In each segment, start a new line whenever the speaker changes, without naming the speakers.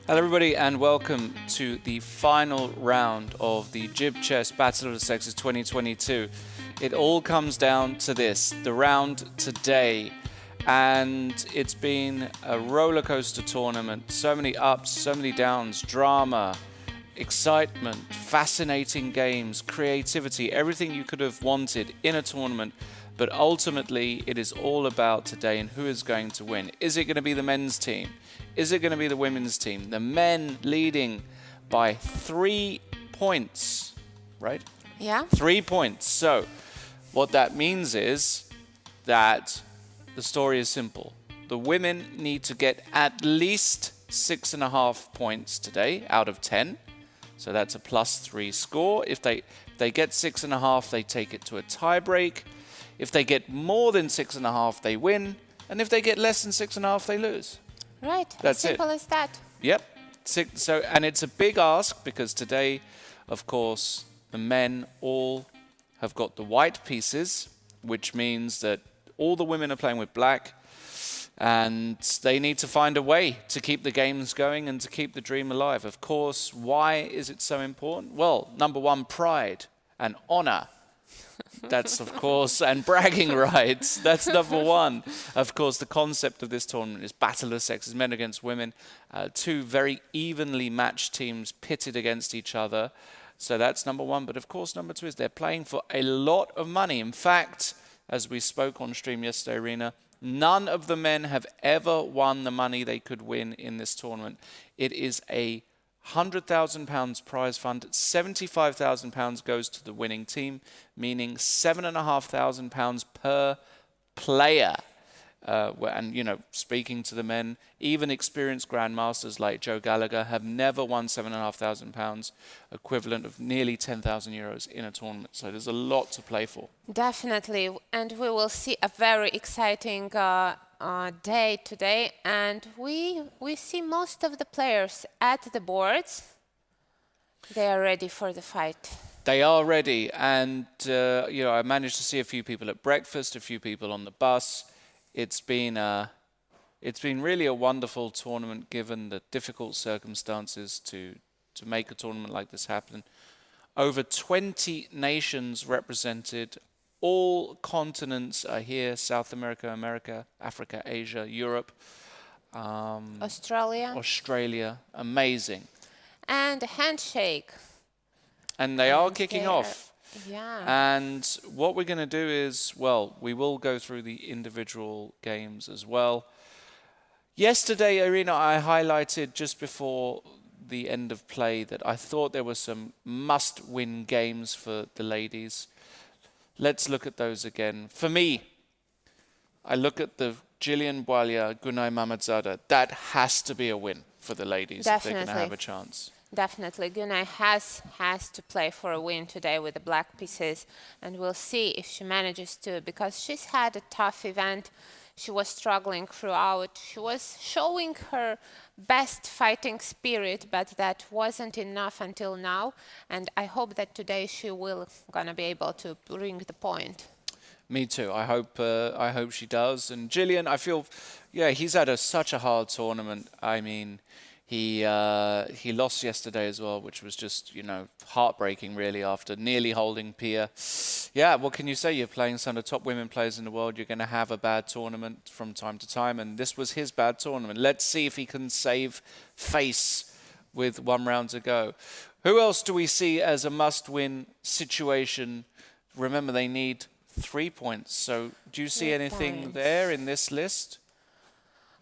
Hello everybody and welcome to the final round of the GibChess Battle of the Sexes 2022. It all comes down to this, the round today. And it's been a roller coaster tournament, so many ups, so many downs, drama, excitement, fascinating games, creativity, everything you could have wanted in a tournament. But ultimately, it is all about today and who is going to win. Is it going to be the men's team? Is it going to be the women's team? The men leading by 3 points, right?
Yeah.
3 points. So what that means is that the story is simple. The women need to get at least 6.5 points today out of 10. So that's a +3 score. If they get 6.5, they take it to a tiebreak. If they get more than 6.5, they win. And if they get less than 6.5, they lose.
Right.
That's
as simple
it.
as that.
Yep. And it's a big ask because today, of course, the men all have got the white pieces, which means that all the women are playing with black. And they need to find a way to keep the games going and to keep the dream alive. Of course, why is it so important? Well, number one, pride and honor. That's, of course, and bragging rights. That's number one. Of course, the concept of this tournament is battle of the sexes, men against women. Two very evenly matched teams pitted against each other. So that's number one. But, of course, number two is they're playing for a lot of money. In fact, as we spoke on stream yesterday, Irina, none of the men have ever won the money they could win in this tournament. It is a £100,000 prize fund. £75,000 goes to the winning team, meaning £7,500 per player. And, you know, speaking to the men, even experienced grandmasters like Joe Gallagher have never won £7,500, equivalent of nearly €10,000 in a tournament. So there's a lot to play for.
Definitely. And we will see a very exciting day today. And we see most of the players at the boards. They are ready for the fight.
They are ready. And, you know, I managed to see a few people at breakfast, a few people on the bus. It's been really a wonderful tournament given the difficult circumstances to make a tournament like this happen. Over 20 nations represented. All continents are here: South America, America, Africa, Asia, Europe,
Australia.
Amazing.
And a handshake.
And they are kicking off.
Yeah.
And what we're going to do is, well, we will go through the individual games as well. Yesterday, Irina, I highlighted just before the end of play that I thought there were some must-win games for the ladies. Let's look at those again. For me, I look at the Jillian Boalia, Gunay Mamadzada. That has to be a win for the ladies if they're going to have a chance.
Definitely. Gunay has to play for a win today with the black pieces, and we'll see if she manages to, because she's had a tough event. She was struggling throughout. She was showing her best fighting spirit, but that wasn't enough until now. And I hope that today she will gonna be able to bring the point.
Me too. I hope she does. And Jillian, I feel, yeah, he's had such a hard tournament. I mean, he lost yesterday as well, which was just, you know, heartbreaking really after nearly holding Pia. Yeah, what can you say? You're playing some of the top women players in the world. You're going to have a bad tournament from time to time, and this was his bad tournament. Let's see if he can save face with 1 round to go. Who else do we see as a must-win situation? Remember, they need 3 points. So do you see anything there in this list?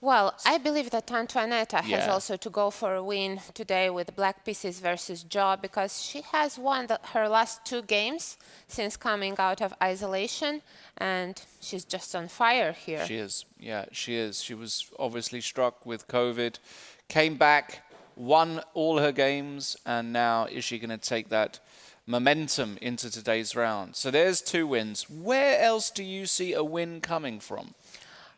Well, I believe that Antoinetta has also to go for a win today with black pieces versus Jo, because she has won her last 2 games since coming out of isolation, and she's just on fire here.
She is. Yeah, she is. She was obviously struck with COVID, came back, won all her games, and now is she going to take that momentum into today's round? So there's 2 wins. Where else do you see a win coming from?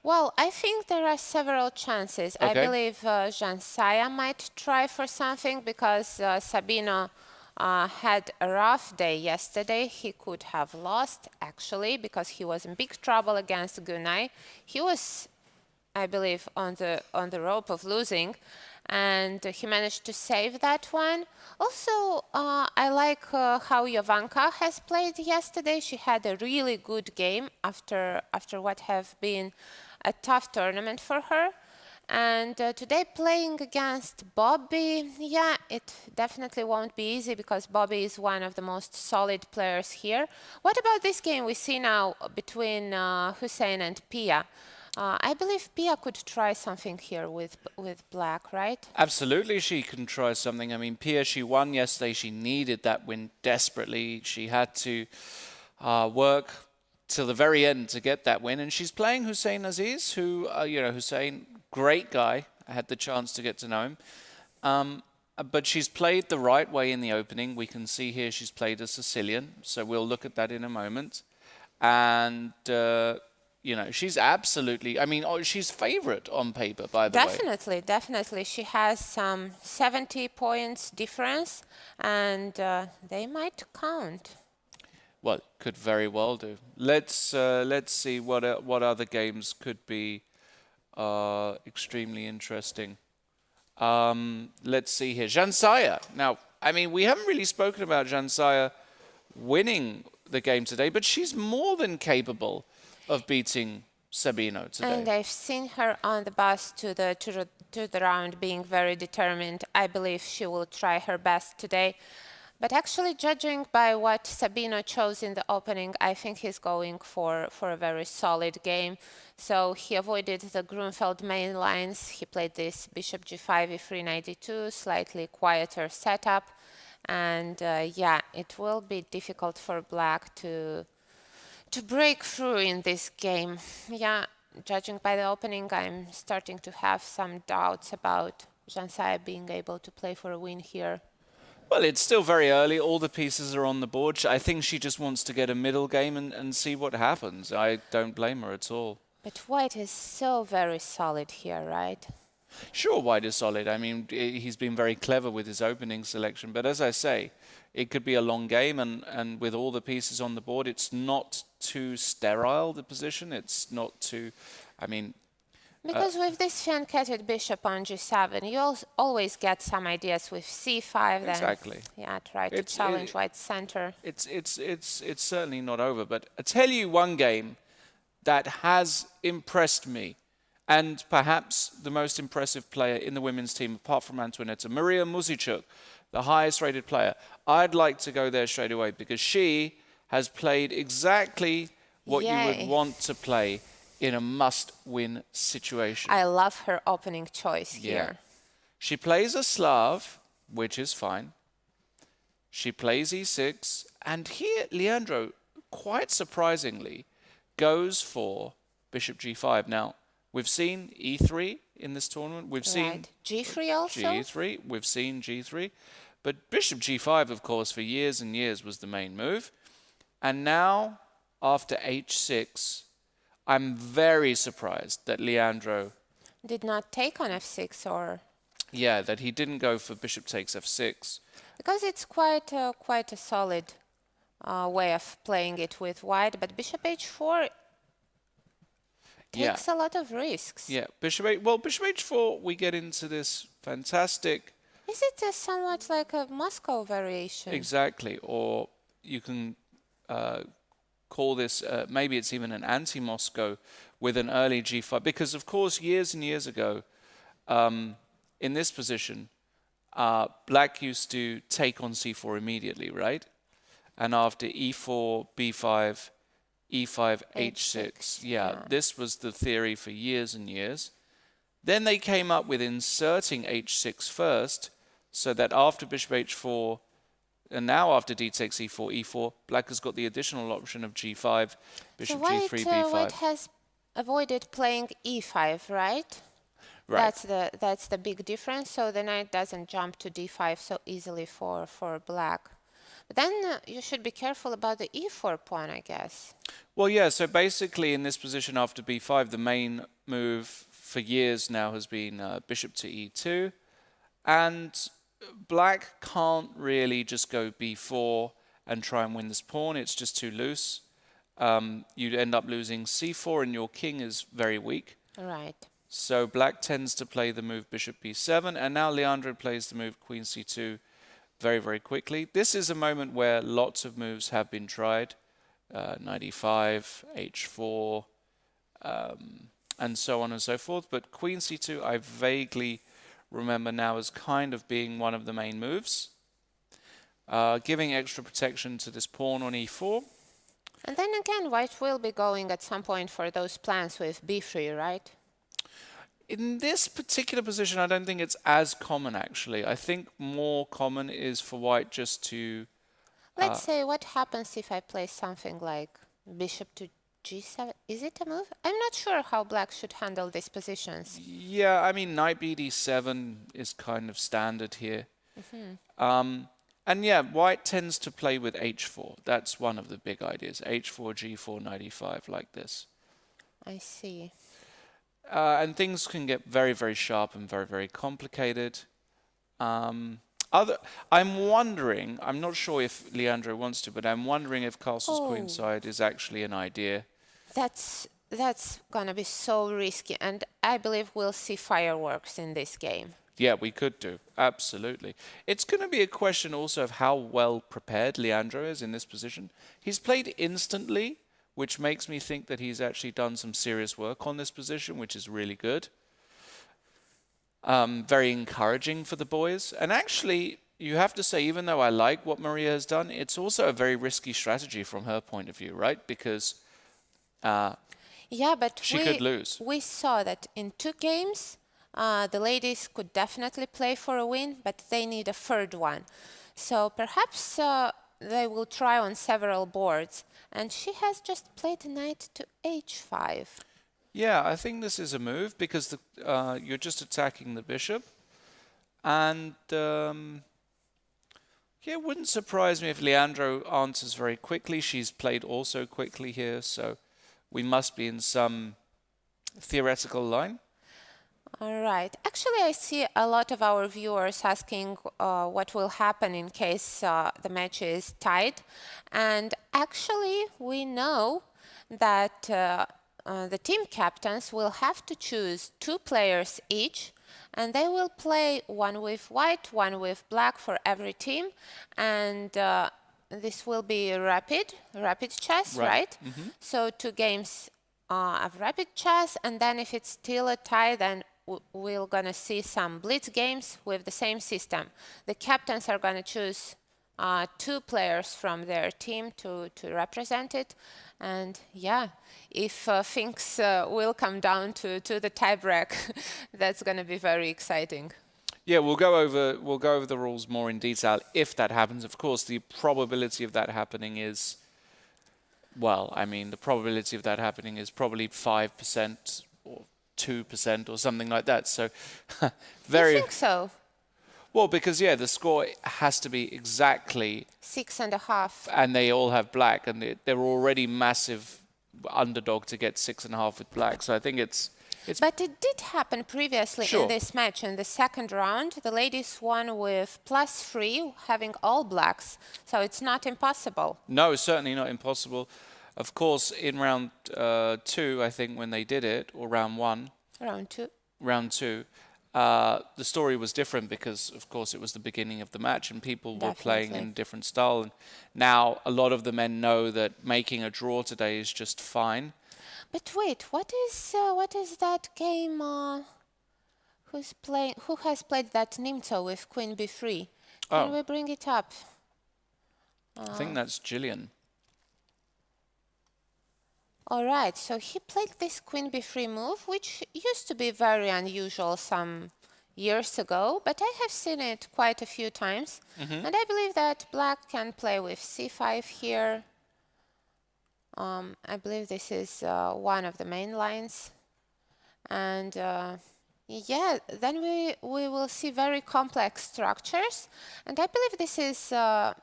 Well, I think there are several chances.
Okay.
I believe Jansaya might try for something because Sabino had a rough day yesterday. He could have lost, actually, because he was in big trouble against Gunay. He was, I believe, on the rope of losing. and he managed to save that one. Also, I like how Jovanka has played yesterday. She had a really good game after what have been a tough tournament for her. And today playing against Bobby, yeah, it definitely won't be easy because Bobby is one of the most solid players here. What about this game we see now between Hussein and Pia? I believe Pia could try something here with Black, right?
Absolutely, she can try something. I mean, Pia, she won yesterday. She needed that win desperately. She had to work till the very end to get that win. And she's playing Hussein Aziz, who, Hussein, great guy. I had the chance to get to know him. But she's played the right way in the opening. We can see here she's played a Sicilian. So we'll look at that in a moment. And... she's absolutely, she's favorite on paper, by the way.
Definitely. She has some 70 points difference, and they might count.
Well, could very well do. Let's see what other games could be extremely interesting. Let's see here. Jansaya. Now, we haven't really spoken about Jansaya winning the game today, but she's more than capable of beating Sabino today.
And I've seen her on the bus to the round being very determined. I believe she will try her best today. But actually, judging by what Sabino chose in the opening, I think he's going for a very solid game. So he avoided the Grunfeld main lines. He played this Bishop G5, E3, Knight D2, slightly quieter setup. And yeah, it will be difficult for Black to break through in this game. Yeah, judging by the opening, I'm starting to have some doubts about Jansaya being able to play for a win here.
Well, it's still very early. All the pieces are on the board. I think she just wants to get a middle game and see what happens. I don't blame her at all.
But White is so very solid here, right?
Sure, White is solid. He's been very clever with his opening selection. But as I say, it could be a long game, and with all the pieces on the board, it's not too sterile, the position. It's not too,
Because with this fianchetted bishop on G7, you always get some ideas with C5.
Exactly.
Then, yeah, try to challenge White's center.
It's certainly not over. But I tell you one game that has impressed me, and perhaps the most impressive player in the women's team, apart from Antoinetta, Maria Muzichuk, the highest rated player. I'd like to go there straight away because she has played exactly what you would want to play in a must-win situation.
I love her opening choice here.
She plays a Slav, which is fine. She plays E6, and here Leandro, quite surprisingly, goes for Bishop G5. Now, we've seen E3 in this tournament. We've seen
G3 also.
G3. We've seen G3. But Bishop G5, of course, for years and years was the main move. And now, after H6, I'm very surprised that Leandro
did not take on F6 or...
Yeah, that he didn't go for Bishop takes F6.
Because it's quite a solid way of playing it with White, but Bishop H4 takes a lot of risks.
Yeah, Bishop H4, we get into this fantastic...
Is it somewhat like a Moscow variation?
Exactly, or you can call this, maybe it's even an anti-Moscow with an early G5. Because, of course, years and years ago, in this position, Black used to take on C4 immediately, right? And after E4, B5, E5, H6. Yeah, this was the theory for years and years. Then they came up with inserting H6 first, so that after Bishop H4, and now after D takes E4, E4, Black has got the additional option of G5, Bishop G3, B5.
White has avoided playing E5, right?
Right.
That's the big difference. So the knight doesn't jump to D5 so easily for Black. But then you should be careful about the E4 pawn, I guess.
Well, yeah. So basically, in this position after B5, the main move for years now has been Bishop to E2, and Black can't really just go B4 and try and win this pawn. It's just too loose. You'd end up losing C4, and your king is very weak.
Right.
So black tends to play the move bishop b7, and now Leandro plays the move queen c2 very, very quickly. This is a moment where lots of moves have been tried. Knight e5, h4, and so on and so forth. But queen c2 I vaguely remember now as kind of being one of the main moves, giving extra protection to this pawn on e4.
And then again, white will be going at some point for those plans with b3, right?
In this particular position, I don't think it's as common, actually. I think more common is for white just to...
Let's say, what happens if I play something like bishop to g7? Is it a move? I'm not sure how black should handle these positions.
Yeah, I mean, knight bd7 is kind of standard here. And yeah, white tends to play with h4. That's one of the big ideas. h4, g4, knight e5, like this.
I see.
And things can get very, very sharp and very, very complicated. I'm wondering, I'm not sure if Leandro wants to, but I'm wondering if castle's queenside is actually an idea.
That's gonna be so risky, and I believe we'll see fireworks in this game.
Yeah, we could do. Absolutely. It's going to be a question also of how well prepared Leandro is in this position. He's played instantly, which makes me think that he's actually done some serious work on this position, which is really good. Very encouraging for the boys. And actually, you have to say, even though I like what Maria has done, it's also a very risky strategy from her point of view, right? Because
yeah, but
she could lose.
We saw that in 2 games, the ladies could definitely play for a win, but they need a third one. So perhaps they will try on several boards. And she has just played knight to h5.
Yeah, I think this is a move because you're just attacking the bishop. And yeah, it wouldn't surprise me if Leandro answers very quickly. She's played also quickly here, so we must be in some theoretical line.
All right. Actually, I see a lot of our viewers asking what will happen in case the match is tied. And actually, we know that the team captains will have to choose 2 players each, and they will play one with white, one with black for every team. And this will be rapid chess, right? So 2 games of rapid chess, and then if it's still a tie, then we're going to see some blitz games with the same system. The captains are going to choose 2 players from their team to represent it. And yeah, if things will come down to the tiebreak, that's going to be very exciting.
Yeah, we'll go over the rules more in detail if that happens. Of course, the probability of that happening is, well, I mean, the probability of that happening is probably 5% or 2% or something like that. So very...
You think so?
Well, because, yeah, the score has to be exactly...
6.5.
And they all have black, and they're already massive underdog to get 6.5 with black. So I think it's...
But it did happen previously in this match. In the second round, the ladies won with +3, having all blacks. So it's not impossible.
No, certainly not impossible. Of course, in round 2, I think, when they did it, or round 1. Round 2. The story was different because, of course, it was the beginning of the match and people were playing in different style. And now a lot of the men know that making a draw today is just fine.
But wait, what is that game? Who has played that Nimzo with Queen b3? Can we bring it up?
I think that's Gillian.
All right, so he played this Queen b3 move, which used to be very unusual some years ago, but I have seen it quite a few times. And I believe that black can play with c5 here. I believe this is one of the main lines. And yeah, then we will see very complex structures. And I believe this is a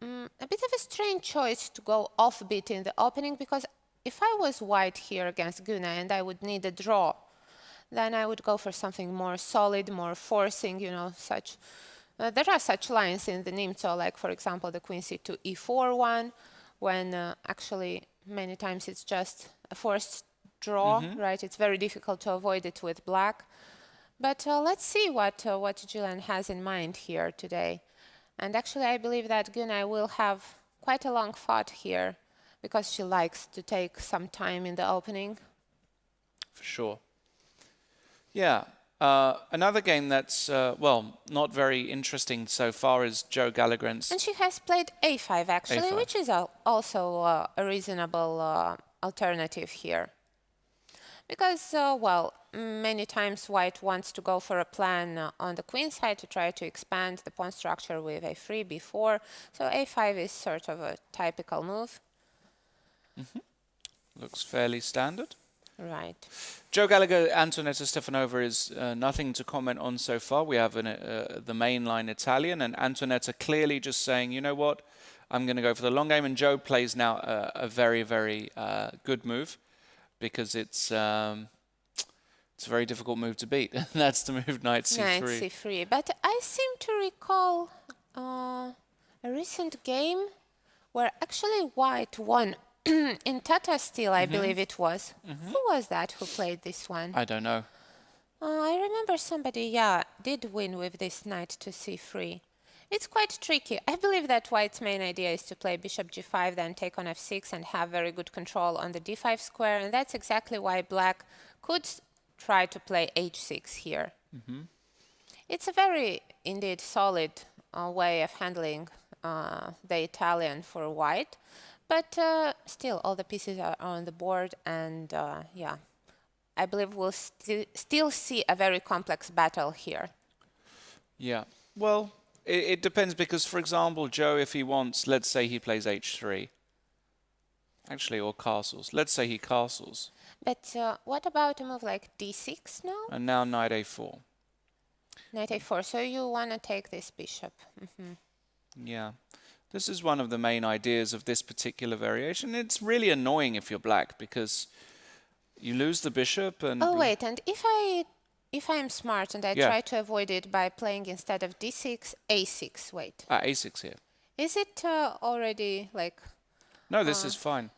bit of a strange choice to go offbeat in the opening, because if I was white here against Guna and I would need a draw, then I would go for something more solid, more forcing, you know, such. There are such lines in the Nimzo, like, for example, the Queen c2 e4 one, when actually many times it's just a forced draw, right? It's very difficult to avoid it with black. But let's see what Julian has in mind here today. And actually, I believe that Gunay will have quite a long fight here because she likes to take some time in the opening.
For sure. Yeah. Another game that's, well, not very interesting so far is Joe Gallagher's.
And she has played a5, actually,
A5.
which is also a reasonable alternative here. Because, well, many times white wants to go for a plan on the queen side to try to expand the pawn structure with a3, b4. So a5 is sort of a typical move.
Looks fairly standard.
Right.
Joe Gallagher, Antonetta Stefanova is nothing to comment on so far. We have the mainline Italian, and Antonetta clearly just saying, you know what, I'm going to go for the long game. And Joe plays now a very, very good move because it's a very difficult move to beat. That's the move knight c3.
Knight c3. But I seem to recall a recent game where actually white won in Tata Steel, I believe it was. Who was that who played this one?
I don't know.
I remember somebody, yeah, did win with this knight to c3. It's quite tricky. I believe that white's main idea is to play bishop g5, then take on f6 and have very good control on the d5 square. And that's exactly why black could try to play h6 here. It's a very, indeed, solid way of handling the Italian for white. But still, all the pieces are on the board. And yeah, I believe we'll still see a very complex battle here.
Yeah. Well, it depends because, for example, Joe, if he wants, let's say he plays h3. Actually, or castles. Let's say he castles.
But what about a move like d6 now?
And now knight a4.
Knight a4. So you want to take this bishop.
Yeah. This is one of the main ideas of this particular variation. It's really annoying if you're black because you lose the bishop and...
Oh, wait. And if I am smart and I try to avoid it by playing instead of d6, a6, wait.
a6 here.
Is it already like...
No, this is fine.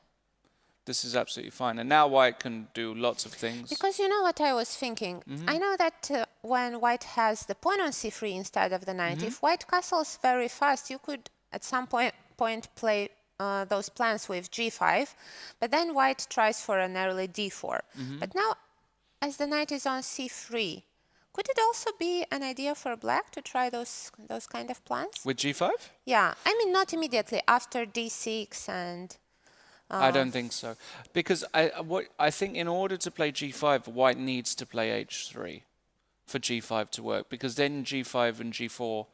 This is absolutely fine. And now white can do lots of things.
Because you know what I was thinking? I know that when white has the pawn on c3 instead of the knight, if white castles very fast, you could at some point play those plans with g5, but then white tries for an early d4. But now, as the knight is on c3, could it also be an idea for black to try those kind of plans?
With g5?
Yeah, I mean not immediately after d6 and...
I don't think so. Because I think in order to play g5, white needs to play h3 for g5 to work, because then g5 and g4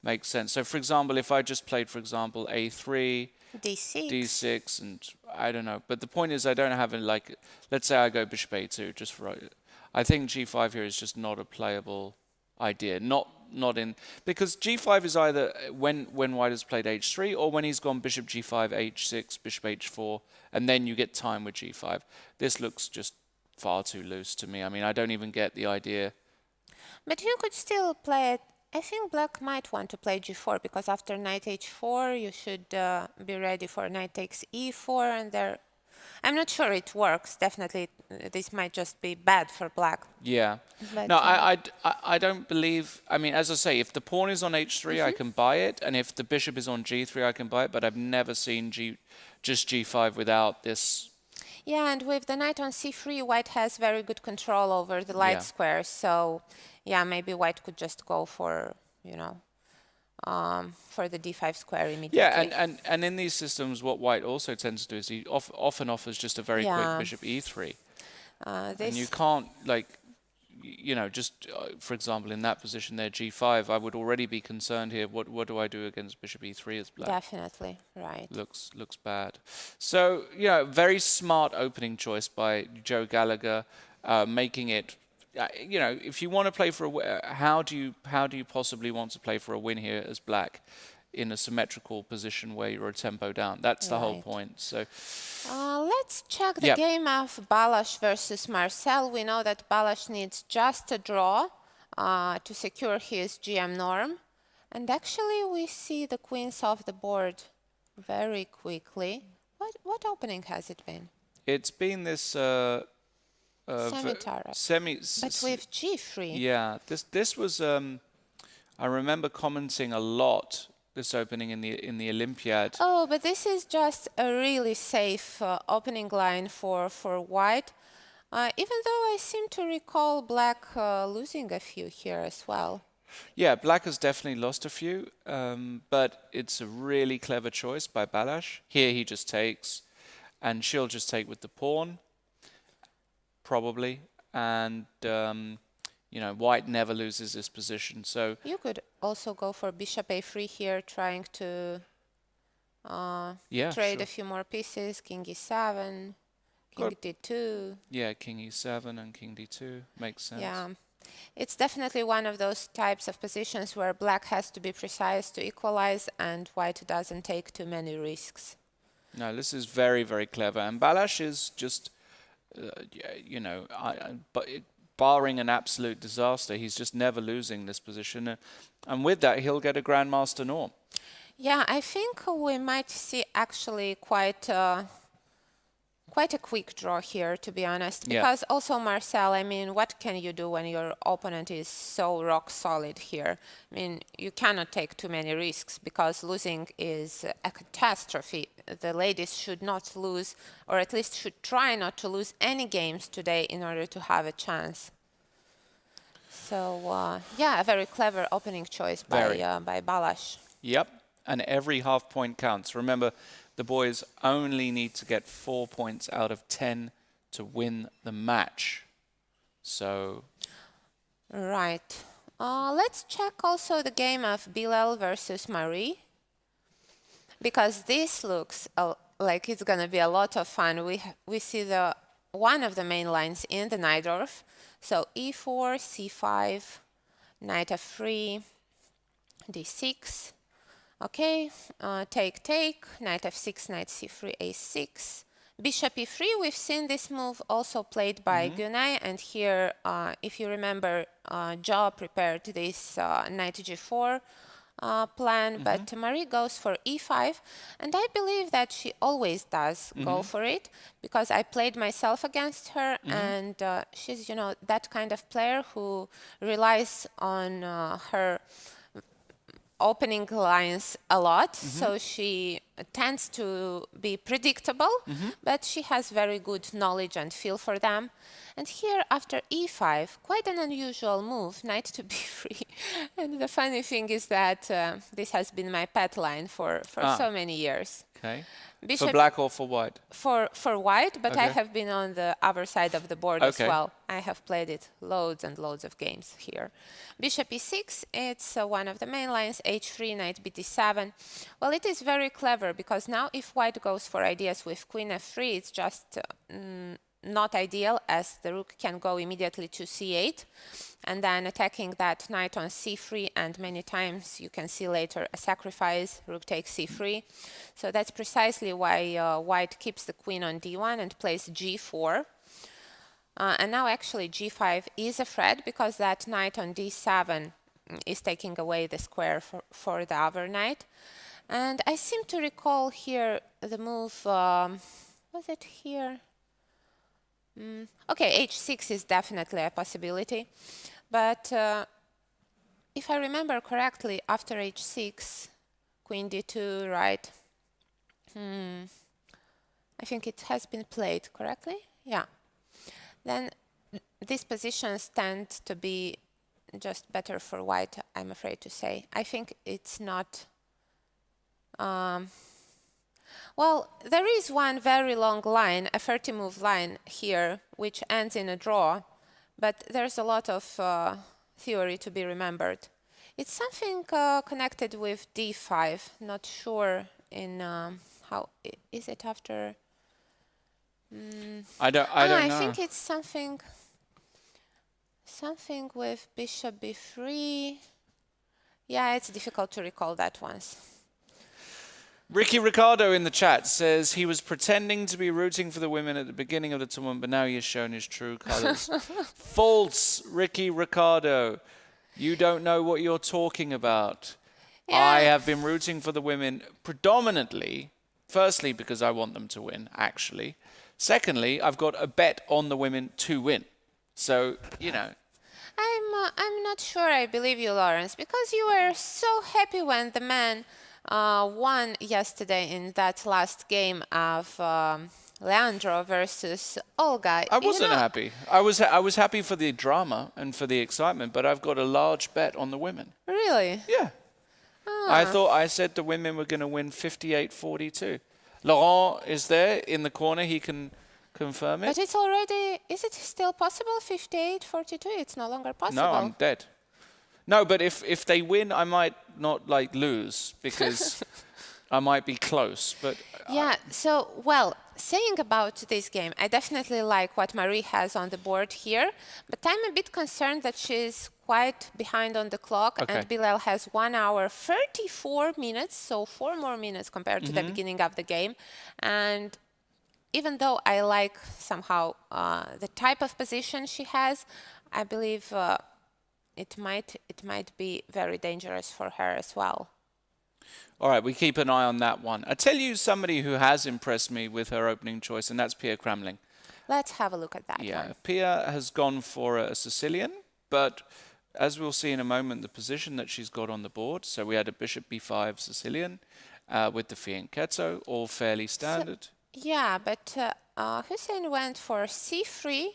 makes sense. So, for example, if I just played, for example, a3, d6, and I don't know. But the point is I don't have a, like, let's say I go bishop a2, just for... I think g5 here is just not a playable idea. Not in... Because g5 is either when white has played h3 or when he's gone bishop g5, h6, bishop h4, and then you get time with g5. This looks just far too loose to me. I mean, I don't even get the idea.
But you could still play it. I think black might want to play g4 because after knight h4 you should be ready for knight takes e4 and there... I'm not sure it works. Definitely this might just be bad for black.
Yeah.
But,
no, I don't believe... I mean, as I say, if the pawn is on h3 I can buy it, and if the bishop is on g3 I can buy it, but I've never seen just g5 without this...
Yeah, and with the knight on c3, white has very good control over the light squares. So, yeah, maybe white could just go for, you know, for the d5 square immediately.
Yeah, and in these systems, what white also tends to do is he often offers just a very quick bishop e3. And you can't, like, you know, just, for example, in that position there, g5, I would already be concerned here. What do I do against bishop e3 as black?
Definitely, right.
Looks bad. So, you know, very smart opening choice by Joe Gallagher, making it, you know, if you want to play for a, how do you possibly want to play for a win here as black in a symmetrical position where you're a tempo down? That's the whole point. So
let's check the game of Balázs versus Marcel. We know that Balázs needs just a draw to secure his GM norm. And actually we see the queens off the board very quickly. What opening has it been?
It's been this
Semi-Tara.
Semi.
But with G3.
Yeah, this was. I remember commenting a lot this opening in the Olympiad.
Oh, but this is just a really safe opening line for white. Even though I seem to recall black losing a few here as well.
Yeah, black has definitely lost a few, but it's a really clever choice by Balázs. Here he just takes, and she'll just take with the pawn, probably, and you know, white never loses this position. So
You could also go for bishop a3 here, trying to trade a few more pieces. King e7, king d2.
Yeah, king e7 and king d2 makes sense.
Yeah, it's definitely one of those types of positions where black has to be precise to equalize, and white doesn't take too many risks.
No, this is very, very clever. And Balázs is just, you know, barring an absolute disaster, he's just never losing this position. And with that, he'll get a Grandmaster norm.
Yeah, I think we might see actually quite a quick draw here, to be honest. Because also, Marcel, I mean, what can you do when your opponent is so rock solid here? I mean, you cannot take too many risks because losing is a catastrophe. The ladies should not lose, or at least should try not to lose any games today in order to have a chance. So, yeah, a very clever opening choice by Balázs.
Yep, and every half point counts. Remember, the boys only need to get 4 points out of 10 to win the match. So...
Right. Let's check also the game of Bilal versus Marie, because this looks like it's going to be a lot of fun. We see one of the main lines in the Najdorf. So e4, c5, knight f3, d6. Okay, take, knight f6, knight c3, a6. Bishop e3, we've seen this move also played by Günay, and here, if you remember, Jo prepared this knight g4 plan, but Marie goes for e5, and I believe that she always does go for it, because I played myself against her, and she's, you know, that kind of player who relies on her opening lines a lot, so she tends to be predictable, but she has very good knowledge and feel for them. And here, after e5, quite an unusual move, knight to b3. And the funny thing is that this has been my pet line for so many years.
Okay.
Bishop
for black or for white?
For white, but I have been on the other side of the board as well. I have played it loads and loads of games here. Bishop e6, it's one of the main lines, h3, knight bd7. Well, it is very clever, because now if white goes for ideas with queen f3, it's just not ideal, as the rook can go immediately to c8, and then attacking that knight on c3, and many times you can see later a sacrifice, rook takes c3. So that's precisely why white keeps the queen on d1 and plays g4. And now actually g5 is a threat, because that knight on d7 is taking away the square for the other knight. And I seem to recall here the move, was it here? Okay, h6 is definitely a possibility. But if I remember correctly, after h6, queen d2, right? I think it has been played correctly. Yeah. Then these positions tend to be just better for white, I'm afraid to say. I think it's not... well, there is one very long line, a 30-move line here, which ends in a draw, but there's a lot of theory to be remembered. It's something connected with d5, not sure in how... Is it after...
I don't know.
I think it's something with bishop b3. Yeah, it's difficult to recall that once.
Ricky Ricardo in the chat says he was pretending to be rooting for the women at the beginning of the tournament, but now he has shown his true colors. False, Ricky Ricardo. You don't know what you're talking about. Yeah. I have been rooting for the women predominantly, firstly because I want them to win, actually. Secondly, I've got a bet on the women to win. So, you know.
I'm not sure I believe you, Lawrence, because you were so happy when the men won yesterday in that last game of Leandro versus Olga.
I wasn't happy. I was happy for the drama and for the excitement, but I've got a large bet on the women.
Really?
Yeah. I said the women were going to win 58-42. Laurent is there in the corner. He can confirm it.
But it's already, is it still possible? 58-42? It's no longer possible.
No, I'm dead. No, but if they win, I might not lose because I might be close. But
yeah. So, well, saying about this game, I definitely like what Marie has on the board here, but I'm a bit concerned that she's quite behind on the clock, and Bilal has 1 hour 34 minutes, so 4 more minutes compared to the beginning of the game, and even though I like somehow the type of position she has, I believe it might be very dangerous for her as well.
All right, we keep an eye on that one. I tell you somebody who has impressed me with her opening choice, and that's Pia Kramling.
Let's have a look at that one.
Pia has gone for a Sicilian, but as we'll see in a moment, the position that she's got on the board. So we had a bishop b5 Sicilian with the fianchetto, all fairly standard.
Yeah, but Hussein went for c3,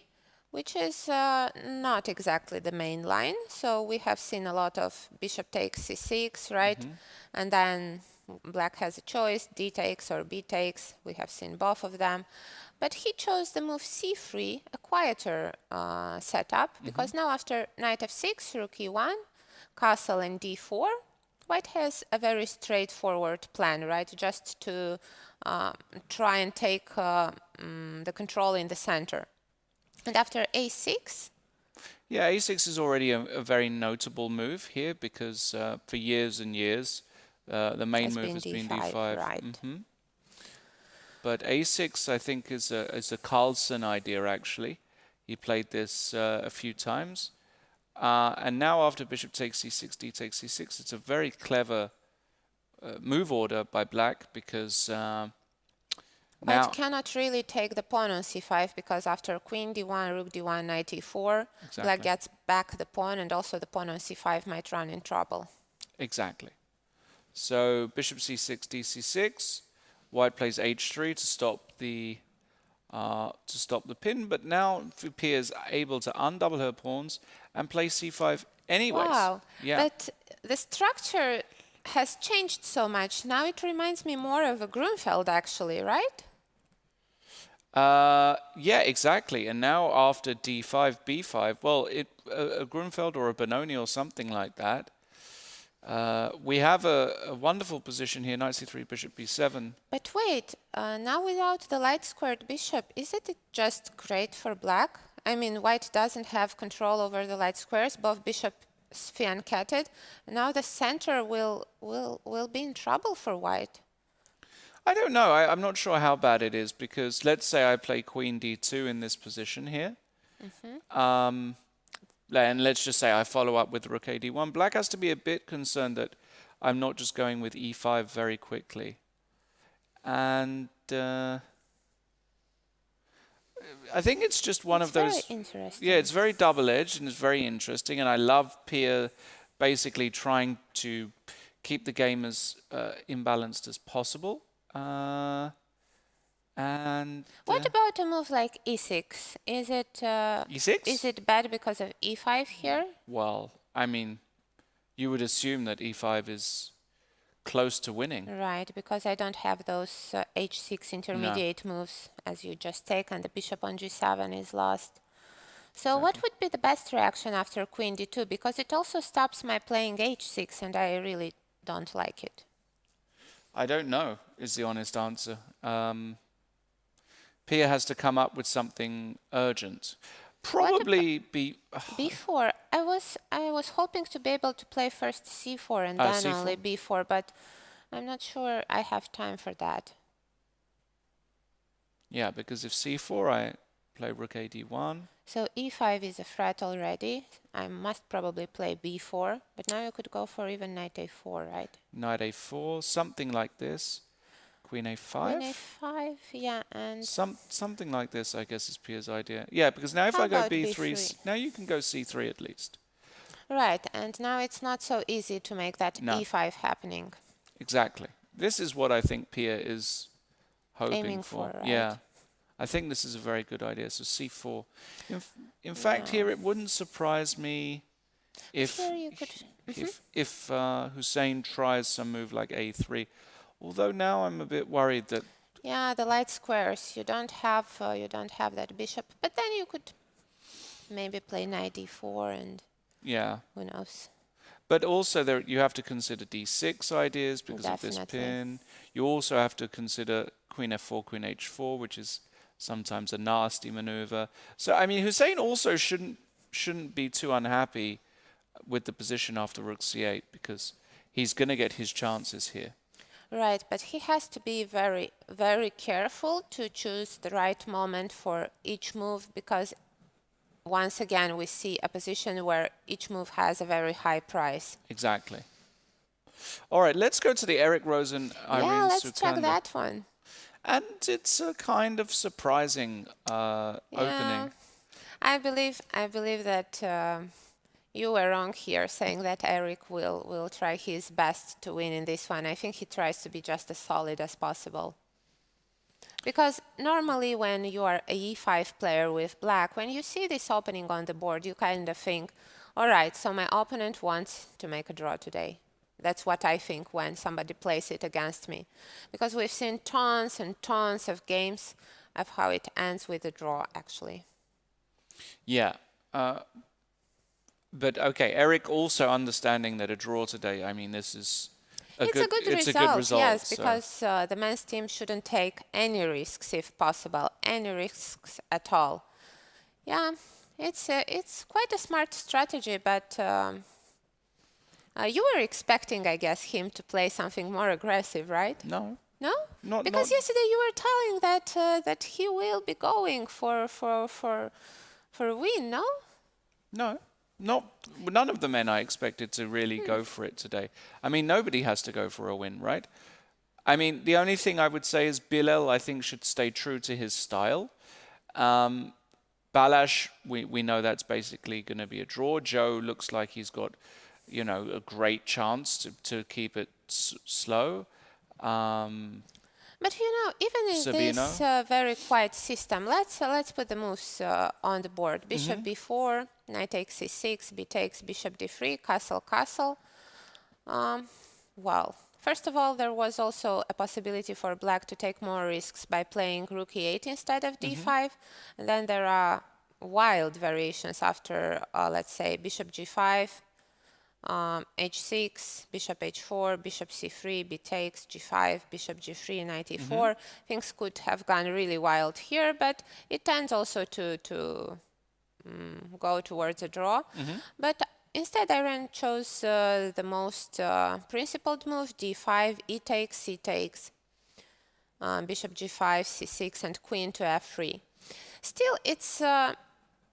which is not exactly the main line. So we have seen a lot of bishop takes c6, right? And then black has a choice, d takes or b takes. We have seen both of them. But he chose the move c3, a quieter setup, because now after knight f6, rook e1, castle and d4, white has a very straightforward plan, right? Just to try and take the control in the center. And after a6?
Yeah, a6 is already a very notable move here because for years and years, the main move has been d5.
Right.
But a6, I think, is a Carlsen idea, actually. He played this a few times. And now after bishop takes c6, d takes c6, it's a very clever move order by black because
White cannot really take the pawn on c5 because after queen d1, rook d1, knight e4, black gets back the pawn, and also the pawn on c5 might run in trouble.
Exactly. So bishop c6, d c6. White plays h3 to stop the pin, but now Pia is able to undouble her pawns and play c5 anyways.
Wow.
Yeah.
But the structure has changed so much. Now it reminds me more of a Grunfeld, actually, right?
Yeah, exactly. And now after d5, b5, well, a Grunfeld or a Benoni or something like that. We have a wonderful position here, knight c3, bishop b7.
But wait, now without the light squared bishop, isn't it just great for black? I mean, white doesn't have control over the light squares, both bishops fianchetted. Now the center will be in trouble for white.
I don't know. I'm not sure how bad it is because let's say I play queen d2 in this position here. And let's just say I follow up with rook a d1. Black has to be a bit concerned that I'm not just going with e5 very quickly. And I think it's just one of those...
Very interesting.
Yeah, it's very double-edged and it's very interesting. And I love Pia basically trying to keep the game as imbalanced as possible. And
what about a move like e6? Is it
e6?
Is it bad because of e5 here?
Well, I mean, you would assume that e5 is close to winning.
Right, because I don't have those h6 intermediate moves as you just take, and the bishop on g7 is lost. So what would be the best reaction after queen d2? Because it also stops my playing h6, and I really don't like it.
I don't know, is the honest answer. Pia has to come up with something urgent. Probably
b4. I was hoping to be able to play first c4 and then
c4?
only b4, but I'm not sure I have time for that.
Yeah, because if c4, I play rook a d1.
So e5 is a threat already. I must probably play b4, but now you could go for even knight a4, right?
Knight a4, something like this. queen a5?
Queen a5, yeah, and
Something like this, I guess, is Pia's idea. Yeah, because now if
how
I go
about
b3,
b3?
now you can go c3 at least.
Right, and now it's not so easy to make that
No,
e5 happening.
exactly. This is what I think Pia is hoping
Aiming
for.
for, right?
Yeah, I think this is a very good idea. So c4. In fact, here it wouldn't surprise me if
Here you could.
if Hussein tries some move like a3. Although now I'm a bit worried that
Yeah, the light squares. You don't have that bishop, but then you could maybe play knight d4 and
yeah.
who knows.
But also there you have to consider d6 ideas because of this
Definitely.
pin. You also have to consider queen f4, queen h4, which is sometimes a nasty maneuver. So I mean Hussein also shouldn't be too unhappy with the position after rook c8 because he's going to get his chances here.
Right, but he has to be very, very careful to choose the right moment for each move because once again we see a position where each move has a very high price.
Exactly. All right, let's go to the Eric Rosen Irene
Yeah, let's check
Sukanda.
that one.
And it's a kind of surprising opening.
I believe that you were wrong here saying that Eric will try his best to win in this one. I think he tries to be just as solid as possible. Because normally when you are a e5 player with black, when you see this opening on the board, you kind of think, all right, so my opponent wants to make a draw today. That's what I think when somebody plays it against me. Because we've seen tons and tons of games of how it ends with a draw, actually.
Yeah. But okay, Eric also understanding that a draw today, I mean, this is
It's a good result, yes,
so.
because the men's team shouldn't take any risks if possible, any risks at all. Yeah, it's quite a smart strategy, but you were expecting, I guess, him to play something more aggressive, right?
No.
No?
Not
Because yesterday you were telling that he will be going for a win, no?
No. None of the men I expected to really go for it today. I mean, nobody has to go for a win, right? I mean, the only thing I would say is Bilal, I think, should stay true to his style. Balázs, we know that's basically going to be a draw. Joe looks like he's got, you know, a great chance to keep it slow.
But you know, even in this very quiet system, let's put the moves on the board. Bishop b4, knight takes c6, b takes, bishop d3, castle, castle. Well, first of all, there was also a possibility for black to take more risks by playing rook e8 instead of d5. And then there are wild variations after, let's say, bishop g5, h6, bishop h4, bishop c3, b takes, g5, bishop g3, knight e4. Things could have gone really wild here, but it tends also to go towards a draw. But instead, Irene chose the most principled move, d5, e takes, c takes, bishop g5, c6, and queen to f3. Still, it's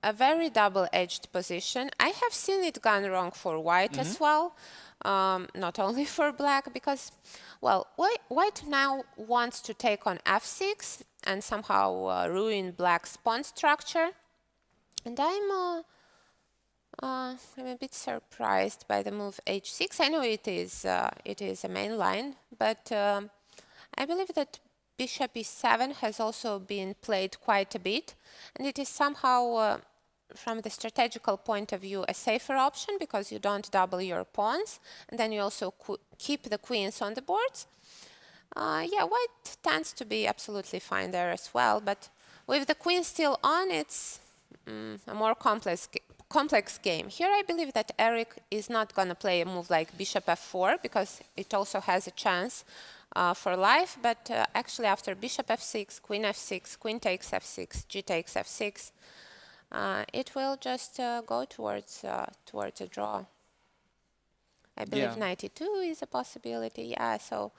a very double-edged position. I have seen it gone wrong for white as well, not only for black, because, well, white now wants to take on f6 and somehow ruin black's pawn structure. And I'm a bit surprised by the move h6. I know it is a main line, but I believe that bishop e7 has also been played quite a bit, and it is somehow, from the strategical point of view, a safer option because you don't double your pawns, and then you also keep the queens on the boards. Yeah, white tends to be absolutely fine there as well, but with the queen still on, it's a more complex game. Here I believe that Eric is not going to play a move like bishop f4 because it also has a chance for life, but actually after bishop f6, queen takes f6, g takes f6, it will just go towards a draw. I believe knight e2 is a possibility. Yeah, so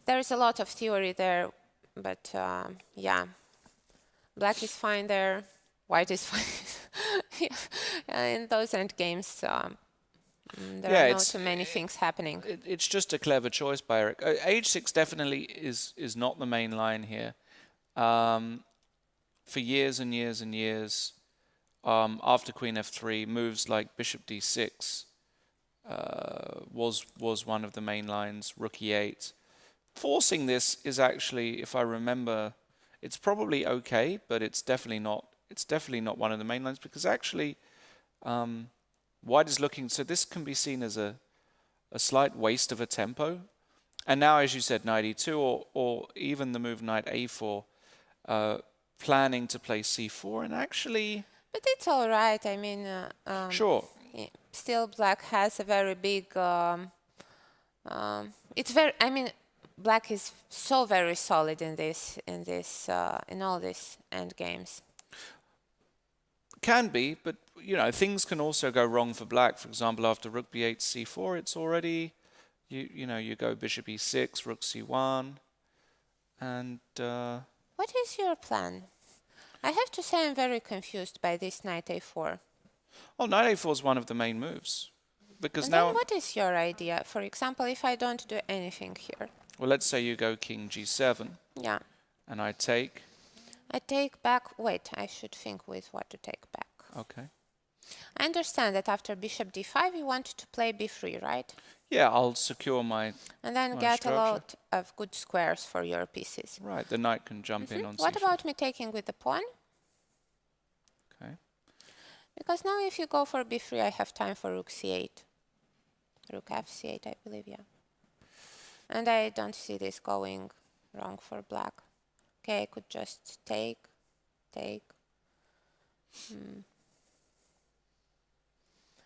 there's a lot of theory there, but yeah, black is fine there, white is fine. In those end games, There
Yeah,
are not
it's
too many things happening.
it's just a clever choice by Eric. H6 definitely is not the main line here. For years and years and years, after Queen F3, moves like Bishop D6 was one of the main lines. Rook E8. Forcing this is actually, if I remember, it's probably okay, but it's definitely not. It's definitely not one of the main lines because actually, White is looking. So this can be seen as a slight waste of a tempo. And now, as you said, Knight E2 or even the move Knight A4, planning to play C4, and actually,
But it's all right. I mean,
sure,
still Black has a very big. It's very. I mean, Black is so very solid in in all these end games.
can be, but you know things can also go wrong for Black. For example, after Rook B8 C4, it's already you go Bishop E6, Rook C1, and
What is your plan? I have to say I'm very confused by this Knight A4.
well, Knight A4 is one of the main moves because
And
now,
then what is your idea? For example, if I don't do anything here.
well, let's say you go King G7,
Yeah.
and I take.
I take back. Wait, I should think with what to take back.
Okay.
I understand that after Bishop D5 you want to play B3, right?
Yeah, I'll secure my.
And then
My
get
structure.
a lot of good squares for your pieces.
Right, the knight can jump in on
What
C4.
about me taking with the pawn?
Okay.
Because now if you go for B3, I have time for Rook C8. Rook F8, I believe, yeah. And I don't see this going wrong for Black. Okay, I could just take.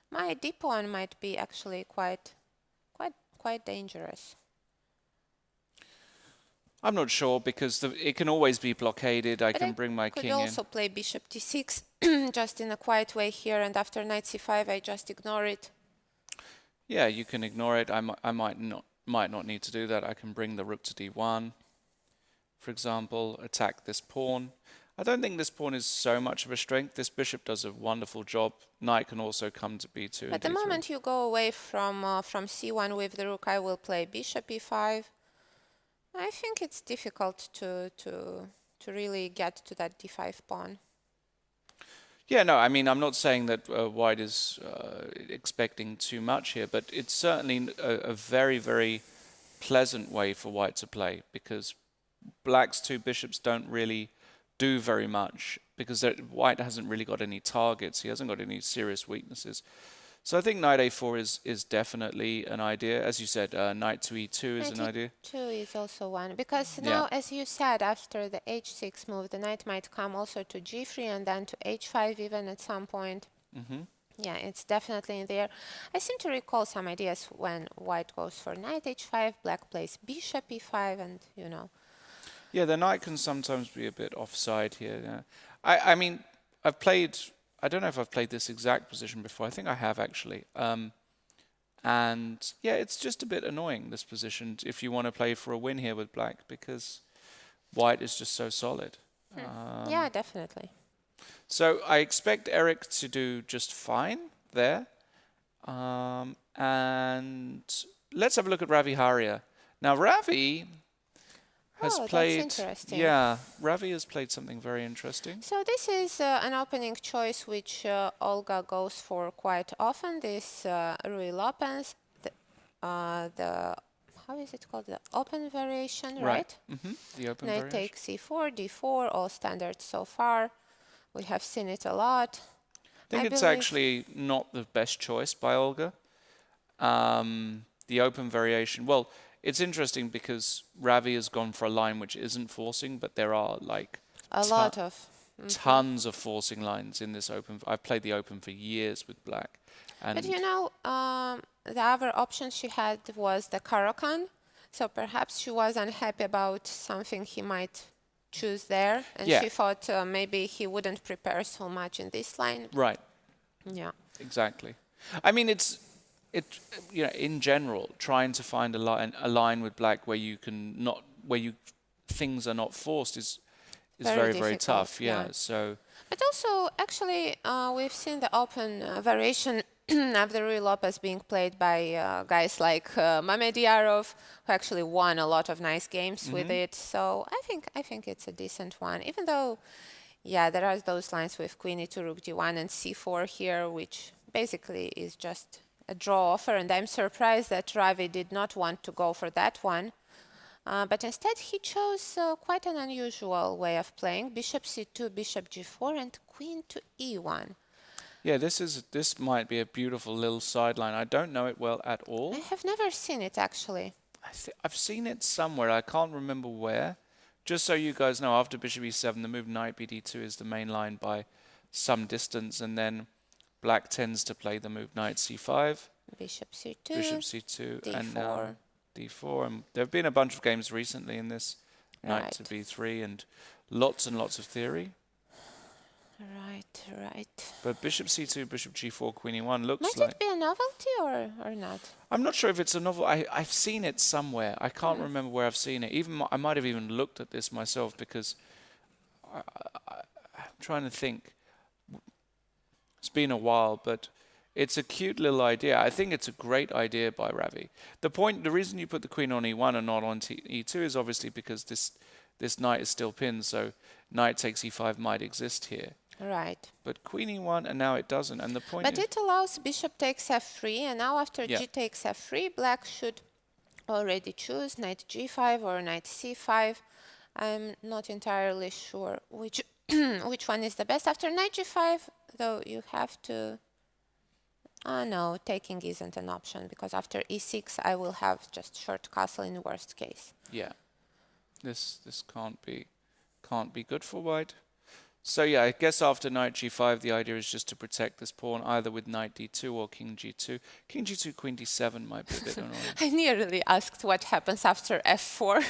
My D pawn might be actually quite dangerous.
I'm not sure because it can always be blockaded. I
But
can bring my
could
king
also
in.
play Bishop D6 just in a quiet way here, and after Knight C5 I just ignore it.
Yeah, you can ignore it. I might not need to do that. I can bring the rook to D1, for example, attack this pawn. I don't think this pawn is so much of a strength. This bishop does a wonderful job. Knight can also come to B2.
At the moment you go away from C1 with the rook, I will play Bishop E5. I think it's difficult to really get to that D5 pawn.
Yeah, no, I mean, I'm not saying that White is expecting too much here, but it's certainly a very, very pleasant way for White to play because Black's two bishops don't really do very much because White hasn't really got any targets. He hasn't got any serious weaknesses. So I think Knight A4 is definitely an idea. As you said, Knight to E2 is an idea.
Knight E2 is also one. Because now, as you said, after the H6 move, the knight might come also to G3 and then to H5 even at some point. Yeah, it's definitely in there. I seem to recall some ideas when White goes for Knight H5, Black plays Bishop E5, and you know.
Yeah, the knight can sometimes be a bit offside here. Yeah. I mean, I don't know if I've played this exact position before. I think I have actually. And yeah, it's just a bit annoying, this position, if you want to play for a win here with Black, because White is just so solid.
Yeah, definitely.
So I expect Eric to do just fine there. And let's have a look at Ravi Haria. Now, Ravi has played.
That's interesting.
Yeah, Ravi has played something very interesting.
So this is an opening choice which Olga goes for quite often. This Ruil opens the how is it called? The open variation, right?
The open
Knight
variation.
takes C4, D4, all standard so far. We have seen it a lot.
I think it's actually not the best choice by Olga. The open variation. Well, it's interesting because Ravi has gone for a line which isn't forcing, but there are like
a lot of
tons of forcing lines in this open. I've played the open for years with Black. And
but you know, the other option she had was the Caro-Kann. So perhaps she was unhappy about something he might choose there, and she thought maybe he wouldn't prepare so much in this line.
Right.
Yeah.
Exactly. I mean, you know, in general, trying to find a line with Black where you can not, things are not forced is very tough. Yeah. So.
But also, actually, we've seen the open variation Avderui Lopez being played by guys like Mamediyarov, who actually won a lot of nice games with it. So I think it's a decent one, even though, yeah, there are those lines with Queen E2, Rook D1, and C4 here, which basically is just a draw offer. And I'm surprised that Ravi did not want to go for that one. But instead, he chose quite an unusual way of playing: Bishop C2, Bishop G4, and Queen to E1.
Yeah, this might be a beautiful little sideline. I don't know it well at all.
I have never seen it, actually.
I've seen it somewhere. I can't remember where. Just so you guys know, after Bishop E7, the move Knight BD2 is the main line by some distance, and then Black tends to play the move Knight C5,
Bishop C2,
Bishop C2,
D4.
and now D4. And there have been a bunch of games recently in this, Knight
Right.
to B3, and lots of theory.
Right.
But Bishop C2, Bishop G4, Queen E1 looks
Might
like...
it be a novelty or not?
I'm not sure if it's a novel. I've seen it somewhere. I can't remember where I've seen it. I might have even looked at this myself because I'm trying to think. It's been a while, but it's a cute little idea. I think it's a great idea by Ravi. The reason you put the queen on E1 and not on E2 is obviously because this knight is still pinned, so knight takes E5 might exist here.
Right.
But queen E1, and now it doesn't. And the point
But
is...
it allows bishop takes F3, and now after
Yeah.
G takes F3, black should already choose knight G5 or knight C5. I'm not entirely sure which which one is the best. After knight G5, though, you have to... no, taking isn't an option, because after E6, I will have just short castle in the worst case.
Yeah, this can't be good for white. So yeah, I guess after knight G5, the idea is just to protect this pawn either with knight D2 or king G2. King G2, queen D7 might be a bit annoying.
I nearly asked what happens after F4.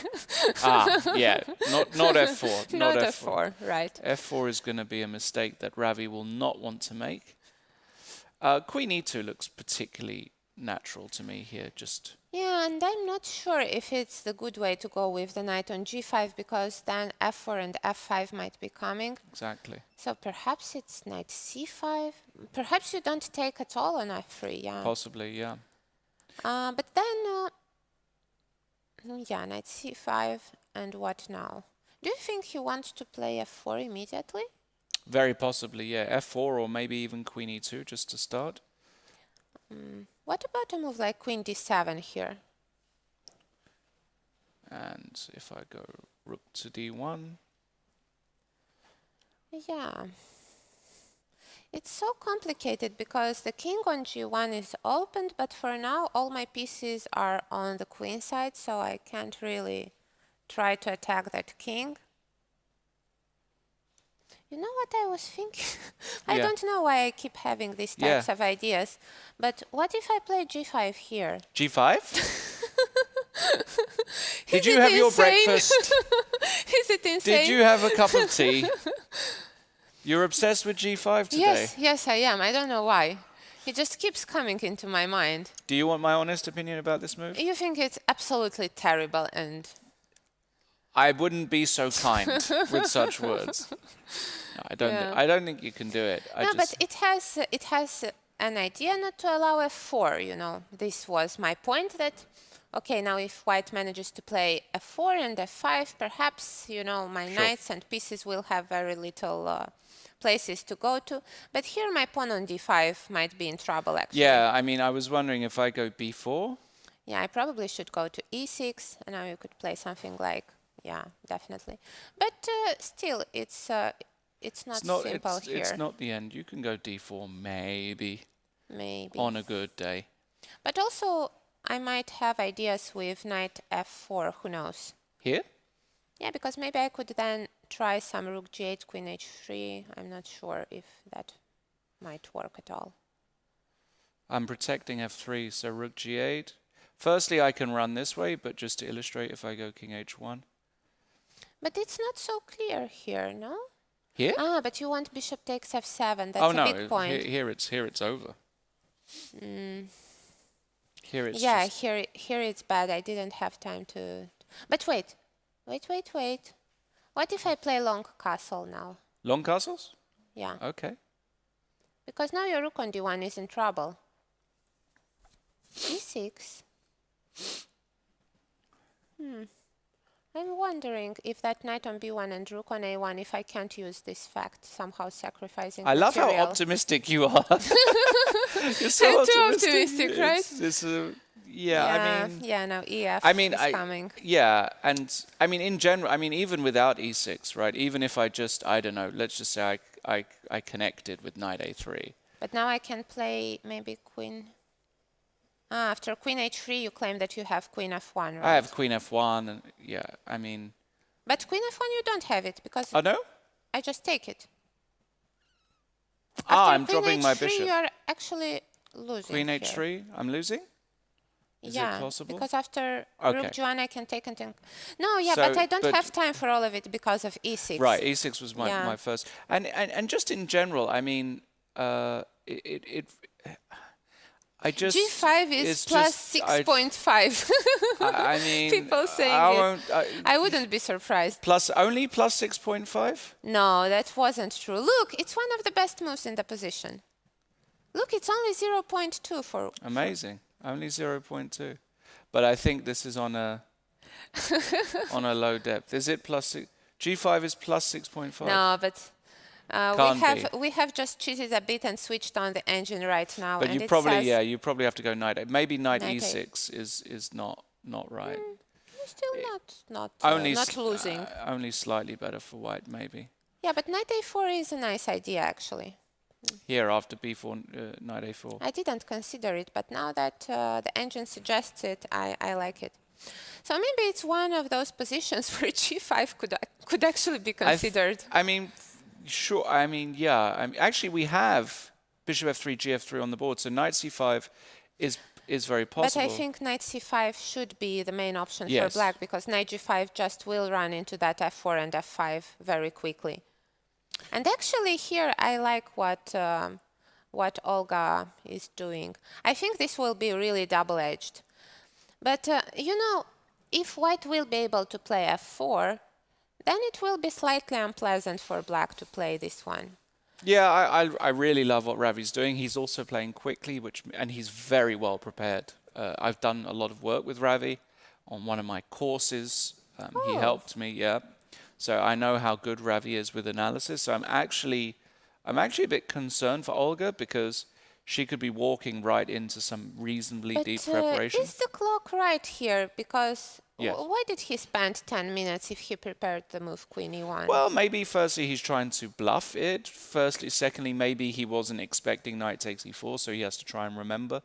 Yeah, not F4.
Not F4, right.
F4 is going to be a mistake that Ravi will not want to make. Queen E2 looks particularly natural to me here, just...
Yeah, and I'm not sure if it's the good way to go with the knight on G5, because then F4 and F5 might be coming.
Exactly.
So perhaps it's knight C5. Perhaps you don't take at all on F3, yeah.
Possibly, yeah.
But then, yeah, knight C5, and what now? Do you think you want to play F4 immediately?
Very possibly, yeah. F4 or maybe even queen E2 just to start.
What about a move like queen D7 here?
And if I go rook to D1...
Yeah. It's so complicated because the king on G1 is opened, but for now all my pieces are on the queen side, so I can't really try to attack that king. You know what I was thinking? I don't know why I keep having these types of ideas, but what if I play G5 here?
G5? Did you have your breakfast?
Is it insane?
Did you have a cup of tea? You're obsessed with G5 today?
Yes, I am. I don't know why. It just keeps coming into my mind.
Do you want my honest opinion about this move?
You think it's absolutely terrible, and...
I wouldn't be so kind with such words. No, I don't think you can do it.
But it has an idea not to allow F4, you know. This was my point, that, okay, now if white manages to play F4 and F5, perhaps, you know, my knights and pieces will have very little places to go to. But here my pawn on D5 might be in trouble, actually.
Yeah, I mean, I was wondering if I go B4.
Yeah, I probably should go to E6, and now you could play something like... Yeah, definitely. But still, it's not simple here.
It's not the end. You can go D4 maybe.
Maybe.
On a good day.
But also, I might have ideas with knight F4, who knows?
Here?
Yeah, because maybe I could then try some rook G8, queen H3. I'm not sure if that might work at all.
I'm protecting F3, so rook G8. Firstly, I can run this way, but just to illustrate, if I go king H1.
But it's not so clear here, no?
Here?
But you want bishop takes F7. That's a big point.
Here it's over. Here it's
here it's bad. I didn't have time to... But wait. What if I play long castle now?
Long castles?
Yeah.
Okay.
Because now your rook on D1 is in trouble. E6. I'm wondering if that knight on b1 and rook on a1, if I can't use this fact, somehow sacrificing
I love how
material.
optimistic you are. You're so
I'm too optimistic, right?
I mean,
yeah, now EF is coming.
Yeah, and I mean, in general, I mean, even without e6, right? Even if I just, I don't know, let's just say I connected with knight a3.
But now I can play maybe queen. After queen h3, you claim that you have queen f1, right?
I have queen f1, and yeah, I mean.
But queen f1, you don't have it because.
Oh no?
I just take it.
I'm dropping my bishop.
You are actually losing.
Queen h3, I'm losing? Is it possible?
Because after rook g1 I can take and think. No, yeah, but I don't have time for all of it because of e6.
Right, e6 was my first. And just in general, I mean, I just
G5 is plus 6.5.
I mean,
people saying I wouldn't be surprised.
Only plus 6.5?
No, that wasn't true. Look, it's one of the best moves in the position. Look, it's only 0.2 for.
Amazing, only 0.2. But I think this is on a low depth. Is it plus 6? G5 is plus 6.5.
No, but. We have just cheated a bit and switched on the engine right now.
But
and
you probably have to go knight 8. Maybe knight e6 is not right.
Still not losing.
Only slightly better for white, maybe.
Yeah, but knight a4 is a nice idea actually.
Here after b4, knight a4.
I didn't consider it, but now that the engine suggests it, I like it. So maybe it's one of those positions where g5 could actually be considered.
I mean. Sure, I mean, yeah. Actually, we have bishop f3, gf3 on the board, so knight c5 is very possible.
But I think knight c5 should be the main option for black, because knight g5 just will run into that f4 and f5 very quickly. And actually here I like what Olga is doing. I think this will be really double-edged. But, you know, if white will be able to play f4, then it will be slightly unpleasant for black to play this one.
Yeah, I really love what Ravi's doing. He's also playing quickly, and he's very well prepared. I've done a lot of work with Ravi on one of my courses. He helped me, yeah. So I know how good Ravi is with analysis. So I'm actually a bit concerned for Olga, because she could be walking right into some reasonably deep preparation.
Is the clock right here? Because why did he spend 10 minutes if he prepared the move queen e1?
Well, maybe firstly he's trying to bluff it. Secondly, maybe he wasn't expecting knight takes e4, so he has to try and remember.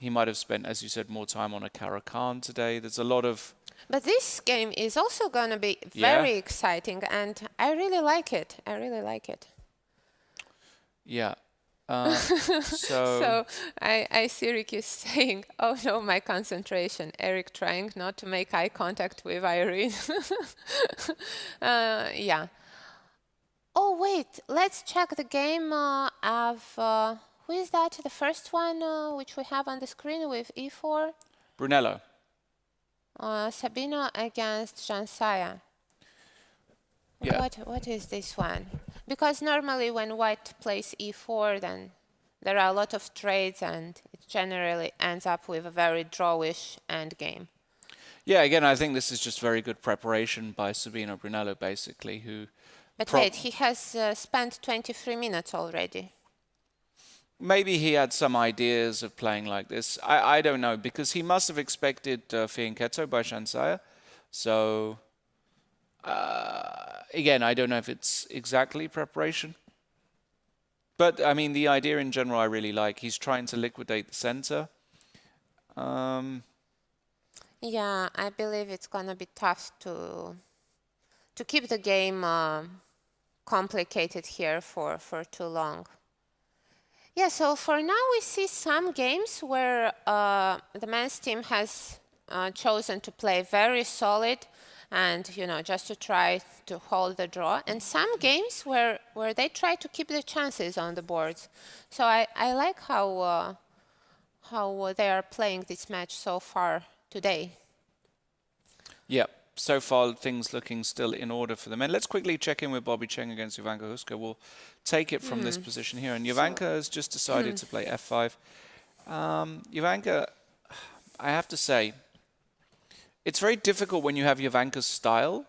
He might have spent, as you said, more time on a Caro-Kann today. There's a lot of...
But this game is also going to be very exciting, and I really like it. I really like it.
Yeah.
So I see Eric is saying, oh no, my concentration. Eric trying not to make eye contact with Irene. Yeah. Oh wait, let's check the game of, who is that? The first one which we have on the screen with e4?
Brunello.
Sabino against Jansaya.
Yeah.
What is this one? Because normally when white plays e4, then there are a lot of trades, and it generally ends up with a very drawish endgame.
Yeah, again, I think this is just very good preparation by Sabino Brunello, basically, who...
But wait, he has spent 23 minutes already.
Maybe he had some ideas of playing like this. I don't know, because he must have expected Fianchetto by Jansaya. So... again, I don't know if it's exactly preparation. But, I mean, the idea in general I really like. He's trying to liquidate the center.
Yeah, I believe it's going to be tough to keep the game complicated here for too long. Yeah, so for now we see some games where the men's team has chosen to play very solid, and, you know, just to try to hold the draw. And some games where they try to keep the chances on the boards. So I like how they are playing this match so far today.
Yeah, so far things looking still in order for the men. Let's quickly check in with Bobby Cheng against Jovanka Huska. We'll take it from this position here. And Jovanka has just decided to play f5. Jovanka, I have to say, it's very difficult when you have Jovanka's style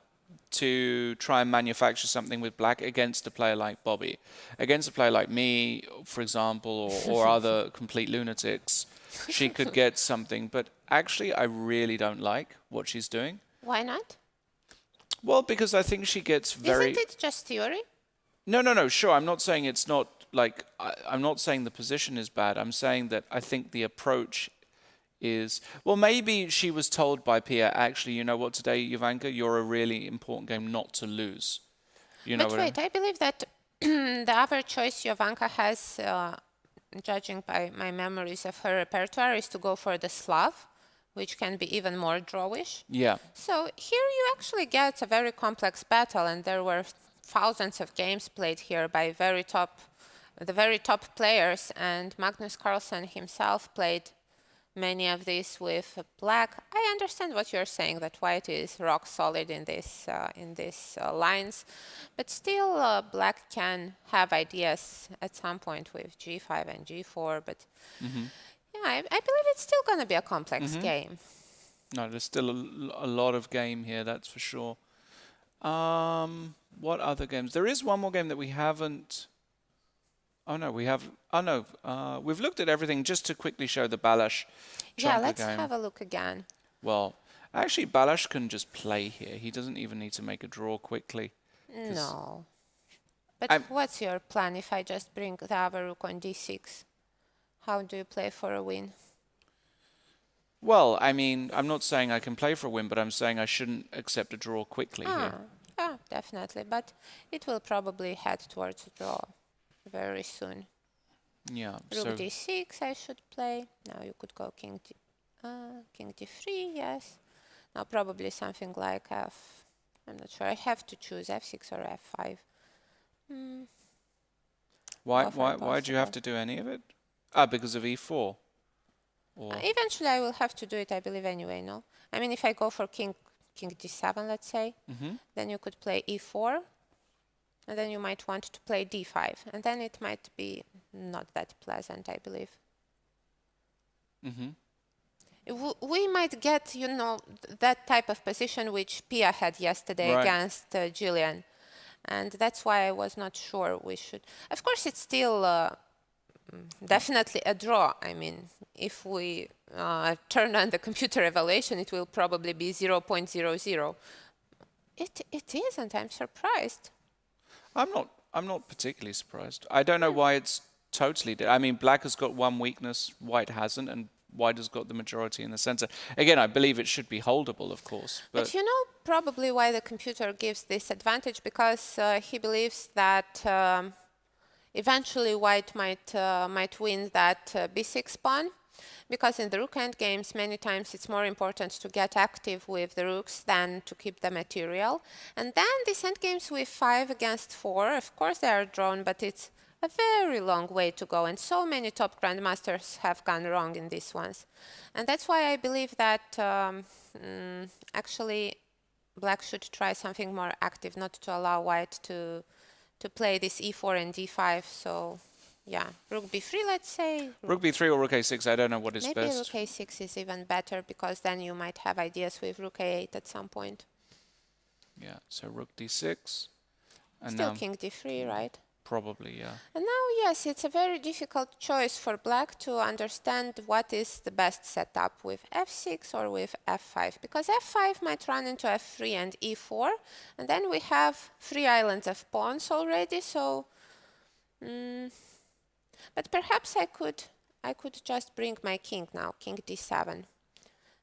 to try and manufacture something with black against a player like Bobby. Against a player like me, for example, or other complete lunatics, she could get something. But actually, I really don't like what she's doing.
Why not?
Well, because I think she gets very...
Isn't it just theory?
No, sure. I'm not saying it's not like... I'm not saying the position is bad. I'm saying that I think the approach is... Well, maybe she was told by Pia, actually, you know what, today, Jovanka, you're a really important game not to lose. You know
But
what
wait, I believe that the other choice Jovanka has, judging by my memories of her repertoire, is to go for the Slav, which can be even more drawish.
Yeah.
So here you actually get a very complex battle, and there were thousands of games played here by the very top players, and Magnus Carlsen himself played many of these with black. I understand what you're saying, that white is rock solid in these lines, but still black can have ideas at some point with g5 and g4. But yeah, I believe it's still going to be a complex game.
No, there's still a lot of game here, that's for sure. What other games? There is one more game that we haven't... Oh, no, we have... Oh, no. We've looked at everything just to quickly show the Balázs
Yeah,
Csonka
let's
game.
have a look again.
Well, actually, Balázs can just play here. He doesn't even need to make a draw quickly.
No. But what's your plan if I just bring the other rook on d6? How do you play for a win?
Well, I mean, I'm not saying I can play for a win, but I'm saying I shouldn't accept a draw quickly here.
Yeah, definitely. But it will probably head towards a draw very soon.
Yeah.
Rook d6 I should play. Now you could go king d3, yes. Now probably something like I'm not sure. I have to choose f6 or f5.
Why do you have to do any of it? Because of e4. Or
Eventually I will have to do it, I believe, anyway, no? I mean, if I go for king d7, let's say, then you could play e4, and then you might want to play d5, and then it might be not that pleasant, I believe. We might get, you know, that type of position which Pia had yesterday against Gillian, and that's why I was not sure we should. Of course, it's still definitely a draw. I mean, if we turn on the computer evaluation, it will probably be 0.00. It isn't. I'm surprised.
I'm not particularly surprised. I don't know why it's totally... I mean, black has got one weakness, white hasn't, and white has got the majority in the center. Again, I believe it should be holdable, of course.
But you know probably why the computer gives this advantage, because he believes that eventually white might win that b6 pawn, because in the rook endgames many times it's more important to get active with the rooks than to keep the material. And then these endgames with 5 against 4, of course they are drawn, but it's a very long way to go, and so many top grandmasters have gone wrong in these ones. And that's why I believe that actually black should try something more active, not to allow white to play this e4 and d5. So yeah, rook b3, let's say.
Rook b3 or rook a6, I don't know what is
Maybe
best.
rook a6 is even better, because then you might have ideas with rook a8 at some point.
Yeah, so rook d6. And
Still king d3, right?
Probably, yeah.
And now, yes, it's a very difficult choice for black to understand what is the best setup, with f6 or with f5, because f5 might run into f3 and e4, and then we have 3 islands of pawns already. So, but perhaps I could just bring my king now, king d7,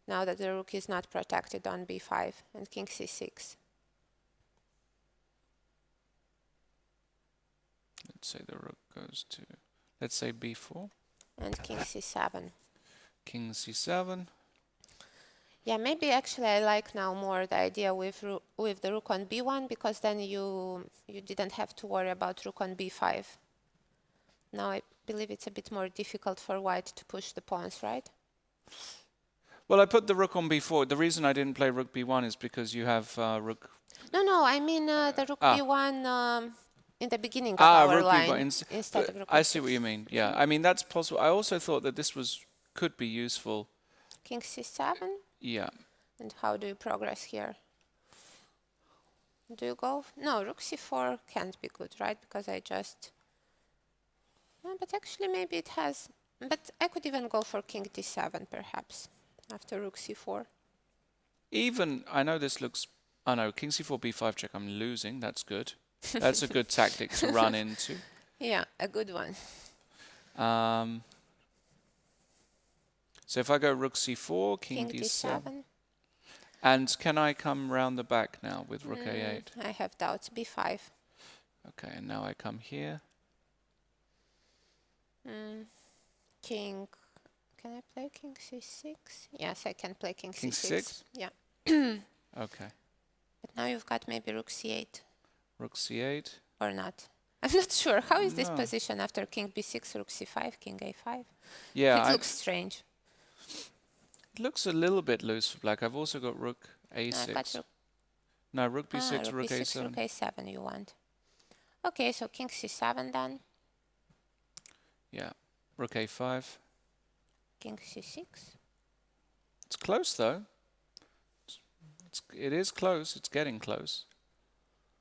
now that the rook is not protected on b5, and king c6.
Let's say the rook goes to, let's say b4.
And king c7.
King c7.
Yeah, maybe actually I like now more the idea with the rook on b1, because then you didn't have to worry about rook on b5. Now I believe it's a bit more difficult for white to push the pawns, right?
Well, I put the rook on b4. The reason I didn't play rook b1 is because you have rook...
No, I mean the rook b1 in the beginning of our
rook
line
b1
instead of rook
I see
f6.
what you mean. Yeah, I mean that's possible. I also thought that this could be useful.
King c7.
Yeah.
And how do you progress here? Do you go? No, rook c4 can't be good, right? Because I just... No, but actually maybe it has... But I could even go for king d7, perhaps, after rook c4.
Even, I know this looks... Oh no, king c4, b5 check, I'm losing. That's good. That's a good tactic to run into.
Yeah, a good one.
So if I go rook c4, king d7. And can I come round the back now with rook a8?
I have doubts. b5.
Okay, and now I come here.
King... Can I play king c6? Yes, I can play king
King
c6.
c6?
Yeah.
Okay.
But now you've got maybe rook c8.
Rook c8.
Or not. I'm not sure. How is this
No.
position after king b6, rook c5, king a5?
Yeah,
It looks strange.
it looks a little bit loose for black. I've also got rook a6.
But rook,
No, rook b6,
rook
rook
b6,
a7.
rook a7 you want. Okay, so king c7 then.
Yeah, rook a5.
King c6.
It's close though. It is close. It's getting close.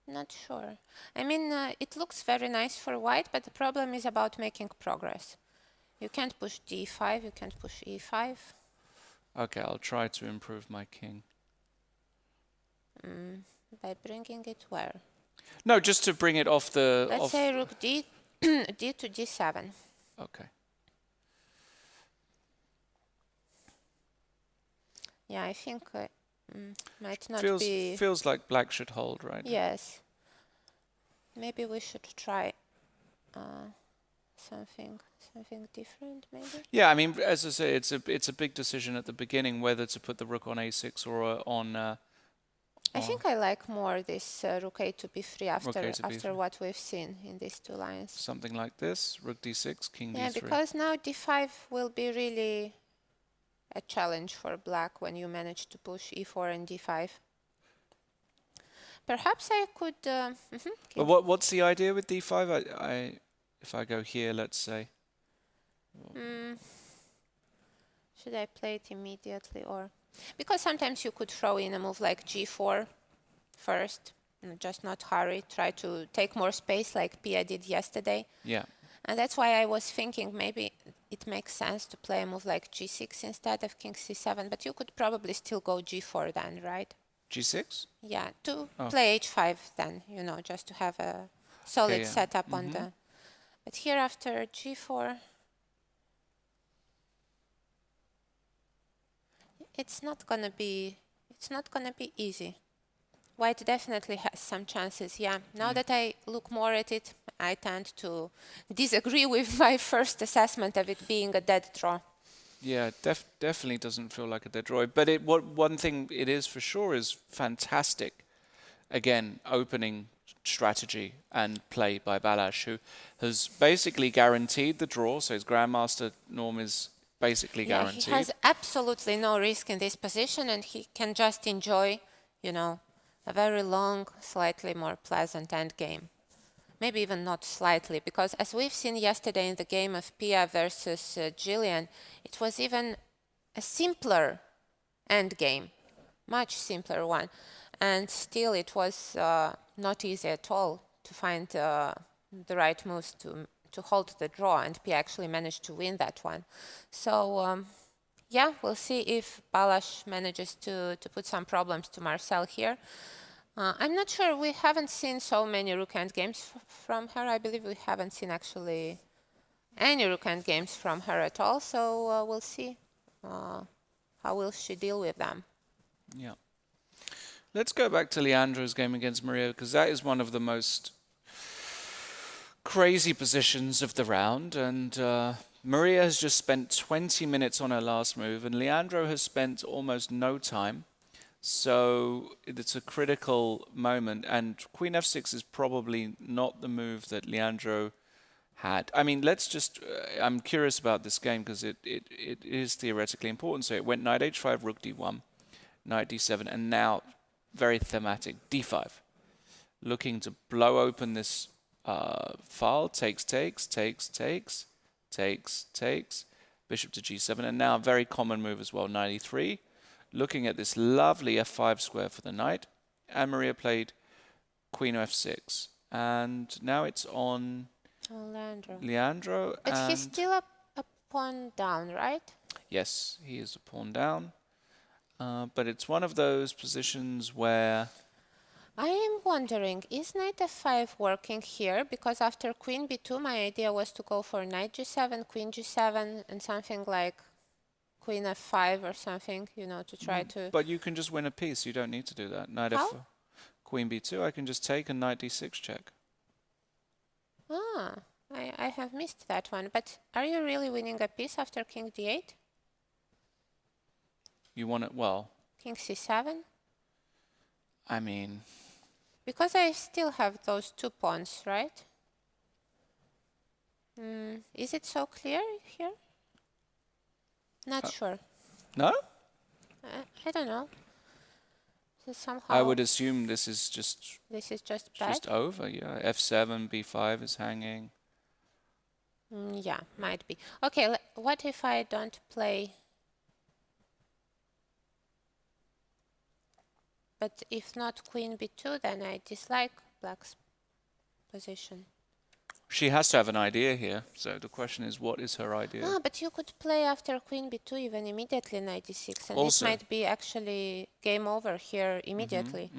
Not sure. I mean, it looks very nice for white, but the problem is about making progress. You can't push d5, you can't push e5.
Okay, I'll try to improve my king.
By bringing it where?
No, just to bring it off the...
Let's say rook d, d to d7.
Okay.
Yeah, I think might not be...
Feels like black should hold, right?
Yes. Maybe we should try something different, maybe?
Yeah, I mean, as I say, it's a big decision at the beginning whether to put the rook on a6 or on...
I think I like more this rook a to b3 after
b3.
what we've seen in these two lines.
Something like this, rook d6, king d3.
Yeah, because now d5 will be really a challenge for black when you manage to push e4 and d5. Perhaps I could...
But what's the idea with d5? If I go here, let's say.
Should I play it immediately or... Because sometimes you could throw in a move like g4 first, and just not hurry, try to take more space like Pia did yesterday.
Yeah.
And that's why I was thinking maybe it makes sense to play a move like g6 instead of king c7, but you could probably still go g4 then, right?
g6?
Yeah, to play h5 then, you know, just to have a solid setup on the... But here after g4... It's not gonna be easy. White definitely has some chances, yeah. Now that I look more at it, I tend to disagree with my first assessment of it being a dead draw.
Yeah, definitely doesn't feel like a dead draw. But one thing it is for sure is fantastic. Again, opening strategy and play by Balázs, who has basically guaranteed the draw. So his grandmaster norm is basically guaranteed.
He has absolutely no risk in this position, and he can just enjoy, you know, a very long, slightly more pleasant endgame. Maybe even not slightly, because as we've seen yesterday in the game of Pia versus Gillian, it was even a simpler endgame, much simpler one. And still it was not easy at all to find the right moves to hold the draw, and Pia actually managed to win that one. So yeah, we'll see if Balázs manages to put some problems to Marcel here. I'm not sure, we haven't seen so many rook endgames from her. I believe we haven't seen actually any rook endgames from her at all, so we'll see how will she deal with them.
Yeah. Let's go back to Leandro's game against Maria, because that is one of the most crazy positions of the round, and Maria has just spent 20 minutes on her last move, and Leandro has spent almost no time. So it's a critical moment, and Queen f6 is probably not the move that Leandro had. I mean, let's just... I'm curious about this game because it is theoretically important. So it went knight h5, rook d1, knight d7, and now, very thematic, d5. Looking to blow open this file, takes, bishop to g7, and now a very common move as well, knight e3, looking at this lovely f5 square for the knight, and Maria played queen f6, and now it's on Leandro.
But
and
he's still a pawn down, right?
yes, he is a pawn down, but it's one of those positions where
I am wondering, is knight f5 working here? Because after queen b2, my idea was to go for knight g7, queen g7, and something like queen f5 or something, you know, to try to...
But you can just win a piece. You don't need to do that. Knight
How?
f, queen b2. I can just take and knight d6 check.
Ah, I have missed that one. But are you really winning a piece after king d8?
You want it well.
King c7?
I mean,
Because I still have those 2 pawns, right? Is it so clear here? Not sure.
no.
I don't know. So somehow
I would assume this is just
this is just bad.
over. Yeah, f7, b5 is hanging.
Yeah, might be. Okay, what if I don't play? But if not queen b2, then I dislike black's position.
She has to have an idea here. So the question is, what is her idea?
Ah, but you could play after queen b2 even immediately knight d6, and
Also.
it might be actually game over here immediately.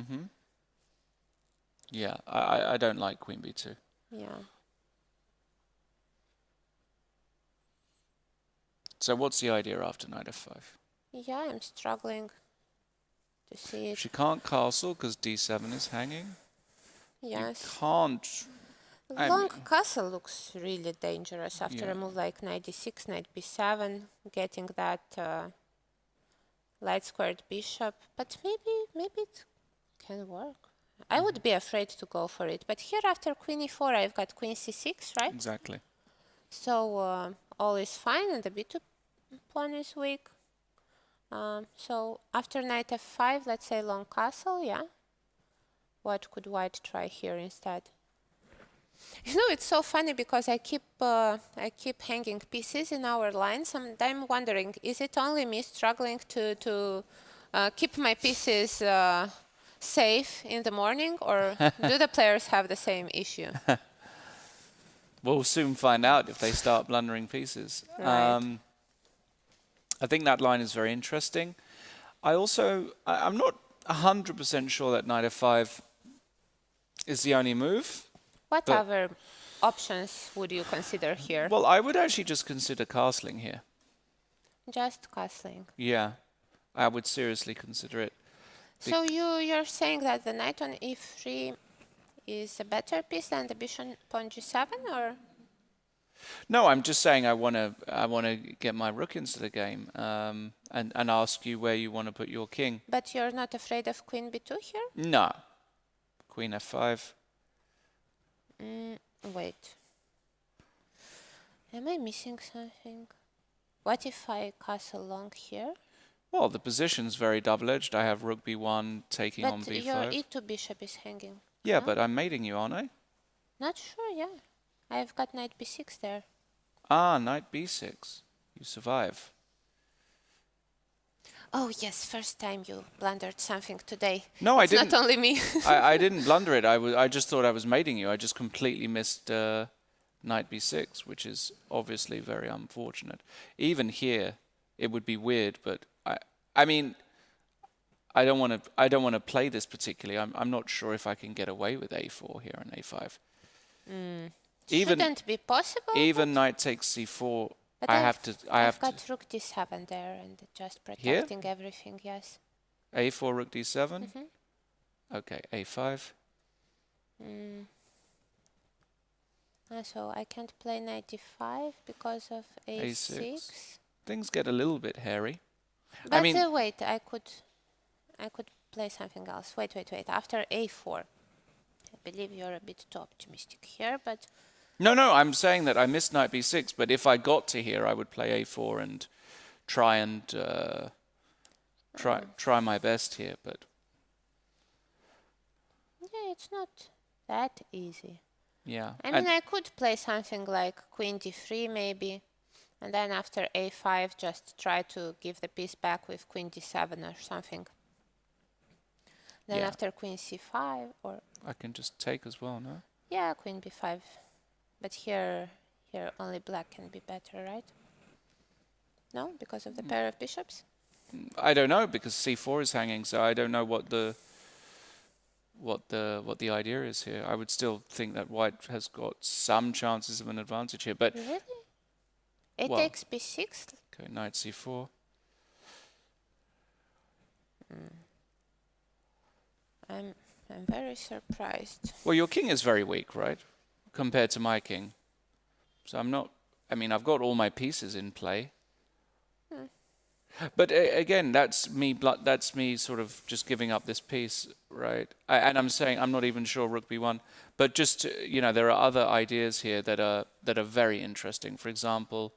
Yeah, I don't like queen b2.
Yeah.
So what's the idea after knight f5?
Yeah, I'm struggling to see it.
She can't castle because d7 is hanging.
Yes.
You can't.
Long castle looks really dangerous after
Yeah.
a move like knight d6, knight b7, getting that light squared bishop. But maybe it can work. I would be afraid to go for it. But here after queen e4, I've got queen c6, right?
Exactly.
So all is fine, and the b2 pawn is weak. So after knight f5, let's say long castle, yeah. What could white try here instead? You know, it's so funny because I keep hanging pieces in our lines, and I'm wondering, is it only me struggling to keep my pieces safe in the morning, or do the players have the same issue?
We'll soon find out if they start blundering pieces.
Right.
I think that line is very interesting. I'm not 100% sure that knight f5 is the only move.
What other options would you consider here?
Well, I would actually just consider castling here.
Just castling.
Yeah, I would seriously consider it.
So you're saying that the knight on e3 is a better piece than the bishop on g7, or?
No, I'm just saying I want to get my rook into the game and ask you where you want to put your king.
But you're not afraid of queen b2 here?
No. Queen f5.
Wait. Am I missing something? What if I castle long here?
Well, the position's very double-edged. I have rook b1 taking on
But
b5.
your e2 bishop is hanging.
Yeah,
no?
but I'm mating you, aren't I?
Not sure, yeah. I've got knight b6 there.
Ah, knight b6. You survive.
Oh, yes, first time you blundered something today.
No,
It's
I didn't.
not only me.
I didn't blunder it. I just thought I was mating you. I just completely missed knight b6, which is obviously very unfortunate. Even here, it would be weird, but I mean, I don't want to play this particularly. I'm not sure if I can get away with a4 here and a5.
Shouldn't be possible.
Even knight takes c4.
But I've got rook d7 there and just protecting everything, yes.
a4, rook d7? Okay, a5.
So I can't play knight d5 because of a6.
Things get a little bit hairy.
But
I mean,
wait, I could play something else. Wait. After a4. I believe you're a bit too optimistic here, but...
No, I'm saying that I missed knight b6, but if I got to here, I would play a4 and try my best here, but...
Yeah, it's not that easy.
Yeah.
I mean, I could play something like queen d3 maybe, and then after a5 just try to give the piece back with queen d7 or something. Then
Yeah.
after queen c5 or...
I can just take as well, no?
Yeah, queen b5. But here only black can be better, right? No, because of the pair of bishops?
I don't know, because c4 is hanging, so I don't know what the idea is here. I would still think that white has got some chances of an advantage here, but
Really? A
well,
takes b6?
okay, knight c4.
I'm very surprised.
Well, your king is very weak, right? Compared to my king. So I'm not... I mean, I've got all my pieces in play. But again, that's me sort of just giving up this piece, right? And I'm saying I'm not even sure rook b1. But just you know, there are other ideas here that are very interesting. For example,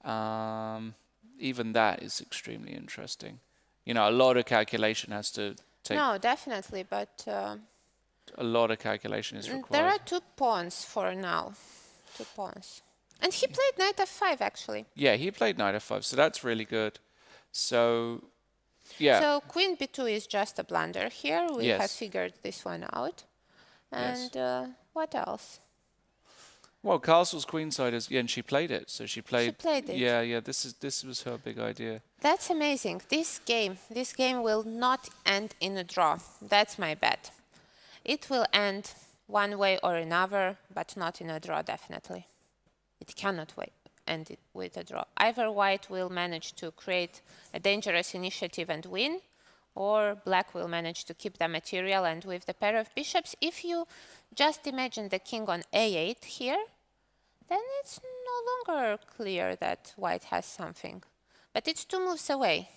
even that is extremely interesting. You know, a lot of calculation has to take.
No, definitely, but
A lot of calculation is required.
there are 2 pawns for now. 2 pawns. And he played knight f5 actually.
Yeah, he played knight f5, so that's really good. So, yeah.
So queen b2 is just a blunder here. We
Yes.
have figured this one out. And
Yes.
what else?
Well, castle's queenside is, yeah, and she played it. So she played.
She played it.
Yeah, yeah. This was her big idea.
That's amazing. This game will not end in a draw. That's my bet. It will end one way or another, but not in a draw, definitely. It cannot end it with a draw. Either white will manage to create a dangerous initiative and win, or black will manage to keep the material. And with the pair of bishops, if you just imagine the king on a8 here, then it's no longer clear that white has something. But it's 2 moves away.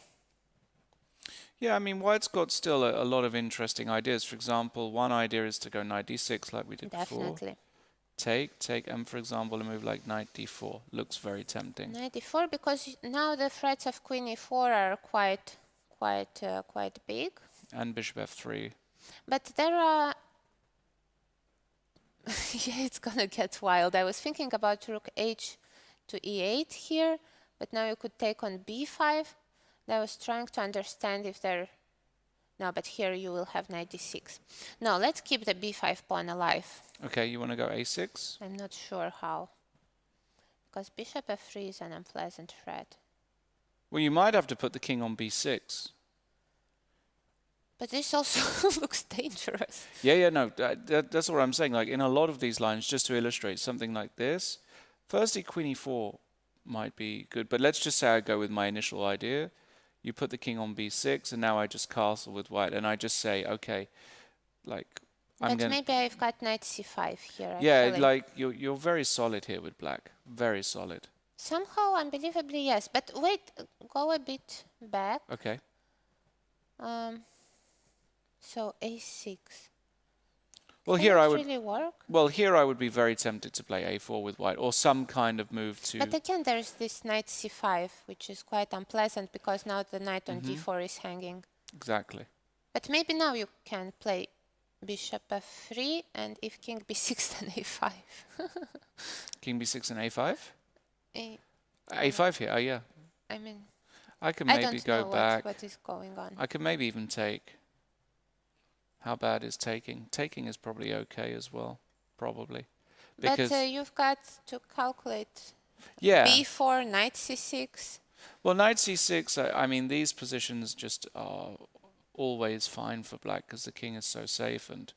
Yeah, I mean, white's got still a lot of interesting ideas. For example, one idea is to go knight d6 like we did before.
Definitely.
Take, and for example, a move like knight d4 looks very tempting.
Knight d4, because now the threats of queen e4 are quite big.
And bishop f3.
But there are... yeah, it's gonna get wild. I was thinking about rook h to e8 here, but now you could take on b5. And I was trying to understand if there... No, but here you will have knight d6. No, let's keep the b5 pawn alive.
Okay, you want to go a6?
I'm not sure how. Because bishop f3 is an unpleasant threat.
Well, you might have to put the king on b6.
But this also looks dangerous.
Yeah, no, that's what I'm saying. Like, in a lot of these lines, just to illustrate something like this, firstly, queen e4 might be good. But let's just say I go with my initial idea. You put the king on b6, and now I just castle with white. And I just say, okay, like...
But maybe I've got knight c5 here.
Yeah,
actually.
like, you're very solid here with black. Very solid.
Somehow, unbelievably, yes. But wait, go a bit back.
Okay.
So a6.
Well,
Can
here
it
I would...
really work?
Well, here I would be very tempted to play a4 with white, or some kind of move to...
But again, there's this knight c5, which is quite unpleasant, because now the knight on d4 is hanging.
Exactly.
But maybe now you can play bishop f3, and if king b6, then a5.
King b6 and a5?
A-
a5 here, oh yeah.
I mean,
I can
I
maybe
don't
go
know
back.
what is going on.
I could maybe even take. How bad is taking? Taking is probably okay as well, probably. Because
But you've got to calculate
yeah.
b4, knight c6.
Well, knight c6, I mean, these positions just are always fine for black because the king is so safe, and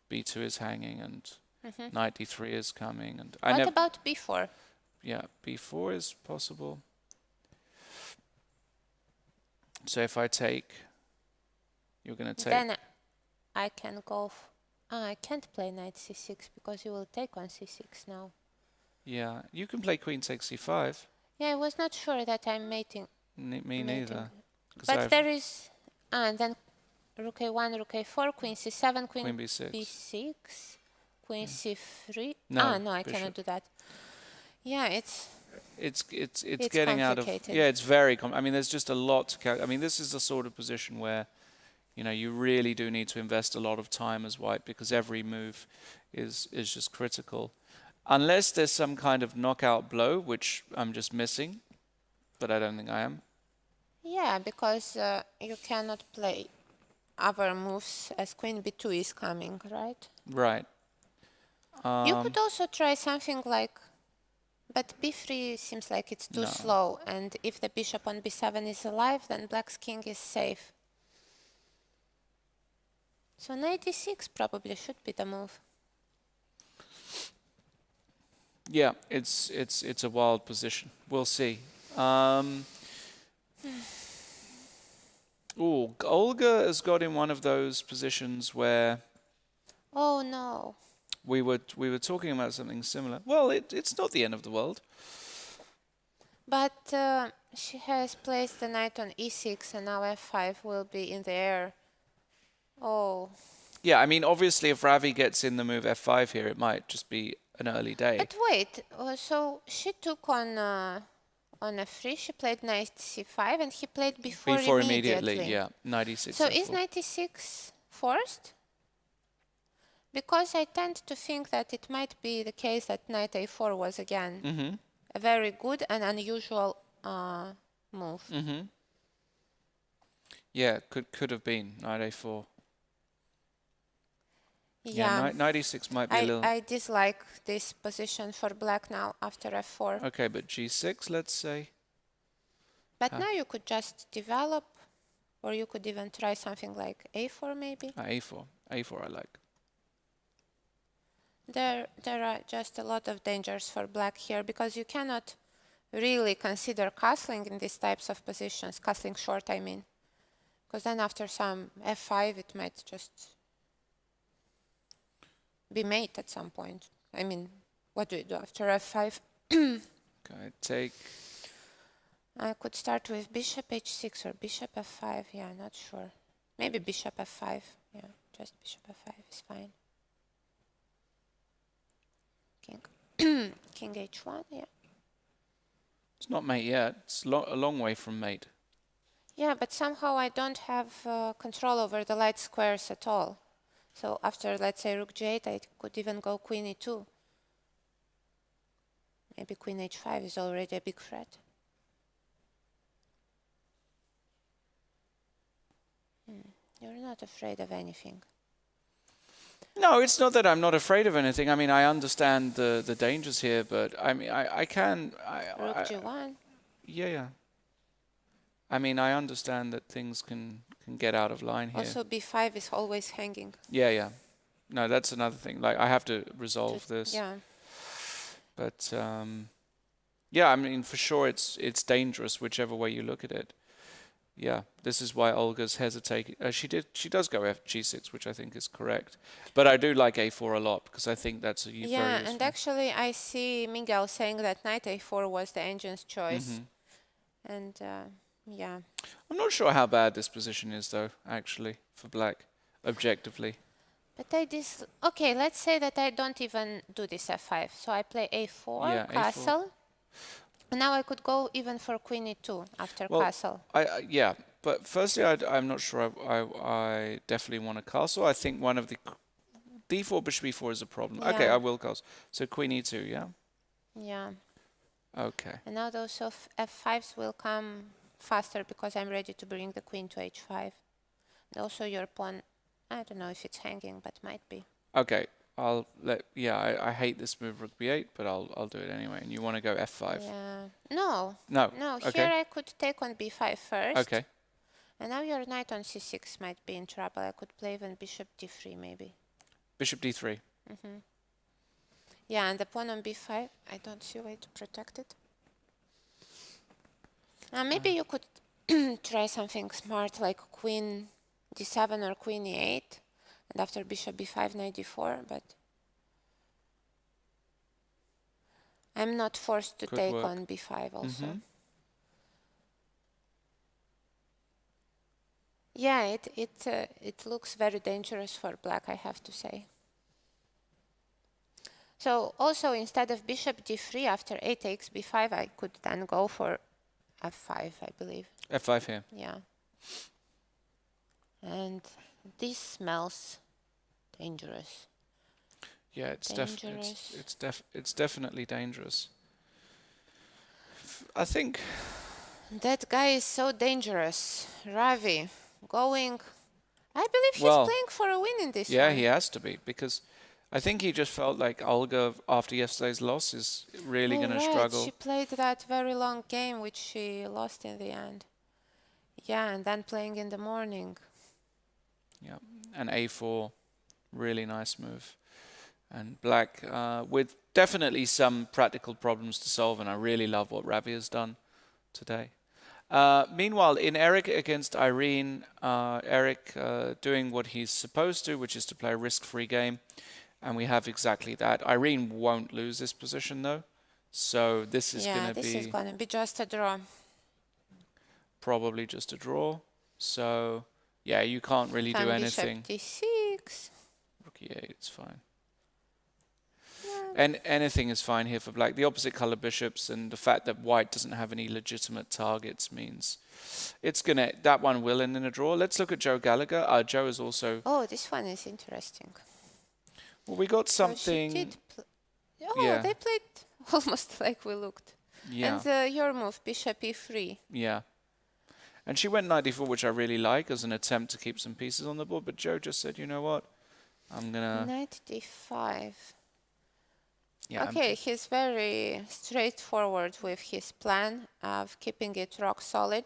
b2 is hanging, and knight d3 is coming. And
What about b4?
Yeah, b4 is possible. So if I take, you're going to take...
Then I can go... I can't play knight c6 because you will take on c6 now.
Yeah, you can play queen takes c5.
Yeah, I was not sure that I'm mating.
Me neither.
But there is... and then rook a1, rook a4, queen c7, queen
b6.
b6, queen c3.
No,
No, I
bishop.
cannot do that. Yeah, it's
getting out of...
complicated.
Yeah, it's very... I mean, there's just a lot to... I mean, this is the sort of position where, You know, you really do need to invest a lot of time as white because every move is just critical. Unless there's some kind of knockout blow, which I'm just missing, but I don't think I am.
Yeah, because you cannot play other moves as queen b2 is coming, right?
Right.
You could also try something like, but b3 seems like it's too
No.
slow, and if the bishop on b7 is alive, then black's king is safe. So knight e6 probably should be the move.
Yeah, it's a wild position. We'll see. Ooh, Olga has got in one of those positions where
Oh no.
we were talking about something similar. Well, it's not the end of the world.
But she has placed the knight on e6, and now f5 will be in the air. Oh.
Yeah, I mean, obviously, if Ravi gets in the move f5 here, it might just be an early day.
But wait, so she took on f3, she played knight c5, and he played before immediately.
Yeah, knight e6.
So is knight e6 forced? Because I tend to think that it might be the case that knight a4 was again a very good and unusual move.
Yeah, could have been knight a4.
Yeah,
knight e6 might be a little.
I dislike this position for black now after f4.
Okay, but g6, let's say.
But now you could just develop, or you could even try something like a4 maybe.
A4. A4 I like.
There are just a lot of dangers for black here, because you cannot really consider castling in these types of positions, castling short I mean. Because then after some f5 it might just be mate at some point. I mean, what do you do after f5?
Okay, take.
I could start with bishop h6 or bishop f5, yeah, not sure. Maybe bishop f5, yeah, just bishop f5 is fine. King h1, yeah.
It's not mate yet. It's a long way from mate.
Yeah, but somehow I don't have control over the light squares at all. So after, let's say, rook g8, I could even go queen e2. Maybe queen h5 is already a big threat. You're not afraid of anything.
No, it's not that I'm not afraid of anything. I mean, I understand the dangers here, but I mean, I can.
Rook g1.
Yeah. I mean, I understand that things can get out of line here.
Also, b5 is always hanging.
Yeah. No, that's another thing. Like, I have to resolve this.
Yeah.
But yeah, I mean, for sure, it's dangerous whichever way you look at it. Yeah, this is why Olga's hesitating. She does go g6, which I think is correct. But I do like a4 a lot because I think that's a very useful.
And actually I see Miguel saying that knight a4 was the engine's choice. And yeah.
I'm not sure how bad this position is, though, actually, for black, objectively.
But okay, let's say that I don't even do this f5. So I play a4, castle.
A4.
And now I could go even for queen e2 after castle.
Yeah, but firstly, I'm not sure I definitely want a castle. I think one of the d4, bishop e4 is a problem.
Yeah.
Okay, I will castle. So queen e2, yeah?
Yeah.
Okay.
And now those f5s will come faster because I'm ready to bring the queen to h5. And also your pawn, I don't know if it's hanging, but might be.
Okay. I hate this move rook b8, but I'll do it anyway. And you want to go f5?
Yeah. No.
Okay.
Here I could take on b5 first.
Okay.
And now your knight on c6 might be in trouble. I could play even bishop d3 maybe.
Bishop d3.
Yeah, and the pawn on b5, I don't see a way to protect it. Maybe you could try something smart like queen d7 or queen e8. And after bishop b5, knight d4, but I'm not forced to take on b5 also. Yeah, it looks very dangerous for black, I have to say. So also instead of bishop d3 after a takes b5, I could then go for f5, I believe.
f5 here.
Yeah. And this smells dangerous.
Yeah,
Dangerous.
it's definitely dangerous. I think.
That guy is so dangerous. Ravi, going. I believe he's
Well,
playing for a win in this
yeah,
one.
he has to be because I think he just felt like Olga after yesterday's loss is really
Oh,
going to
right.
struggle.
She played that very long game, which she lost in the end. Yeah, and then playing in the morning.
Yeah, and A4, really nice move. And black with definitely some practical problems to solve, and I really love what Ravi has done today. Meanwhile, in Eric against Irene, Eric doing what he's supposed to, which is to play a risk-free game, and we have exactly that. Irene won't lose this position though, so this is
Yeah,
going to
this is
be
going to be just a draw.
probably just a draw. So yeah, you can't really do
Fan bishop
anything.
d6.
Rook e8, it's fine.
Yeah.
And anything is fine here for black. The opposite color bishops and the fact that white doesn't have any legitimate targets means it's gonna, that one will end in a draw. Let's look at Joe Gallagher. Joe is also,
Oh, this one is interesting.
well, we got
So she
something.
did oh,
Yeah.
they played almost like we looked.
Yeah.
And your move, bishop e3.
Yeah. And she went knight d4, which I really like as an attempt to keep some pieces on the board. But Joe just said, you know what? I'm gonna.
Knight d5.
Yeah.
Okay, he's very straightforward with his plan of keeping it rock solid.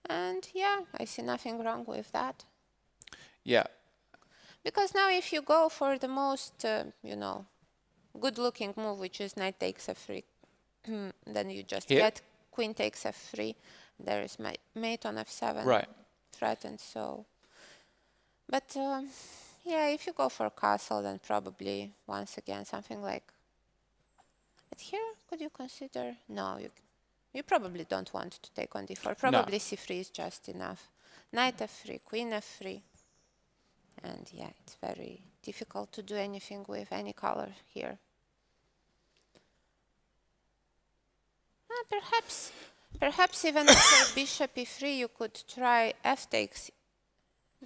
And yeah, I see nothing wrong with that.
Yeah.
Because now if you go for the most, good-looking move, which is knight takes f3, then you just
Here?
get queen takes f3. There is my mate on f7.
Right.
Threatened, so. But yeah, if you go for castle, then probably once again something like. But here, could you consider? No, you probably don't want to take on d4. Probably c3 is just enough. Knight f3, queen f3. And yeah, it's very difficult to do anything with any color here. Perhaps even after bishop e3 you could try f takes.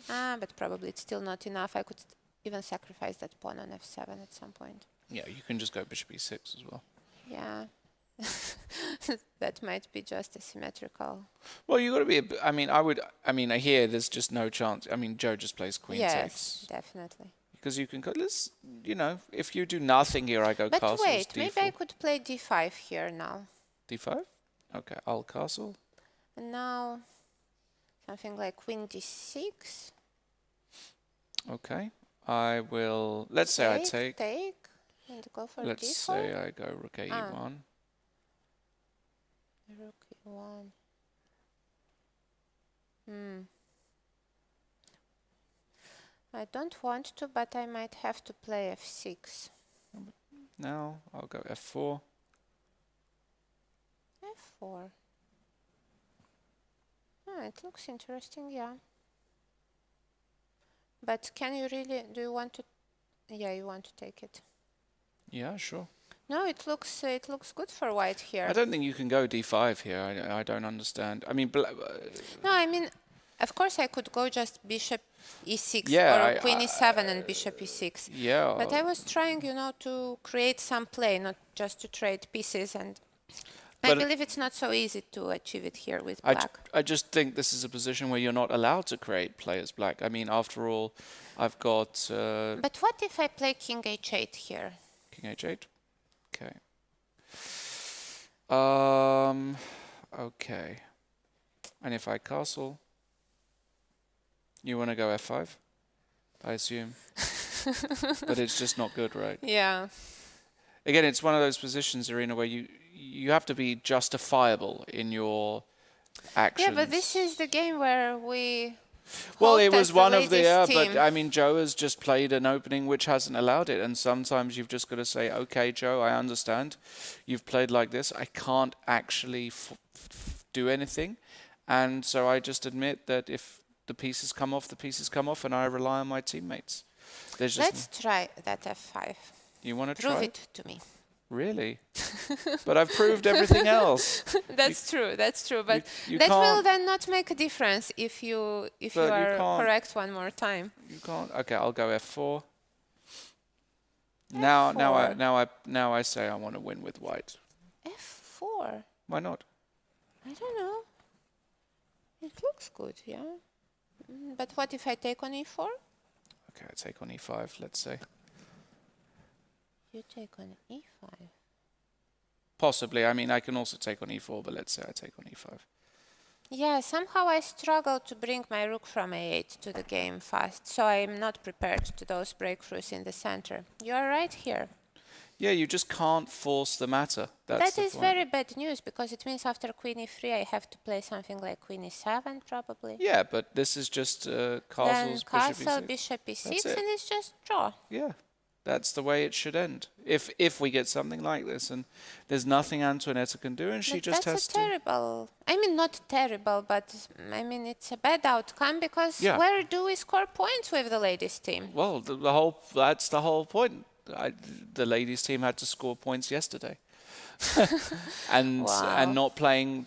But probably it's still not enough. I could even sacrifice that pawn on f7 at some point.
Yeah, you can just go bishop e6 as well.
Yeah. That might be just asymmetrical.
Well, you got to be. Here there's just no chance. I mean, Joe just plays queen
Yes,
takes
definitely.
because you can go. Let's, if you do nothing here, I go
But
castles.
wait,
d4.
maybe I could play d5 here now.
d5. Okay, I'll castle.
And now something like queen d6.
Okay, I will. Let's say I take.
And go for
Let's
d4.
say I go rook e1.
Rook e1. I don't want to, but I might have to play f6.
Now I'll go f4.
f4. It looks interesting, yeah. But can you really, do you want to, yeah, you want to take it.
Yeah, sure.
No, it looks good for white here.
I don't think you can go d5 here. I don't understand. I mean,
No, I mean, of course I could go just bishop e6
Yeah,
or queen e7 and bishop e6.
yeah.
But I was trying, to create some play, not just to trade pieces. And I believe it's not so easy to achieve it here with black.
I just think this is a position where you're not allowed to create play as black. I mean, after all, I've got...
But what if I play king h8 here?
King h8? Okay. Okay. And if I castle, you want to go f5, I assume. But it's just not good, right?
Yeah.
Again, it's one of those positions, Irina, where you have to be justifiable in your actions.
Yeah, but this is the game where we...
Well, it was one of the, but I mean, Joe has just played an opening which hasn't allowed it. And sometimes you've just got to say, okay, Joe, I understand. You've played like this. I can't actually do anything. And so I just admit that if the pieces come off, the pieces come off, and I rely on my teammates. Let's
try that f5.
You want to try?
Prove it to me.
Really? But I've proved everything else.
That's true. That's true. But
You
that will
can't.
then not make a difference if you
But you
are
can't.
correct one more time.
You can't. Okay, I'll go F4.
F4.
Now I say I want to win with white.
F4.
Why not?
I don't know. It looks good, yeah. But what if I take on E4?
Okay, I take on E5. Let's say.
You take on E5.
Possibly. I mean, I can also take on E4, but let's say I take on E5.
Yeah, somehow I struggle to bring my rook from A8 to the game fast, so I'm not prepared to those breakthroughs in the center. You're right here.
Yeah, you just can't force the matter. That's
That
the
is
point.
very bad news, because it means after Queen E3 I have to play something like Queen E7 probably.
Yeah, but this is just
Then
castles,
castle,
bishop E6.
bishop E6,
That's it.
and it's just draw.
Yeah, that's the way it should end. If we get something like this, and there's nothing Antoinetta can do, and she
But
just
that's
has
a
to.
terrible, I mean not terrible, but I mean it's a bad outcome, because
Yeah.
where do we score points with the ladies team?
Well, that's the whole point. The ladies' team had to score points yesterday, and
Wow.
not playing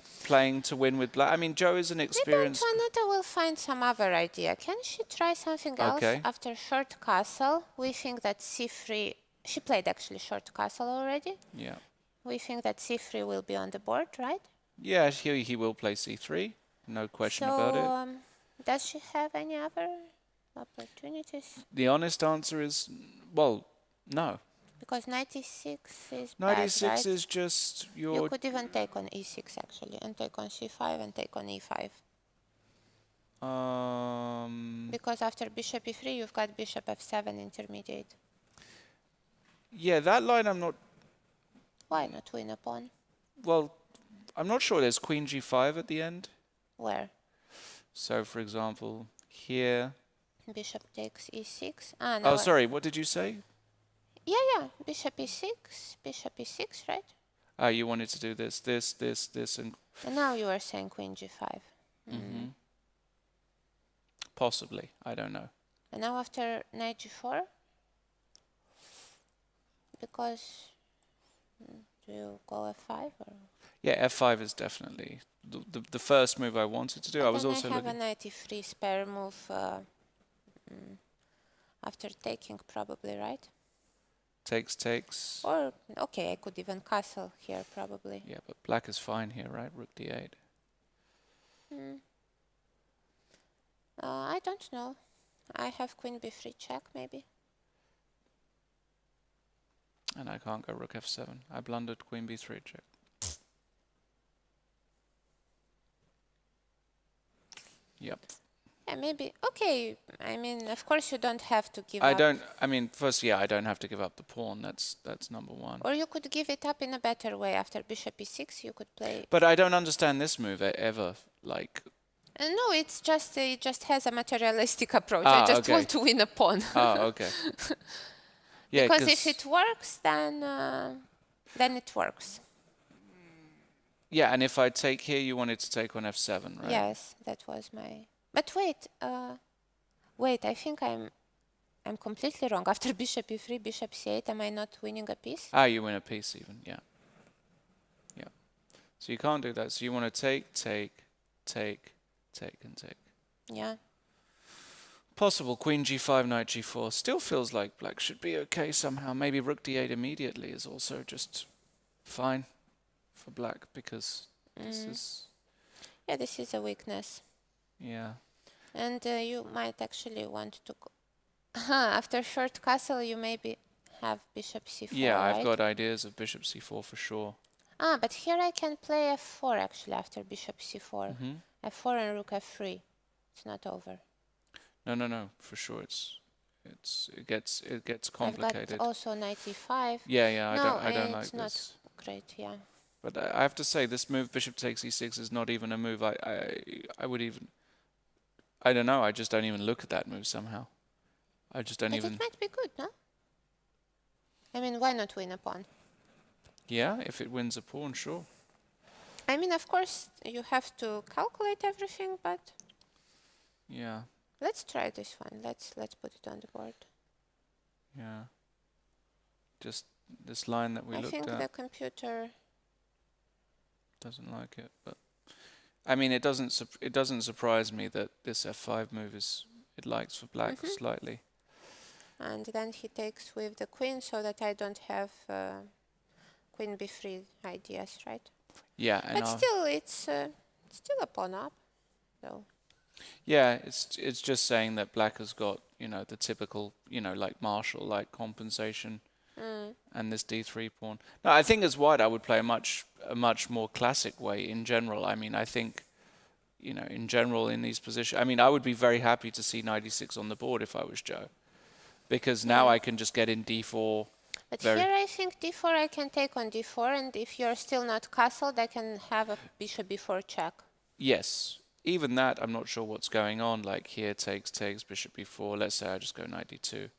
to win with black. I mean, Joe is an
Maybe
experienced.
Antoinetta will find some other idea. Can she try something else
Okay.
after short castle? We think that c3, she played actually short castle already.
Yeah.
We think that c3 will be on the board, right?
Yeah, he will play c3. No question about it.
Does she have any other opportunities?
The honest answer is, well, no.
Because 96 is
96
bad, right?
is just
You
your.
could even take on e6 actually, and take on c5 and take on e5. Because after bishop e3 you've got bishop f7 intermediate.
Yeah, that line I'm not.
Why not win a pawn?
Well, I'm not sure there's queen g5 at the end.
Where?
So, for example, here.
Bishop takes e6. No,
Oh, sorry, what did you say?
Yeah, bishop e6, right?
You wanted to do this, and
And now you are saying queen g5.
possibly. I don't know.
And now after knight g4? Because do you go f5 or?
Yeah, f5 is definitely the first move I wanted to do. I was
then
also
I have
looking.
a knight e3 spare move after taking probably, right?
Takes.
Or, okay, I could even castle here probably.
Yeah, but black is fine here, right? Rook d8.
I don't know. I have queen b3 check maybe.
And I can't go rook f7. I blundered queen b3 check. Yep.
Yeah, maybe. Okay, I mean, of course you don't have to give up.
I mean, first, yeah, I don't have to give up the pawn. That's number one.
Or you could give it up in a better way. After bishop e6, you could play.
But I don't understand this move ever. Like.
No, it just has a materialistic approach. I just
okay.
want to win a pawn.
Okay. Yeah,
because if it works, then it works.
Yeah, and if I take here, you wanted to take on f7, right?
Yes, that was my. But wait, I think I'm completely wrong. After bishop e3, bishop c8, am I not winning a piece?
You win a piece even, yeah. Yeah. So you can't do that. So you want to take, and take.
Yeah.
Possible queen g5, knight g4. Still feels like black should be okay somehow. Maybe rook d8 immediately is also just fine for black, because this is.
Yeah, this is a weakness.
Yeah.
And you might actually want to go. After short castle, you maybe have bishop c4.
Yeah,
right?
I've got ideas of bishop c4 for sure.
But here I can play f4 actually after bishop c4. F4 and rook f3. It's not over.
No, for sure. It gets complicated.
I've got also knight e5.
Yeah.
No,
I don't like
it's
this.
not great. Yeah.
But I have to say, this move bishop takes e6 is not even a move I would even. I don't know. I just don't even look at that move somehow. I just don't
But
even.
it might be good, no? I mean, why not win a pawn?
Yeah, if it wins a pawn, sure.
I mean, of course, you have to calculate everything, but
Yeah.
let's try this one. Let's put it on the board.
Yeah. Just this line that we
I
looked
think
at.
the computer...
Doesn't like it, but I mean, it doesn't surprise me that this f5 move it likes for black slightly.
And then he takes with the queen so that I don't have queen b3 ideas, right?
Yeah, and
but still, it's still a pawn up, though.
Yeah, it's just saying that black has got, the typical, like Marshall-like compensation, and this d3 pawn. No, I think as white I would play a much more classic way in general. I mean, I think, in general in these positions, I mean, I would be very happy to see knight e6 on the board if I was Joe, because now I can just get in d4.
But here I think d4 I can take on d4, and if you're still not castled, I can have a bishop b4 check.
Yes. Even that, I'm not sure what's going on. Like here, takes, bishop b4. Let's say I just go knight d2.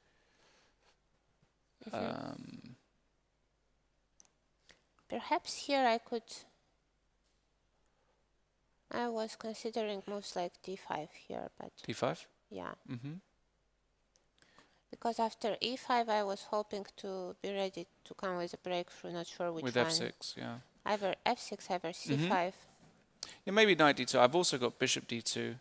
Perhaps here I could... I was considering moves like d5 here, but...
d5?
Yeah. Because after e5, I was hoping to be ready to come with a breakthrough. Not sure which
with
one.
With f6, yeah.
Either f6, either c5.
Yeah, maybe knight d2. I've also got bishop d2.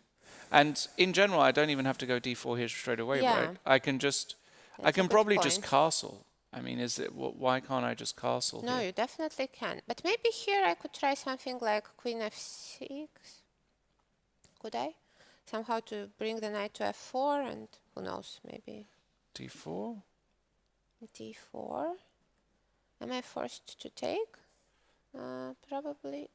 And in general, I don't even have to go d4 here straight away, right? I can just... I can probably just castle. I mean, why can't I just castle
No,
here?
you definitely can. But maybe here I could try something like queen f6. Could I? Somehow to bring the knight to f4, and who knows, maybe...
d4?
d4. Am I forced to take? Probably.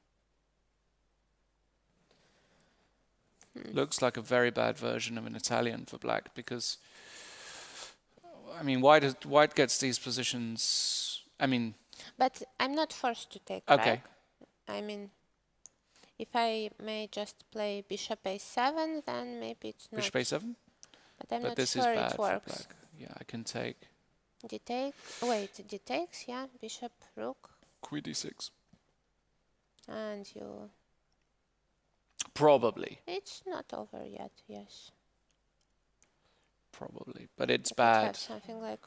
Looks like a very bad version of an Italian for black, because... I mean, white gets these positions... I mean...
But I'm not forced to take,
okay.
right? I mean, if I may just play bishop a7, then maybe it's not.
Bishop a7?
But I'm not
this
sure
is bad
it
for
works.
black. Yeah, I can take...
D take. Wait, d takes, yeah. Bishop, rook.
Queen d6.
And you...
Probably.
It's not over yet, yes.
Probably, but it's
I could
bad.
have something like...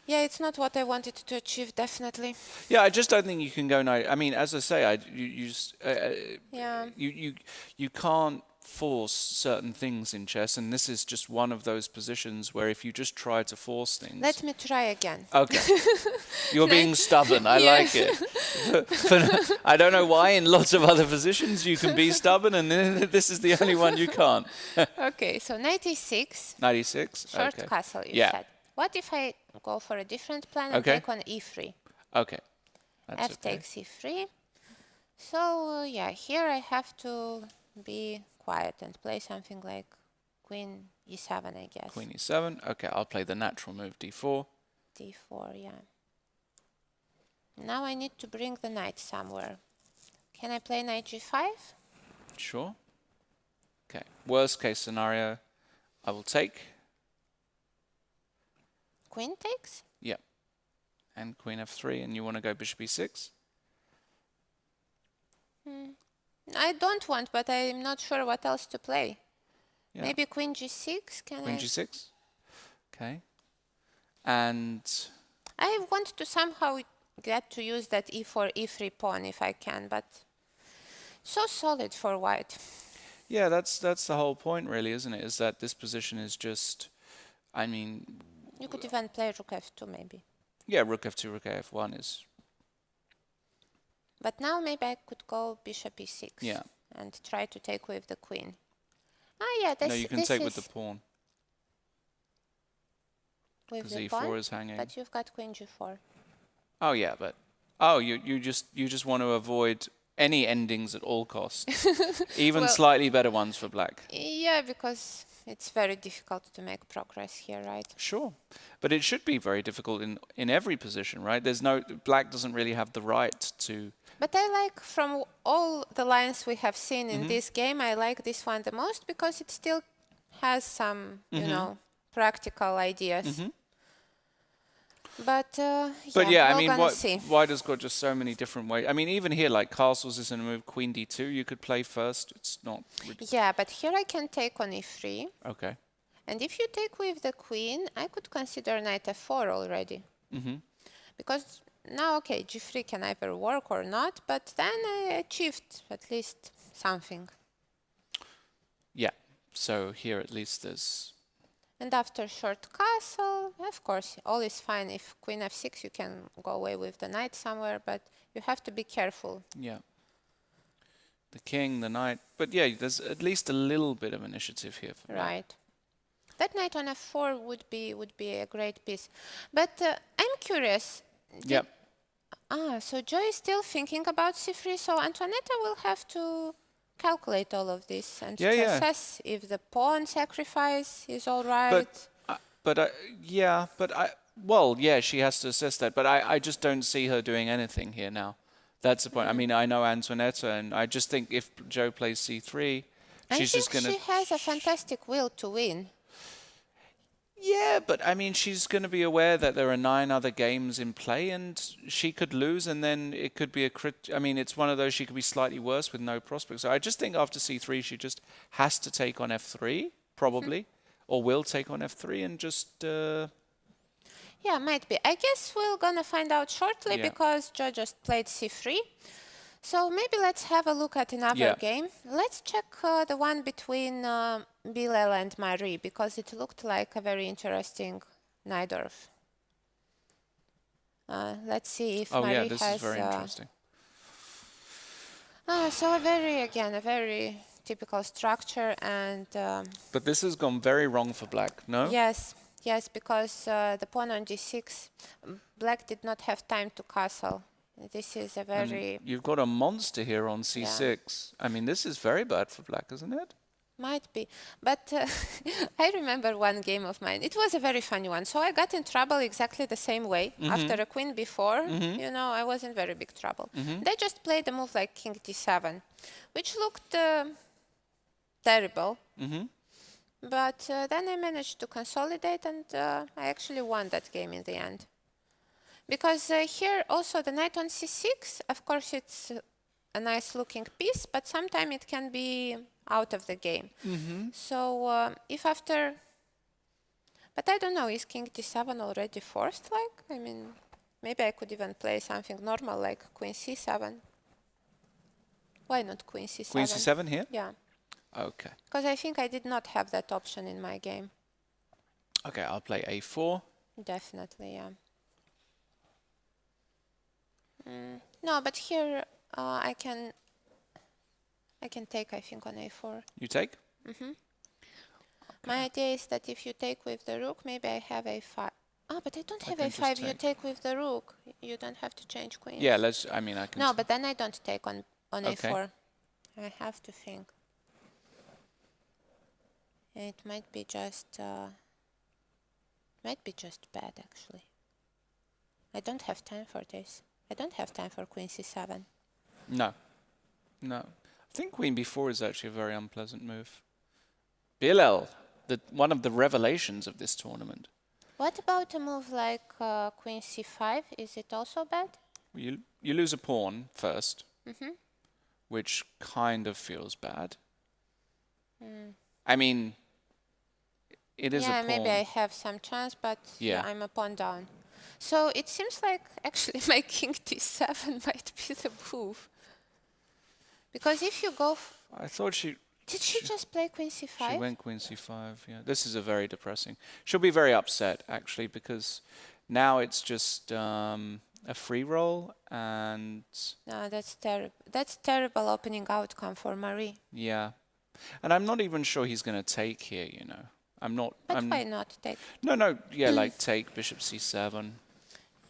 Yeah, it's not what I wanted to achieve, definitely.
Yeah, I just don't think you can go knight. I mean, as I say, you can't force certain things in chess, and this is just one of those positions where if you just try to force things...
Let me try again.
Okay. You're being stubborn. I like it. I don't know why in lots of other positions you can be stubborn, and this is the only one you can't.
Okay, so knight e6.
Knight e6?
Short
okay.
castle, you said. What if I go for a different plan and take on e3?
Okay. That's
F takes e3. So, yeah, here I have to be quiet and play something like queen e7, I guess.
Queen e7. Okay, I'll play the natural move d4.
d4, yeah. Now I need to bring the knight somewhere. Can I play knight g5?
Sure. Okay. Worst case scenario, I will take.
Queen takes?
Yeah. And queen f3, and you want to go bishop e6?
I don't want, but I'm not sure what else to play.
Yeah.
Maybe queen g6?
Queen g6? Okay. And...
I want to somehow get to use that e4, e3 pawn if I can, but so solid for white.
Yeah, that's the whole point, really, isn't it? Is that this position is just, I mean...
You could even play rook f2, maybe.
Yeah, rook f2, rook f1 is...
But now maybe I could go bishop e6 and try to take with the queen. Ah, yeah, this,
no, you can take with the pawn.
With
because
the
e4
pawn,
is hanging.
but you've got queen g4.
Oh yeah, but you just want to avoid any endings at all costs, even slightly better ones for black.
Yeah, because it's very difficult to make progress here, right?
Sure, but it should be very difficult in every position, right? Black doesn't really have the right to.
But I like, from all the lines we have seen in this game, I like this one the most because it still has some, you know, practical ideas. But
yeah, I
we're
mean,
gonna see.
white has got just so many different ways. I mean, even here, like castles is in a move, queen d2, you could play first. It's not...
Yeah, but here I can take on e3.
Okay.
And if you take with the queen, I could consider knight f4 already. Because now, okay, g3 can either work or not, but then I achieved at least something.
Yeah. So here at least there's...
And after short castle, of course, all is fine. If queen f6, you can go away with the knight somewhere, but you have to be careful.
Yeah. The king, the knight. But yeah, there's at least a little bit of initiative here for black.
Right. That knight on f4 would be a great piece. But I'm curious.
Yep.
So Joy is still thinking about c3, so Antoinetta will have to calculate all of this and to assess if the pawn sacrifice is all right.
Well, yeah, she has to assess that, but I just don't see her doing anything here now. That's the point. I mean, I know Antoinetta, and I just think if Joe plays c3, she's just going to...
she has a fantastic will to win.
Yeah, but I mean, she's going to be aware that there are 9 other games in play, and she could lose, and then it could be a crit. I mean, it's one of those, she could be slightly worse with no prospects. So I just think after c3, she just has to take on f3, probably, or will take on f3 and just...
Yeah, might be. I guess we're gonna find out shortly because Joe just played c3. So maybe let's have a look at another game. Let's check the one between Bilal and Marie, because it looked like a very interesting Najdorf. Let's see if Marie has...
this is very interesting.
So a very typical structure, and...
but this has gone very wrong for black, no?
Yes, because the pawn on g6, black did not have time to castle. This is a very...
And you've got a monster here on c6. I mean, this is very bad for black, isn't it?
Might be. But I remember one game of mine. It was a very funny one. So I got in trouble exactly the same way. After a queen before, you know, I was in very big trouble. They just played a move like king d7, which looked terrible. But then I managed to consolidate, and I actually won that game in the end. Because here also the knight on c6, of course it's a nice looking piece, but sometimes it can be out of the game. So if after... But I don't know, is king d7 already forced? Like, I mean, maybe I could even play something normal like queen c7. Why not queen c7?
Queen c7 here?
Yeah.
Okay.
Because I think I did not have that option in my game.
Okay, I'll play a4.
Definitely, yeah. No, but here I can take, I think, on a4.
You take?
Okay. My idea is that if you take with the rook, maybe I have a5. Oh, but I don't have a5. You take with the rook. You don't have to change queens.
Yeah, I mean, I can...
No, but then I don't take on a4. I have to think. It might be just bad, actually. I don't have time for this. I don't have time for queen c7.
No. I think queen b4 is actually a very unpleasant move. Bilal, one of the revelations of this tournament.
What about a move like queen c5? Is it also bad?
You lose a pawn first, which kind of feels bad. I mean, it is a pawn.
Yeah, maybe I have some chance, but I'm a pawn down. So it seems like actually my king d7 might be the move. Because if you go...
I thought she...
Did she just play queen c5?
She went queen c5, yeah. This is a very depressing... She'll be very upset, actually, because now it's just a free roll, and...
No, that's terrible. That's terrible opening outcome for Marie.
Yeah. And I'm not even sure he's going to take here, you know. I'm not...
But why not take?
No, yeah, like take bishop c7.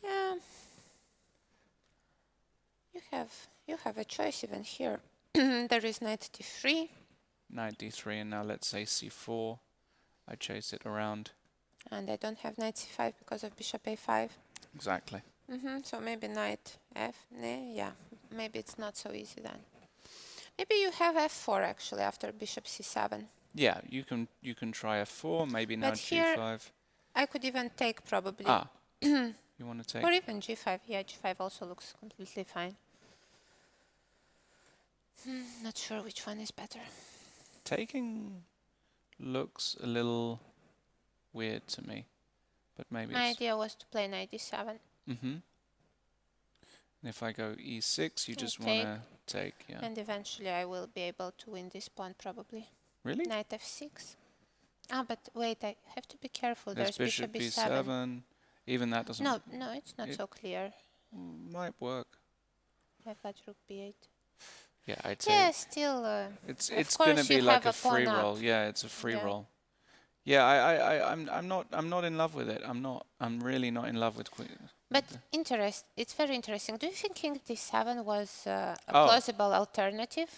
Yeah. You have a choice even here. There is knight d3.
Knight d3, and now let's say c4. I chase it around.
And I don't have knight c5 because of bishop a5.
Exactly.
So maybe knight f. Yeah, maybe it's not so easy then. Maybe you have f4 actually after bishop c7.
Yeah, you can try f4, maybe now g5.
I could even take probably.
You want to take?
Or even g5. Yeah, g5 also looks completely fine. Not sure which one is better.
Taking looks a little weird to me, but maybe
My
it's...
idea was to play knight d7.
Mm-hmm. And if I go e6, you just want to take, yeah.
And eventually I will be able to win this pawn probably.
Really?
Knight f6. Ah, but wait, I have to be careful.
There's
There's
bishop
b7.
b7. Even that doesn't...
No, it's not so clear.
Might work.
I've got rook b8.
Yeah, I'd say...
Yeah, still...
it's going to be like a free roll. Yeah, it's a free roll. Yeah, I'm not in love with it. I'm really not in love with queen.
But it's very interesting. Do you think king d7 was a plausible alternative?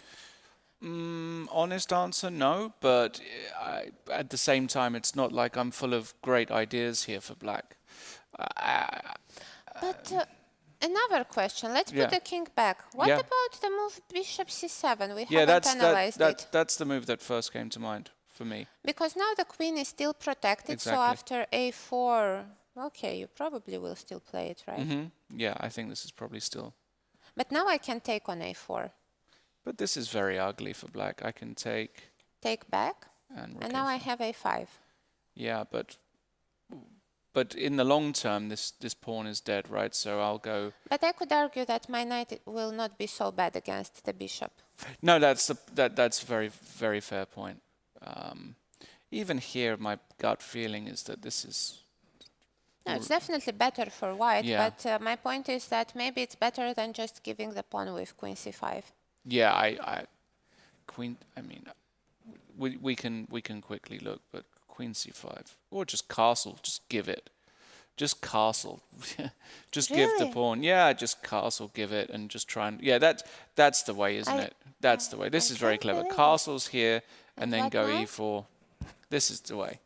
Honest answer, no. But at the same time, it's not like I'm full of great ideas here for black.
But another question. Let's put the king back. What about the move bishop c7? We haven't analyzed it.
That's the move that first came to mind for me.
Because now the queen is still protected, so after a4, okay, you probably will still play it, right?
Yeah, I think this is probably still...
But now I can take on a4.
But this is very ugly for black. I can take...
Take back,
and
now I have a5.
Yeah, but in the long term, this pawn is dead, right? So I'll go...
But I could argue that my knight will not be so bad against the bishop.
No, that's a very, very fair point. Even here, my gut feeling is that this is...
No, it's definitely better for white, but my point is that maybe it's better than just giving the pawn with queen c5.
Yeah, queen... I mean, we can quickly look, but queen c5. Or just castle, just give it. Just castle. Just give the pawn. Yeah, just castle, give it, and just try and... Yeah, that's the way, isn't it? That's the way. This is very clever. Castle's here, and then go e4. This is the way.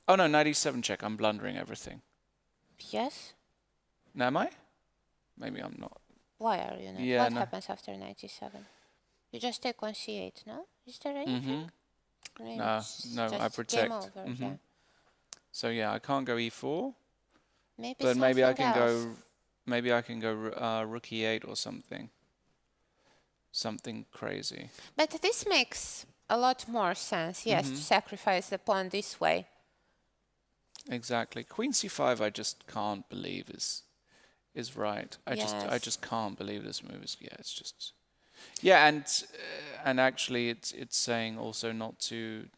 Oh no, knight e7 check. I'm blundering everything.
Yes?
Now, am I? Maybe I'm not.
Why are you not?
Yeah,
what happens after knight e7? You just take on c8, no? Is there anything?
No, I protect.
Game over, yeah.
So yeah, I can't go e4.
Maybe
but maybe I can
else.
go. Maybe I can go rook e8 or something. Something crazy.
But this makes a lot more sense. Yes, to sacrifice the pawn this way.
Exactly. Queen c5, I just can't believe is right. I just can't believe this move is. Yeah, it's just. Yeah, and actually, it's saying also not to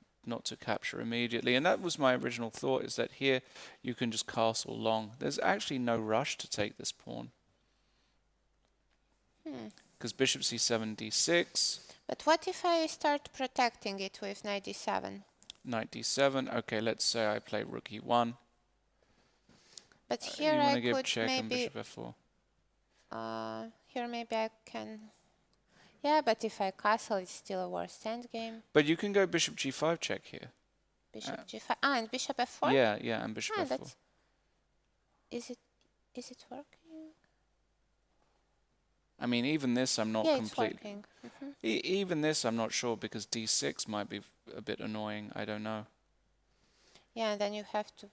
capture immediately, and that was my original thought. Is that here you can just castle long. There's actually no rush to take this pawn. Because bishop c7, d6.
But what if I start protecting it with knight d7?
Knight d7. Okay, let's say I play rook e1.
But here I could
check
maybe...
And bishop f4.
Here maybe I can... Yeah, but if I castle, it's still a worse endgame.
But you can go bishop g5 check here.
Bishop g5. And bishop f4?
Yeah, and bishop f4.
Is it working?
I mean, even this I'm not completely...
It's working.
Even this I'm not sure, because d6 might be a bit annoying. I don't know.
Yeah, and then you have to...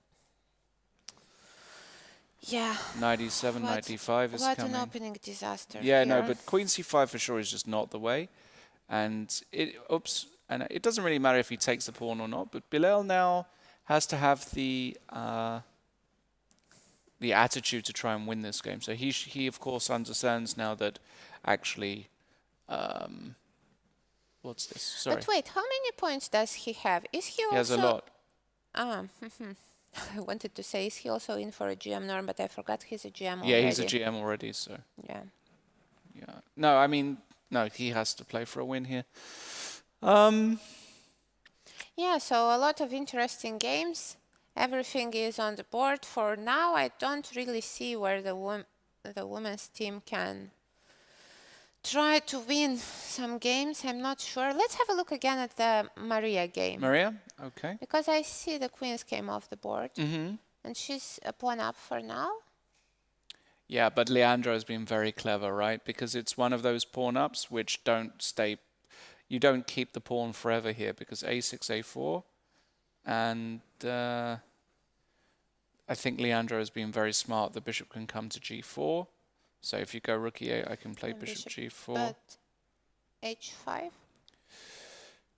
Yeah.
Knight e7, knight d5 is
coming. What an opening disaster.
Yeah, no, but queen c5 for sure is just not the way. And and it doesn't really matter if he takes the pawn or not, but Bilal now has to have the attitude to try and win this game. So he of course understands now that actually what's this? Sorry.
But wait, how many points does he have? Is he also...
He has a lot.
I wanted to say, is he also in for a GM norm, but I forgot he's a GM already.
Yeah, he's a GM already, so...
Yeah.
Yeah. No, I mean, no, he has to play for a win here.
Yeah, so a lot of interesting games. Everything is on the board. For now, I don't really see where the women's team can try to win some games. I'm not sure. Let's have a look again at the Maria game.
Maria? Okay.
Because I see the queens came off the board. And she's a pawn up for now.
Yeah, but Leandro has been very clever, right? Because it's one of those pawn ups which don't stay... You don't keep the pawn forever here, because a6, a4. And I think Leandro has been very smart. The bishop can come to g4. So if you go rook e8, I can play bishop g4.
But h5?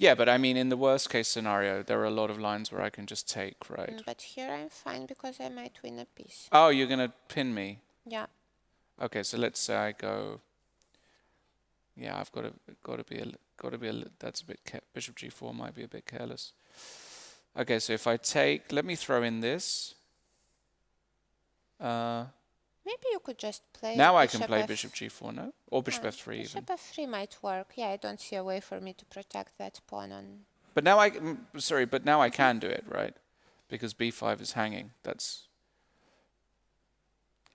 Yeah, but I mean, in the worst case scenario, there are a lot of lines where I can just take, right?
But here I'm fine because I might win a piece.
Oh, you're going to pin me.
Yeah.
Okay, so let's say I go. Yeah, I've got to be a. That's a bit. Bishop g4 might be a bit careless. Okay, so if I take, let me throw in this.
Maybe you could just play.
Now I can play bishop g4, no? Or bishop f3 even.
Bishop f3 might work. Yeah, I don't see a way for me to protect that pawn on.
But now but now I can do it, right? Because b5 is hanging. That's.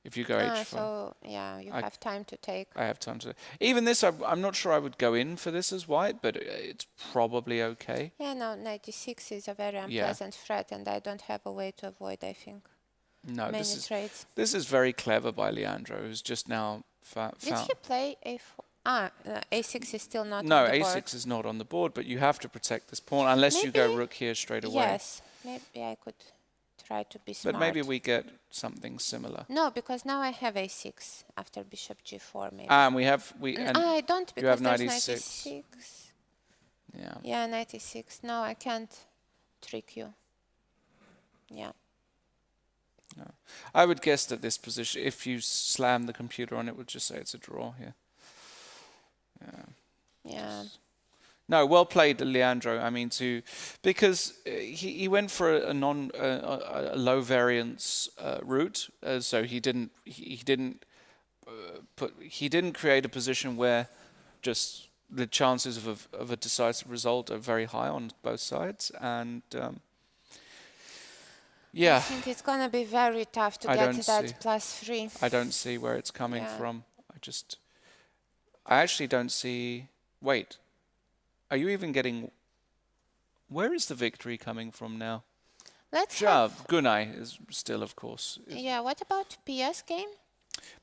If you go h4.
So yeah, you have time to take.
I have time to. Even this, I'm not sure I would go in for this as white, but it's probably okay.
Yeah, no, 96 is a very unpleasant threat, and I don't have a way to avoid, I think.
No,
many trades.
This is very clever by Leandro, who's just now found.
Did he play a4? A6 is still not on
No,
the board.
A6 is not on the board, but you have to protect this pawn unless you go rook here straight away.
Yes, maybe I could try to be smart.
But maybe we get something similar.
No, because now I have A6 after bishop G4 maybe.
And
I don't, because
you have
there's
96.
96.
Yeah.
Yeah, 96. No, I can't trick you. Yeah.
No. I would guess that this position, if you slam the computer on it, would just say it's a draw here. Yeah.
Yeah.
No, well played, Leandro. I mean, because he went for a low variance route, so he didn't create a position where just the chances of a decisive result are very high on both sides, and yeah.
I think it's gonna be very tough to get that +3.
I don't see where it's coming from. I actually don't see. Wait. Are you even getting... Where is the victory coming from now?
Let's have...
Gunai is still, of course.
Yeah, what about Pia's game?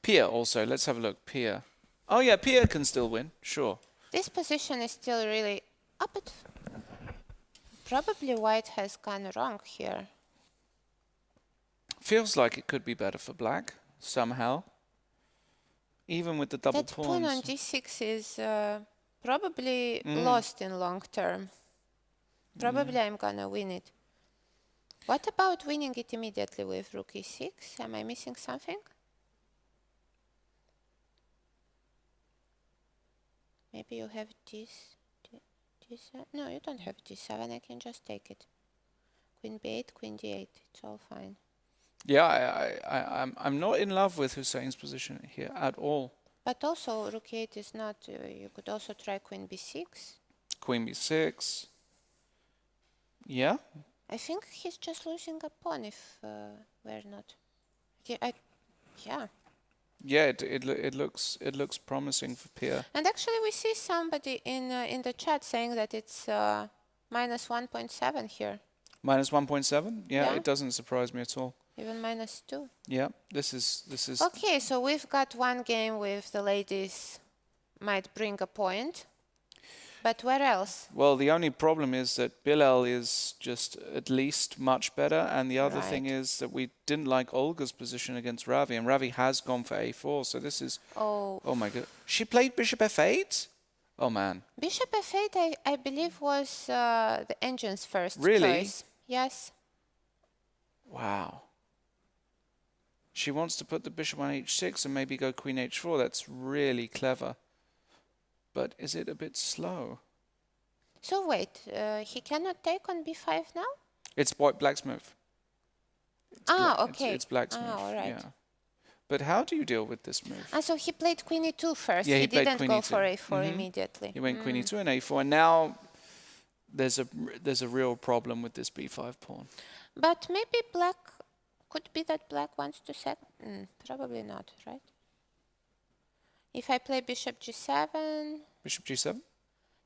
Pia also. Let's have a look. Pia. Oh, yeah, Pia can still win. Sure.
This position is still really... but probably white has gone wrong here.
Feels like it could be better for black, somehow. Even with the double pawns.
That pawn on d6 is... probably lost in long term. Probably I'm gonna win it. What about winning it immediately with rook e6? Am I missing something? Maybe you have d7. No, you don't have d7. I can just take it. Queen b8, queen d8. It's all fine.
Yeah, I'm not in love with Hussein's position here at all.
But also, rook e8 is not... you could also try queen b6.
Queen b6. Yeah?
I think he's just losing a pawn if we're not... Yeah.
Yeah, it looks promising for Pia.
And actually, we see somebody in the chat saying that it's minus 1.7 here.
Minus 1.7? Yeah, it doesn't surprise me at all.
Even -2.
Yeah, this is.
Okay, so we've got one game with the ladies might bring a point. But where else?
Well, the only problem is that Bilal is just at least much better, and the other thing is that we didn't like Olga's position against Ravi, and Ravi has gone for a4, so this is... Oh my god. She played bishop f8? Oh man.
Bishop f8, I believe, was the engine's first choice. Yes.
Wow. She wants to put the bishop on h6 and maybe go queen h4. That's really clever. But is it a bit slow?
So wait, he cannot take on b5 now?
It's black's move.
Okay.
It's black's move.
All right.
Yeah. But how do you deal with this move?
So he played queen e2 first.
Yeah,
he didn't
queen
go
e2.
for a4 immediately.
He went queen e2 and a4, and now there's a real problem with this b5 pawn.
But maybe black... Could be that black wants to set... probably not, right? If I play bishop g7...
Bishop g7?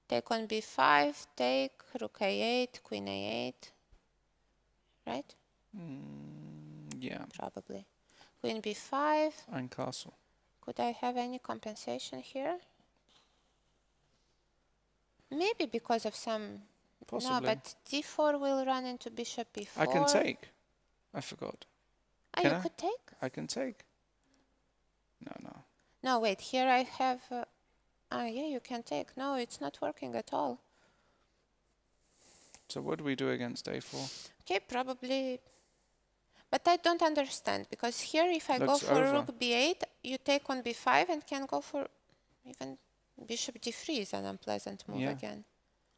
Take on b5, take, rook a8, queen a8. Right?
Yeah.
Probably. Queen b5.
And castle.
Could I have any compensation here? Maybe because of some...
Possibly.
No, but d4 will run into bishop e4.
I can take. I forgot.
You could take?
I can take. No.
No, wait. Here I have... yeah, you can take. No, it's not working at all.
So what do we do against a4?
Okay, probably. But I don't understand, because here if I go
Looks
for
over.
rook b8, you take on b5 and can go for even bishop d3 is an unpleasant move
Yeah.
again.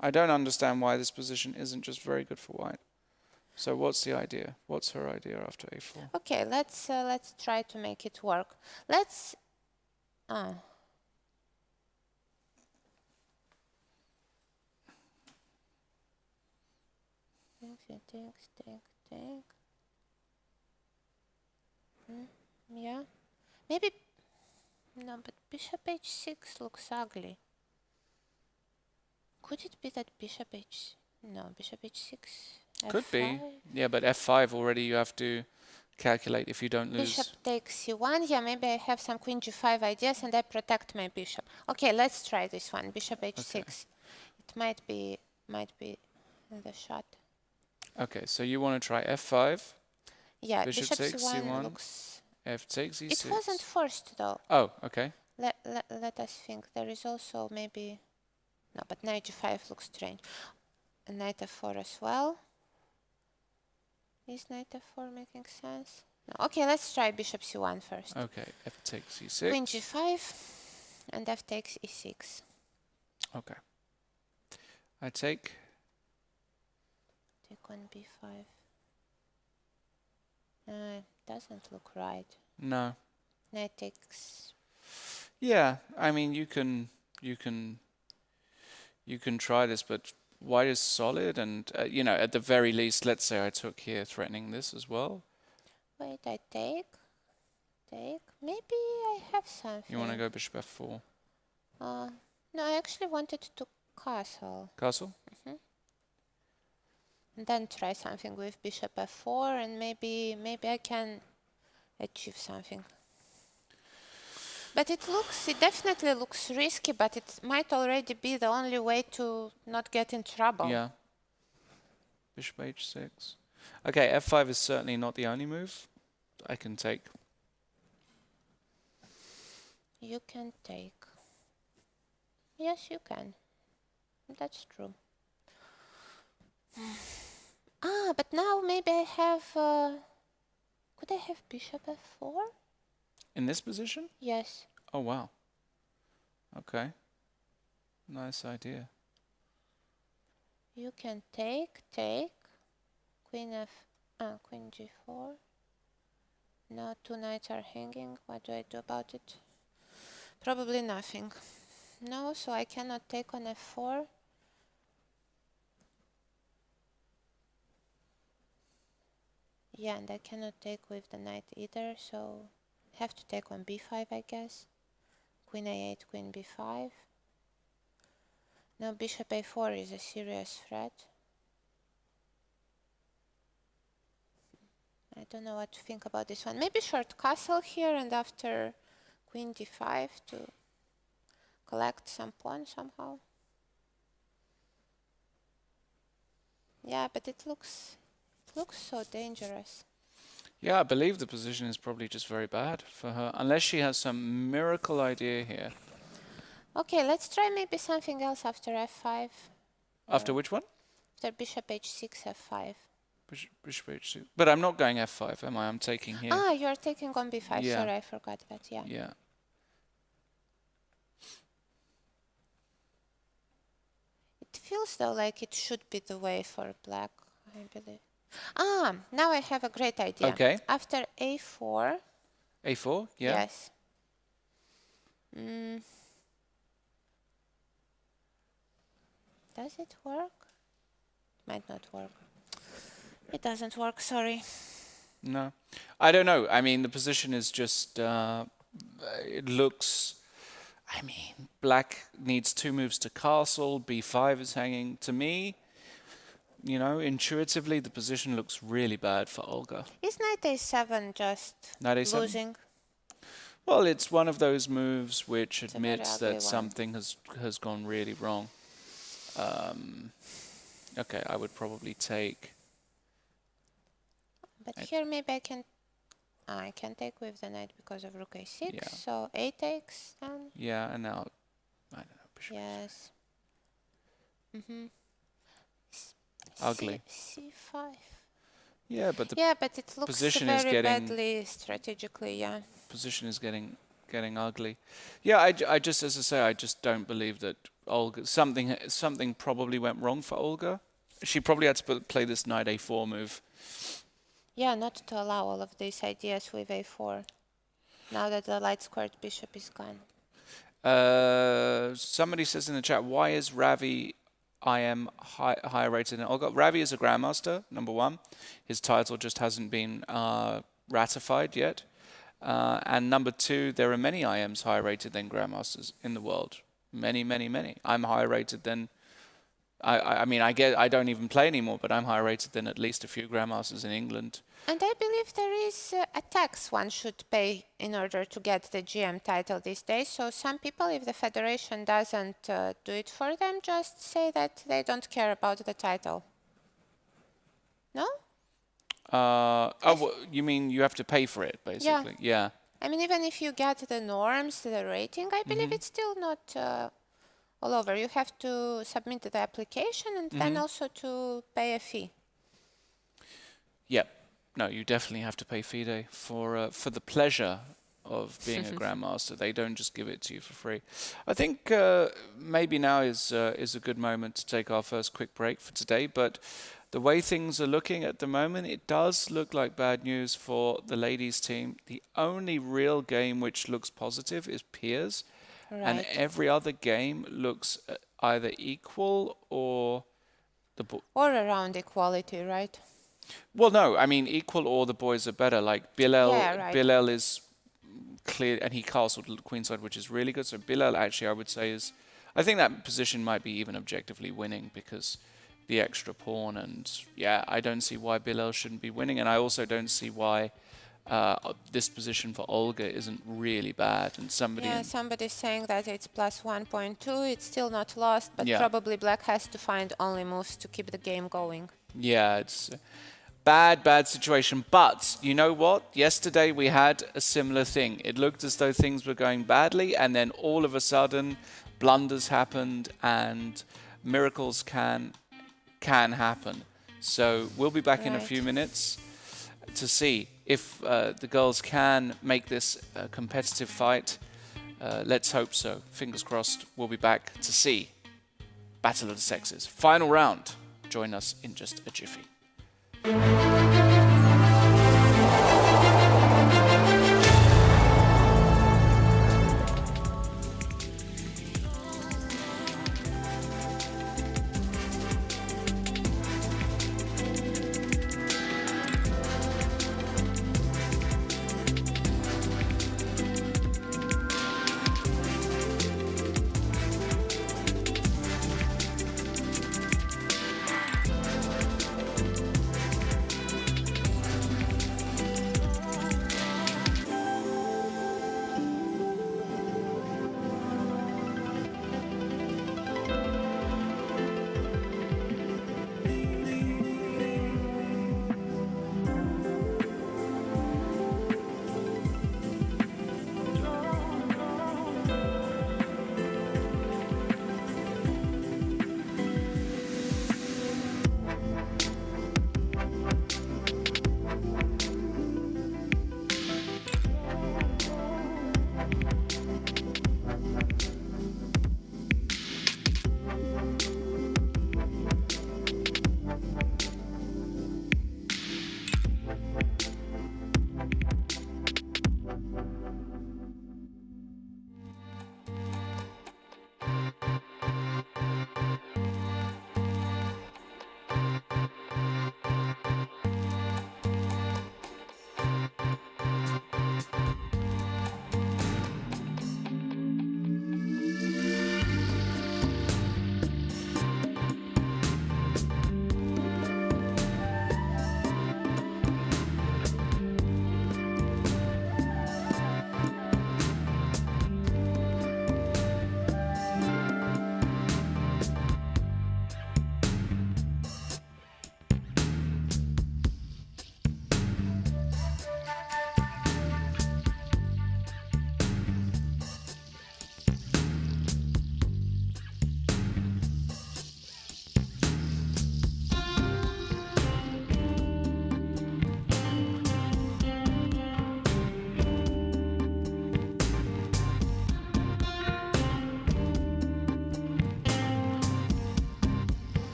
I don't understand why this position isn't just very good for white. So what's the idea? What's her idea after a4?
Okay, let's try to make it work. Let's think. Yeah, maybe no, but bishop h6 looks ugly. Could it be that bishop h? No, bishop h6.
Could
f5.
be. Yeah, but f5 already you have to calculate if you don't lose.
Bishop takes c1. Yeah, maybe I have some queen g5 ideas and I protect my bishop. Okay, let's try this one. Bishop h6.
Okay.
It might be the shot.
Okay, so you want to try f5.
Yeah,
Bishop
bishop
takes
c1
c1.
looks.
F takes e6.
It wasn't forced though.
Oh, okay.
Let us think. There is also maybe. No, but knight g5 looks strange. And knight f4 as well. Is knight f4 making sense? No. Okay, let's try bishop c1 first.
Okay, f takes e6.
Queen g5 and f takes e6.
Okay. I take.
Take on b5. Doesn't look right.
No.
Knight takes.
Yeah, I mean you can try this, but white is solid, and you know, at the very least, let's say I took here, threatening this as well.
Wait, I take. Maybe I have something.
You want to go bishop f4?
No, I actually wanted to castle.
Castle?
And then try something with bishop f4, and maybe I can achieve something. But it definitely looks risky, but it might already be the only way to not get in trouble.
Yeah. Bishop h6. Okay, f5 is certainly not the only move I can take.
You can take. Yes, you can. That's true. But now maybe I have. Could I have bishop f4?
In this position?
Yes.
Oh, wow. Okay. Nice idea.
You can take. Queen g4. Now two knights are hanging. What do I do about it? Probably nothing. No, so I cannot take on f4. Yeah, and I cannot take with the knight either, so have to take on b5, I guess. Queen a8, queen b5. Now bishop a4 is a serious threat. I don't know what to think about this one. Maybe short castle here, and after queen d5 to collect some pawns somehow. Yeah, but it looks so dangerous.
Yeah, I believe the position is probably just very bad for her, unless she has some miracle idea here.
Okay, let's try maybe something else after f5.
After which one?
After bishop h6, f5.
Bishop h6. But I'm not going f5, am I? I'm taking here.
You're taking on b5.
Yeah.
Sorry, I forgot that. Yeah.
Yeah.
It feels though like it should be the way for black, I believe. Now I have a great idea.
Okay.
After a4.
A4? Yeah.
Yes. Does it work? Might not work. It doesn't work, sorry.
No. I don't know. I mean, the position is just, it looks, I mean, black needs two moves to castle, b5 is hanging. To me, you know, intuitively, the position looks really bad for Olga.
Is knight a7 just
Knight a7?
losing?
Well, it's one of those moves which
It's a very
admits
ugly
that
one.
something has gone really wrong. Okay, I would probably take.
But here maybe I can take with the knight because of rook a6.
Yeah.
So a takes then.
Yeah, and now, I don't know. Bishop.
Yes.
ugly.
C5.
Yeah, but the
Yeah, but it looks
position is
very
getting
badly strategically, yeah.
position is getting ugly. Yeah, I just, as I say, I just don't believe that Olga, something probably went wrong for Olga. She probably had to play this knight a4 move.
Yeah, not to allow all of these ideas with a4. Now that the light squared bishop is gone.
Somebody says in the chat, why is Ravi IM higher rated than Olga? Ravi is a grandmaster, number one. His title just hasn't been ratified yet. And number two, there are many IMs higher rated than grandmasters in the world. Many, many, many. I'm higher rated than. I mean, I don't even play anymore, but I'm higher rated than at least a few grandmasters in England.
And I believe there is a tax one should pay in order to get the GM title these days. So some people, if the federation doesn't do it for them, just say that they don't care about the title. No?
You mean you have to pay for it, basically? Yeah.
I mean, even if you get the norms, the rating, I believe it's still not all over. You have to submit the application and then also to pay a fee.
Yep. No, you definitely have to pay FIDE for the pleasure of being a grandmaster. They don't just give it to you for free. I think maybe now is a good moment to take our first quick break for today. But the way things are looking at the moment, it does look like bad news for the ladies' team. The only real game which looks positive is Piers, and every other game looks either equal or
or around equality, right?
Well, no, I mean equal or the boys are better. Like Bilal is clear, and he castled queenside, which is really good. So Bilal, actually, I would say I think that position might be even objectively winning because the extra pawn, and yeah, I don't see why Bilal shouldn't be winning, and I also don't see why this position for Olga isn't really bad. And
somebody's saying that it's plus 1.2. It's still not lost, but probably Black has to find only moves to keep the game going.
Yeah, it's bad situation. But you know what? Yesterday we had a similar thing. It looked as though things were going badly, and then all of a sudden blunders happened and miracles can happen. So we'll be back in a few minutes to see if the girls can make this a competitive fight. Let's hope so. Fingers crossed. We'll be back to see Battle of the Sexes. Final round. Join us in just a jiffy.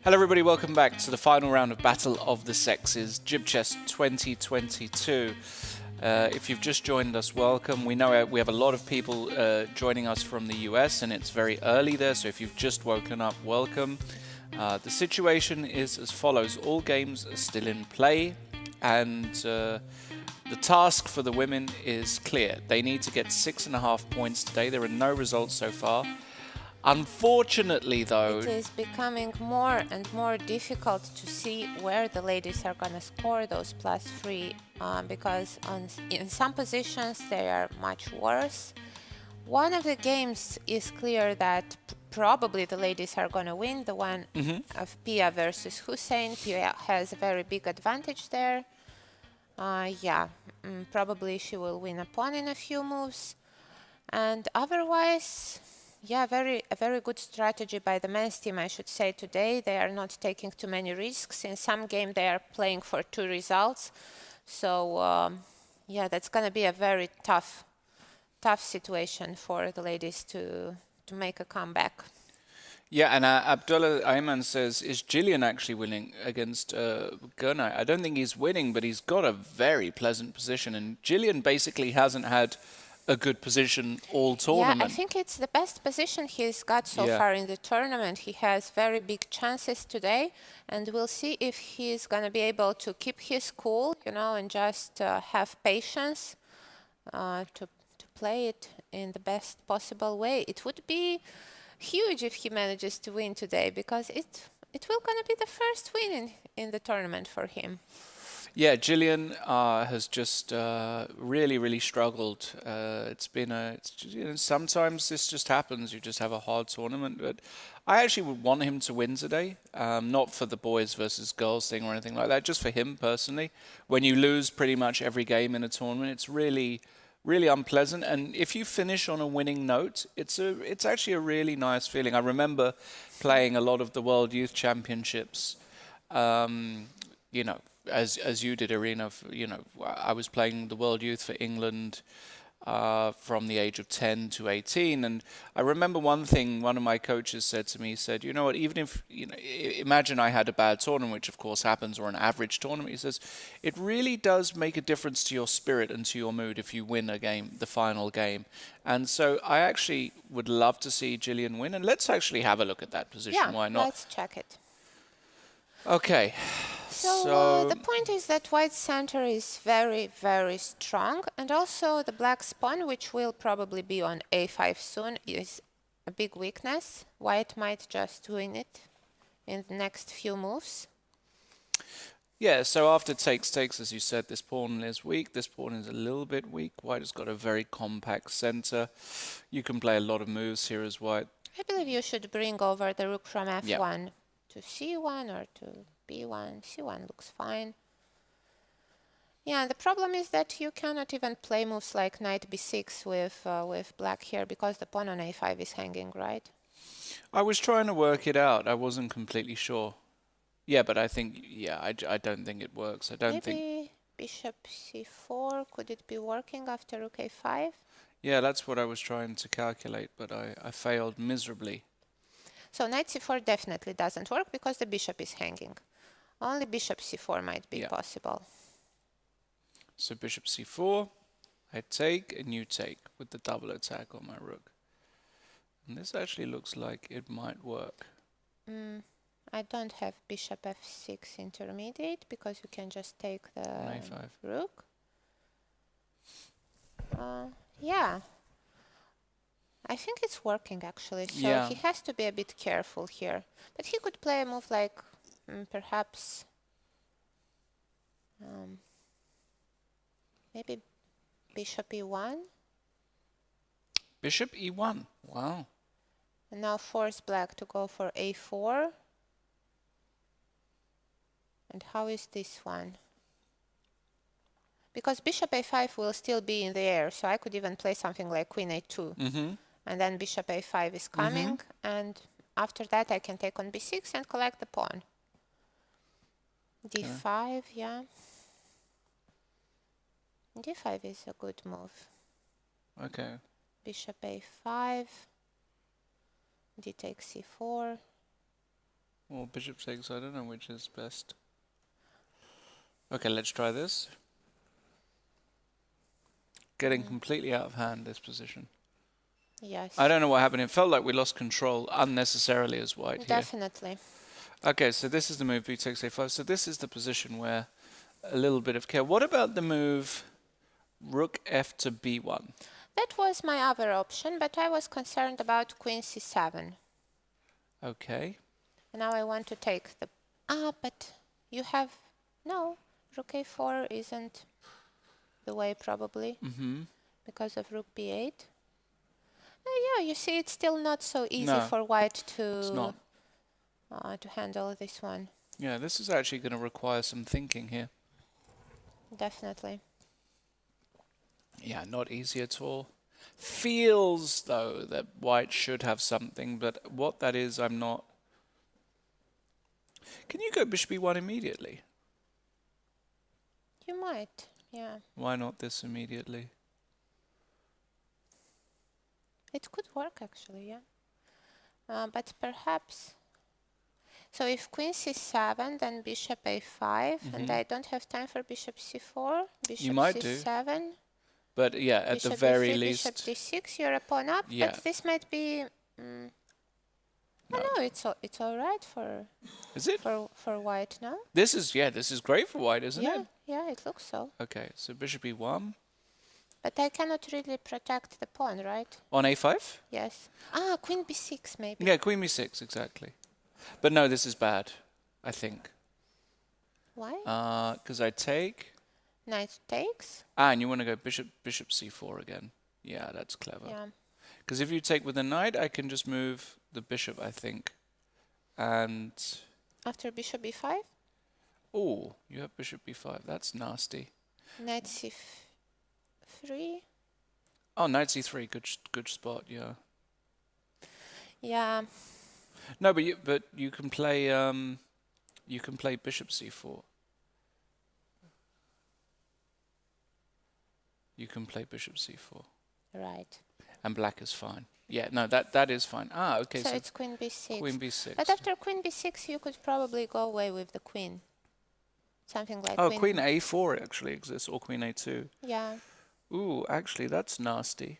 Hello everybody, welcome back to the final round of Battle of the Sexes, GibChess 2022. If you've just joined us, welcome. We know we have a lot of people joining us from the US and it's very early there, so if you've just woken up, welcome. The situation is as follows. All games are still in play and the task for the women is clear. They need to get 6.5 points today. There are no results so far. Unfortunately, though,
it is becoming more and more difficult to see where the ladies are going to score those +3 because in some positions they are much worse. One of the games is clear that probably the ladies are going to win, the one of Pia versus Hussein. Pia has a very big advantage there. Probably she will win a pawn in a few moves. And otherwise, yeah, a very good strategy by the men's team, I should say, today. They are not taking too many risks. In some game, they are playing for 2 results. So, yeah, that's going to be a very tough situation for the ladies to make a comeback.
Yeah, and Abdullah Ayman says, is Gillian actually winning against Gurnay? I don't think he's winning, but he's got a very pleasant position. And Gillian basically hasn't had a good position all tournament.
Yeah, I think it's the best position he's got so far in the tournament. He has very big chances today, and we'll see if he's going to be able to keep his cool, you know, and just have patience to play it in the best possible way. It would be huge if he manages to win today, because it will going to be the first win in the tournament for him.
Yeah, Gillian has just really struggled. Sometimes this just happens. You just have a hard tournament. But I actually would want him to win today, not for the boys versus girls thing or anything like that. Just for him personally. When you lose pretty much every game in a tournament, it's really unpleasant. And if you finish on a winning note, it's actually a really nice feeling. I remember playing a lot of the World Youth Championships. You know, as you did, Irina, you know, I was playing the World Youth for England from the age of 10 to 18. And I remember one thing one of my coaches said to me, he said, you know what, even if, you know, imagine I had a bad tournament, which of course happens, or an average tournament, he says, it really does make a difference to your spirit and to your mood if you win a game, the final game. And so I actually would love to see Gillian win. And let's actually have a look at that position.
Yeah,
why not?
Let's check it.
Okay.
So the point is that white center is very strong, and also the black pawn, which will probably be on a5 soon, is a big weakness. White might just win it in the next few moves.
Yeah, so after takes, as you said, this pawn is weak. This pawn is a little bit weak. White has got a very compact center. You can play a lot of moves here as white.
I believe you should bring over the rook from f1 to c1 or to b1. c1 looks fine. Yeah, the problem is that you cannot even play moves like knight b6 with black here, because the pawn on a5 is hanging, right?
I was trying to work it out. I wasn't completely sure. Yeah, but I think, I don't think it works. I don't think.
Maybe bishop c4, could it be working after rook a5?
Yeah, that's what I was trying to calculate, but I failed miserably.
So knight c4 definitely doesn't work because the bishop is hanging. Only bishop c4 might be possible.
So bishop c4, I take and you take with the double attack on my rook. And this actually looks like it might work.
I don't have bishop f6 intermediate because you can just take the
a5.
rook. Yeah, I think it's working actually. So he has to be a bit careful here. But he could play a move like perhaps maybe bishop e1.
Bishop e1. Wow.
And now force black to go for a4. And how is this one? Because bishop a5 will still be in the air, so I could even play something like queen a2. And then bishop a5 is coming, and after that I can take on b6 and collect the pawn. d5, yeah. d5 is a good move.
Okay.
Bishop a5, d takes c4.
Well, bishop 6, I don't know which is best. Okay, let's try this. Getting completely out of hand, this position.
Yes.
I don't know what happened. It felt like we lost control unnecessarily as white here.
Definitely.
Okay, so this is the move b takes a5. So this is the position where a little bit of care. What about the move rook f to b1?
That was my other option, but I was concerned about queen c7.
Okay.
And now I want to take the... but you have... No, rook a4 isn't the way probably. Because of rook b8. Yeah, you see, it's still not so easy for white to handle this one.
Yeah, this is actually going to require some thinking here.
Definitely.
Yeah, not easy at all. Feels, though, that white should have something, but what that is, I'm not... Can you go bishop e1 immediately?
You might, yeah.
Why not this immediately?
It could work, actually, yeah. But perhaps... So if queen c7, then bishop a5, and I don't have time for bishop c4, bishop c7.
But yeah, at the very least...
Bishop d6, you're a pawn up, but this might be... No, it's all right for...
Is it?
For white, no?
This is great for white, isn't it?
Yeah, it looks so.
Okay, so bishop e1.
But I cannot really protect the pawn, right?
On a5?
Yes. Queen b6 maybe.
Yeah, queen b6, exactly. But no, this is bad, I think.
Why?
Because I take...
Knight takes.
And you want to go bishop c4 again. Yeah, that's clever.
Yeah.
Because if you take with the knight, I can just move the bishop, I think. And...
After bishop b5?
Oh, you have bishop b5. That's nasty.
Knight c3.
Oh, knight c3. Good spot, yeah.
Yeah.
No, but you can play bishop c4. You can play bishop c4.
Right.
And black is fine. Yeah, no, that is fine. Okay.
So it's queen b6.
Queen b6.
But after queen b6, you could probably go away with the queen. Something like
queen a4 actually exists, or queen a2.
Yeah.
Ooh, actually, that's nasty.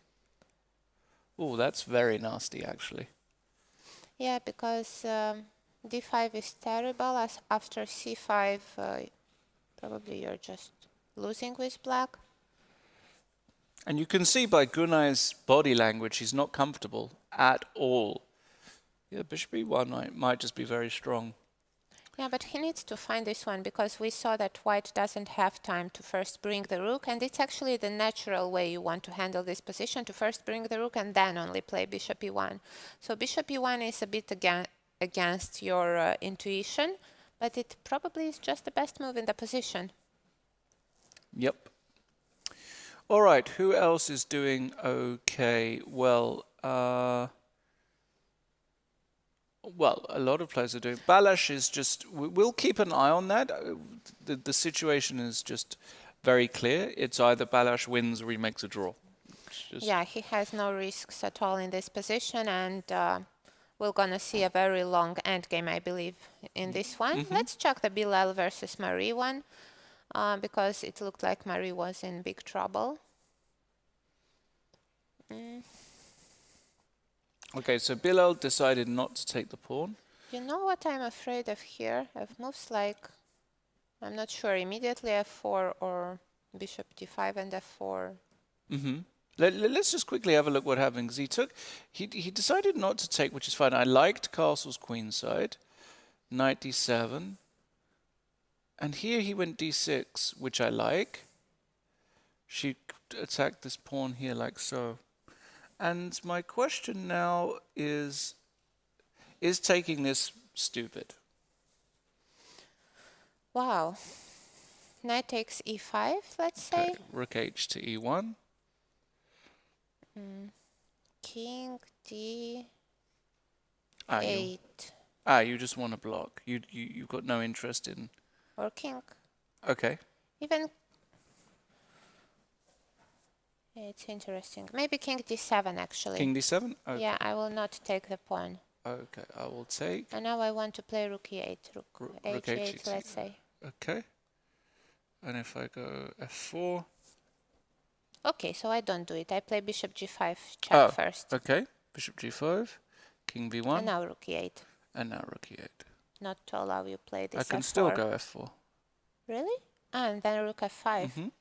Ooh, that's very nasty, actually.
Yeah, because d5 is terrible. As after c5, probably you're just losing with black.
And you can see by Gunai's body language, he's not comfortable at all. Yeah, bishop e1 might just be very strong.
Yeah, but he needs to find this one because we saw that white doesn't have time to first bring the rook, and it's actually the natural way you want to handle this position, to first bring the rook and then only play bishop e1. So bishop e1 is a bit against your intuition, but it probably is just the best move in the position.
Yep. All right, who else is doing okay? Well, Well, a lot of players are doing. Balázs is just. We'll keep an eye on that. The situation is just very clear. It's either Balázs wins or he makes a draw.
Yeah, he has no risks at all in this position, and we're gonna see a very long endgame, I believe, in this one. Let's check the Bilal versus Marie one, because it looked like Marie was in big trouble.
Okay, so Bilal decided not to take the pawn.
You know what I'm afraid of here? Of moves like, I'm not sure, immediately f4 or bishop d5 and f4.
Let's just quickly have a look what happened, because he decided not to take, which is fine. I liked castle's queenside, knight d7, and here he went d6, which I like. She attacked this pawn here like so. And my question now is taking this stupid?
Wow. Knight takes e5, let's say.
Okay, rook h to e1.
King d8.
You just want to block. You've got no interest in.
Or king.
Okay.
Even. It's interesting. Maybe king d7 actually.
King d7. Okay.
Yeah, I will not take the pawn.
Okay, I will take.
And now I want to play rook e8. Rook h8, let's say.
Okay. And if I go f4.
Okay, so I don't do it. I play bishop g5 check first.
Okay. Bishop g5, king b1.
And now rook e8.
And now rook e8.
Not to allow you play this
I can
f4.
still go f4.
Really? And then rook f5.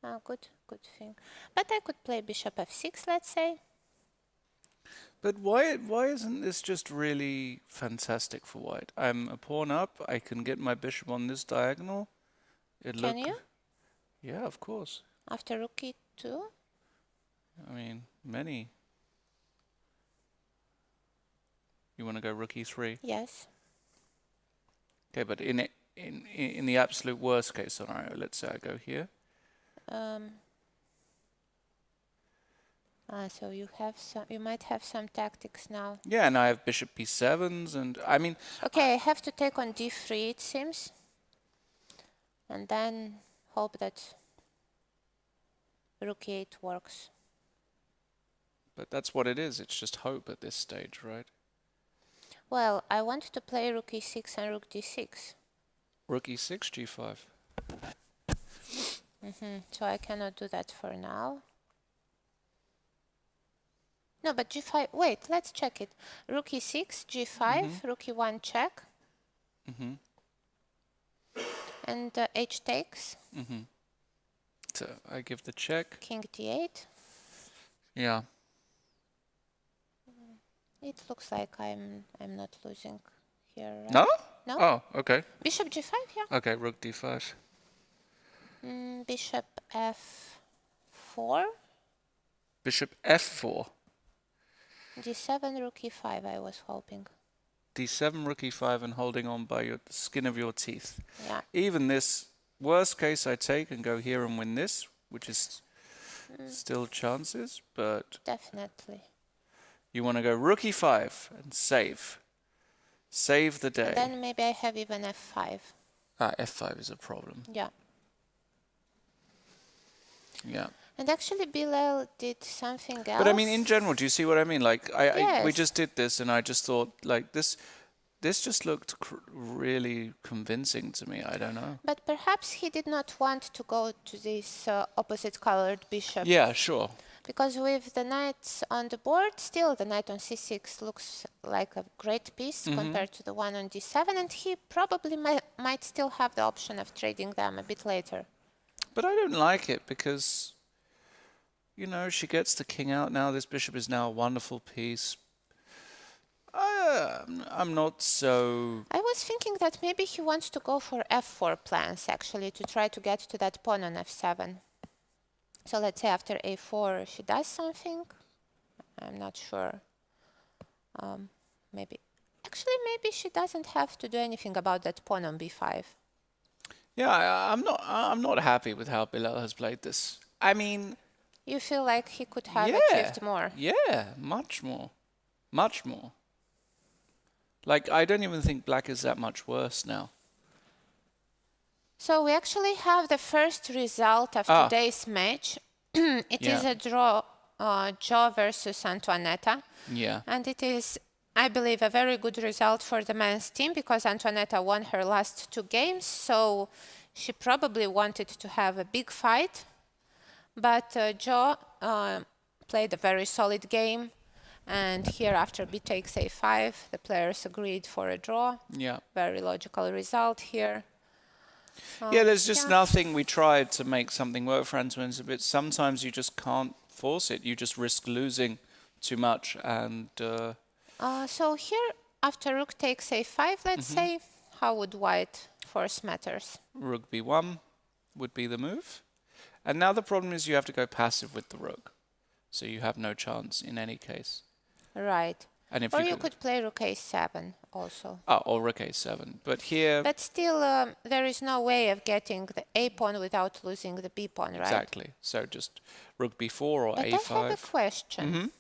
Oh, good thing. But I could play bishop f6, let's say.
But why isn't this just really fantastic for white? I'm a pawn up. I can get my bishop on this diagonal.
Can you?
Yeah, of course.
After rook e2?
I mean, many. You want to go rook e3?
Yes.
Okay, but in the absolute worst case scenario, let's say I go here.
So you might have some tactics now.
Yeah, and I have bishop b7s, and I mean.
Okay, I have to take on d3, it seems, and then hope that rook e8 works.
But that's what it is. It's just hope at this stage, right?
Well, I want to play rook e6 and rook d6.
Rook e6, g5.
So I cannot do that for now. No, but g5. Wait, let's check it. Rook e6, g5, rook e1 check. And h takes.
So I give the check.
King d8.
Yeah.
It looks like I'm not losing here. Right?
No?
No.
Oh, okay.
Bishop g5, yeah.
Okay, rook d5.
Bishop f4.
Bishop f4.
d7, rook e5, I was hoping.
d7, rook e5, and holding on by the skin of your teeth.
Yeah.
Even this worst case I take and go here and win this, which is still chances, but.
Definitely.
You want to go rook e5 and save. Save the day.
And then maybe I have even f5.
F5 is a problem.
Yeah.
Yeah.
And actually Bilal did something else.
But I mean, in general, do you see what I mean? Like,
Yes.
we just did this, and I just thought, like, this just looked really convincing to me. I don't know.
But perhaps he did not want to go to this opposite colored bishop.
Yeah, sure.
Because with the knights on the board, still the knight on c6 looks like a great piece compared to the one on d7, and he probably might still have the option of trading them a bit later.
But I don't like it because, you know, she gets the king out now. This bishop is now a wonderful piece. I'm not so.
I was thinking that maybe he wants to go for f4 plans, actually, to try to get to that pawn on f7. So let's say after a4 she does something. I'm not sure. Maybe she doesn't have to do anything about that pawn on b5.
Yeah, I'm not happy with how Bilal has played this. I mean.
You feel like he could have achieved more.
Yeah, much more. Much more. Like, I don't even think black is that much worse now.
So we actually have the first result of today's match. It is a draw, Jo versus Antoanetta.
Yeah.
And it is, I believe, a very good result for the men's team because Antoanetta won her last 2 games. So she probably wanted to have a big fight. But Jo played a very solid game. And here, after b takes a5, the players agreed for a draw.
Yeah.
Very logical result here.
Yeah, there's just nothing. We tried to make something work for Antoinette, but sometimes you just can't force it. You just risk losing too much. And
So here, after rook takes a5, let's say, how would white force matters?
rook b1 would be the move. And now the problem is you have to go passive with the rook. So you have no chance in any case.
Right.
And if
Or you could play rook a7 also.
Oh, or rook a7. But here...
But still, there is no way of getting the a pawn without losing the b pawn, right?
Exactly. So just rook b4 or
but
a5.
I have a question.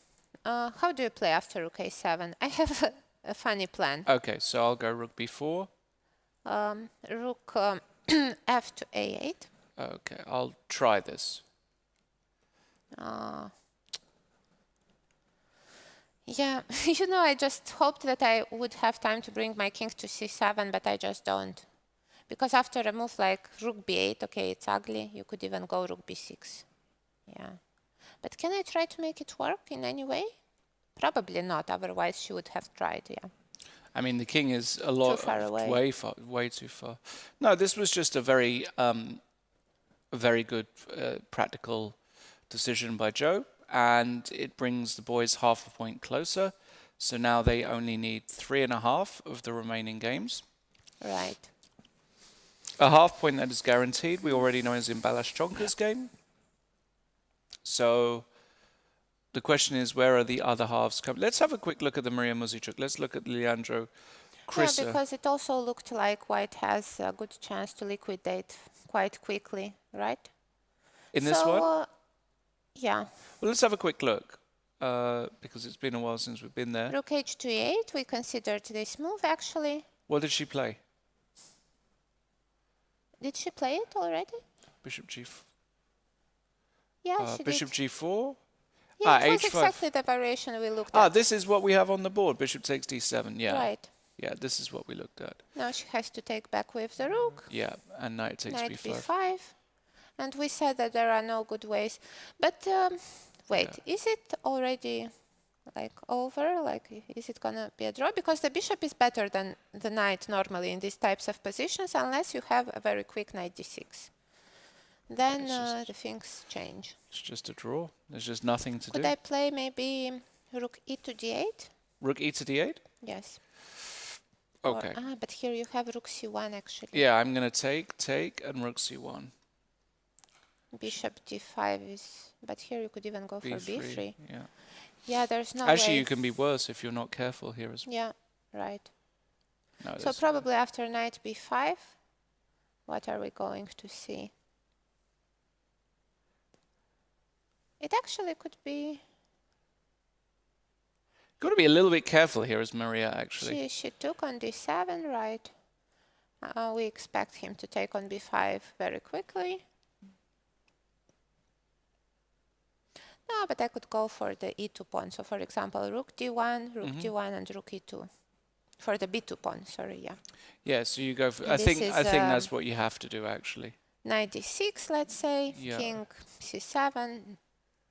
How do you play after rook a7? I have a funny plan.
Okay, so I'll go rook b4.
Rook f to a8.
Okay, I'll try this.
Yeah, you know, I just hoped that I would have time to bring my king to c7, but I just don't. Because after a move like rook b8, okay, it's ugly. You could even go rook b6. Yeah. But can I try to make it work in any way? Probably not, otherwise she would have tried, yeah.
I mean, the king is a lot...
Too far away.
Way too far. No, this was just a very good practical decision by Jo. And it brings the boys half a point closer. So now they only need 3.5 of the remaining games.
Right.
A half point that is guaranteed. We already know is in Balashchonka's game. So the question is, where are the other halves coming? Let's have a quick look at the Maria Muzichuk. Let's look at Leandro Krisa.
Yeah, because it also looked like white has a good chance to liquidate quite quickly, right?
In this one?
Yeah.
Well, let's have a quick look, because it's been a while since we've been there.
Rook h to e8, we considered this move, actually.
What did she play?
Did she play it already?
Bishop g4.
Yeah, she
Bishop
did.
g4.
Yeah, it was
h5.
exactly the variation we looked at.
This is what we have on the board. Bishop takes d7, yeah.
Right.
Yeah, this is what we looked at.
Now she has to take back with the rook.
Yeah, and knight takes
Knight
b5.
b5. And we said that there are no good ways. But wait, is it already like over? Like, is it gonna be a draw? Because the bishop is better than the knight normally in these types of positions, unless you have a very quick knight d6. Then the things change.
It's just a draw. There's just nothing to do.
Could I play maybe rook e to d8?
Rook e to d8?
Yes.
Okay.
But here you have rook c1 actually.
Yeah, I'm going to take, and rook c1.
Bishop d5 is... But here you could even go for b3.
Yeah.
Yeah, there's no
Actually,
way.
you can be worse if you're not careful here as well.
Yeah, right.
No,
So probably after knight b5, what are we going to see? It actually could be...
Got to be a little bit careful here as Maria, actually.
She took on d7, right? We expect him to take on b5 very quickly. No, but I could go for the e2 pawn. So, for example, rook d1, rook d1, and rook e2. For the b2 pawn, sorry, yeah.
Yeah, so you go for... I think that's what you have to do, actually.
Knight d6, let's say.
Yeah.
King c7.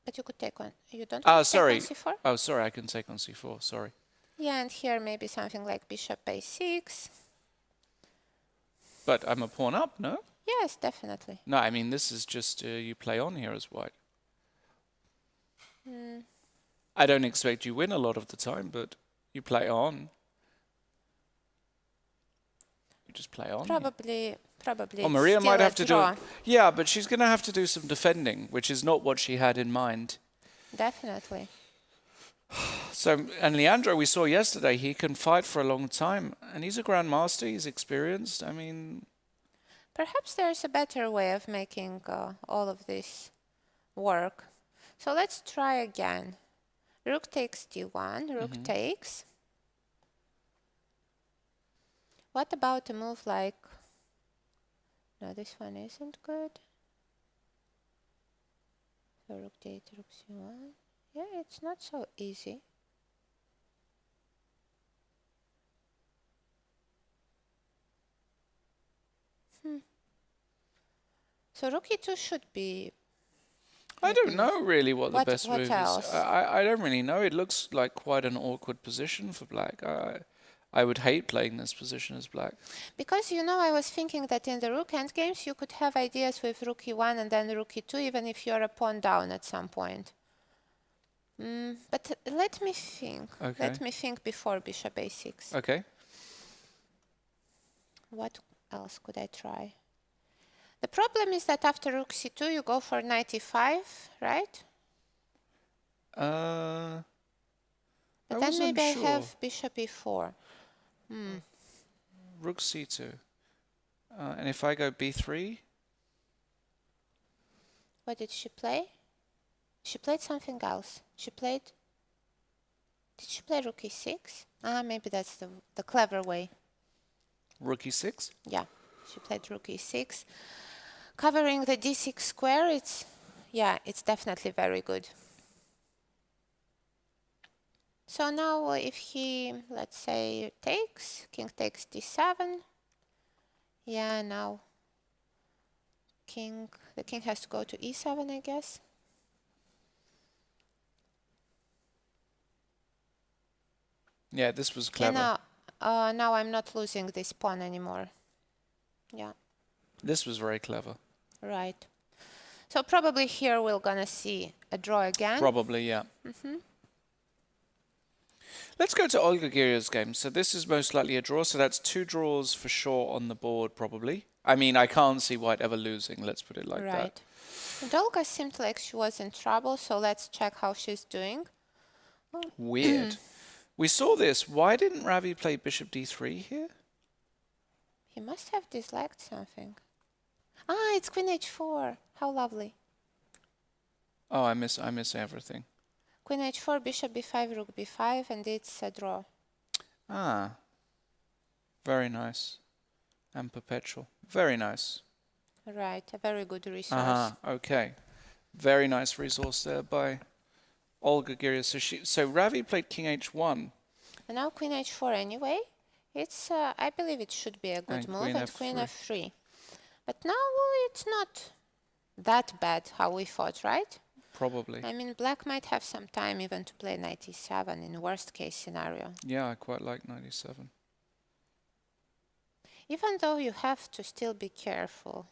But you could take on... You don't
Oh,
want to
sorry.
take on c4?
Oh, sorry, I can take on c4, sorry.
Yeah, and here maybe something like bishop a6.
But I'm a pawn up, no?
Yes, definitely.
No, I mean, this is just you play on here as white. I don't expect you win a lot of the time, but you play on. You just play on.
Probably.
Oh, Maria might have to
draw.
do... Yeah, but she's going to have to do some defending, which is not what she had in mind.
Definitely.
So, and Leandro, we saw yesterday, he can fight for a long time. And he's a grandmaster, he's experienced. I mean...
Perhaps there's a better way of making all of this work. So let's try again. Rook takes d1, rook takes. What about a move like... No, this one isn't good. So rook d8, rook c1. Yeah, it's not so easy. So rook e2 should be...
I don't know really what the best
what
move
else?
is. I don't really know. It looks like quite an awkward position for black. I would hate playing this position as black.
Because, you know, I was thinking that in the rook endgames you could have ideas with rook e1 and then rook e2, even if you're a pawn down at some point. But let me think.
Okay.
Let me think before bishop a6.
Okay.
What else could I try? The problem is that after rook c2 you go for knight e5, right?
I
But then
wasn't
maybe
sure.
I have bishop e4.
Rook c2. And if I go b3?
What did she play? She played something else. She played... Did she play rook e6? Maybe that's the clever way.
Rook e6?
Yeah, she played rook e6. Covering the d6 square, it's definitely very good. So now if he, let's say, takes, king takes d7. Yeah, now the king has to go to e7, I guess.
Yeah, this was clever.
Yeah, now I'm not losing this pawn anymore. Yeah.
This was very clever.
Right. So probably here we're gonna see a draw again.
Probably, yeah. Let's go to Olga Giria's game. So this is most likely a draw. So that's 2 draws for sure on the board, probably. I mean, I can't see white ever losing. Let's put it like that.
Right. And Olga seemed like she was in trouble, so let's check how she's doing.
Weird. We saw this. Why didn't Ravi play bishop d3 here?
He must have disliked something. It's queen h4. How lovely.
Oh, I miss everything.
Queen h4, bishop b5, rook b5, and it's a draw.
Very nice. And perpetual. Very nice.
Right, a very good resource.
Okay. Very nice resource there by Olga Giria. So Ravi played king h1.
And now queen h4 anyway. It's, I believe it should be a good
And
move,
queen
and queen
f3.
f3. But now it's not that bad how we thought, right?
Probably.
I mean, black might have some time even to play knight e7 in worst case scenario.
Yeah, I quite like 97.
Even though you have to still be careful.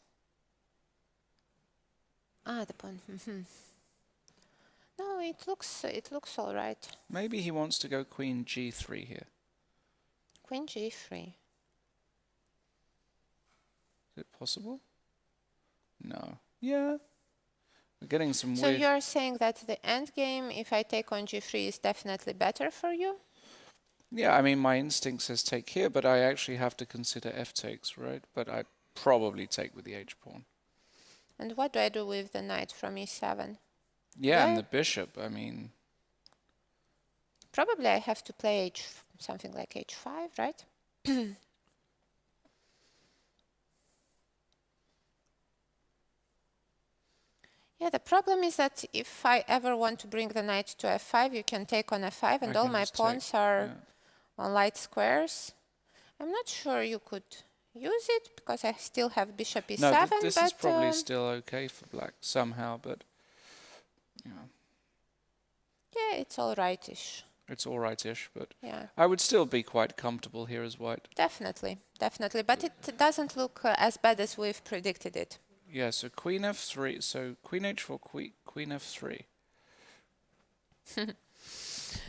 The pawn. No, it looks all right.
Maybe he wants to go queen g3 here.
Queen g3.
Is it possible? No. Yeah. We're getting some
So
weird...
you're saying that the endgame, if I take on g3, is definitely better for you?
Yeah, I mean, my instinct says take here, but I actually have to consider f takes, right? But I probably take with the h-pawn.
And what do I do with the knight from e7?
Yeah, and the bishop, I mean...
Probably I have to play something like h5, right? Yeah, the problem is that if I ever want to bring the knight to f5, you can take on f5, and all my pawns are on light squares. I'm not sure you could use it, because I still have bishop e7.
No, this is probably still okay for black somehow, but...
Yeah, it's all right-ish.
It's all right-ish, but
yeah.
I would still be quite comfortable here as white.
Definitely, definitely. But it doesn't look as bad as we've predicted it.
Yeah, so queen f3, so queen h4, queen f3.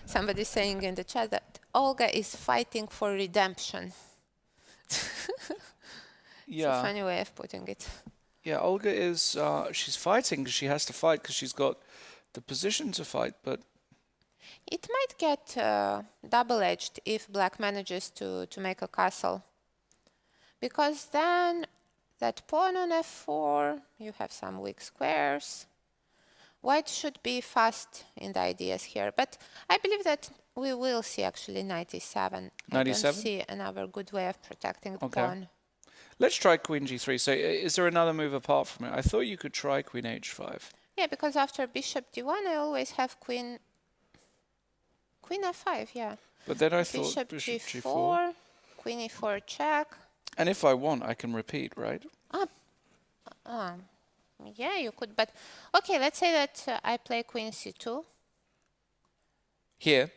Somebody's saying in the chat that Olga is fighting for redemption.
Yeah.
It's a funny way of putting it.
Yeah, Olga is, she's fighting because she has to fight because she's got the position to fight, but...
It might get double-edged if black manages to make a castle. Because then that pawn on f4, you have some weak squares. White should be fast in the ideas here. But I believe that we will see actually knight e7. I
Knight
don't
e7?
see another good way of protecting the
Okay.
pawn.
Let's try queen g3. So is there another move apart from it? I thought you could try queen h5.
Yeah, because after bishop d1, I always have queen f5, yeah.
But then I thought
Bishop
bishop g4.
g4, queen e4 check.
And if I want, I can repeat, right?
Yeah, you could, but okay, let's say that I play queen c2.
Here,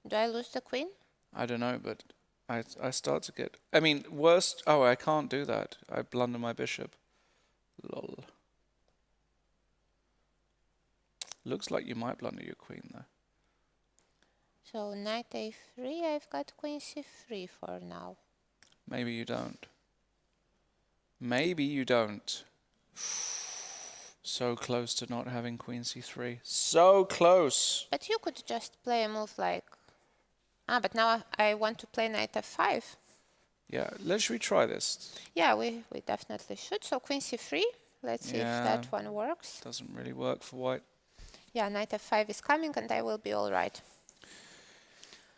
Do I lose the queen?
I don't know, but I start to get... I mean, worst... Oh, I can't do that. I blunder my bishop. Lol. Looks like you might blunder your queen, though.
So knight a3, I've got queen c3 for now.
Maybe you don't. Maybe you don't. So close to not having queen c3. So close!
But you could just play a move like... but now I want to play knight f5.
Yeah, let's retry this.
Yeah, we definitely should. So queen c3. Let's see if that one works.
Doesn't really work for white.
Yeah, knight f5 is coming and I will be all right.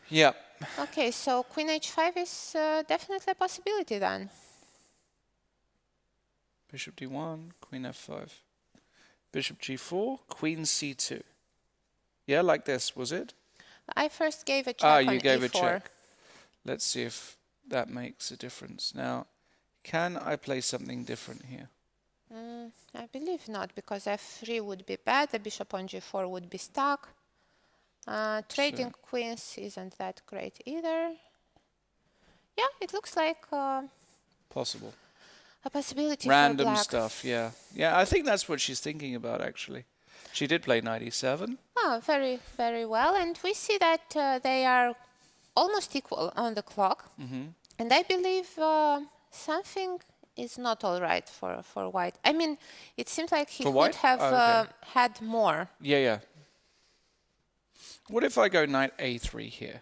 Yeah.
Okay, so queen h5 is definitely a possibility then.
Bishop d1, queen f5. Bishop g4, queen c2. Yeah, like this, was it?
I first gave a check on
you gave
e4.
a check. Let's see if that makes a difference. Now, can I play something different here?
I believe not, because f3 would be bad, the bishop on g4 would be stuck. Trading queens isn't that great either. Yeah, it looks like
Possible.
a possibility for
Random
black.
stuff, yeah. Yeah, I think that's what she's thinking about, actually. She did play knight e7.
Oh, very, very well. And we see that they are almost equal on the clock. And I believe something is not all right for white. I mean, it seems like he could have had more.
Yeah, yeah. What if I go knight a3 here?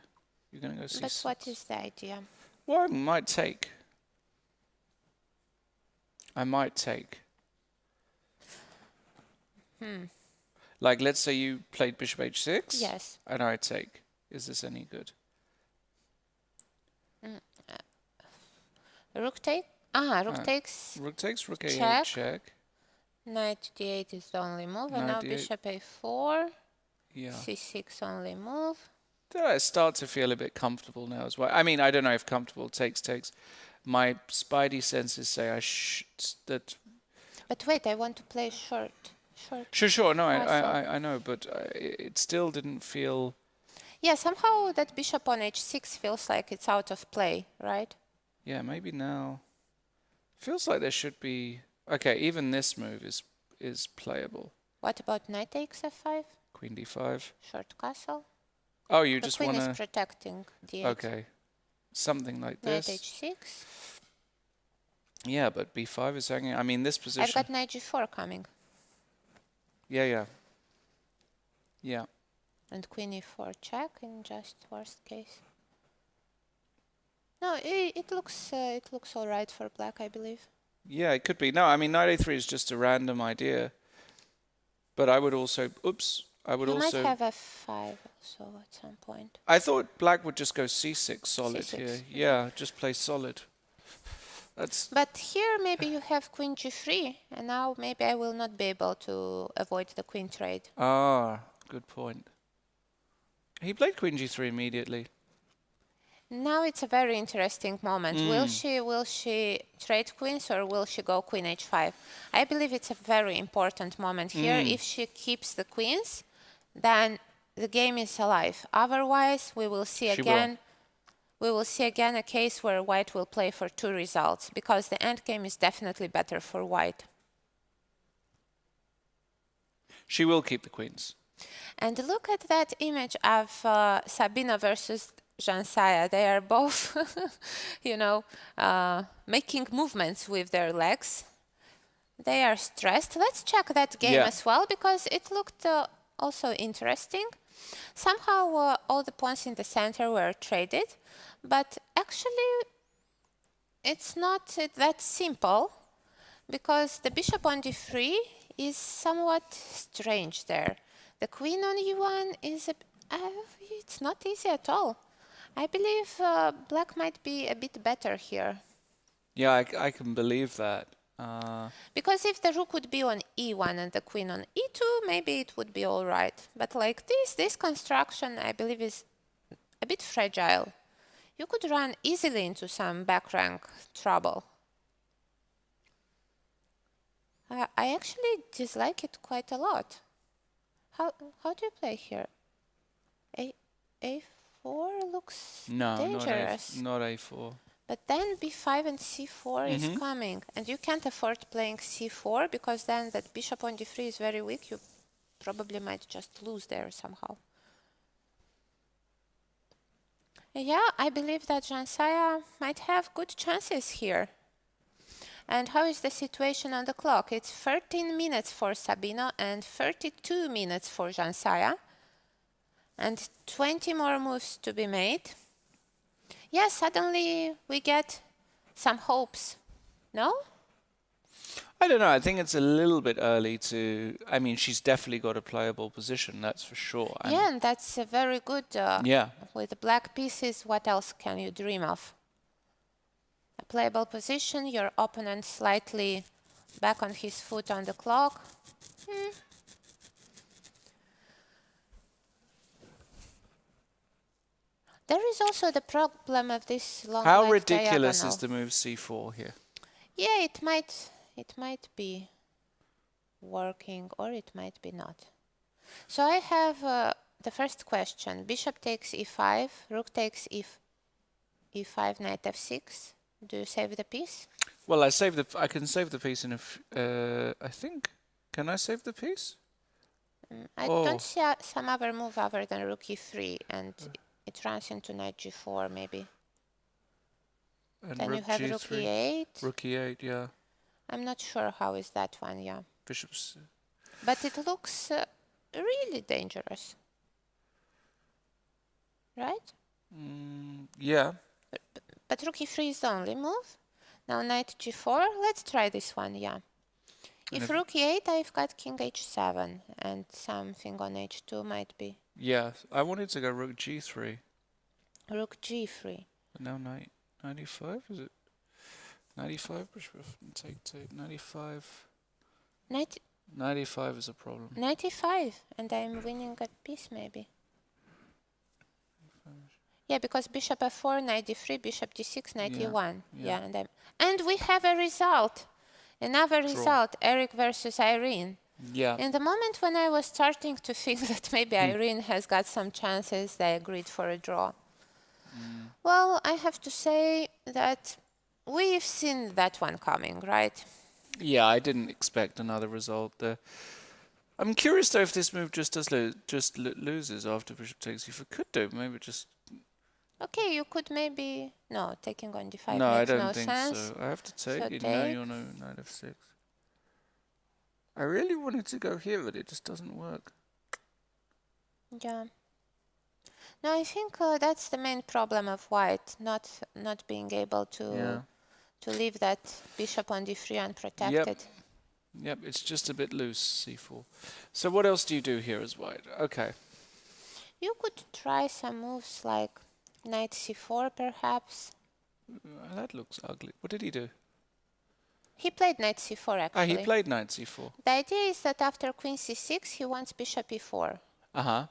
You're going to go c6.
But what is the idea?
Well, I might take. I might take. Like, let's say you played bishop h6.
Yes.
And I take. Is this any good?
Rook take? Rook takes.
Rook takes, rook a8
check.
check.
Knight d8 is the only move, and
Knight
now
d8.
bishop a4.
Yeah.
c6 only move.
I start to feel a bit comfortable now as well. I mean, I don't know if comfortable takes. My spidey senses say that.
But wait, I want to play short.
Sure. No, I know, but it still didn't feel.
Yeah, somehow that bishop on h6 feels like it's out of play, right?
Yeah, maybe now. Feels like there should be. Okay, even this move is playable.
What about knight takes f5?
Queen d5.
Short castle.
Oh, you
The
just
queen
want to.
is protecting d8.
Okay, something like
Knight
this.
h6.
Yeah, but b5 is hanging. I mean, this position.
I've got knight g4 coming.
Yeah.
And queen e4 check in just worst case. No, it looks all right for black, I believe.
Yeah, it could be. No, I mean, knight a3 is just a random idea. But I would also. Oops. I would
You
also.
might have f5 also at some point.
I thought black would just go c6 solid
C6,
here.
yeah.
Yeah, just play solid. That's.
But here maybe you have queen g3, and now maybe I will not be able to avoid the queen trade.
Good point. He played queen g3 immediately.
Now it's a very interesting moment. Will she trade queens or will she go queen h5? I believe it's a very important moment here. If she keeps the queens, then the game is alive. Otherwise, we will see again. We will see again a case where white will play for 2 results, because the endgame is definitely better for white.
She will keep the queens.
And look at that image of Sabina versus Jansaya. They are both, making movements with their legs. They are stressed. Let's check that game as well, because it looked also interesting. Somehow all the pawns in the center were traded, but actually it's not that simple, because the bishop on d3 is somewhat strange there. The queen on e1 is It's not easy at all. I believe black might be a bit better here.
Yeah, I can believe that.
Because if the rook would be on e1 and the queen on e2, maybe it would be all right. But like this construction, I believe, is a bit fragile. You could run easily into some back rank trouble. I actually dislike it quite a lot. How do you play here? A4 looks dangerous.
Not A4.
But then b5 and c4 is coming, and you can't afford playing c4 because then that bishop on d3 is very weak. You probably might just lose there somehow. Yeah, I believe that Jansaya might have good chances here. And how is the situation on the clock? It's 13 minutes for Sabino and 32 minutes for Jansaya. And 20 more moves to be made. Yeah, suddenly we get some hopes. No?
I don't know. I think it's a little bit early to... I mean, she's definitely got a playable position, that's for sure.
Yeah, and that's a very good...
yeah.
With the black pieces, what else can you dream of? A playable position, your opponent slightly back on his foot on the clock. There is also the problem of this long
How
leg
ridiculous
diagonal.
is the move c4 here?
Yeah, it might be working or it might be not. So I have the first question. Bishop takes e5, rook takes e5, knight f6. Do you save the piece?
Well, I can save the piece in I think. Can I save the piece?
I don't see some other move other than rook e3, and it runs into knight g4 maybe.
And
Then you have
G3.
rook e8.
Rook e8, yeah.
I'm not sure how is that one, yeah.
Bishop's...
But it looks really dangerous. Right?
yeah.
But rook e3 is the only move. Now knight g4. Let's try this one, yeah. If rook e8, I've got king h7, and something on h2 might be.
Yeah, I wanted to go rook g3.
Rook g3.
But now knight 95, is it? 95, bishop take 95. 95 is a problem.
95, and I'm winning a piece maybe. Yeah, because bishop f4, knight d3, bishop d6, knight e1. Yeah, and we have a result. Another result, Eric versus Irene.
Yeah.
In the moment when I was starting to think that maybe Irene has got some chances, they agreed for a draw. Well, I have to say that we've seen that one coming, right?
Yeah, I didn't expect another result there. I'm curious though if this move just loses after bishop takes e4. Could do, maybe just...
Okay, you could maybe... No, taking on d5
No, I
makes
don't
no
think
sense.
so. I have to take
So
it.
take.
No, you're no knight f6. I really wanted to go here, but it just doesn't work.
Yeah. No, I think that's the main problem of white, not being able to leave that bishop on d3 unprotected.
Yep, it's just a bit loose, c4. So what else do you do here as white? Okay.
You could try some moves like knight c4 perhaps.
That looks ugly. What did he do?
He played knight c4 actually.
He played knight c4.
The idea is that after queen c6 he wants bishop e4.
Uh-huh.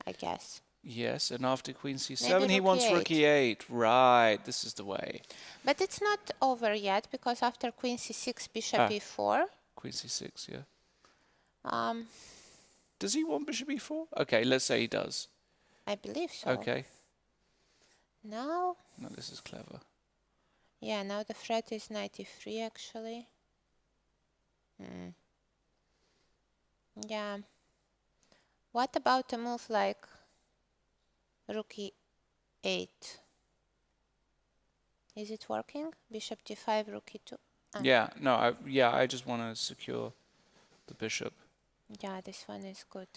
I guess.
Yes, and after queen c7
Maybe
he
rook
wants
e8.
rook e8. Right, this is the way.
But it's not over yet because after queen c6 bishop e4.
Queen c6, yeah. Does he want bishop e4? Okay, let's say he does.
I believe so.
Okay.
Now?
No, this is clever.
Yeah, now the threat is knight e3 actually. Yeah. What about a move like rook e8? Is it working? Bishop d5, rook e2?
Yeah, no, I just want to secure the bishop.
Yeah, this one is good.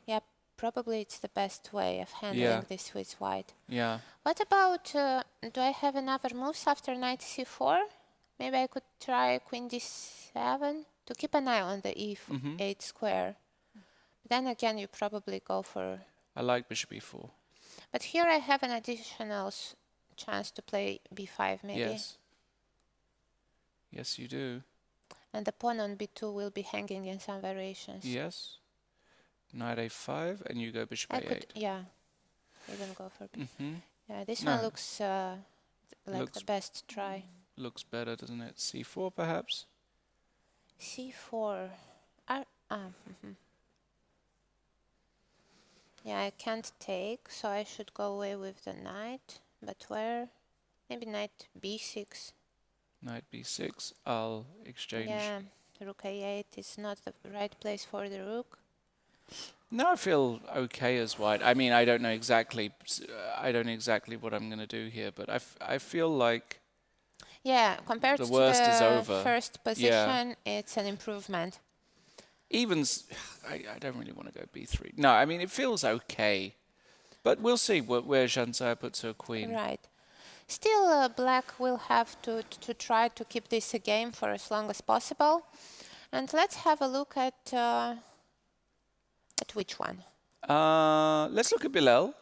Yeah, probably it's the best way of handling this with white.
Yeah.
What about, do I have another moves after knight c4? Maybe I could try queen d7 to keep an eye on the e8 square. Then again, you probably go for...
I like bishop e4.
But here I have an additional chance to play b5 maybe.
Yes. Yes, you do.
And the pawn on b2 will be hanging in some variations.
Yes. Knight a5, and you go bishop
I
a8.
could, yeah, even go for b. Yeah, this
No.
one looks like the best try.
Looks better, doesn't it? c4, perhaps?
c4. Yeah, I can't take, so I should go away with the knight. But where? Maybe knight b6.
Knight b6. I'll exchange.
Yeah, rook a8 is not the right place for the rook.
No, I feel okay as white. I mean, I don't know exactly. I don't know exactly what I'm going to do here, but I feel like
yeah, compared
the
to
worst is
the
over.
first position, it's an improvement.
Even I don't really want to go b3. No, I mean it feels okay, but we'll see where Zhanzai puts her queen.
Right. Still, black will have to try to keep this a game for as long as possible. And let's have a look at which one?
Let's look at Bilal.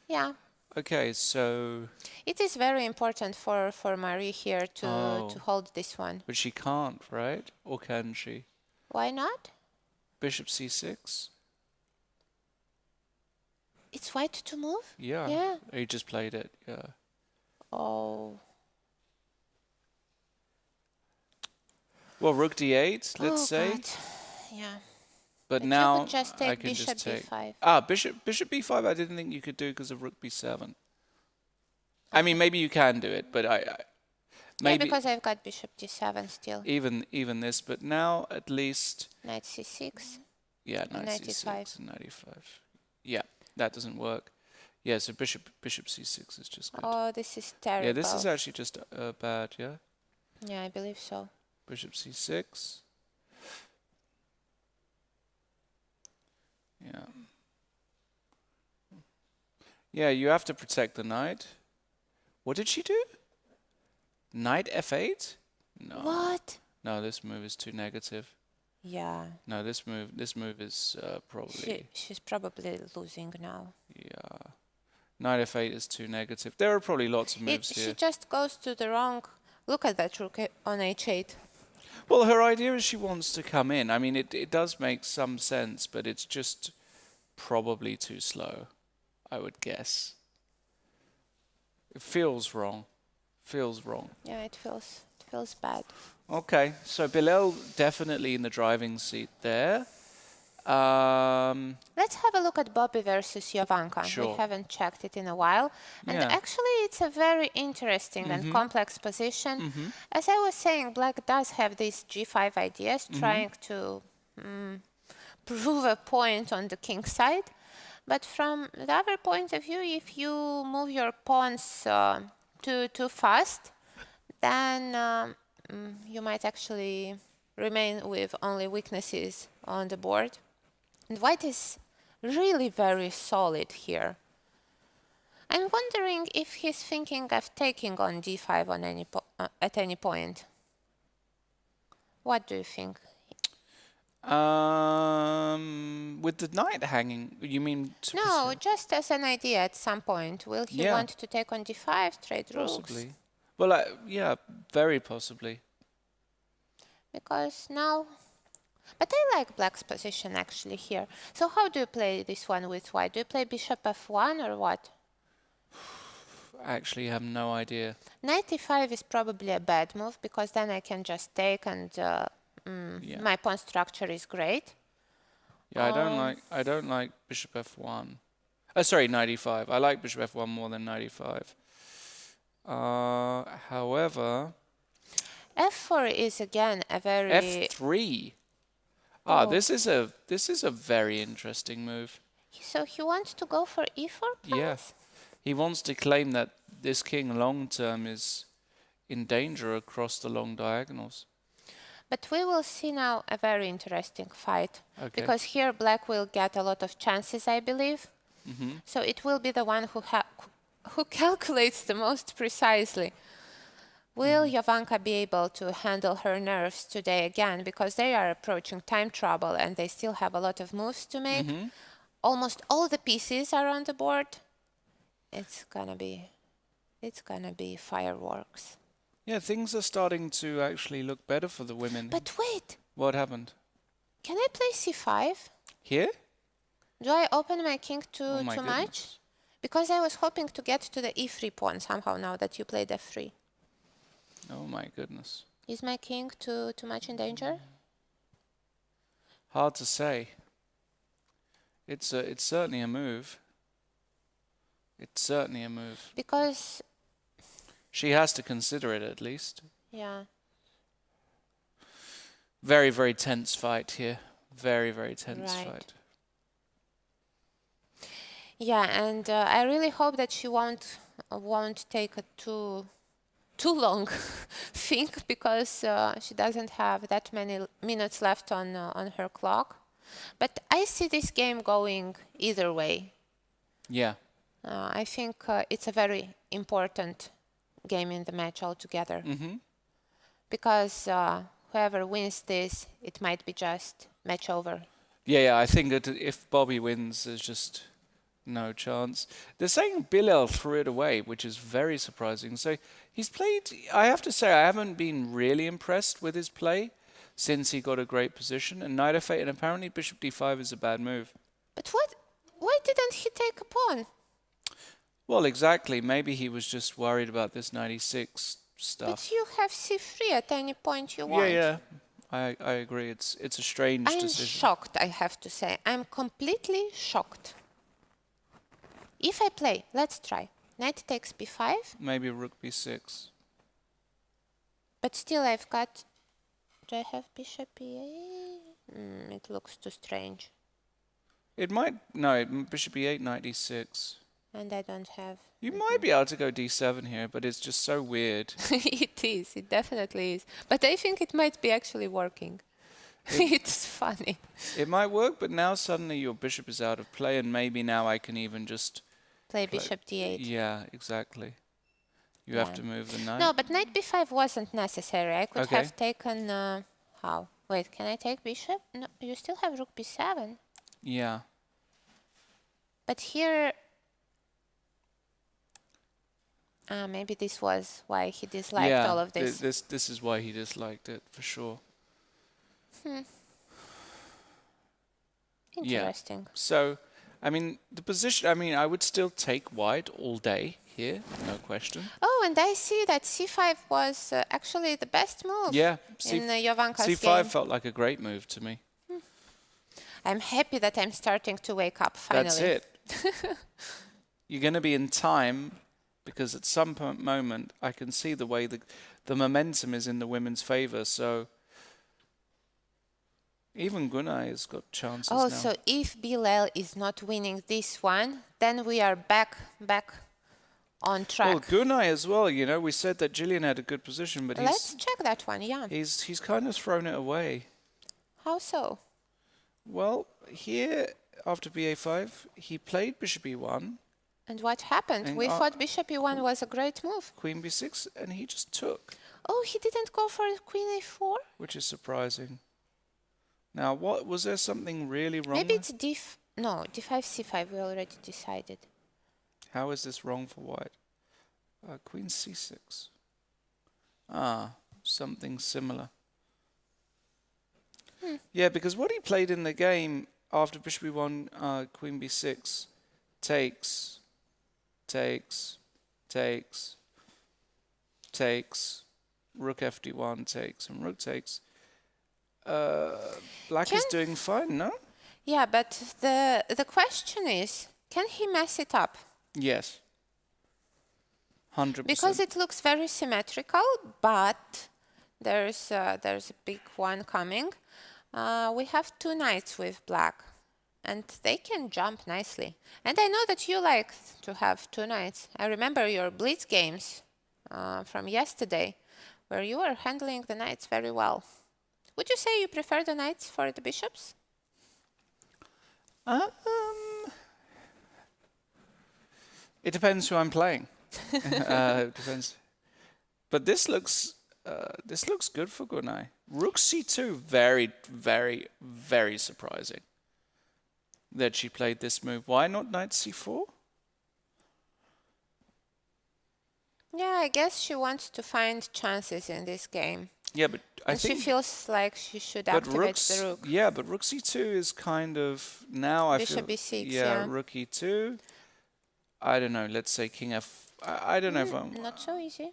Yeah.
Okay, so...
It is very important for Marie here to hold this one.
But she can't, right? Or can she?
Why not?
Bishop c6.
It's white to move?
Yeah.
Yeah.
He just played it, yeah.
Oh.
Well, rook d8, let's say.
God. Yeah.
But
You
now
could just take
I can
bishop
just take...
b5.
Bishop b5 I didn't think you could do because of rook b7. I mean, maybe you can do it, but maybe...
Yeah, because I've got bishop d7 still.
Even this, but now at least...
Knight c6.
Yeah, knight c6 and knight e5. Yeah, that doesn't work. Yeah, so bishop c6 is just good.
Oh, this is terrible.
Yeah, this is actually just bad, yeah?
Yeah, I believe so.
Bishop c6. Yeah. Yeah, you have to protect the knight. What did she do? Knight f8? No.
What?
No, this move is too negative.
Yeah.
No, this move is probably...
She's probably losing now.
Yeah. Knight f8 is too negative. There are probably lots of moves here.
She just goes to the wrong... Look at that rook on h8.
Well, her idea is she wants to come in. I mean, it does make some sense, but it's just probably too slow, I would guess. It feels wrong. Feels wrong.
Yeah, it feels bad.
Okay, so Bilal definitely in the driving seat there.
Let's have a look at Bobby versus Jovanka.
Sure.
We haven't checked it in a while. And
Yeah.
actually, it's a very interesting and complex position. As I was saying, black does have these g5 ideas, trying to prove a point on the king side. But from the other point of view, if you move your pawns too fast, then you might actually remain with only weaknesses on the board. And white is really very solid here. I'm wondering if he's thinking of taking on d5 on at any point. What do you think?
With the knight hanging, you mean?
No, just as an idea at some point. Will he want to take on d5, trade rooks?
Possibly. Well, yeah, very possibly.
Because now... But I like black's position actually here. So how do you play this one with white? Do you play bishop f1 or what?
I actually have no idea.
Knight e5 is probably a bad move because then I can just take and my pawn structure is great.
Yeah, I don't like bishop f1. Sorry, knight e5. I like bishop f1 more than knight e5. However,
f4 is again a very
f3. This is a very interesting move.
So he wants to go for e4 plus?
Yes. He wants to claim that this king long term is in danger across the long diagonals.
But we will see now a very interesting fight.
Okay.
Because here black will get a lot of chances, I believe. So it will be the one who calculates the most precisely. Will Jovanka be able to handle her nerves today again? Because they are approaching time trouble and they still have a lot of moves to make. Almost all the pieces are on the board. It's gonna be fireworks.
Yeah, things are starting to actually look better for the women.
But wait,
What happened?
can I play c5?
Here?
Do I open my king
Oh my
too
goodness.
much? Because I was hoping to get to the e3 pawn somehow now that you played f3.
Oh my goodness.
Is my king too much in danger?
Hard to say. It's certainly a move. It's certainly a move.
Because,
She has to consider it at least.
yeah.
Very, very tense fight here. Very, very tense
Right.
fight.
Yeah, and I really hope that she won't take a too long think, because she doesn't have that many minutes left on her clock. But I see this game going either way.
Yeah.
I think it's a very important game in the match altogether. Because whoever wins this, it might be just match over.
Yeah, I think that if Bobby wins, there's just no chance. They're saying Bilal threw it away, which is very surprising. So he's played, I have to say, I haven't been really impressed with his play since he got a great position. And Knight f8, and apparently Bishop d5 is a bad move.
But why didn't he take a pawn?
Well, exactly. Maybe he was just worried about this 96 stuff.
But you have c3 at any point you want.
Yeah. I agree. It's a strange
I'm
decision.
shocked, I have to say. I'm completely shocked. If I play, let's try. Knight takes b5.
Maybe rook b6.
But still I've got... Do I have bishop e8? It looks too strange.
It might... No, bishop e8, knight d6.
And I don't have...
You might be able to go d7 here, but it's just so weird.
It is, it definitely is. But I think it might be actually working. It's funny.
It might work, but now suddenly your bishop is out of play, and maybe now I can even just...
Play bishop d8.
Yeah, exactly. You have to move the knight.
No, but knight b5 wasn't necessary. I could
Okay.
have taken... how? Wait, can I take bishop? No, you still have rook b7.
Yeah.
But here... maybe this was why he disliked all of this.
This is why he disliked it, for sure.
Interesting.
Yeah. So, I mean, the position... I mean, I would still take white all day here, no question.
Oh, and I see that c5 was actually the best move
Yeah.
in Jovanka's
c5
game.
felt like a great move to me.
I'm happy that I'm starting to wake up finally.
That's it. You're going to be in time, because at some moment I can see the way the momentum is in the women's favour. So even Gunnar has got chances now.
So if Bilal is not winning this one, then we are back on track.
Well, Gunnar as well. You know, we said that Gillian had a good position, but
Let's check that one. Yeah.
he's kind of thrown it away.
How so?
Well, here after ba5, he played bishop e1,
And what happened?
And
We thought bishop e1 was a great move.
queen b6, and he just took,
Oh, he didn't go for queen a4?
which is surprising. Now, what was there something really wrong?
Maybe
there?
it's d5 c5. We already decided.
How is this wrong for white? Queen c6. Something similar. Yeah, because what he played in the game after bishop e1, queen b6, takes, rook fd1 takes, and rook takes. Black is doing fine, no?
Yeah, but the question is, can he mess it up?
Yes. 100%.
Because it looks very symmetrical, but there's a big one coming. We have two knights with black, and they can jump nicely. And I know that you like to have two knights. I remember your blitz games from yesterday, where you were handling the knights very well. Would you say you prefer the knights for the bishops?
It depends who I'm playing. It depends. But this looks good for Gunai. Rook c2, very, very, very surprising that she played this move. Why not knight c4?
Yeah, I guess she wants to find chances in this game.
Yeah, but I
And
think
she feels like she should
but
activate the rook.
yeah, but rook c2 is kind of now I
Bishop
feel
b6,
yeah,
yeah.
rook e2. I don't know. Let's say king f. I don't know if I'm.
Not so easy.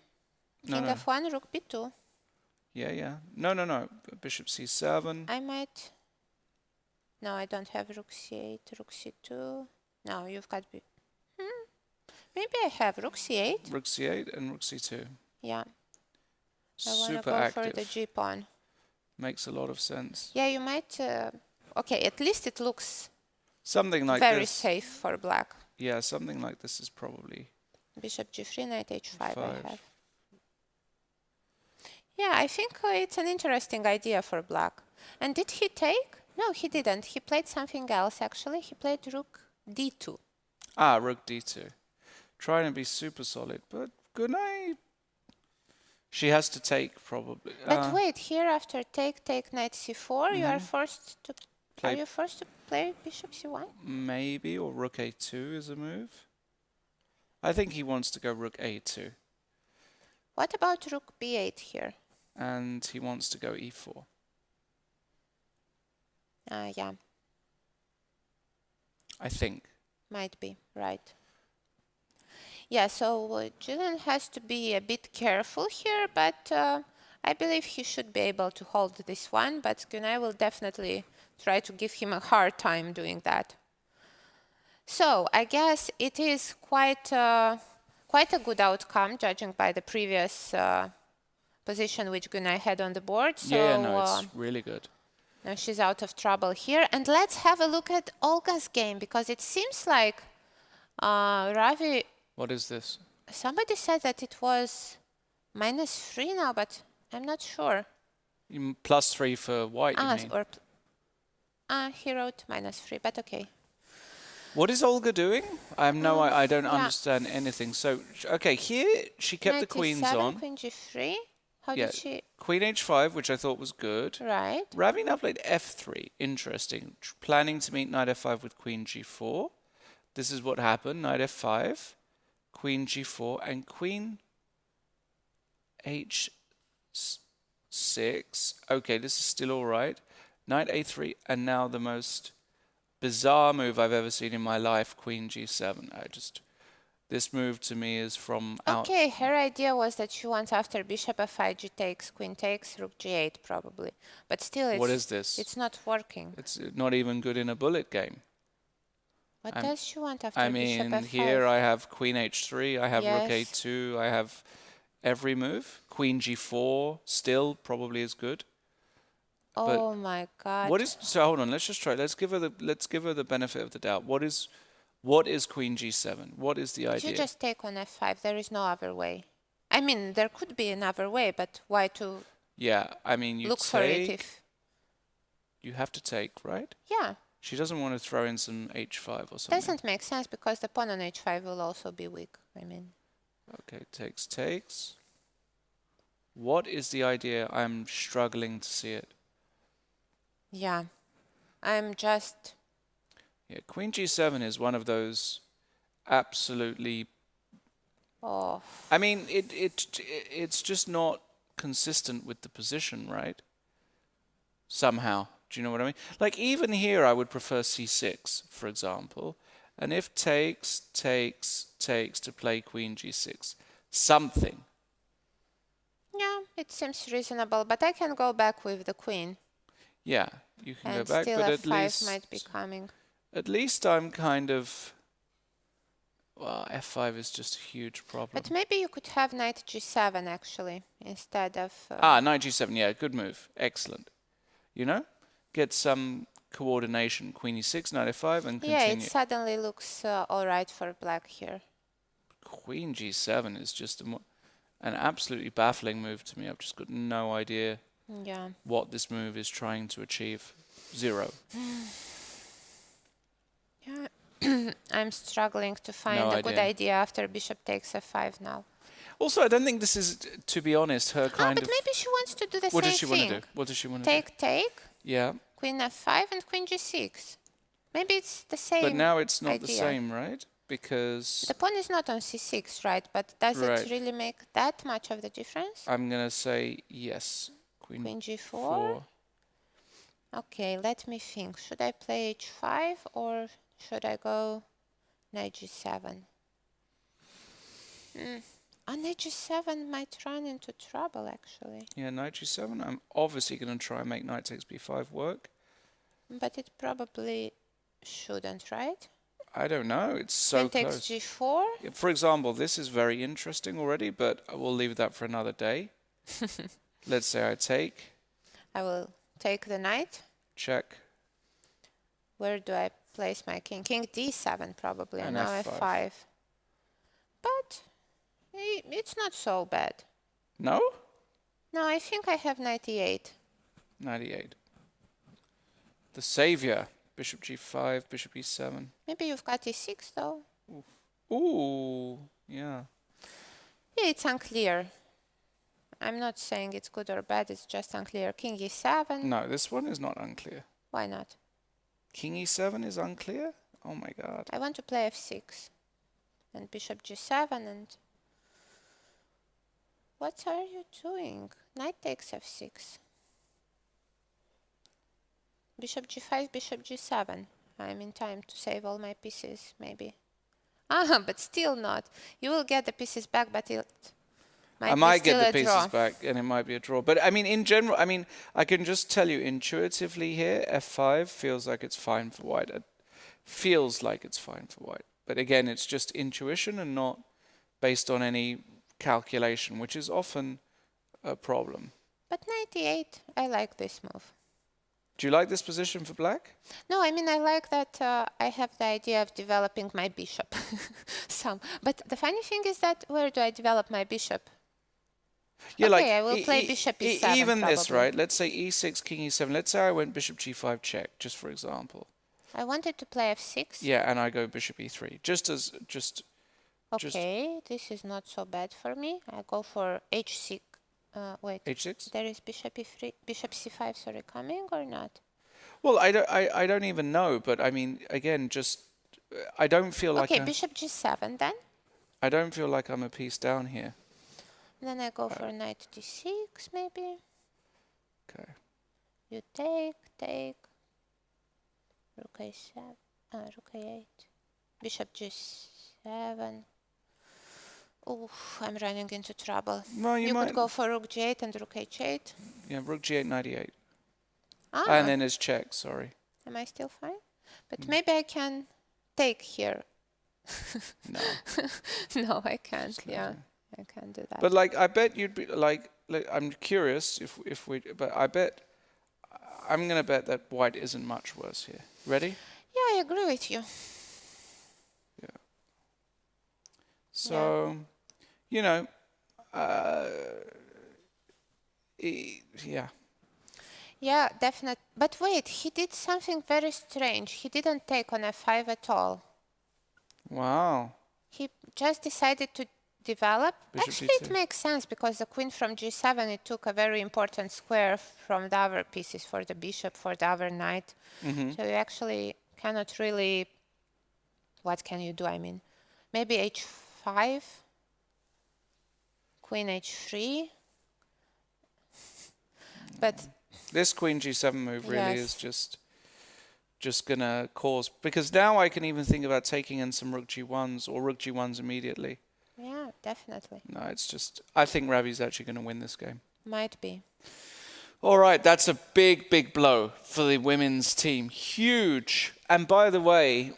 No,
King
no.
f1, rook b2.
Yeah, yeah. No, no, no. Bishop c7.
I might... No, I don't have rook c8, rook c2. No, you've got b... Maybe I have rook c8.
Rook c8 and rook c2.
Yeah, I want to
Super
go
active.
for the g pawn.
Makes a lot of sense.
Yeah, you might... okay, at least it looks
Something like
very
this.
safe for black.
Yeah, something like this is probably
Bishop g3, knight h5 I
5.
have. Yeah, I think it's an interesting idea for black. And did he take? No, he didn't. He played something else, actually. He played rook d2.
Ah, rook d2. Trying to be super solid, but good night. She has to take probably.
But wait, here after take knight c4, you are forced to...
Play-
Are you forced to play bishop c1?
Maybe, or rook a2 is a move. I think he wants to go rook a2.
What about rook b8 here?
And he wants to go e4.
Yeah,
I think.
might be, right. Yeah, so Julian has to be a bit careful here, but I believe he should be able to hold this one, but Gunay will definitely try to give him a hard time doing that. So I guess it is quite a good outcome, judging by the previous position which Gunay had on the board. So,
Yeah, no, it's really good.
now she's out of trouble here. And let's have a look at Olga's game, because it seems like Ravi...
What is this?
Somebody said that it was -3 now, but I'm not sure.
+3 for white, you mean?
He wrote -3, but okay.
What is Olga doing? I don't
yeah.
understand anything. So, okay, here she kept the queens
97,
on.
Queen g3. How
Yeah,
did she...
Queen h5, which I thought was good.
Right.
Ravi now played f3. Interesting. Planning to meet knight f5 with queen g4. This is what happened. Knight f5, queen g4, and queen h6. Okay, this is still all right. Knight a3, and now the most bizarre move I've ever seen in my life, queen g7. This move to me is from out.
Okay, her idea was that she wants after bishop f5, g takes, queen takes, rook g8 probably. But still,
What is this?
It's not working.
It's not even good in a bullet game.
What does she want after
I
bishop
mean,
f5?
here I have queen h3, I have rook
Yes.
a2, I have every move. Queen g4 still probably is good.
Oh my God.
What is so? Hold on. Let's just try. Let's give her the benefit of the doubt. What is queen g7? What is the idea?
You just take on f5. There is no other way. I mean, there could be another way, but why to
Yeah, I mean, you
look for it if...
You have to take, right?
Yeah.
She doesn't want to throw in some h5 or something.
Doesn't make sense because the pawn on h5 will also be weak. I mean...
Okay, takes. What is the idea? I'm struggling to see it.
Yeah. I'm just...
Yeah, queen g7 is one of those absolutely...
Oh.
I mean, it's just not consistent with the position, right? Somehow. Do you know what I mean? Like, even here, I would prefer c6, for example. And if takes to play queen g6. Something.
Yeah, it seems reasonable, but I can go back with the queen.
Yeah, you can
And
go back,
still
but
f5
at least...
might be coming.
At least I'm kind of... Well, f5 is just a huge problem.
But maybe you could have knight g7, actually, instead of...
Knight g7, yeah, good move. Excellent. You know? Get some coordination. Queen e6, knight f5, and continue.
Yeah, it suddenly looks all right for black here.
Queen g7 is just an absolutely baffling move to me. I've just got no idea what this move is trying to achieve. Zero.
Yeah, I'm struggling to find a good idea after bishop takes f5 now.
Also, I don't think this is, to be honest, her kind
But
of...
maybe she wants to do the
What
same
does she want
thing.
to do? What does she want to do?
Take,
Yeah.
queen f5 and queen g6. Maybe it's the same
But now it's not the
idea.
same, right? Because...
The pawn is not on c6, right? But does
Right.
it really make that much of the difference?
I'm going to say yes.
Queen g4. Okay, let me think. Should I play h5 or should I go knight g7? On knight g7 might run into trouble, actually.
Yeah, knight g7. I'm obviously going to try and make knight takes b5 work.
But it probably shouldn't, right?
I don't know. It's so
Queen
close.
takes g4.
Yeah, for example, this is very interesting already, but I will leave that for another day. Let's say I take.
I will take the knight.
Check.
Where do I place my king? King d7 probably, and
And
now
f5.
f5. But it's not so bad.
No?
No, I think I have knight e8.
98. The savior. Bishop g5, bishop e7.
Maybe you've got e6 though.
Ooh, yeah.
Yeah, it's unclear. I'm not saying it's good or bad, it's just unclear. King e7.
No, this one is not unclear.
Why not?
King e7 is unclear? Oh my god.
I want to play f6. And bishop g7 and... What are you doing? Knight takes f6. Bishop g5, bishop g7. I'm in time to save all my pieces, maybe. But still not. You will get the pieces back, but it might
I might
be still
get the
a draw.
pieces back and it might be a draw. But I mean, in general, I mean, I can just tell you intuitively here, f5 feels like it's fine for white. It feels like it's fine for white. But again, it's just intuition and not based on any calculation, which is often a problem.
But knight e8, I like this move.
Do you like this position for black?
No, I mean, I like that I have the idea of developing my bishop. But the funny thing is that where do I develop my bishop?
Yeah,
Okay, I will play bishop e7
even
probably.
this, right? Let's say e6, king e7. Let's say I went bishop g5 check, just for example.
I wanted to play f6.
Yeah, and I go bishop e3.
Okay, this is not so bad for me. I go for h6. Wait,
h6?
there is bishop e3, bishop c5, sorry, coming or not?
Well, I don't even know, but I mean, again, just I don't feel like
Okay, bishop g7 then.
I don't feel like I'm a piece down here.
Then I go for knight d6 maybe.
Okay.
You take. Rook a7, rook a8. Bishop g7. Oof, I'm running into trouble.
Well, you might
could go for rook g8 and rook h8.
Yeah, rook g8, 98.
Ah,
And then it's check, sorry.
am I still fine? But maybe I can take here.
No.
No, I can't. Yeah, I can't do that.
But like, I bet you'd be like I'm curious but I bet I'm gonna bet that white isn't much worse here. Ready?
Yeah, I agree with you.
Yeah. So, you know, yeah.
Yeah, definitely. But wait, he did something very strange. He didn't take on f5 at all.
Wow.
He just decided to develop.
Bishop
Actually,
d2.
it makes sense because the queen from g7, it took a very important square from the other pieces for the bishop, for the other knight. So you actually cannot really... What can you do? I mean, maybe h5, queen h3. But
This queen g7 move really is
Yes.
just gonna cause, because now I can even think about taking in some rook g1s or rook g1s immediately.
yeah, definitely.
No, it's just, I think Ravi's actually going to win this game.
Might be.
All right, that's a big, big blow for the women's team. Huge. And by the way,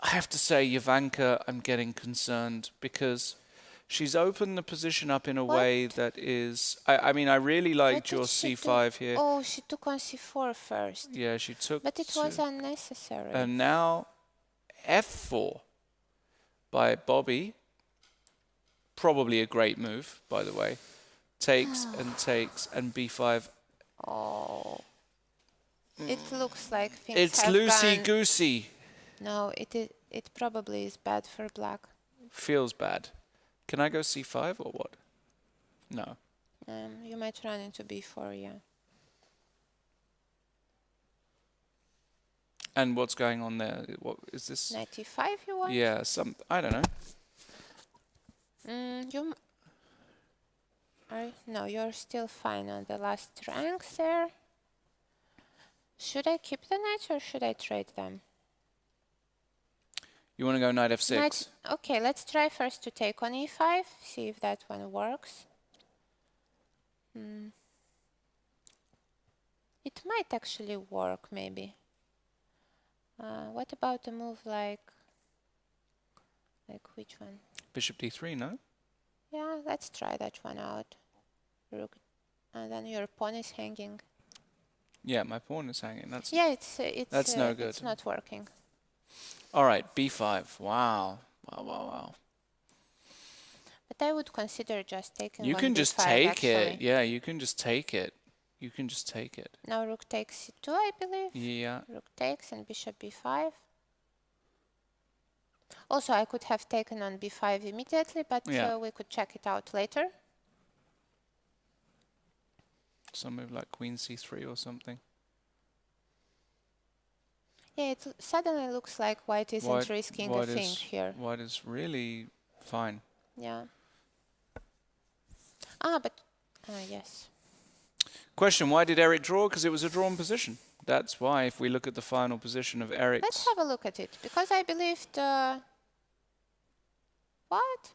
I have to say, Jovanka, I'm getting concerned because she's opened the position up in a way that is... I mean, I really liked your c5 here.
Oh, she took on c4 first.
Yeah, she took...
But it was unnecessary.
And now f4 by Bobby. Probably a great move, by the way. Takes and b5.
Oh. It looks like things
It's
have
loosey-goosey.
No, it probably is bad for black.
Feels bad. Can I go c5 or what? No.
You might run into b4, yeah.
And what's going on there? What is this?
Knight e5 you want?
Yeah, I don't know.
No, you're still fine on the last ranks there. Should I keep the knights or should I trade them?
You want to go knight f6?
Okay, let's try first to take on e5, see if that one works. It might actually work, maybe. What about a move like which one?
Bishop d3, no?
Yeah, let's try that one out. Rook, and then your pawn is hanging.
Yeah, my pawn is hanging. That's no good.
It's not working.
All right, b5. Wow.
But I would consider just taking.
You
on
can just
b5,
take
actually.
it. Yeah, you can just take it. You can just take it.
Now rook takes c2, I believe.
Yeah.
Rook takes and bishop b5. Also, I could have taken on b5 immediately, but we could check it out later.
Some move like queen c3 or something.
Yeah, it suddenly looks like white isn't risking a thing here.
White is really fine.
Yeah. Yes.
Question, why did Eric draw? Because it was a drawn position. That's why, if we look at the final position of Eric's...
Let's have a look at it, because I believed... What?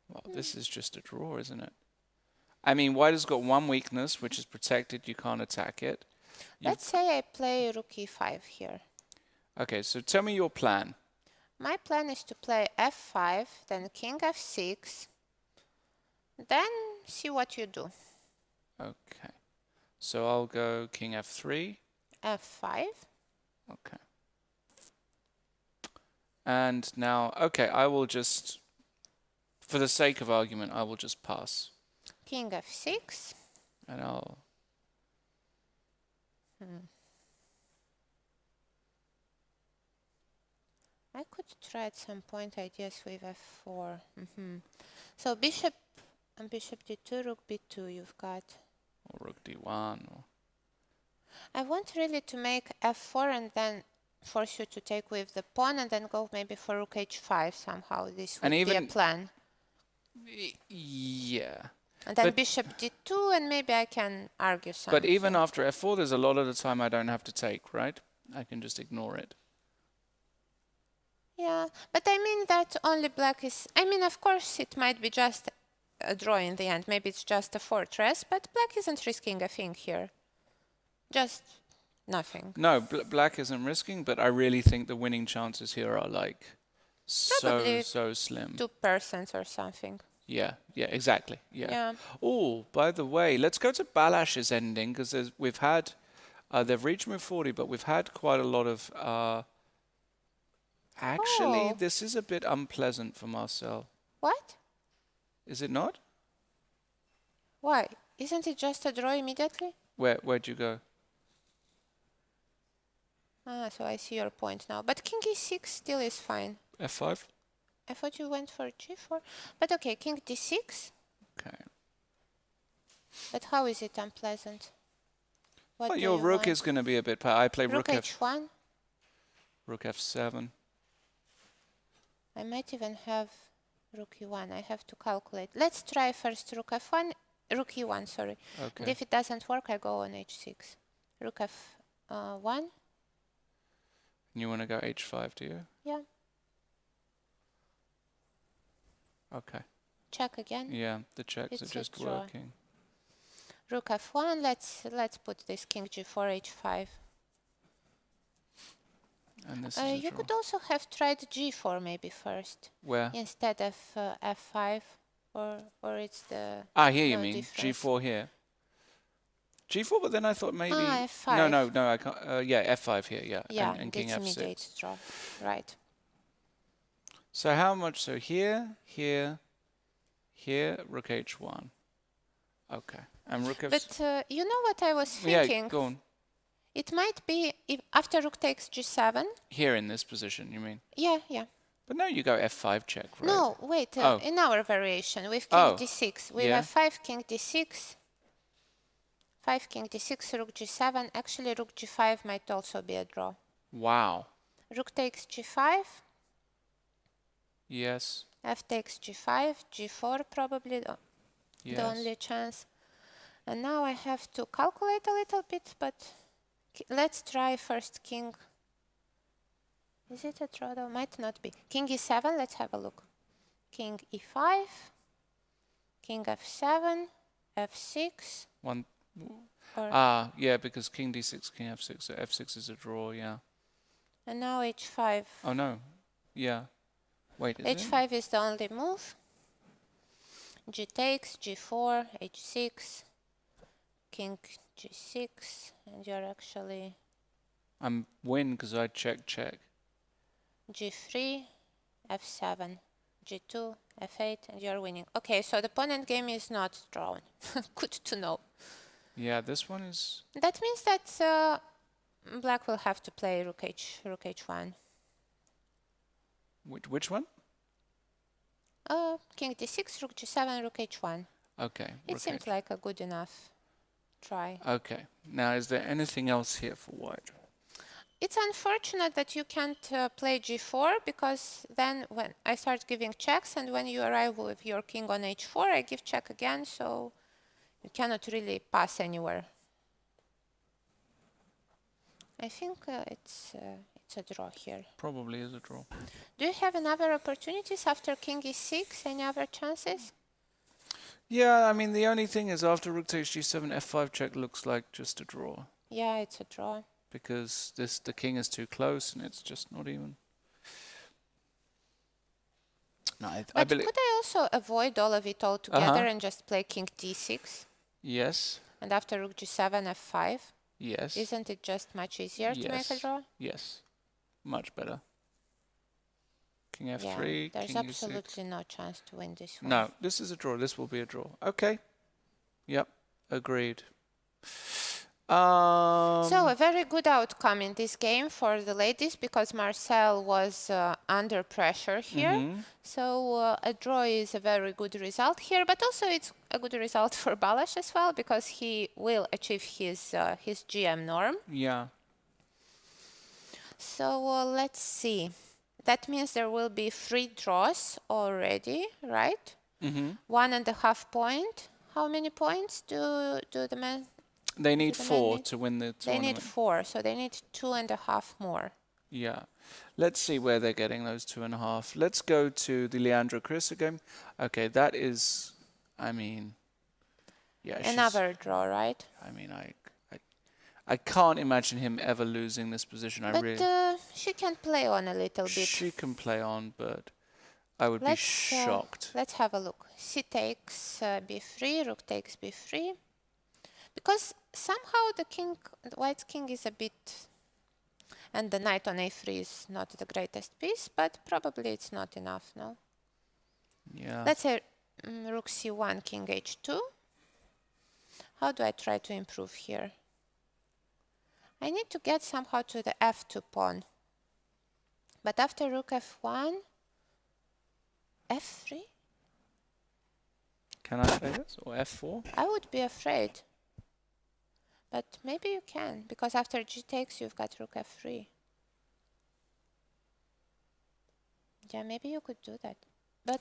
Well, this is just a draw, isn't it? I mean, white has got one weakness, which is protected. You can't attack it.
Let's say I play rook e5 here.
Okay, so tell me your plan.
My plan is to play f5, then king f6, then see what you do.
Okay. So I'll go king f3.
f5.
Okay. And now, okay, I will just, for the sake of argument, I will just pass.
King f6.
And I'll...
I could try at some point ideas with f4. So bishop and bishop d2, rook b2 you've got.
Or rook d1. Or...
I want really to make f4 and then force you to take with the pawn and then go maybe for rook h5 somehow. This would be a plan.
Yeah.
And then bishop d2 and maybe I can argue something.
But even after f4, there's a lot of the time I don't have to take, right? I can just ignore it.
Yeah, but I mean that only black is... I mean, of course, it might be just a draw in the end. Maybe it's just a fortress, but black isn't risking a thing here. Just nothing.
No, black isn't risking, but I really think the winning chances here are like so slim.
2% or something.
Yeah, exactly. Yeah. Oh, by the way, let's go to Balazs's ending, because we've had... they've reached move 40, but we've had quite a lot of... Actually, this is a bit unpleasant for Marcel.
What?
Is it not?
Why? Isn't it just a draw immediately?
Where'd you go?
So I see your point now. But king e6 still is fine.
f5?
I thought you went for g4. But okay, king d6.
Okay.
But how is it unpleasant?
Well, your rook is going to be a bit... I play rook
h1.
Rook f7.
I might even have rook e1. I have to calculate. Let's try first rook f1, rook e1, sorry.
Okay.
And if it doesn't work, I go on h6. Rook f1.
You want to go h5, do you?
Yeah.
Okay.
Check again.
Yeah, the checks are just working.
Rook f1. Let's put this king g4, h5.
And this is
you could also have tried g4 maybe first.
Where?
Instead of f5, or it's the...
Here you mean difference. G4 here. G4, but then I thought maybe...
f5.
No, I can't. f5 here, yeah.
Yeah,
and king f6.
Immediate draw. Right.
So how much? So here, rook h1. Okay. And rook f...
But you know what I was thinking?
Yeah, go on.
It might be if after rook takes g7.
Here in this position, you mean?
Yeah.
But no, you go f5 check, right?
No, wait.
Oh.
In our variation with king
Oh.
d6, we
Yeah.
have 5 king d6, 5 king d6, rook g7. Actually, rook g5 might also be a draw.
Wow.
Rook takes g5,
Yes.
f takes g5, g4 probably the
Yes.
only chance. And now I have to calculate a little bit, but let's try first king. Is it a draw though? Might not be. King e7, let's have a look. King e5, king f7, f6.
One.
Or
Yeah, because king d6, king f6. So f6 is a draw, yeah.
and now h5.
Oh, no. Yeah. Wait, is it?
h5 is the only move. G takes, g4, h6, king g6, and you're actually
I'm win because I check.
g3, f7, g2, f8, and you're winning. Okay, so the opponent game is not drawn. Good to know.
Yeah, this one is...
That means that black will have to play rook h1.
Which one?
King d6, rook g7, rook h1.
Okay.
It
rook
seems
H.
like a good enough try.
Okay. Now, is there anything else here for white?
It's unfortunate that you can't play g4 because then when I start giving checks and when you arrive with your king on h4, I give check again, so you cannot really pass anywhere. I think it's a draw here.
Probably is a draw.
Do you have any other opportunities after king e6? Any other chances?
Yeah, I mean, the only thing is after rook takes g7, f5 check looks like just a draw.
Yeah, it's a draw.
Because the king is too close and it's just not even... No, I believe...
Could I also avoid all of it altogether and just play king d6?
Yes.
And after rook g7, f5?
Yes.
Isn't it just much easier to make a draw?
Yes. Much better. King f3,
Yeah, there's
king
absolutely
e6.
no chance to win this one.
No, this is a draw. This will be a draw. Okay. Yep. Agreed.
So a very good outcome in this game for the ladies because Marcel was under pressure here. So a draw is a very good result here, but also it's a good result for Balázs as well because he will achieve his GM norm.
Yeah.
So let's see. That means there will be 3 draws already, right? 1.5 point. How many points do the men?
They need 4 to win the tournament.
They need 4, so they need 2.5 more.
Yeah. Let's see where they're getting those 2.5. Let's go to the Leandro Carissa game. Okay, that is, I mean, yeah.
Another draw, right?
I mean, I can't imagine him ever losing this position.
But she can play on a little bit.
She can play on, but I would be shocked.
Let's have a look. C takes b3, rook takes b3. Because somehow the white king is a bit, and the knight on a3 is not the greatest piece, but probably it's not enough, no?
Yeah.
Let's say rook c1, king h2. How do I try to improve here? I need to get somehow to the f2 pawn. But after rook f1, f3?
Can I play this? Or f4?
I would be afraid. But maybe you can, because after g takes, you've got rook f3. Yeah, maybe you could do that. But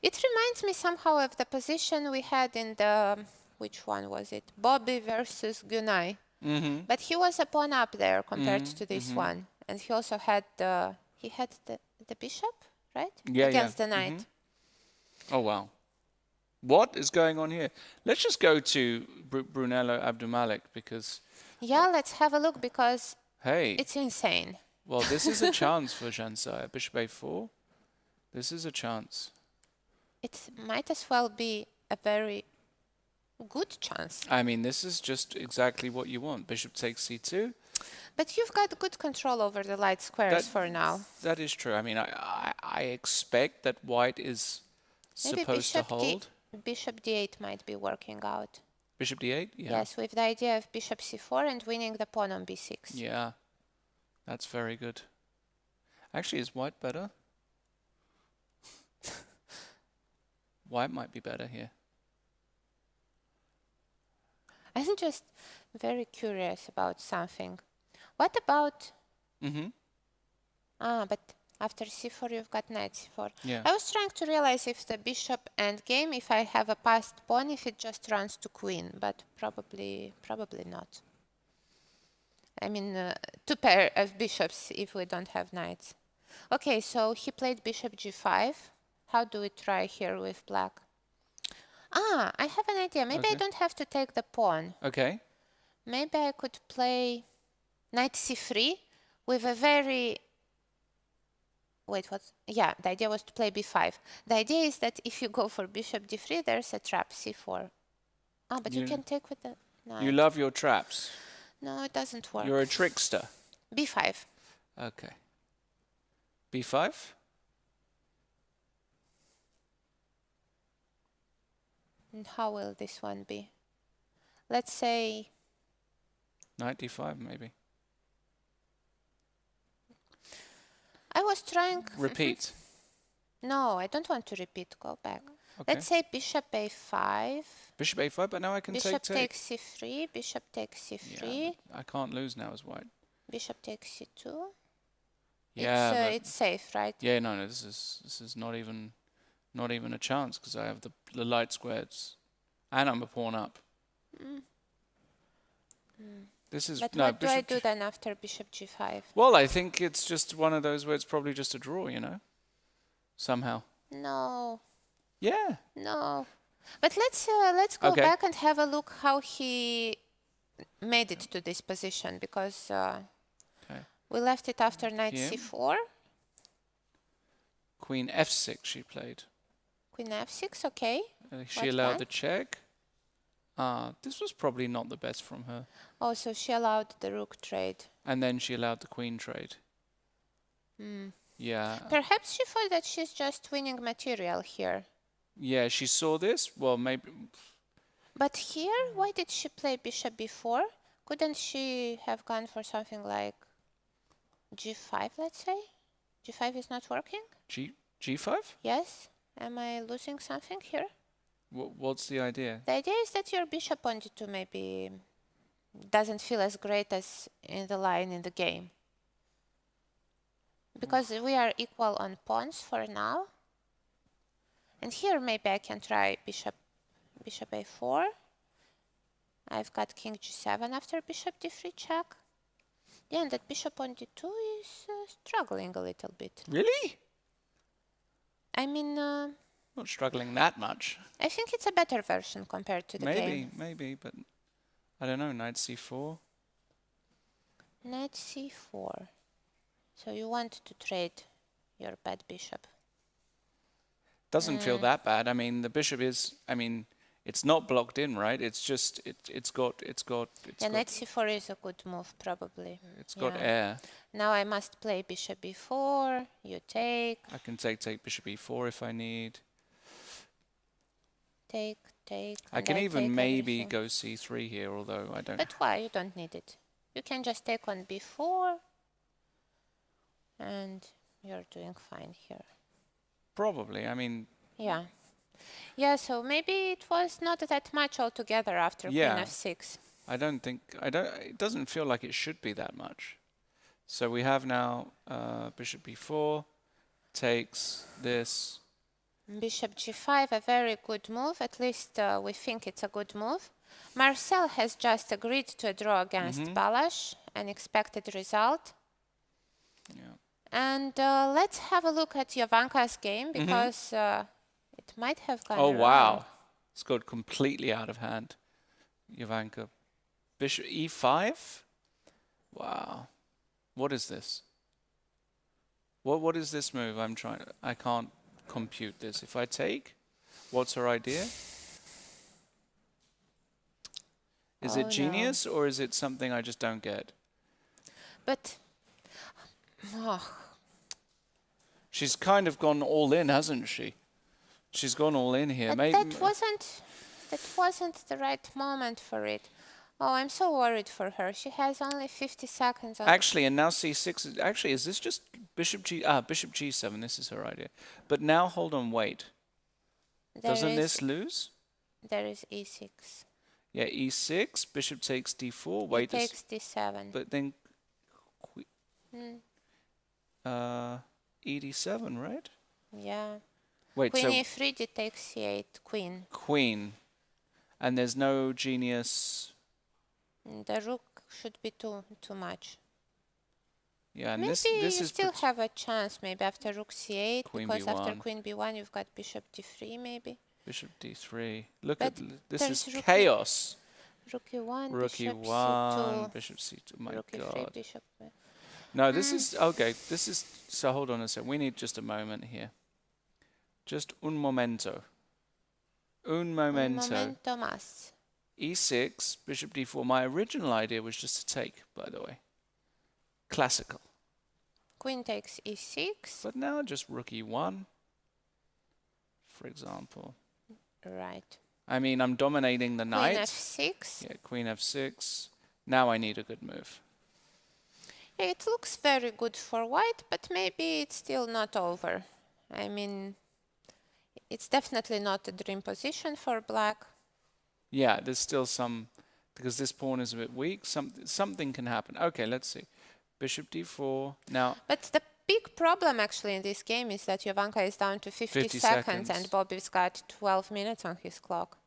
it reminds me somehow of the position we had in the, which one was it? Bobby versus Gunay. But he was a pawn up there compared to this one. And he also had the bishop, right?
Yeah,
against the knight.
Oh, wow. What is going on here? Let's just go to Brunello Abdumalik because...
Yeah, let's have a look because
hey,
it's insane.
Well, this is a chance for Jansaya. Bishop a4. This is a chance.
It might as well be a very good chance.
I mean, this is just exactly what you want. Bishop takes c2.
But you've got good control over the light squares for now.
That is true. I mean, I expect that white is supposed to hold.
Bishop d8 might be working out.
Bishop d8? Yeah.
Yes, with the idea of bishop c4 and winning the pawn on b6.
Yeah, that's very good. Actually, is white better? White might be better here.
I'm just very curious about something. What about... but after c4 you've got knight c4.
Yeah.
I was trying to realize if the bishop endgame, if I have a passed pawn, if it just runs to queen, but probably not. I mean, two pair of bishops if we don't have knights. Okay, so he played bishop g5. How do we try here with black? I have an idea. Maybe I don't have to take the pawn.
Okay.
Maybe I could play knight c3 with a very... Wait, what? Yeah, the idea was to play b5. The idea is that if you go for bishop d3, there's a trap c4. But you can take with the knight.
You love your traps.
No, it doesn't work.
You're a trickster.
b5.
Okay. b5?
And how will this one be? Let's say...
Knight d5, maybe.
I was trying...
Repeat.
No, I don't want to repeat. Go back.
Okay.
Let's say bishop a5.
Bishop a5, but now I can
Bishop
take.
takes c3. Bishop takes c3.
Yeah, I can't lose now as white.
Bishop takes c2.
Yeah,
it's safe, right?
Yeah, no, this is not even a chance because I have the light squares, and I'm a pawn up. This is
But
no.
what do I do then after bishop g5?
Well, I think it's just one of those where it's probably just a draw, you know, somehow.
No.
Yeah.
No. But let's go back and have a look how he made it to this position, because we left it after knight c4.
Queen f6 she played.
Queen f6, okay.
She allowed the check. This was probably not the best from her.
Oh, so she allowed the rook trade.
And then she allowed the queen trade. Yeah.
Perhaps she thought that she's just winning material here.
Yeah, she saw this. Well, maybe.
But here, why did she play bishop b4? Couldn't she have gone for something like g5, let's say? g5 is not working?
G5?
Yes. Am I losing something here?
What's the idea?
The idea is that your bishop on d2 maybe doesn't feel as great as in the line in the game. Because we are equal on pawns for now. And here maybe I can try bishop a4. I've got king g7 after bishop d3 check. Yeah, and that bishop on d2 is struggling a little bit.
Really?
I mean...
not struggling that much.
I think it's a better version compared to the game.
Maybe, but I don't know. Knight c4.
Knight c4. So you want to trade your bad bishop.
Doesn't feel that bad. I mean, the bishop is. I mean, it's not blocked in, right? It's just it's got.
Knight c4 is a good move, probably.
It's got air.
Now I must play bishop b4. You take.
I can take bishop e4 if I need.
Take.
I can even maybe go c3 here, although I don't.
But why? You don't need it. You can just take on b4, and you're doing fine here.
Probably. I mean.
Yeah. Yeah. So maybe it was not that much altogether after queen f6.
I don't think. It doesn't feel like it should be that much. So we have now bishop b4 takes this.
Bishop g5, a very good move. At least we think it's a good move. Marcel has just agreed to a draw against Balázs, an expected result.
Yeah.
And let's have a look at Jovanka's game, because it might have gone wrong.
Wow. It's got completely out of hand. Jovanka. Bishop e5? Wow. What is this? What is this move? I can't compute this. If I take, what's her idea? Is it genius or is it something I just don't get?
But
she's kind of gone all in, hasn't she? She's gone all in here.
but that wasn't the right moment for it. Oh, I'm so worried for her. She has only 50 seconds on.
Actually, and now c6 is actually, is this just bishop g7? This is her idea. But now hold on, wait. Doesn't this lose?
There is e6.
Yeah, e6, bishop takes d4.
It
Wait,
takes d7.
but then ed7, right?
Yeah.
Wait,
Queen
so
e3, d takes c8, queen.
queen, and there's no genius.
The rook should be too much.
Yeah, and
Maybe
this
you
is
still have a chance, maybe after rook c8,
Queen
because after
b1.
queen b1 you've got bishop d3 maybe.
Bishop d3. Look
But
at this
there's
is
rook
chaos.
Rook e1,
Rook
bishop
e1,
c2,
bishop c2. My
rook e3,
God.
bishop.
No, this is okay. This is so. Hold on a second. We need just a moment here. Just un momento. Un momento.
Un momento más.
E6, bishop d4. My original idea was just to take, by the way. Classical.
Queen takes e6.
But now just rook e1, for example.
Right.
I mean, I'm dominating the knight.
Queen f6.
Yeah, queen f6. Now I need a good move.
Yeah, it looks very good for white, but maybe it's still not over. I mean, it's definitely not a dream position for black.
Yeah, there's still some, because this pawn is a bit weak. Something can happen. Okay, let's see. Bishop d4. Now.
But the big problem actually in this game is that Jovanka is down to 50 seconds and Bobby's got 12 minutes on his clock.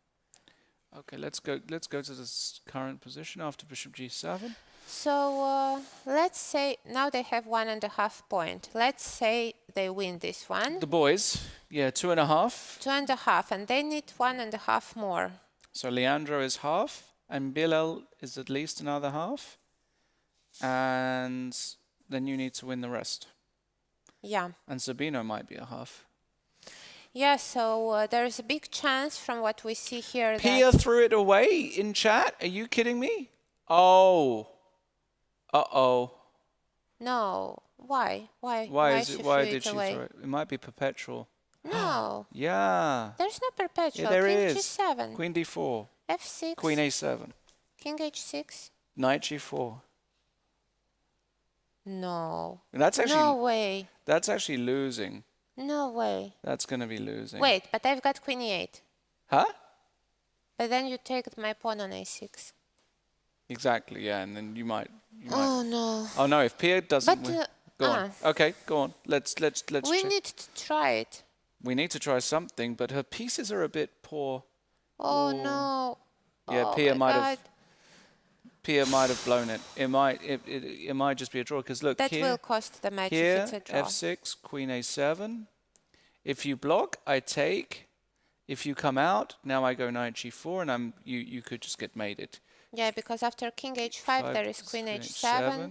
Okay, let's go to this current position after bishop g7.
So let's say now they have 1.5 point. Let's say they win this one.
The boys, yeah, 2.5.
2.5, and they need 1.5 more.
So Leandro is half, and Bilal is at least another half. And then you need to win the rest.
Yeah.
And Sabino might be a half.
Yeah, so there's a big chance from what we see here.
Pia threw it away in chat. Are you kidding me? Oh. Uh-oh.
No. Why? Why
did she throw it? It might be perpetual.
No.
Yeah.
There's no perpetual.
Yeah, there
King
is.
G7.
Queen d4.
F6.
Queen a7.
King H6.
Knight g4.
No.
That's actually,
no way.
That's actually losing.
No way.
That's going to be losing.
Wait, but I've got Queen e8.
Huh?
But then you take my pawn on a6.
Exactly, yeah, and then you might.
Oh no.
Oh no, if Pia doesn't win. Go on. Okay, go on. Let's
We
check.
need to try it.
We need to try something, but her pieces are a bit poor.
Oh no.
Yeah,
oh
Pia
my
Pia might have blown it. It might just be a draw because look
that
here.
will cost the match
Here,
if it's a draw.
f6, queen a7. If you block, I take. If you come out, now I go knight g4, and you could just get mated.
Yeah, because after king h5 there is queen h7.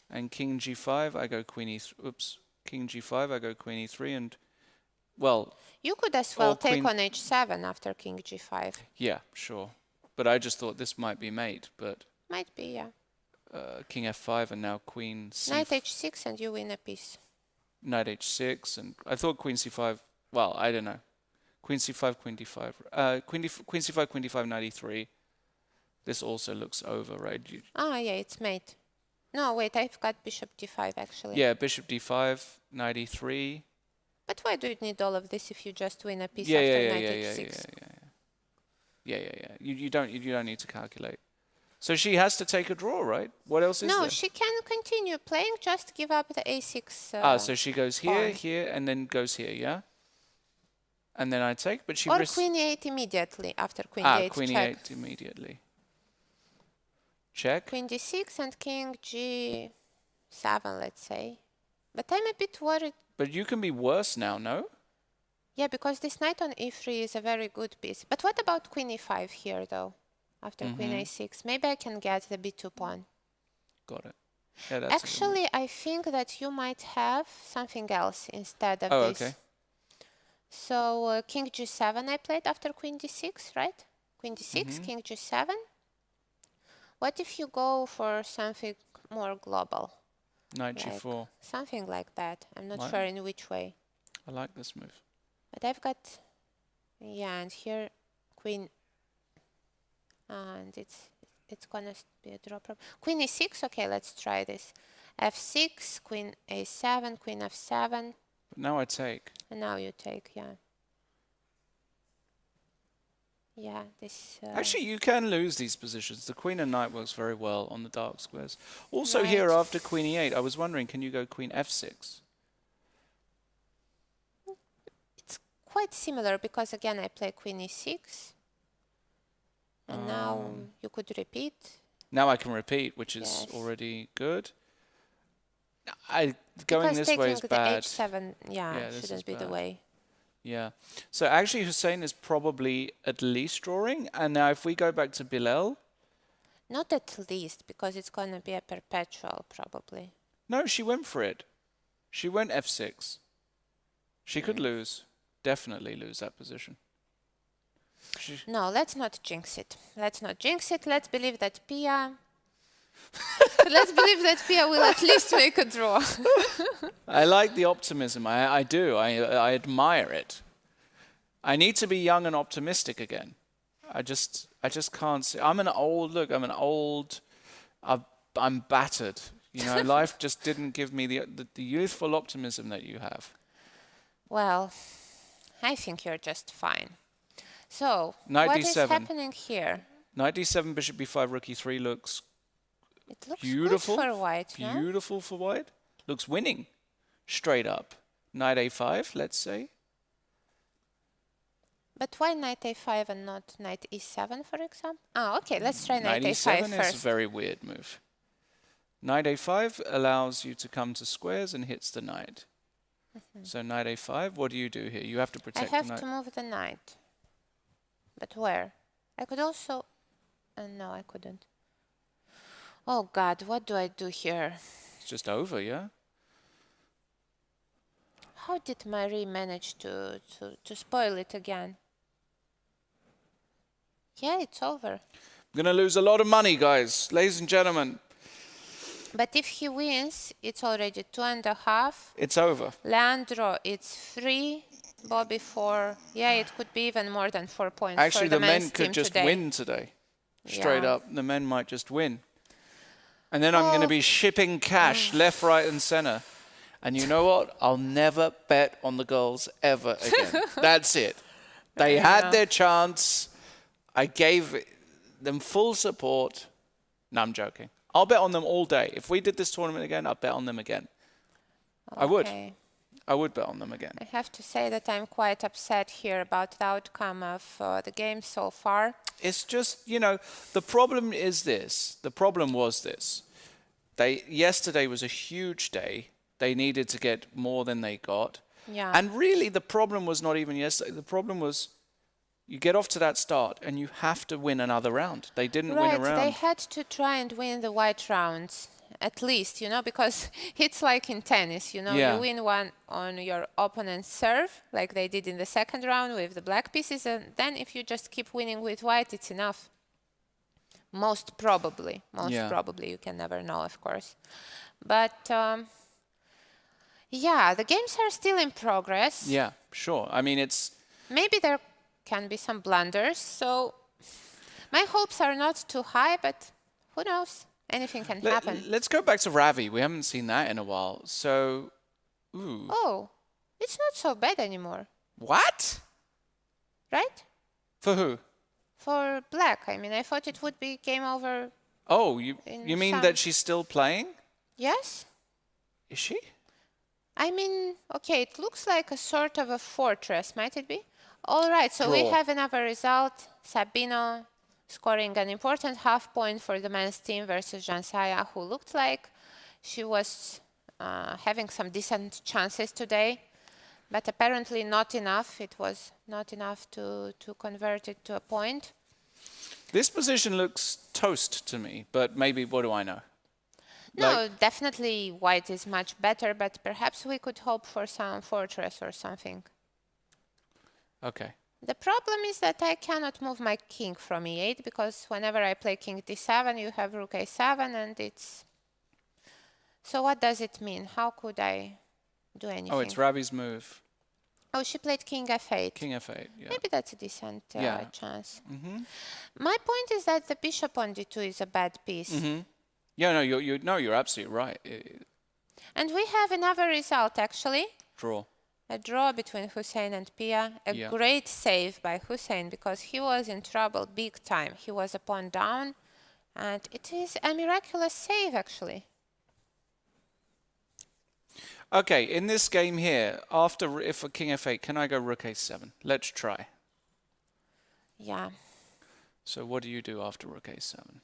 And king g5, I go queen e3. Oops, king g5, I go queen e3, and well.
You could as well take on h7 after king g5.
Yeah, sure. But I just thought this might be mate, but.
Might be, yeah.
King f5 and now queen c.
Knight h6 and you win a piece.
Knight h6 and I thought queen c5. Well, I don't know. Queen c5, queen d5. Queen c5, queen d5, knight e3. This also looks over, right?
Yeah, it's mate. No, wait, I've got bishop d5 actually.
Yeah, bishop d5, knight e3.
But why do you need all of this if you just win a piece
Yeah,
after knight h6?
Yeah. You don't need to calculate. So she has to take a draw, right? What else is there?
No, she can continue playing, just give up the a6.
So she goes here, here, and then goes here, yeah? And then I take, but she
or
risks...
queen e8 immediately after queen d8
queen
check.
e8 immediately. Check.
Queen d6 and king g7, let's say. But I'm a bit worried.
But you can be worse now, no?
Yeah, because this knight on e3 is a very good piece. But what about queen e5 here, though? After queen a6. Maybe I can get the b2 pawn.
Got it. Yeah, that's
actually, I think that you might have something else instead of this.
Okay.
So king g7 I played after queen d6, right? Queen d6, king g7. What if you go for something more global?
Knight g4.
Something like that. I'm not sure in which way.
I like this move.
But I've got, yeah, and here queen, and it's it's gonna be a draw problem. Queen e6, okay, let's try this. f6, queen a7, queen f7.
But now I take.
And now you take, yeah. Yeah, this...
Actually, you can lose these positions. The queen and knight works very well on the dark squares. Also here,
Right.
after queen e8, I was wondering, can you go queen f6?
It's quite similar because, again, I play queen e6. And now you could repeat.
Now I can repeat, which is
Yes.
already good. Going
Because
this way is
taking
bad.
the h7,
Yeah, this
shouldn't
is
be the
bad.
way.
Yeah. So actually, Hussein is probably at least drawing. And now if we go back to Bilal,
Not at least, because it's going to be a perpetual, probably.
no, she went for it. She went f6. She could lose, definitely lose that position.
No, let's not jinx it. Let's not jinx it. Let's believe that Pia... let's believe that Pia will at least make a draw.
I like the optimism. I do. I admire it. I need to be young and optimistic again. I just can't see. I'm an old. I'm battered. You know, life just didn't give me the youthful optimism that you have.
Well, I think you're just fine. So,
Knight
what is
d7.
happening here?
Knight d7, bishop b5, rook e3 looks
It looks
beautiful.
good for white, no?
Beautiful for white. Looks winning. Straight up. Knight a5, let's say.
But why knight a5 and not knight e7, for example? Ah, okay, let's try knight
Knight
a5
e7
first.
is a very weird move. Knight a5 allows you to come to squares and hits the knight. So knight a5, what do you do here? You have to
I
protect the
have
knight.
to move the knight. But where? I could also... no, I couldn't. Oh God, what do I do here?
It's just over, yeah?
How did Marie manage to spoil it again? Yeah, it's over.
I'm going to lose a lot of money, guys. Ladies and gentlemen,
But if he wins, it's already 2.5.
it's over.
Leandro, it's 3. Bobby, 4. Yeah, it could be even more than 4 points
Actually,
for the
the men
men's
could
team
just
today.
win today. Straight
Yeah.
up, the men might just win. And then I'm going to be shipping cash left, right, and center. And you know what? I'll never bet on the girls ever again. That's it. They had their chance. I gave them full support. No, I'm joking. I'll bet on them all day. If we did this tournament again, I'd bet on them again. I would.
Okay.
I would bet on them again.
I have to say that I'm quite upset here about the outcome of the game so far.
It's just, you know, the problem is this. The problem was this. Yesterday was a huge day. They needed to get more than they got.
Yeah.
And really, the problem was not even yesterday. The problem was you get off to that start and you have to win another round. They didn't win a round.
They had to try and win the white rounds, at least, you know, because it's like in tennis, you know, you win one on your opponent's serve, like they did in the second round with the black pieces, and then if you just keep winning with white, it's enough. Most probably, you can never know, of course. But, yeah, the games are still in progress.
Yeah, sure. I mean, it's...
Maybe there can be some blunders, so my hopes are not too high, but who knows? Anything can happen.
Let's go back to Ravi. We haven't seen that in a while. So, ooh.
Oh, it's not so bad anymore.
What?
Right?
For who?
For black. I mean, I thought it would be game over.
Oh, you mean that she's still playing?
Yes.
Is she?
I mean, okay, it looks like a sort of a fortress, might it be? All right, so we
Draw.
have another result. Sabino scoring an important half point for the men's team versus Jansaya, who looked like she was having some decent chances today, but apparently not enough. It was not enough to convert it to a point.
This position looks toast to me, but maybe what do I know?
No, definitely white is much better, but perhaps we could hope for some fortress or something.
Okay.
The problem is that I cannot move my king from e8 because whenever I play king d7, you have rook a7 and it's... So what does it mean? How could I do anything?
Oh, it's Ravi's move.
Oh, she played king f8.
King f8, yeah.
Maybe that's a decent
Yeah.
chance.
Mm-hmm.
My point is that the bishop on d2 is a bad piece.
Mm-hmm. Yeah, no, you're absolutely right.
And we have another result, actually.
Draw.
A draw between Hussein and Pia. A
Yeah.
great save by Hussein because he was in trouble big time. He was a pawn down. And it is a miraculous save, actually.
Okay, in this game here, after if a king f8, can I go rook a7? Let's try.
Yeah.
So what do you do after rook a7?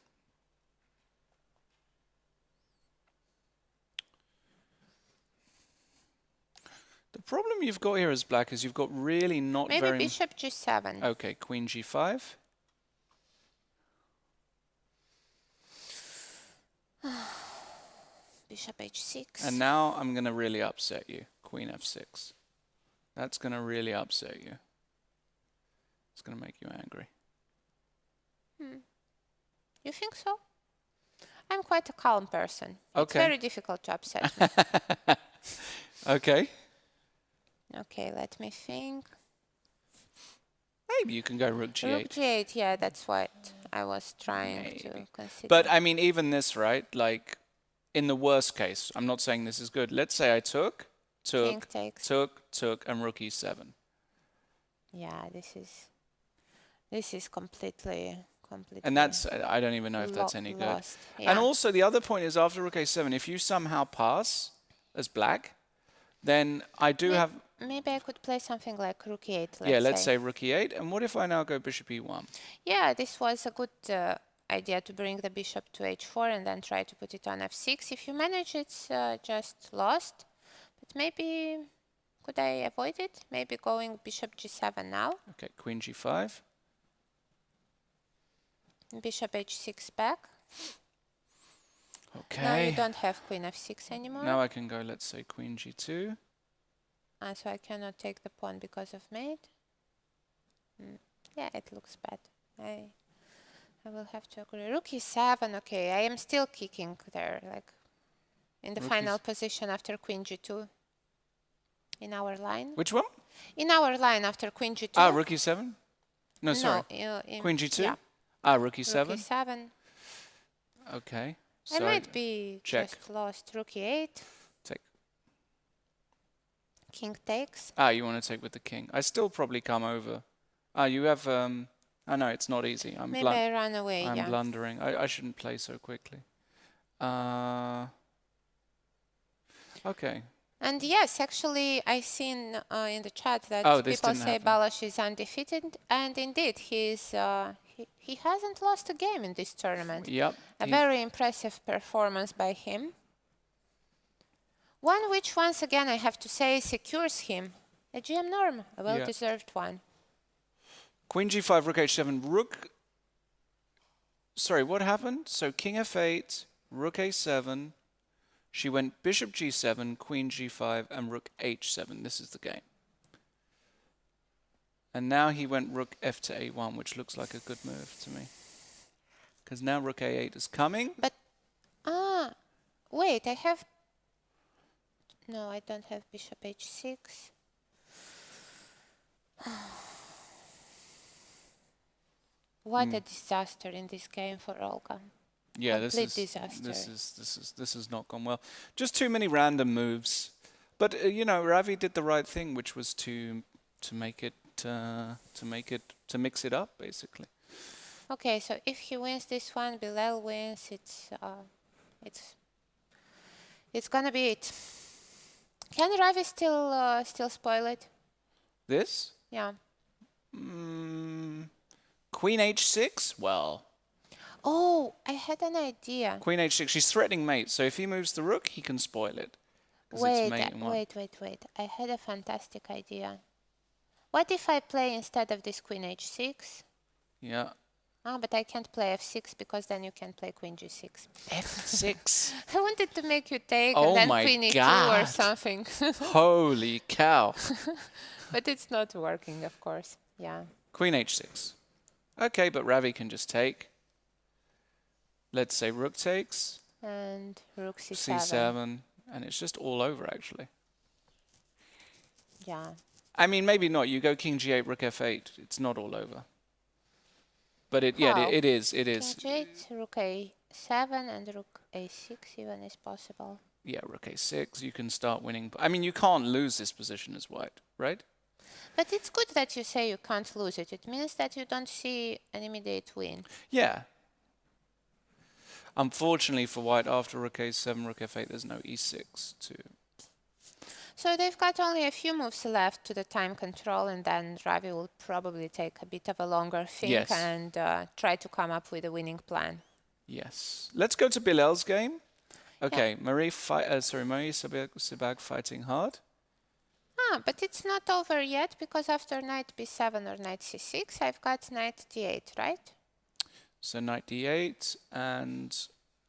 The problem you've got here as black is you've got really not
Maybe
very...
bishop g7.
Okay, queen g5.
Bishop h6.
And now I'm going to really upset you. Queen f6. That's going to really upset you. It's going to make you angry.
You think so? I'm quite a calm person. It's
Okay.
very difficult to upset me.
Okay.
Okay, let me think.
Maybe you can go rook g8.
Rook g8, yeah, that's what I was trying to consider.
But I mean, even this, right? Like, in the worst case, I'm not saying this is good. Let's say I took,
King takes.
took, and rook e7.
Yeah, this is completely.
And that's, I don't even know if that's any good.
Lost. Yeah.
And also, the other point is after rook a7, if you somehow pass as black, then I do have...
Maybe I could play something like rook e8,
let's say rook e8. And what if I now go bishop e1?
Yeah, this was a good idea to bring the bishop to h4 and then try to put it on f6. If you manage, it's just lost. But maybe, could I avoid it? Maybe going bishop g7 now.
Okay, queen g5.
Bishop h6 back.
Okay.
Now you don't have queen f6 anymore.
Now I can go, let's say, queen g2.
So I cannot take the pawn because of mate. Yeah, it looks bad. I will have to agree. Rook e7, okay. I am still kicking there, like in the final position after queen g2. In our line.
Which one?
In our line after queen g2.
Ah, rook e7? No, sorry. Queen g2?
Yeah.
Ah, rook e7?
Rook e7.
Okay.
I
So
might be
check.
just lost. Rook e8.
Take.
King takes.
Ah, you want to take with the king. I still probably come over. Ah, you have... Oh, no, it's not easy.
Maybe I run away,
I'm blundering. I shouldn't play so quickly. Okay.
And yes, actually, I've seen in the chat that people say Balázs is undefeated, and indeed, he hasn't lost a game in this tournament.
Yep.
A very impressive performance by him. One which, once again, I have to say, secures him a GM norm, a well-deserved one.
Queen g5, rook h7, rook... Sorry, what happened? So king f8, rook a7... She went bishop g7, queen g5, and rook h7. This is the game. And now he went rook f to a1, which looks like a good move to me. Because now rook a8 is coming.
But, wait, I have... No, I don't have bishop h6. What a disaster in this game for Olga.
Yeah, this has not gone well. Just too many random moves. But you know, Ravi did the right thing, which was to mix it up, basically.
Okay, so if he wins this one, Bilal wins. It's gonna be it. Can Ravi still spoil it?
This?
Yeah.
Queen h6. Well.
Oh, I had an idea.
Queen h6. She's threatening mate, so if he moves the rook, he can spoil it.
Wait. I had a fantastic idea. What if I play instead of this queen h6?
Yeah.
But I can't play f6 because then you can play queen g6.
f6?
I wanted to make you take and then queen e2 or something.
Holy cow.
But it's not working, of course. Yeah.
Queen h6. Okay, but Ravi can just take. Let's say rook takes.
And rook c7.
c7. And it's just all over, actually.
Yeah.
I mean, maybe not. You go king g8, rook f8. It's not all over. But it is. It is.
King g8, rook a7, and rook a6 even is possible.
Yeah, rook a6. You can start winning. I mean, you can't lose this position as white, right?
But it's good that you say you can't lose it. It means that you don't see an immediate win.
Yeah. Unfortunately for white, after rook a7, rook f8, there's no e6 to...
So they've got only a few moves left to the time control, and then Ravi will probably take a bit of a longer think and try to come up with a winning plan.
Yes. Let's go to Bilal's game. Okay, Marie Sebag fighting hard.
But it's not over yet, because after knight b7 or knight c6, I've got knight d8, right?
So knight d8, and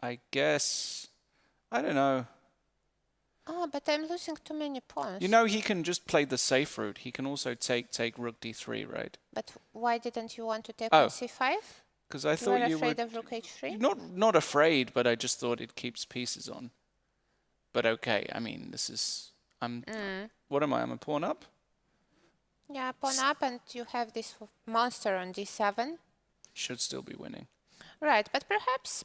I guess, I don't know.
Oh, but I'm losing too many pawns.
You know, he can just play the safe route. He can also take rook d3, right?
But why didn't you want to take on c5?
Because I thought you were
afraid of rook h3?
Not afraid, but I just thought it keeps pieces on. But okay, I mean, this is... What am I? I'm a pawn up?
Yeah, pawn up, and you have this monster on d7.
Should still be winning.
Right, but perhaps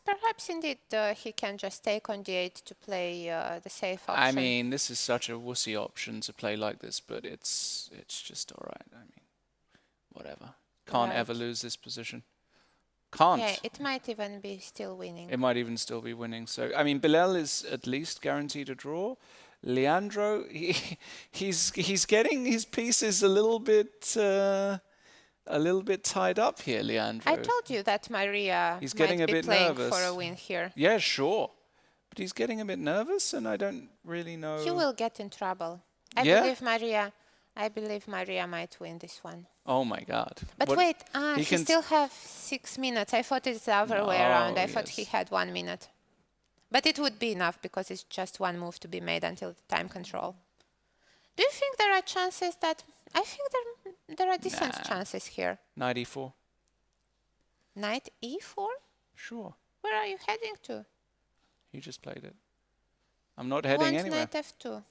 indeed he can just take on d8 to play the safe option.
I mean, this is such a wussy option to play like this, but it's just all right. I mean, whatever. Can't ever lose this position. Can't.
Yeah, it might even be still winning.
It might even still be winning. So, I mean, Bilal is at least guaranteed a draw. Leandro, he's getting his pieces a little bit tied up here, Leandro.
I told you that Maria might be playing for a win here.
Yeah, sure. But he's getting a bit nervous, and I don't really know.
You will get in trouble. I believe Maria might win this one.
Oh my God.
But wait, he still have 6 minutes. I thought it's the other way around. I thought he had 1 minute. But it would be enough, because it's just one move to be made until the time control. Do you think there are chances that... I think there are decent chances here.
Knight e4.
Knight e4?
Sure.
Where are you heading to?
You just played it. I'm not heading anywhere.
Knight f2.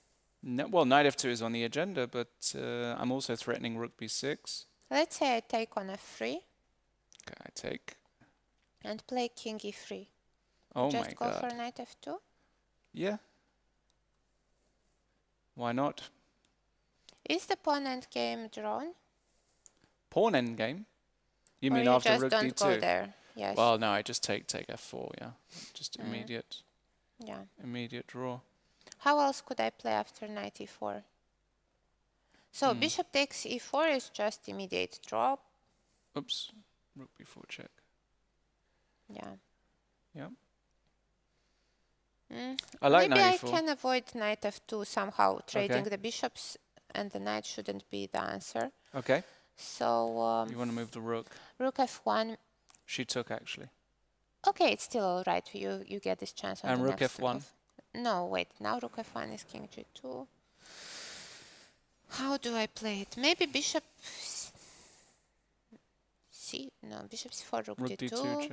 No, well, knight f2 is on the agenda, but I'm also threatening rook b6.
Let's say I take on f3.
Okay, I take.
And play king e3.
Oh
just
my
go
God.
for knight f2?
Yeah. Why not?
Is the pawn endgame drawn?
Pawn endgame? You mean
you
after
just
rook
don't
d2?
Go there. Yes.
Well, no, I just take f4, yeah. Just immediate.
Yeah.
Immediate draw.
How else could I play after knight e4? So bishop takes e4 is just immediate draw.
Oops. Rook b4 check.
Yeah.
Yeah. I like
Maybe
knight
I
e4.
can avoid knight f2 somehow. Trading the bishops and the knight shouldn't be the answer.
Okay.
So...
you want to move the rook?
Rook f1.
She took, actually.
Okay, it's still all right. You get this chance on
and
the
rook
next
f1.
move. No, wait. Now rook f1 is king g2. How do I play it? Maybe bishop c. No, bishop c4, rook d2.
check.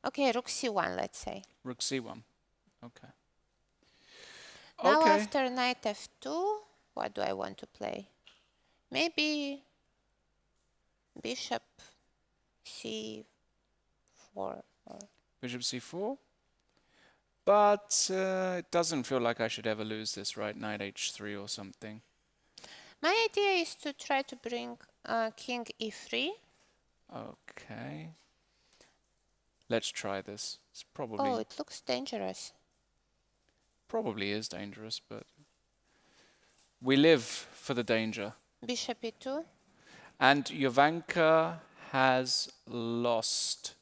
Okay, rook c1, let's say.
Rook c1. Okay.
Now after knight f2, what do I want to play? Maybe bishop c4. Or
Bishop c4. But it doesn't feel like I should ever lose this, right? Knight h3 or something.
My idea is to try to bring king e3.
Okay. Let's try this. It's probably...
Oh, it looks dangerous.
Probably is dangerous, but... we live for the danger.
Bishop e2.
And Jovanka has lost.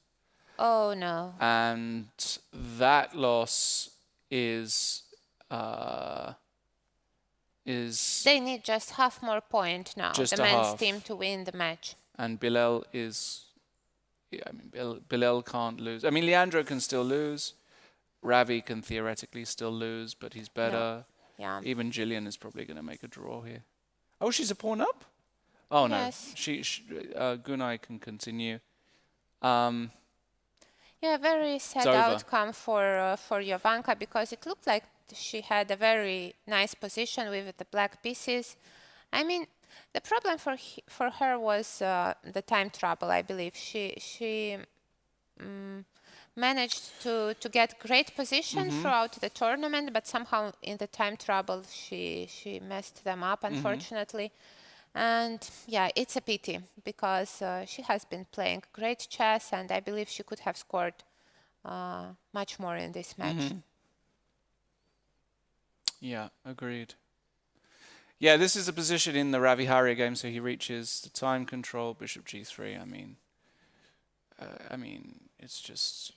Oh, no.
And that loss is...
They need just half more point now.
Just
the
a
men's
half.
team to win the match.
And Bilal is... yeah, I mean, Bilal can't lose. I mean, Leandro can still lose. Ravi can theoretically still lose, but he's better.
Yeah.
Even Gillian is probably going to make a draw here. Oh, she's a pawn up? Oh,
yes.
no. Gunai can continue.
Yeah, very sad
over.
outcome for Jovanka, because it looked like she had a very nice position with the black pieces. I mean, the problem for her was the time trouble. I believe she managed to get great position throughout the tournament, but somehow in the time trouble she messed them up, unfortunately. And yeah, it's a pity, because she has been playing great chess, and I believe she could have scored much more in this match.
Yeah, agreed. Yeah, this is a position in the Ravihari game, so he reaches the time control, bishop g3. I mean, it's just,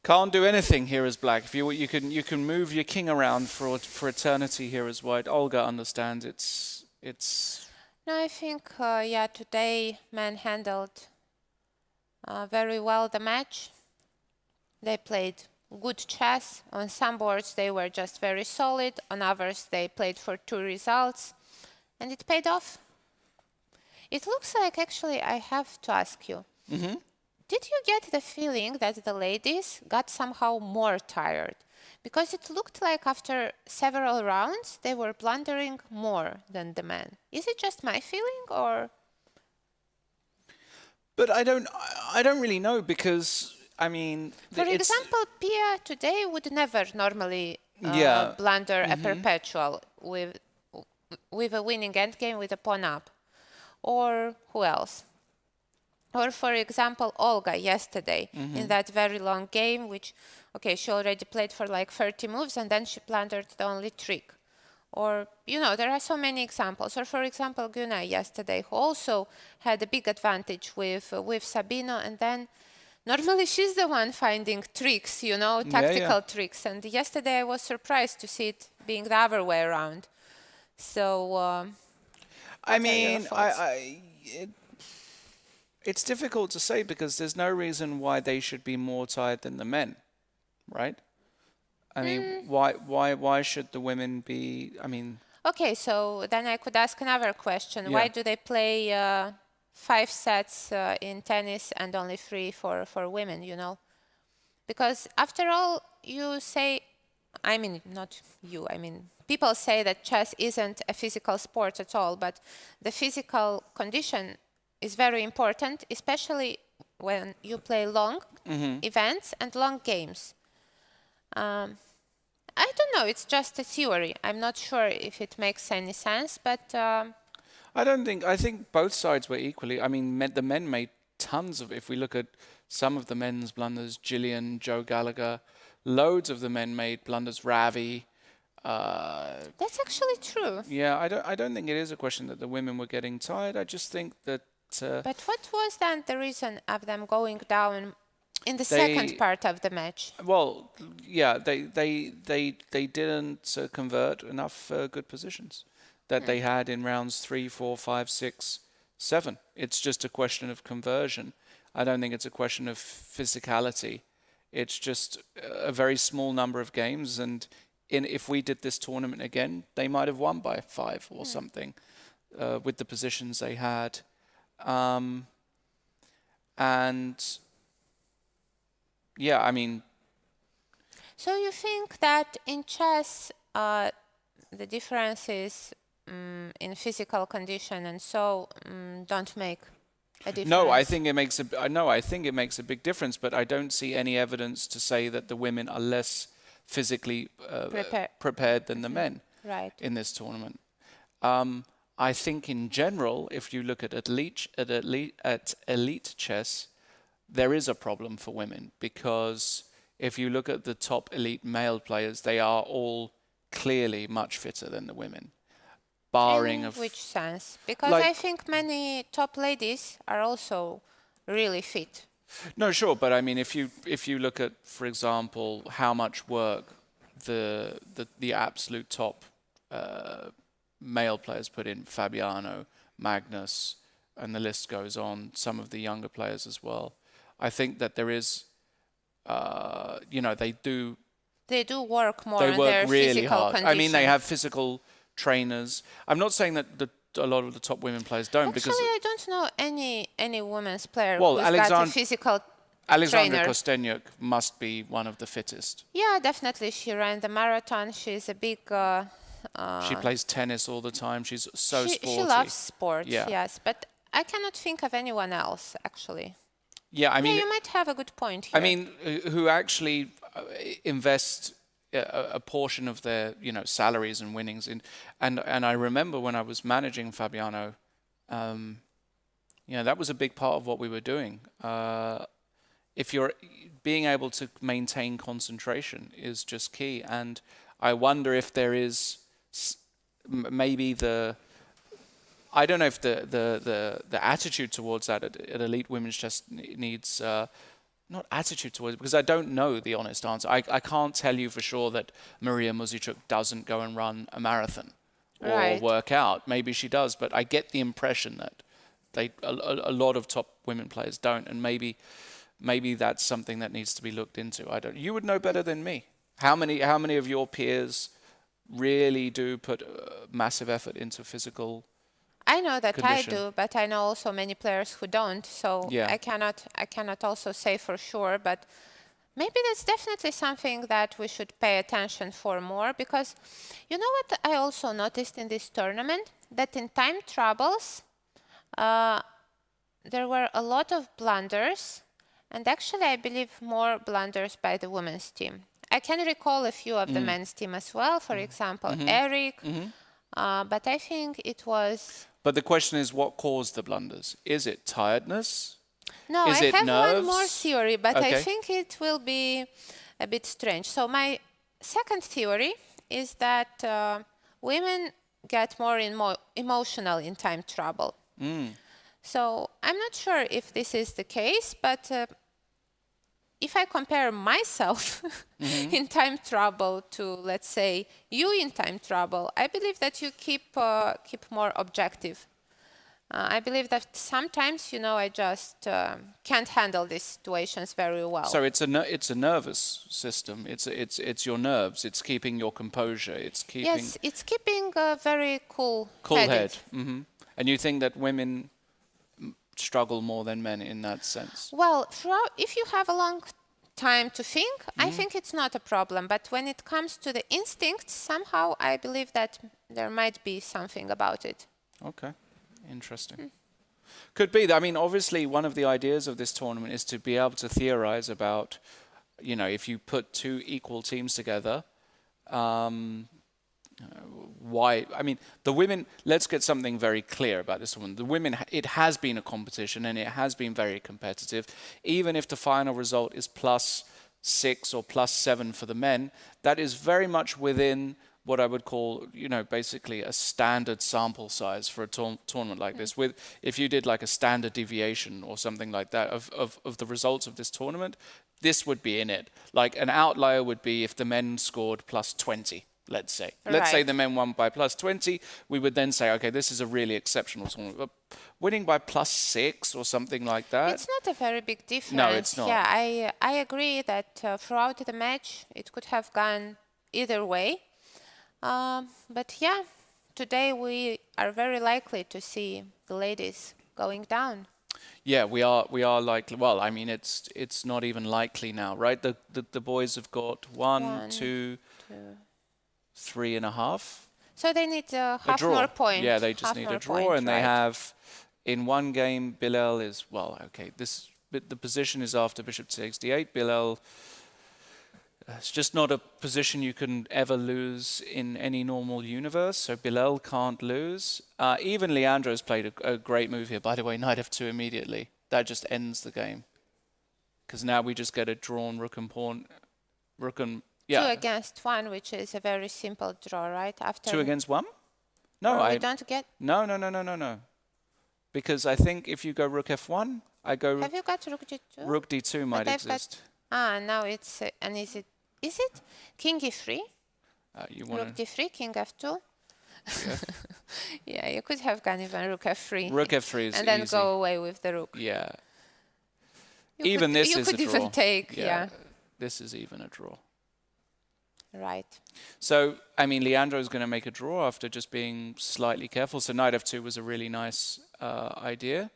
can't do anything here as black. If you can move your king around for eternity here as white. Olga understands it's.
No, I think yeah, today men handled very well the match. They played good chess. On some boards they were just very solid. On others they played for 2 results, and it paid off. It looks like, actually, I have to ask you. Did you get the feeling that the ladies got somehow more tired? Because it looked like after several rounds they were blundering more than the men. Is it just my feeling, or?
But I don't really know, because I mean,
For example, Pia today would never normally blunder a perpetual with a winning endgame with a pawn up. Or who else? Or, for example, Olga yesterday in that very long game, which, okay, she already played for like 30 moves, and then she blundered the only trick. Or, there are so many examples. Or, for example, Guna yesterday, who also had a big advantage with Sabino, and then normally she's the one finding tricks, tactical tricks. And yesterday I was surprised to see it being the other way around. So,
I mean, it's difficult to say, because there's no reason why they should be more tired than the men, right? I mean, why should the women be? I mean.
Okay, so then I could ask another question. Why do they play 5 sets in tennis and only 3 for women? Because after all, you say, I mean, not you, I mean, people say that chess isn't a physical sport at all, but the physical condition is very important, especially when you play long events and long games. I don't know, it's just a theory. I'm not sure if it makes any sense, but.
I think both sides were equally. I mean, the men made tons of. If we look at some of the men's blunders, Gillian, Joe Gallagher, loads of the men made blunders. Ravi.
That's actually true.
Yeah, I don't think it is a question that the women were getting tired. I just think that.
But what was then the reason of them going down in the second part of the match?
Well, yeah, they didn't convert enough good positions that they had in rounds 3, 4, 5, 6, 7. It's just a question of conversion. I don't think it's a question of physicality. It's just a very small number of games, and if we did this tournament again, they might have won by 5 or something with the positions they had. And yeah, I mean.
So you think that in chess, the differences in physical condition and so don't make a difference?
No, I think it makes a big difference, but I don't see any evidence to say that the women are less physically prepared than the men in this tournament. I think in general, if you look at elite chess, there is a problem for women, because if you look at the top elite male players, they are all clearly much fitter than the women. Barring
in which sense? Because I think many top ladies are also really fit.
No, sure, but I mean, if you look at, for example, how much work the absolute top male players put in, Fabiano, Magnus, and the list goes on, some of the younger players as well, I think that there is, they do
work more on
work
their
really
physical
hard.
condition.
I mean, they have physical trainers. I'm not saying that a lot of the top women players don't.
Actually,
Because
I don't know any women's player
well,
who's got a physical
Alexandra
trainer.
Kostenyuk must be one of the fittest.
Yeah, definitely. She ran the marathon. She's a big.
She plays tennis all the time. She's so sporty.
She loves sports.
Yeah.
Yes, but I cannot think of anyone else actually.
Yeah, I mean,
you might have a good point here.
I mean, who actually invest a portion of their, salaries and winnings in, and I remember when I was managing Fabiano, that was a big part of what we were doing. If you're being able to maintain concentration is just key, and I wonder if there is maybe I don't know if the attitude towards that at elite women's chess needs not attitude towards it, because I don't know the honest answer. I can't tell you for sure that Maria Muzichuk doesn't go and run a marathon or work out. Maybe she does, but I get the impression that a lot of top women players don't, and maybe that's something that needs to be looked into. You would know better than me. How many of your peers really do put massive effort into physical
I know that
condition?
I do, but I know also many players who don't. So
Yeah.
I cannot also say for sure, but maybe that's definitely something that we should pay attention for more, because you know what I also noticed in this tournament? That in time troubles, there were a lot of blunders, and actually I believe more blunders by the women's team. I can recall a few of the men's team as well, for example, Eric, but I think it was...
But the question is, what caused the blunders? Is it tiredness?
No,
Is
I
it
have
nerves?
one more theory, but I
Okay.
think it will be a bit strange. So my second theory is that women get more emotional in time trouble. So I'm not sure if this is the case, but if I compare myself in time trouble to, let's say, you in time trouble, I believe that you keep more objective. I believe that sometimes, I just can't handle these situations very well.
So it's a nervous system. It's your nerves. It's keeping your composure. It's keeping
Yes, it's keeping a very cool
head. And you think that women struggle more than men in that sense?
Well, if you have a long time to think, I think it's not a problem. But when it comes to the instincts, somehow I believe that there might be something about it.
Okay, interesting. Could be. I mean, obviously, one of the ideas of this tournament is to be able to theorize about, if you put two equal teams together, why? I mean, the women, let's get something very clear about this one. The women, it has been a competition and it has been very competitive. Even if the final result is +6 or +7 for the men, that is very much within what I would call, basically a standard sample size for a tournament like this. If you did like a standard deviation or something like that of the results of this tournament, this would be in it. Like an outlier would be if the men scored +20. Let's say. Let's say the men won by +20. We would then say, okay, this is a really exceptional tournament. But winning by +6 or something like that.
It's not a very big difference.
No, it's not.
Yeah, I agree that throughout the match it could have gone either way. But yeah, today we are very likely to see the ladies going down.
Yeah, we are likely. Well, I mean, it's not even likely now, right? The boys have got 1, 2, 3.5.
So they need half more point.
Yeah, they just need a draw, and they have in one game. Bilal is okay. The position is after bishop takes d8. Bilal. It's just not a position you can ever lose in any normal universe. So Bilal can't lose. Even Leandro's played a great move here. By the way, knight f2 immediately. That just ends the game. Because now we just get a drawn rook and pawn. Yeah.
2 against 1, which is a very simple draw, right? After
2 against 1? No,
I don't get.
No. Because I think if you go rook f1, I go.
Have you got rook d2?
Rook d2 might exist.
Now it's and is it king e3? Rook d3, king f2.
Yeah.
Yeah, you could have gone even rook f3.
Rook f3 is
and then
easy.
go away with the rook.
Yeah.
You
this is a draw.
could even take. Yeah.
This is even a draw.
Right.
So, I mean, Leandro's going to make a draw after just being slightly careful. So knight f2 was a really nice idea,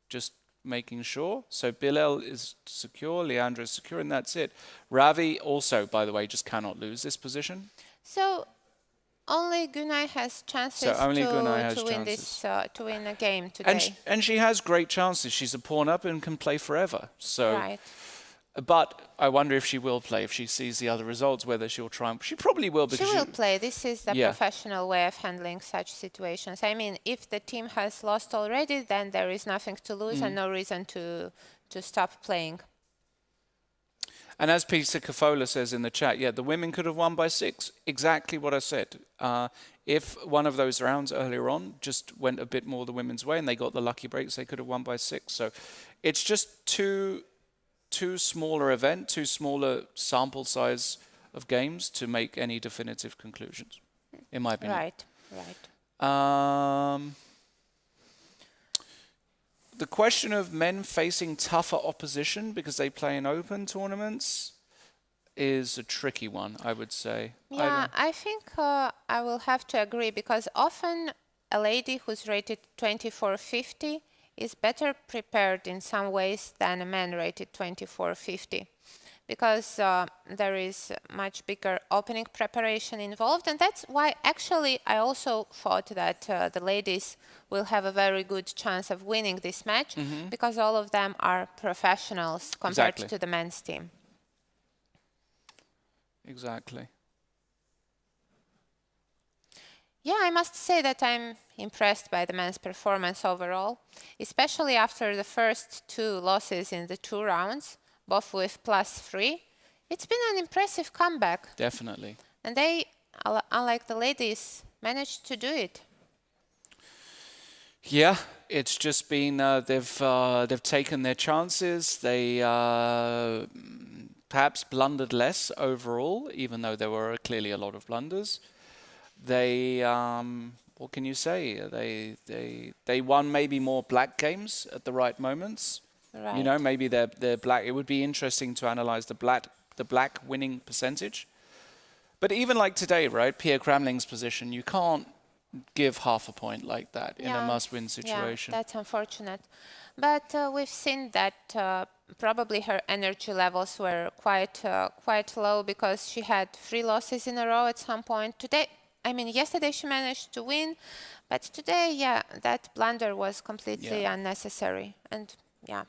just making sure. So Bilal is secure, Leandro is secure, and that's it. Ravi also, by the way, just cannot lose this position.
So only Gunay has chances
only
to,
Gunay has
to win
chances.
this to win a game today.
And she has great chances. She's a pawn up and can play forever. So,
Right.
but I wonder if she will play, if she sees the other results, whether she'll triumph. She probably will
She
because
will play. This is the
Yeah.
professional way of handling such situations. I mean, if the team has lost already, then there is nothing to lose and no reason to stop playing.
And as Peter Cafola says in the chat, yeah, the women could have won by 6. Exactly what I said. If one of those rounds earlier on just went a bit more the women's way and they got the lucky breaks, they could have won by 6. So it's just too smaller event, too smaller sample size of games to make any definitive conclusions, in my opinion.
Right, right.
The question of men facing tougher opposition because they play in open tournaments is a tricky one, I would say.
Yeah, I think I will have to agree because often a lady who's rated 2450 is better prepared in some ways than a man rated 2450 because there is much bigger opening preparation involved, and that's why actually I also thought that the ladies will have a very good chance of winning this match because all of them are professionals compared
Exactly.
to the men's team.
Exactly.
Yeah, I must say that I'm impressed by the men's performance overall, especially after the first 2 losses in the 2 rounds, both with +3. It's been an impressive comeback.
Definitely.
And they, unlike the ladies, managed to do it.
Yeah, it's just been they've taken their chances. They perhaps blundered less overall, even though there were clearly a lot of blunders. They what can you say? They won maybe more black games at the right moments.
Right.
You know, maybe they're black. It would be interesting to analyze the black winning percentage. But even like today, right, Pia Kramling's position, you can't give half a point like that in a must-win situation.
Yeah, that's unfortunate. But we've seen that probably her energy levels were quite low because she had 3 losses in a row at some point. Today, I mean, yesterday she managed to win, but today, yeah, that blunder was completely unnecessary. And yeah.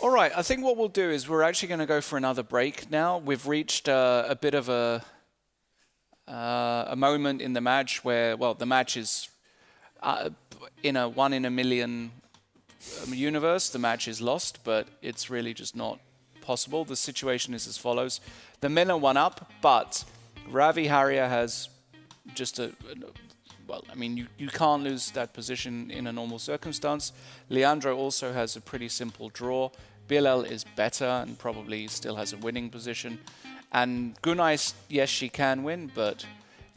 All right, I think what we'll do is we're actually going to go for another break now. We've reached a bit of a moment in the match where, well, the match is in a 1 in a million universe. The match is lost, but it's really just not possible. The situation is as follows. The men are 1 up, but Ravi Harrier has just well, I mean, you can't lose that position in a normal circumstance. Leandro also has a pretty simple draw. Bilal is better and probably still has a winning position. And Gunay, yes, she can win, but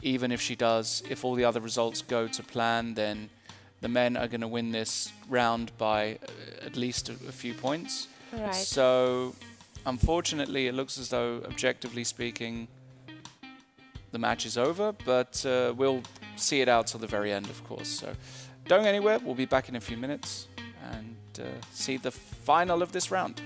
even if she does, if all the other results go to plan, then the men are going to win this round by at least a few points.
Right.
So, unfortunately, it looks as though, objectively speaking, the match is over, but we'll see it out till the very end, of course. So don't go anywhere. We'll be back in a few minutes and see the final of this round.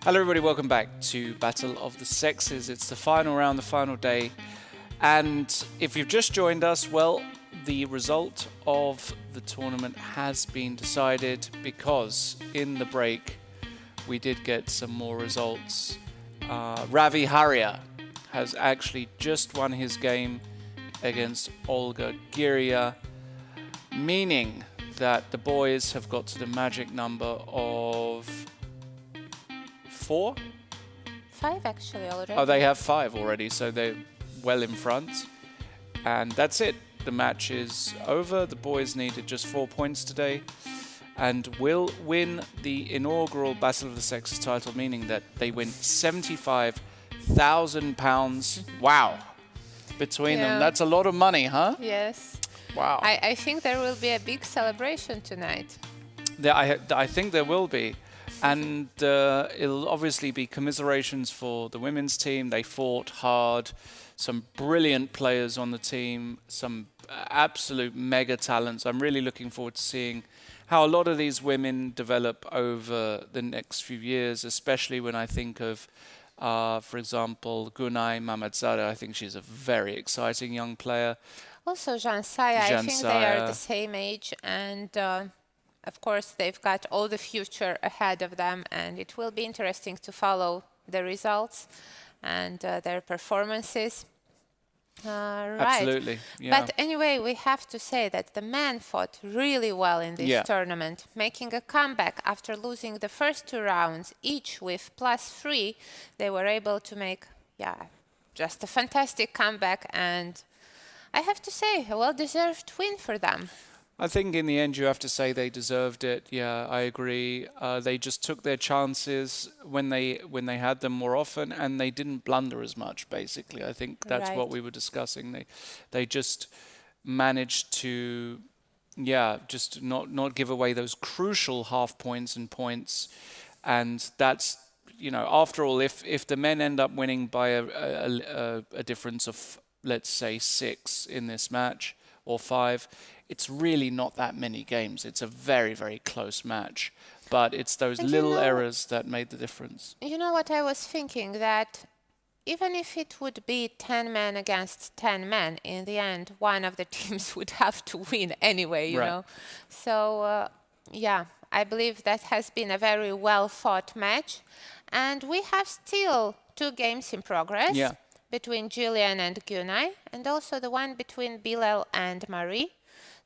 Hello everybody, welcome back to Battle of the Sexes. It's the final round, the final day. And if you've just joined us, well, the result of the tournament has been decided because in the break we did get some more results. Ravi Haria has actually just won his game against Olga Giria, meaning that the boys have got to the magic number of 4?
5 actually already.
Oh, they have 5 already, so they're well in front. And that's it. The match is over. The boys needed just 4 points today and will win the inaugural Battle of the Sexes title, meaning that they win £75,000. Wow. Between them. That's a lot of money, huh?
Yes.
Wow.
I think there will be a big celebration tonight.
I think there will be. And it'll obviously be commiserations for the women's team. They fought hard. Some brilliant players on the team. Some absolute mega talents. I'm really looking forward to seeing how a lot of these women develop over the next few years, especially when I think of, for example, Gunay Mamadzada. I think she's a very exciting young player.
Also, Jansaya, I think they are the same age, and of course, they've got all the future ahead of them, and it will be interesting to follow the results and their performances. Right.
Absolutely. Yeah.
But anyway, we have to say that the men fought really well in this tournament, making a comeback after losing the first 2 rounds, each with +3. They were able to make, just a fantastic comeback, and I have to say, a well-deserved win for them.
I think in the end you have to say they deserved it. Yeah, I agree. They just took their chances when they had them more often, and they didn't blunder as much. Basically, I think that's what we were discussing. They just managed to, just not give away those crucial half points and points, and that's, after all, if the men end up winning by a difference of, let's say, 6 in this match or 5. It's really not that many games. It's a very, very close match. But it's those little errors that made the difference.
You know what I was thinking? That even if it would be 10 men against 10 men, in the end, one of the teams would have to win anyway, you know. So, I believe that has been a very well-fought match. And we have still 2 games in progress between Gillian and Gunay, and also the one between Bilal and Marie.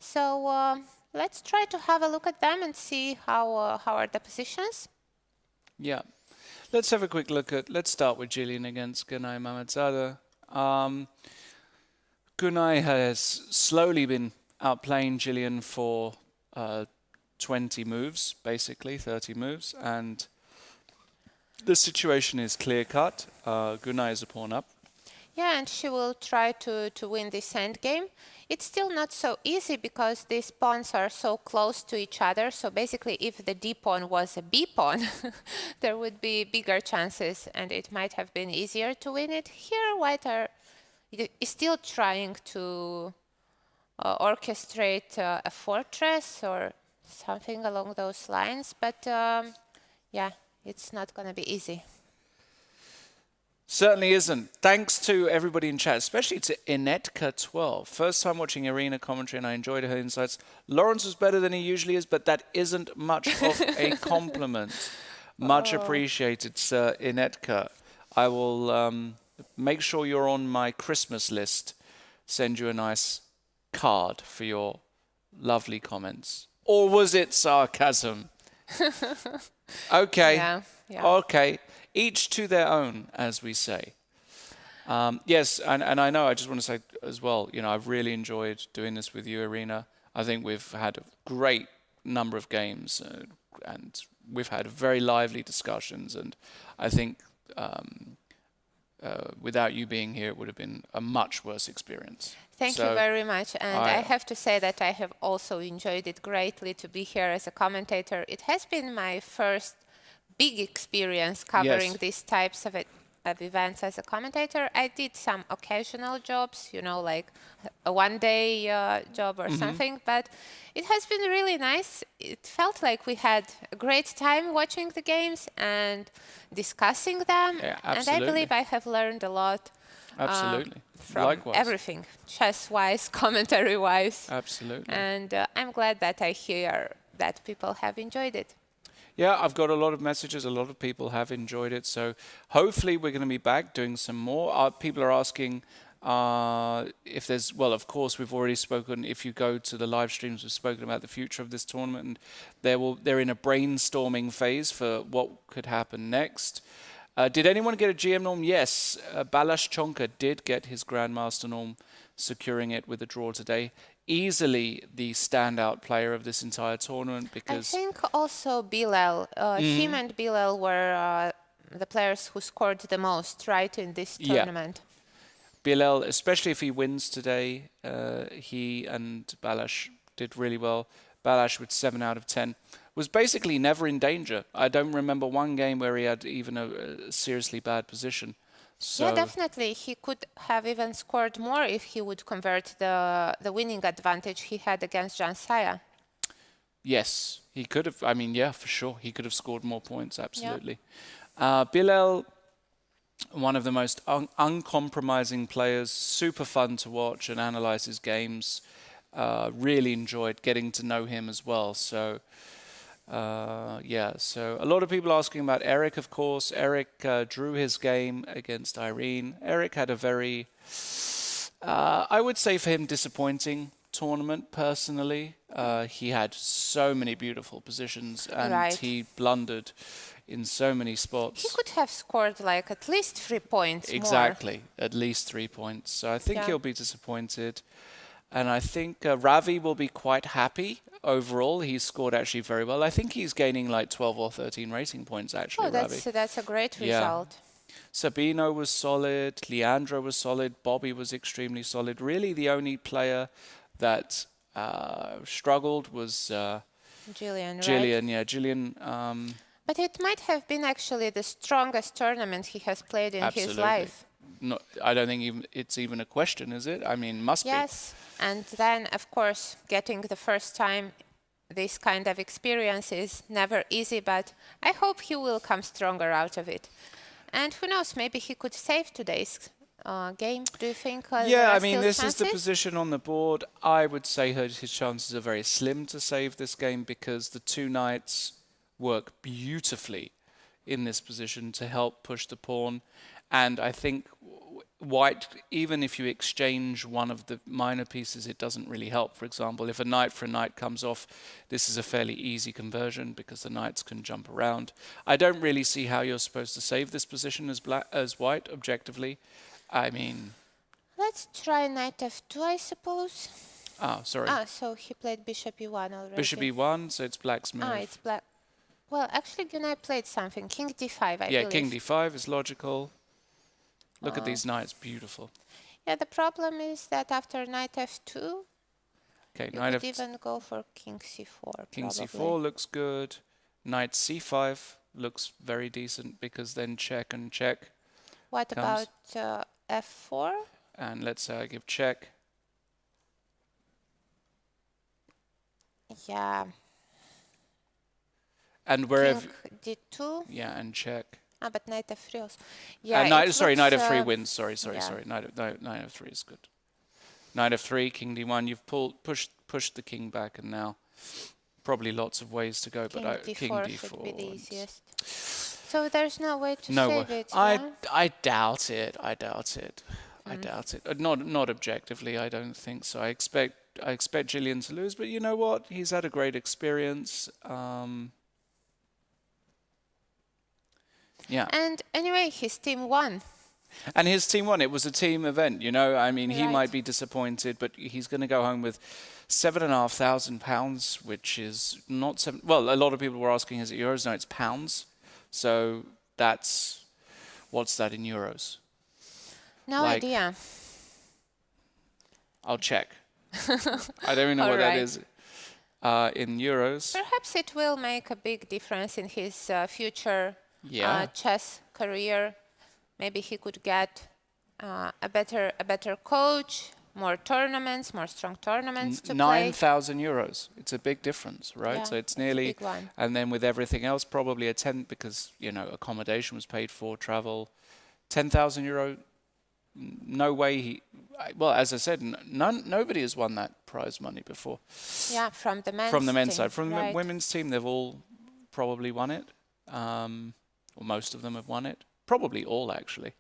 So let's try to have a look at them and see how are the positions.
Yeah. Let's have a quick look at, let's start with Gillian against Gunay Mamadzada. Gunay has slowly been outplaying Gillian for 20 moves, basically 30 moves, and the situation is clear-cut. Gunay is a pawn up.
Yeah, and she will try to win this endgame. It's still not so easy because these pawns are so close to each other. So basically, if the D pawn was a B pawn, there would be bigger chances and it might have been easier to win it. Here, White is still trying to orchestrate a fortress or something along those lines. But it's not going to be easy.
Certainly isn't. Thanks to everybody in chat, especially to Inetka12. First time watching Irina commentary and I enjoyed her insights. Lawrence was better than he usually is, but that isn't much of a compliment. Much appreciated, Sir Inetka. I will make sure you're on my Christmas list. Send you a nice card for your lovely comments. Or was it sarcasm? Okay.
Yeah.
Okay. Each to their own, as we say. Yes, and I know, I just want to say as well, I've really enjoyed doing this with you, Irina. I think we've had a great number of games and we've had very lively discussions. And I think without you being here, it would have been a much worse experience.
Thank you very much. And I have to say that I have also enjoyed it greatly to be here as a commentator. It has been my first big experience covering these types of of events as a commentator. I did some occasional jobs, you know, like a one-day job or something, but it has been really nice. It felt like we had a great time watching the games and discussing them.
Yeah,
And I believe I have learned a lot
Absolutely.
from
Likewise.
everything, chess-wise, commentary-wise.
Absolutely.
And I'm glad that I hear that people have enjoyed it.
Yeah, I've got a lot of messages. A lot of people have enjoyed it. So hopefully we're going to be back doing some more. People are asking if there's, well, of course, we've already spoken. If you go to the live streams, we've spoken about the future of this tournament. And they're in a brainstorming phase for what could happen next. Did anyone get a GM norm? Yes, Balázs Csonka did get his Grandmaster norm, securing it with a draw today. Easily the standout player of this entire tournament because...
I think also Bilal, him and Bilal were the players who scored the most, right, in this tournament.
Bilal, especially if he wins today, he and Balázs did really well. Balázs with 7 out of 10 was basically never in danger. I don't remember one game where he had even a seriously bad position. So
yeah, definitely. He could have even scored more if he would convert the winning advantage he had against Jan Saya.
Yes, he could have. I mean, yeah, for sure. He could have scored more points, absolutely. Yeah. Bilal, one of the most uncompromising players, super fun to watch and analyze his games. Really enjoyed getting to know him as well. So, yeah, so a lot of people asking about Eric, of course. Eric drew his game against Irene. Eric had a very, I would say for him, disappointing tournament, personally. He had so many beautiful positions and he blundered in so many spots.
He could have scored like at least 3 points
exactly,
more.
at least 3 points. So I think he'll be disappointed. And I think Ravi will be quite happy overall. He's scored actually very well. I think he's gaining like 12 or 13 rating points actually, Ravi.
That's a great result.
Sabino was solid. Leandro was solid. Bobby was extremely solid. Really the only player that struggled was
Gillian, right?
Gillian.
But it might have been actually the strongest tournament he has played in his life.
No, I don't think it's even a question, is it? I mean, must be.
Yes, and then, of course, getting the first time this kind of experience is never easy, but I hope he will come stronger out of it. And who knows, maybe he could save today's game. Do you think
yeah, I mean, this is the position on the board. I would say his chances are very slim to save this game because the 2 knights work beautifully in this position to help push the pawn. And I think white, even if you exchange one of the minor pieces, it doesn't really help. For example, if a knight for a knight comes off, this is a fairly easy conversion because the knights can jump around. I don't really see how you're supposed to save this position as white, objectively. I mean...
Let's try knight f2, I suppose.
Ah, sorry.
So he played bishop e1 already.
Bishop e1, so it's black's move.
It's black. Well, actually, Gunnar played something. King d5, I believe.
Yeah, king d5 is logical. Look at these knights, beautiful.
Yeah, the problem is that after knight f2,
okay,
you could even go for king c4.
King c4 looks good. Knight c5 looks very decent because then check and check.
What
comes.
about f4?
And let's say I give check.
Yeah.
And wherever...
King d2.
Yeah, and check.
But knight f3 also. Yeah,
knight f3 wins. Sorry. Knight f3 is good. Knight f3, king d1. You've pushed the king back, and now probably lots of ways to go.
King
but
d4
king d4
should be the easiest. So there's no way to save it.
I doubt it. I doubt it. Not objectively. I don't think so. I expect Gillian to lose, but you know what? He's had a great experience. Yeah.
And anyway, his team won.
And his team won. It was a team event, you know. I mean, he might be disappointed, but he's going to go home with £7,500, which is not seven. Well, a lot of people were asking, is it euros? No, it's pounds. So that's, what's that in euros?
No idea.
I'll check. I don't even know what that is in euros.
Perhaps it will make a big difference in his future chess career. maybe he could get a better coach, more tournaments, more strong tournaments to play.
9,000 euros. It's a big difference, right?
Yeah,
So it's
a
nearly,
big one.
and then with everything else, probably a tenth because, you know, accommodation was paid for, travel. 10,000 euro, no way well, as I said, nobody has won that prize money before.
Yeah, from the men's
From the men's
team,
side. From
right.
the women's team, they've all probably won it. Or most of them have won it. Probably all, actually.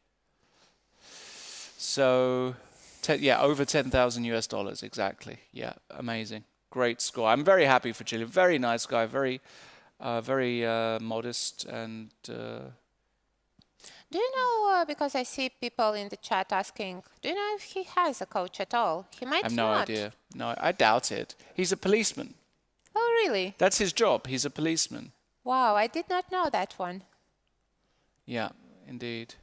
So, yeah, over 10,000 US dollars, exactly. Yeah, amazing. Great score. I'm very happy for Chile. Very nice guy, very modest and...
Do you know, because I see people in the chat asking, do you know if he has a coach at all? He might
I have
not.
no idea. No, I doubt it. He's a policeman.
Oh, really?
That's his job. He's a policeman.
Wow, I did not know that one.
Yeah, indeed.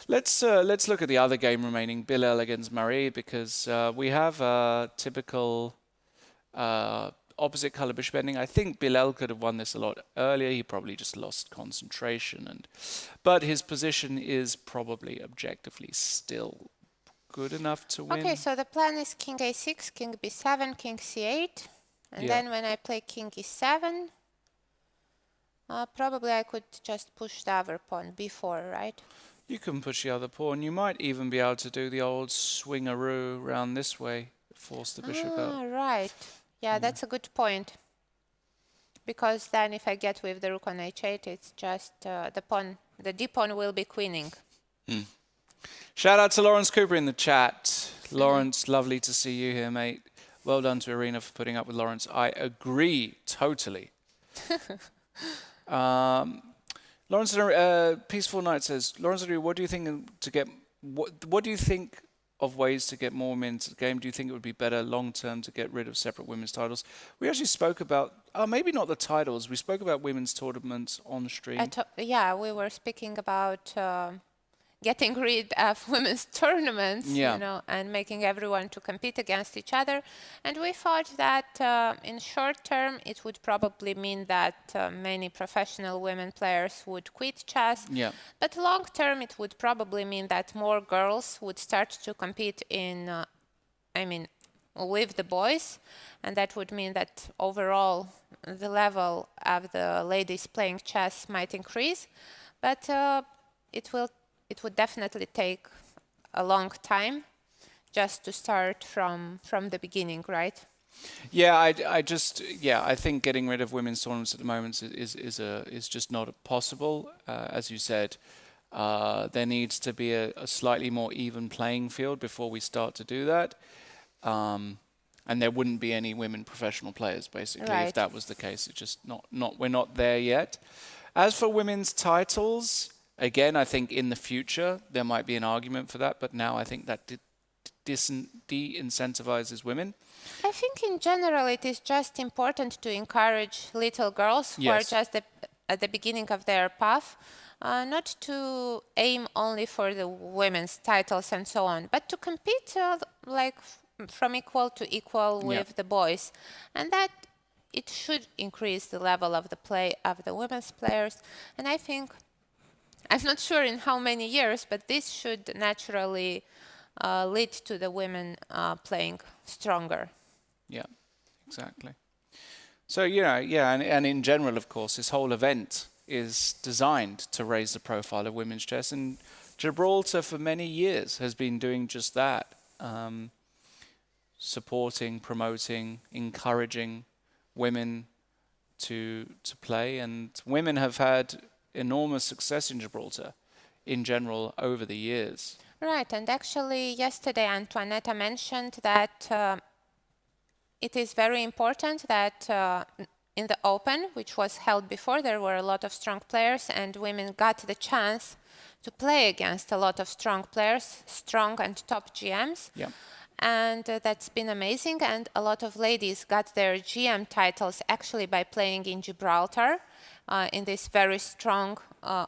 Let's look at the other game remaining, Bilal against Marie, because we have a typical opposite color Scheveningen. I think Bilal could have won this a lot earlier. He probably just lost concentration, but his position is probably objectively still good enough to win.
Okay, so the plan is king a6, king b7, king c8, and then when I play king e7, probably I could just push the other pawn, b4, right?
You can push the other pawn. You might even be able to do the old swingaroo round this way, force the bishop out.
Right. Yeah, that's a good point. Because then if I get with the rook on h8, it's just the d pawn will be queening.
Shout out to Lawrence Cooper in the chat. Lawrence, lovely to see you here, mate. Well done to Irina for putting up with Lawrence. I agree totally. Lawrence, Peaceful Night says, Lawrence, what do you think what do you think of ways to get more women into the game? Do you think it would be better long term to get rid of separate women's titles? We actually spoke about, maybe not the titles, we spoke about women's tournaments on stream.
Yeah, we were speaking about getting rid of women's tournaments, you know, and making everyone to compete against each other. And we thought that in short term, it would probably mean that many professional women players would quit chess.
Yeah.
But long term, it would probably mean that more girls would start to compete in, with the boys. And that would mean that overall, the level of the ladies playing chess might increase. But it would definitely take a long time just to start from the beginning, right?
Yeah, I think getting rid of women's tournaments at the moment is just not possible. As you said, there needs to be a slightly more even playing field before we start to do that. And there wouldn't be any women professional players, basically, if that was the case. It's just we're not there yet. As for women's titles, again, I think in the future there might be an argument for that, but now I think that de-incentivizes women.
I think in general it is just important to encourage little girls who are just at the beginning of their path, not to aim only for the women's titles and so on, but to compete like from equal to equal with the boys. And that it should increase the level of the play of the women's players. And I think, I'm not sure in how many years, but this should naturally lead to the women playing stronger.
Yeah, exactly. So, and in general, of course, this whole event is designed to raise the profile of women's chess. And Gibraltar, for many years, has been doing just that. Supporting, promoting, encouraging women to play. And women have had enormous success in Gibraltar in general over the years.
Right, and actually yesterday Antoinetta mentioned that it is very important that in the Open, which was held before, there were a lot of strong players and women got the chance to play against a lot of strong players, strong and top GMs.
Yeah.
And that's been amazing, and a lot of ladies got their GM titles actually by playing in Gibraltar. In this very strong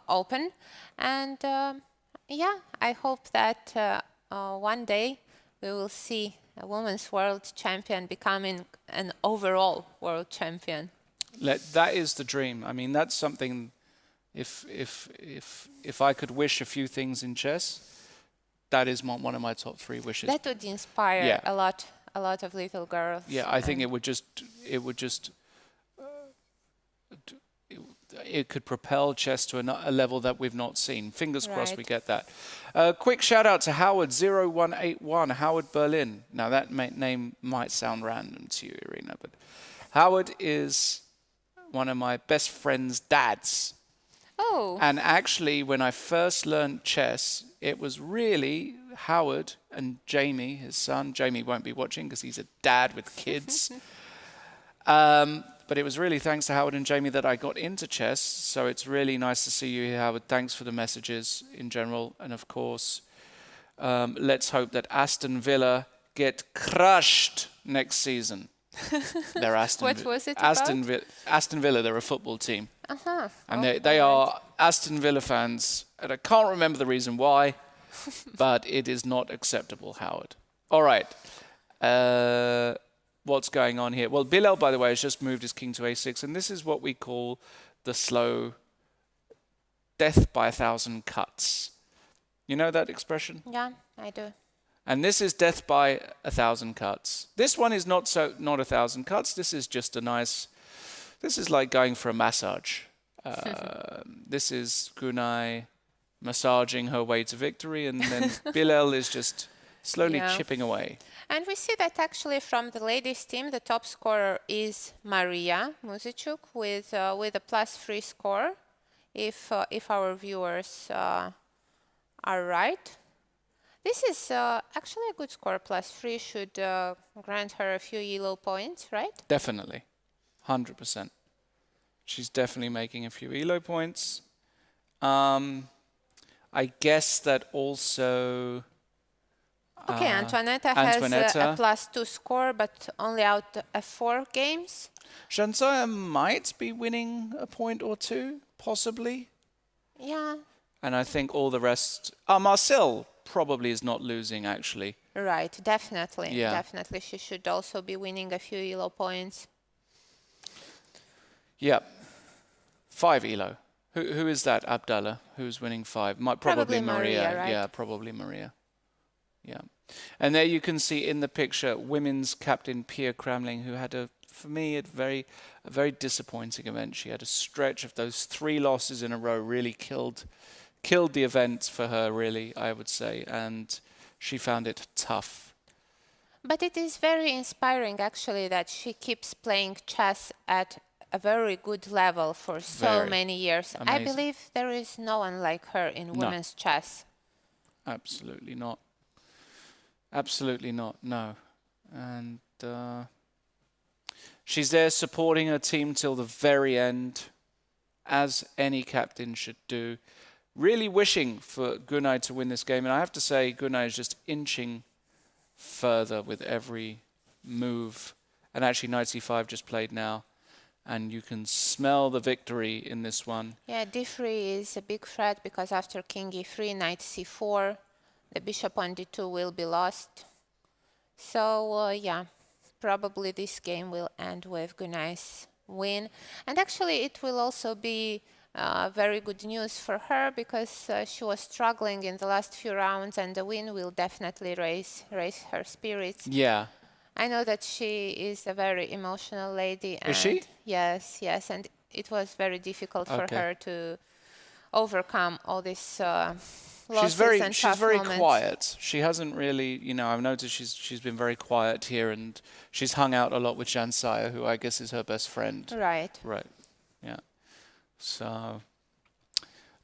Open. And I hope that one day we will see a women's world champion becoming an overall world champion.
That is the dream. I mean, that's something, if I could wish a few things in chess, that is one of my top 3 wishes.
That would inspire
Yeah.
a lot of little girls.
Yeah, I think it would just it could propel chess to a level that we've not seen. Fingers crossed we
Right.
get that. Quick shout out to Howard0181, Howard Berlin. Now that name might sound random to you, Irina, but Howard is one of my best friend's dads.
Oh,
And actually, when I first learned chess, it was really Howard and Jamie, his son. Jamie won't be watching because he's a dad with kids. But it was really thanks to Howard and Jamie that I got into chess. So it's really nice to see you here, Howard. Thanks for the messages in general. And of course, let's hope that Aston Villa get crushed next season. They're
what was it
Aston Villa, they're a football team.
Uh-huh.
And they are Aston Villa fans. And I can't remember the reason why, but it is not acceptable, Howard. All right. What's going on here? Well, Bilal, by the way, has just moved his king to a6, and this is what we call the slow death by 1,000 cuts. You know that expression?
Yeah, I do.
And this is death by 1,000 cuts. This one is not 1,000 cuts. This is just a nice. This is like going for a massage. This is Gunay massaging her way to victory, and then Bilal is just slowly chipping away.
And we see that actually from the ladies' team, the top scorer is Maria Muzichuk with a +3 score, if our viewers are right. This is actually a good score. +3 should grant her a few ELO points, right?
Definitely, 100%. She's definitely making a few ELO points. I guess that also.
Okay, Antoinetta has a +2 score, but only out of 4 games.
Shansaya might be winning a point or two, possibly.
Yeah.
And I think all the rest. Marcel probably is not losing, actually.
Right, definitely.
Yeah.
Definitely. She should also be winning a few ELO points.
Yeah. 5 ELO. Who is that, Abdallah? Who's winning 5? Probably Maria.
Right?
Yeah, probably Maria. Yeah. And there you can see in the picture women's captain Pia Kramling, who had for me, a very disappointing event. She had a stretch of those 3 losses in a row, really killed the event for her, really, I would say, and she found it tough.
But it is very inspiring, actually, that she keeps playing chess at a very good level for so many years.
Amazing.
I believe there is no one like her in women's chess.
Absolutely not. Absolutely not, no. And she's there supporting her team till the very end, as any captain should do. Really wishing for Gunay to win this game. And I have to say, Gunay is just inching further with every move. And actually, knight c5 just played now. And you can smell the victory in this one.
Yeah, d3 is a big threat because after king e3, knight c4, the bishop on d2 will be lost. So, yeah, probably this game will end with Gunay's win. And actually, it will also be very good news for her because she was struggling in the last few rounds, and the win will definitely raise her spirits.
Yeah.
I know that she is a very emotional lady.
Is she?
Yes, and it was very difficult for her to overcome all this losses and
she's very
moments.
quiet. She hasn't really, I've noticed she's been very quiet here, and she's hung out a lot with Shansaya, who I guess is her best friend.
Right.
Yeah. So,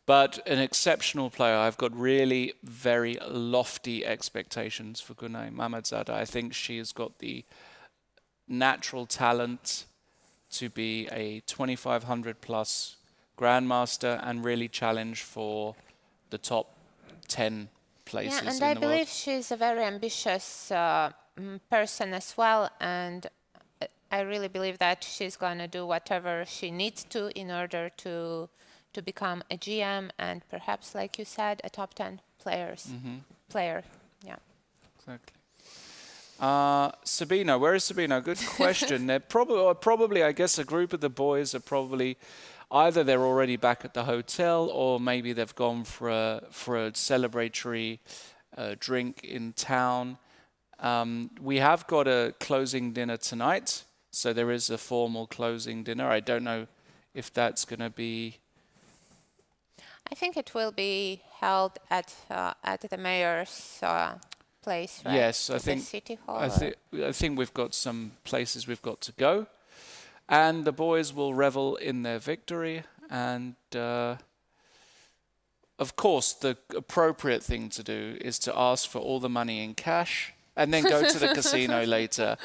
but an exceptional player. I've got really very lofty expectations for Gunay Mamadzada. I think she has got the natural talent to be a 2500 plus grandmaster and really challenge for the top 10 places in the world.
Yeah, and I believe she's a very ambitious person as well, and I really believe that she's going to do whatever she needs to in order to become a GM and perhaps, like you said, a top 10 player. Yeah.
Exactly. Sabino, where is Sabino? Good question. They're probably, I guess, a group of the boys are probably either they're already back at the hotel or maybe they've gone for a celebratory drink in town. We have got a closing dinner tonight, so there is a formal closing dinner. I don't know if that's going to be.
I think it will be held at the mayor's place, right?
Yes,
At the city hall.
I think we've got some places we've got to go, and the boys will revel in their victory. And of course, the appropriate thing to do is to ask for all the money in cash and then go to the casino later.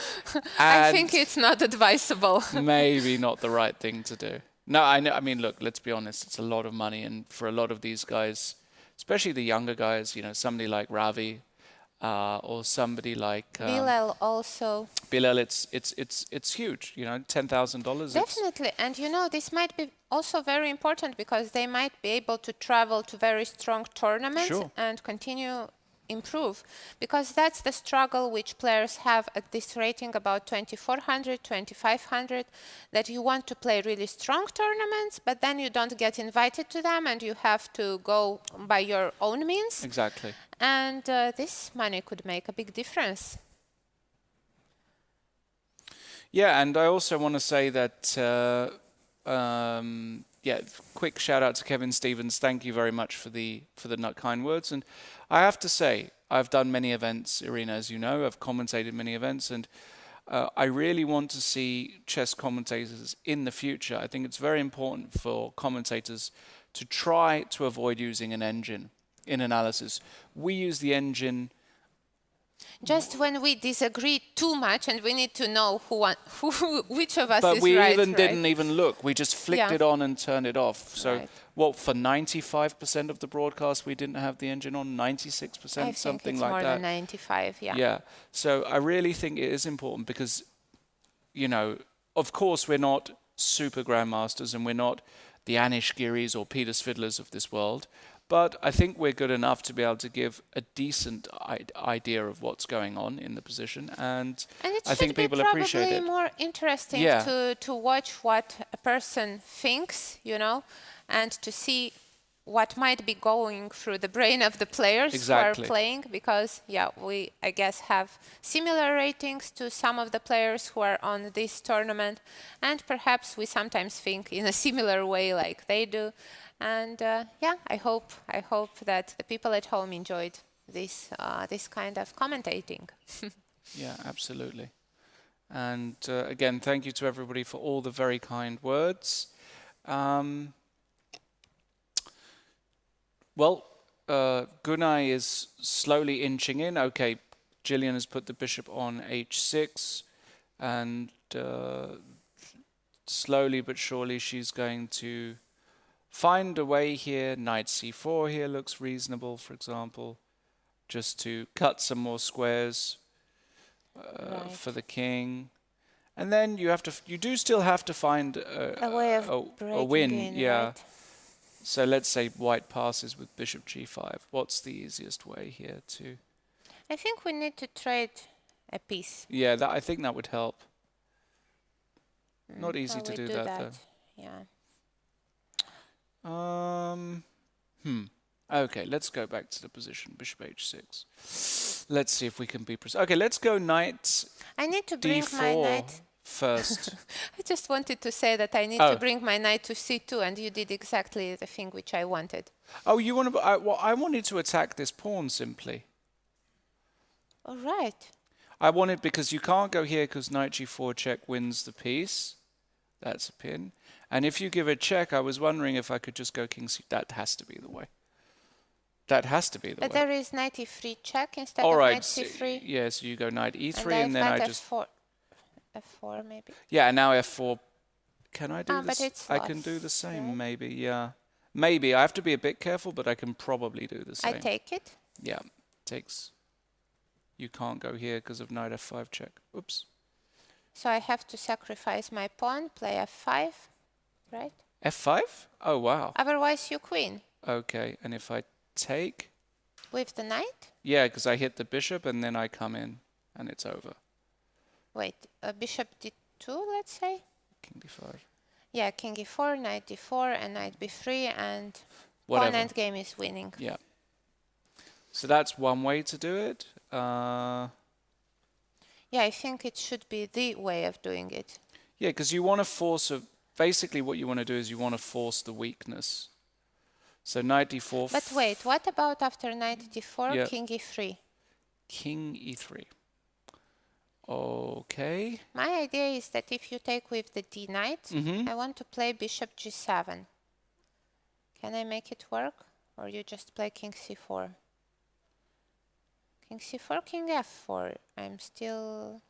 I think it's not advisable.
Maybe not the right thing to do. No, I know. I mean, look, let's be honest. It's a lot of money, and for a lot of these guys, especially the younger guys, you know, somebody like Ravi, or somebody like
Bilal also.
Bilal, it's huge. You know, $10,000.
Definitely, and you know, this might be also very important because they might be able to travel to very strong tournaments and continue improve, because that's the struggle which players have at this rating, about 2400, 2500, that you want to play really strong tournaments, but then you don't get invited to them and you have to go by your own means.
Exactly.
And this money could make a big difference.
Yeah, and I also want to say that, yeah, quick shout out to Kevin Stevens. Thank you very much for the kind words. And I have to say, I've done many events, Irina, as you know. I've commentated many events, and I really want to see chess commentators in the future. I think it's very important for commentators to try to avoid using an engine in analysis. We use the engine
just when we disagree too much and we need to know which of us is right.
But we even didn't even look. We just flicked it on and turned it off. So what, for 95% of the broadcast we didn't have the engine on? 96%, something like that?
I think it's more than 95, yeah.
Yeah. So I really think it is important because, you know, of course we're not super grandmasters and we're not the Anish Giris or Peter Svidlers of this world. But I think we're good enough to be able to give a decent idea of what's going on in the position, and I think people appreciate it.
It's probably more interesting to watch what a person thinks, you know, and to see what might be going through the brain of the players who are playing, because, yeah, we, I guess, have similar ratings to some of the players who are on this tournament, and perhaps we sometimes think in a similar way like they do. And yeah, I hope that the people at home enjoyed this kind of commentating.
Yeah, absolutely. And again, thank you to everybody for all the very kind words. Well, Gunay is slowly inching in. Okay, Gillian has put the bishop on h6, and slowly but surely she's going to find a way here. Knight c4 here looks reasonable, for example, just to cut some more squares for the king. And then you do still have to find
a way of
a win. Yeah.
Right?
So let's say white passes with bishop g5. What's the easiest way here to?
I think we need to trade a piece.
Yeah, I think that would help. Not easy to do that though.
Yeah.
Okay, let's go back to the position. Bishop h6. Let's see if we can be precise. Okay, let's go knight.
I need to bring my knight
first.
I just wanted to say that I need to bring my knight to c2, and you did exactly the thing which I wanted.
Oh, you want to? I wanted to attack this pawn simply.
All right.
I wanted, because you can't go here because knight g4 check wins the piece. That's a pin. And if you give a check, I was wondering if I could just go king c. That has to be the way. That has to be the way.
But there is knight e3 check instead of knight c3.
Yeah, so you go knight e3 and then I just...
f4 maybe.
Yeah, and now f4. Can I do this?
But it's
I can do the same, maybe, yeah. Maybe. I have to be a bit careful, but I can probably do the same.
I take it?
Yeah, takes... You can't go here because of knight f5 check. Oops.
So I have to sacrifice my pawn, play f5, right?
f5? Oh, wow.
Otherwise you queen.
Okay, and if I take?
With the knight?
Yeah, because I hit the bishop and then I come in and it's over.
Wait, bishop d2, let's say?
King d5.
Yeah, king e4, knight d4, and knight b3, and
Whatever.
pawn endgame is winning.
Yeah. So that's one way to do it.
Yeah, I think it should be the way of doing it.
Yeah, because you want to force basically what you want to do is you want to force the weakness. So knight d4.
But wait, what about after knight d4,
yeah.
king e3?
King e3. Okay.
My idea is that if you take with the d knight, I want to play bishop g7. Can I make it work? Or you just play king c4? King c4, king f4. I'm still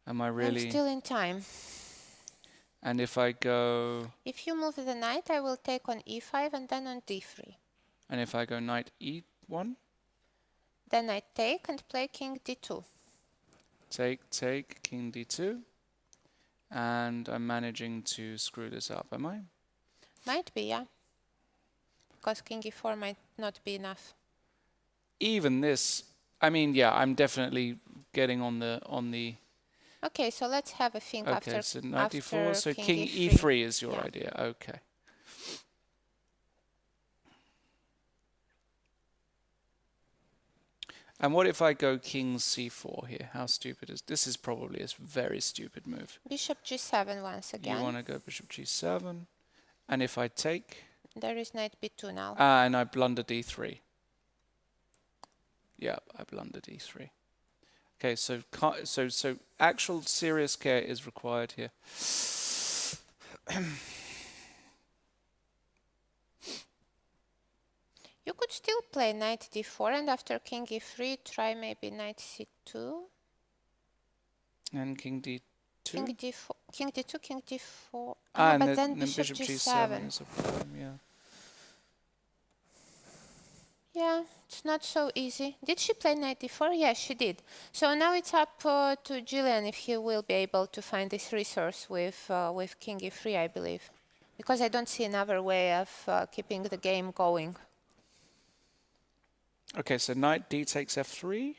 in time.
And if I go...
If you move the knight, I will take on e5 and then on d3.
And if I go knight e1?
Then I take and play king d2.
Take, king d2. And I'm managing to screw this up, am I?
Might be, yeah. Because king e4 might not be enough.
Even this, I mean, yeah, I'm definitely getting on the...
Okay, so let's have a think after.
Okay, so knight d4, so king
e3.
e3 is your
Yeah.
idea. Okay. And what if I go king c4 here? How stupid is this? Is probably a very stupid move.
Bishop g7 once again.
You want to go bishop g7. And if I take...
There is knight b2 now.
and I blunder d3. Yeah, I blunder d3. Okay, so actual serious care is required here.
You could still play knight d4 and after king e3 try maybe knight c2.
And king d2.
King d4, king d2, king d4.
But
then bishop g7
is a problem, yeah.
Yeah, it's not so easy. Did she play knight d4? Yeah, she did. So now it's up to Julian if he will be able to find this resource with king e3, I believe. Because I don't see another way of keeping the game going.
Okay, so knight d takes f3.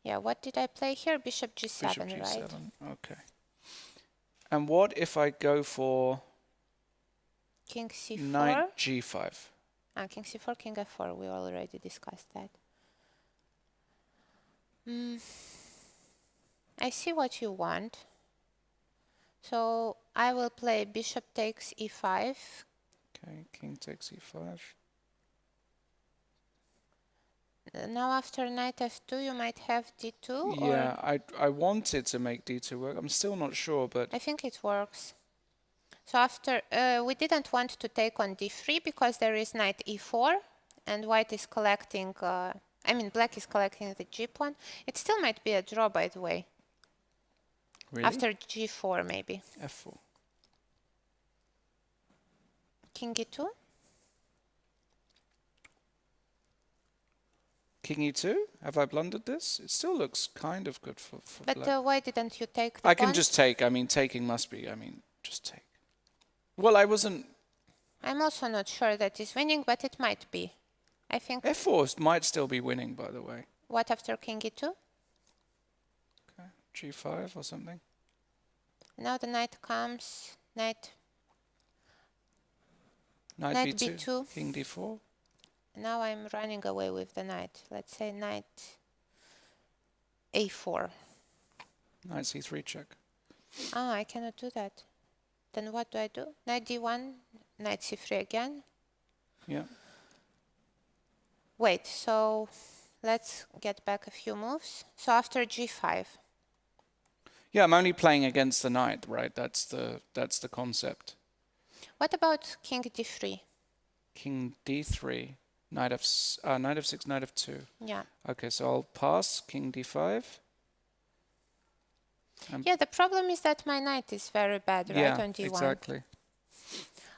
Yeah, what did I play here? Bishop g7,
Bishop g7,
right?
okay. And what if I go for
King c4?
knight g5?
King c4, king f4. We already discussed that. I see what you want. So I will play bishop takes e5.
Okay, king takes e5.
Now after knight f2 you might have d2.
Yeah, I wanted to make d2 work. I'm still not sure, but...
I think it works. So after, we didn't want to take on d3 because there is knight e4 and white is collecting, black is collecting the g pawn. It still might be a draw, by the way.
Really?
After g4 maybe.
f4.
King e2?
King e2? Have I blundered this? It still looks kind of good for black.
But why didn't you take the
I
pawn?
can just take. I mean, taking must be, just take. Well, I wasn't...
I'm also not sure that is winning, but it might be. I think...
f4 might still be winning, by the way.
What after king e2?
Okay, g5 or something.
Now the knight comes, knight
Knight
b2.
King d4.
Now I'm running away with the knight. Let's say knight a4.
Knight c3 check.
I cannot do that. Then what do I do? Knight d1, knight c3 again.
Yeah.
Wait, so let's get back a few moves. So after g5.
Yeah, I'm only playing against the knight, right? That's the concept.
What about king d3?
King d3, knight f6, knight f2.
Yeah.
Okay, so I'll pass king d5.
Yeah, the problem is that my knight is very bad, right, on d1.
Exactly.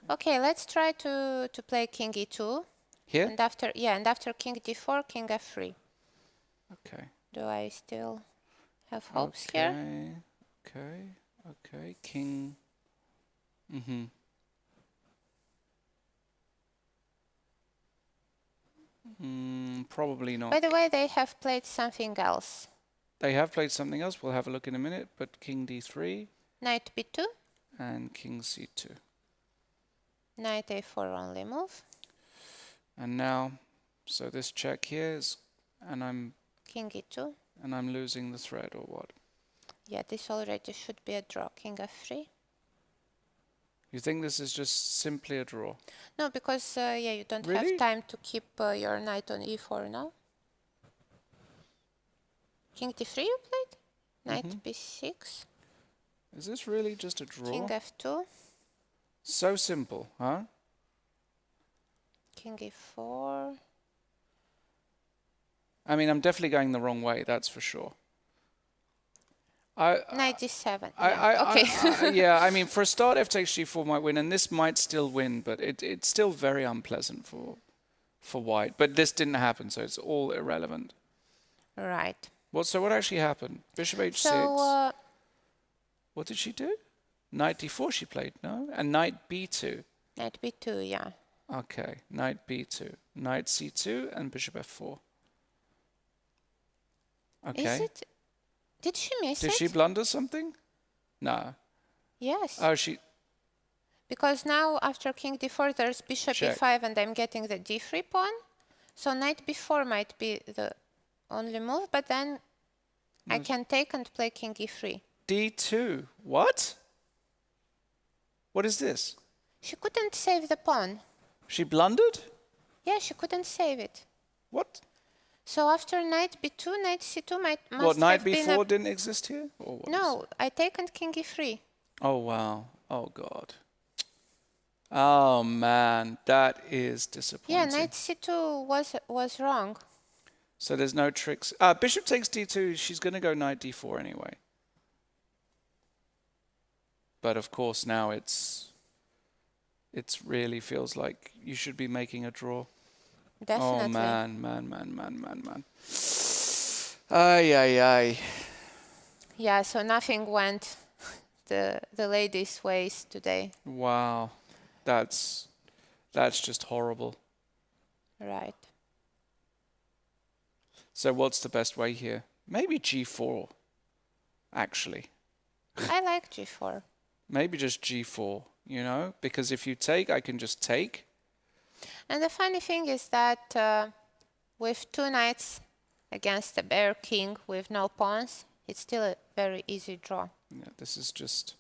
Okay, let's try to play king e2.
Here?
And after king d4, king f3.
Okay.
Do I still have hopes here?
Okay. King. Probably not.
By the way, they have played something else.
They have played something else. We'll have a look in a minute. But king d3
Knight b2,
and king c2.
knight a4 only move,
And now, so this check here is, and I'm
king e2.
losing the thread or what?
Yeah, this already should be a draw. King f3.
You think this is just simply a draw?
No, because yeah, you don't
Really?
have time to keep your knight on e4 now. King d3 you played? Knight b6.
Is this really just a draw?
King f2.
So simple, huh?
King e4.
I mean, I'm definitely going the wrong way, that's for sure.
Knight d7.
Yeah, I mean, for a start, f takes g4 might win, and this might still win, but it's still very unpleasant for white. But this didn't happen, so it's all irrelevant.
Right.
So what actually happened? Bishop h6.
So
What did she do? Knight d4 she played, no? And knight b2.
knight b2, yeah.
Okay, knight b2. Knight c2 and bishop f4. Okay.
Is it? Did she miss it?
Did she blunder something? No.
Yes.
Oh, she...
Because now after king d4 there's bishop
Check.
e5 and I'm getting the d3 pawn. So knight b4 might be the only move, but then I can take and play king e3.
d2. What? What is this?
She couldn't save the pawn.
She blundered?
Yeah, she couldn't save it.
What?
So after knight b2, knight c2 must
What, knight
have been
b4 didn't exist here? Or what?
No, I take and king e3.
Oh, wow. Oh, God. Oh, man. That is disappointing.
Yeah, knight c2 was wrong.
So there's no tricks. Bishop takes d2. She's going to go knight d4 anyway. But, of course, now it's really feels like you should be making a draw.
Definitely.
Oh, man. Ay, ay, ay.
Yeah, so nothing went the ladies' ways today.
Wow. That's just horrible.
Right.
So what's the best way here? Maybe g4, actually.
I like g4.
Maybe just g4, you know? Because if you take, I can just take.
And the funny thing is that with two knights against a bare king with no pawns, it's still a very easy draw.
Yeah, this is just...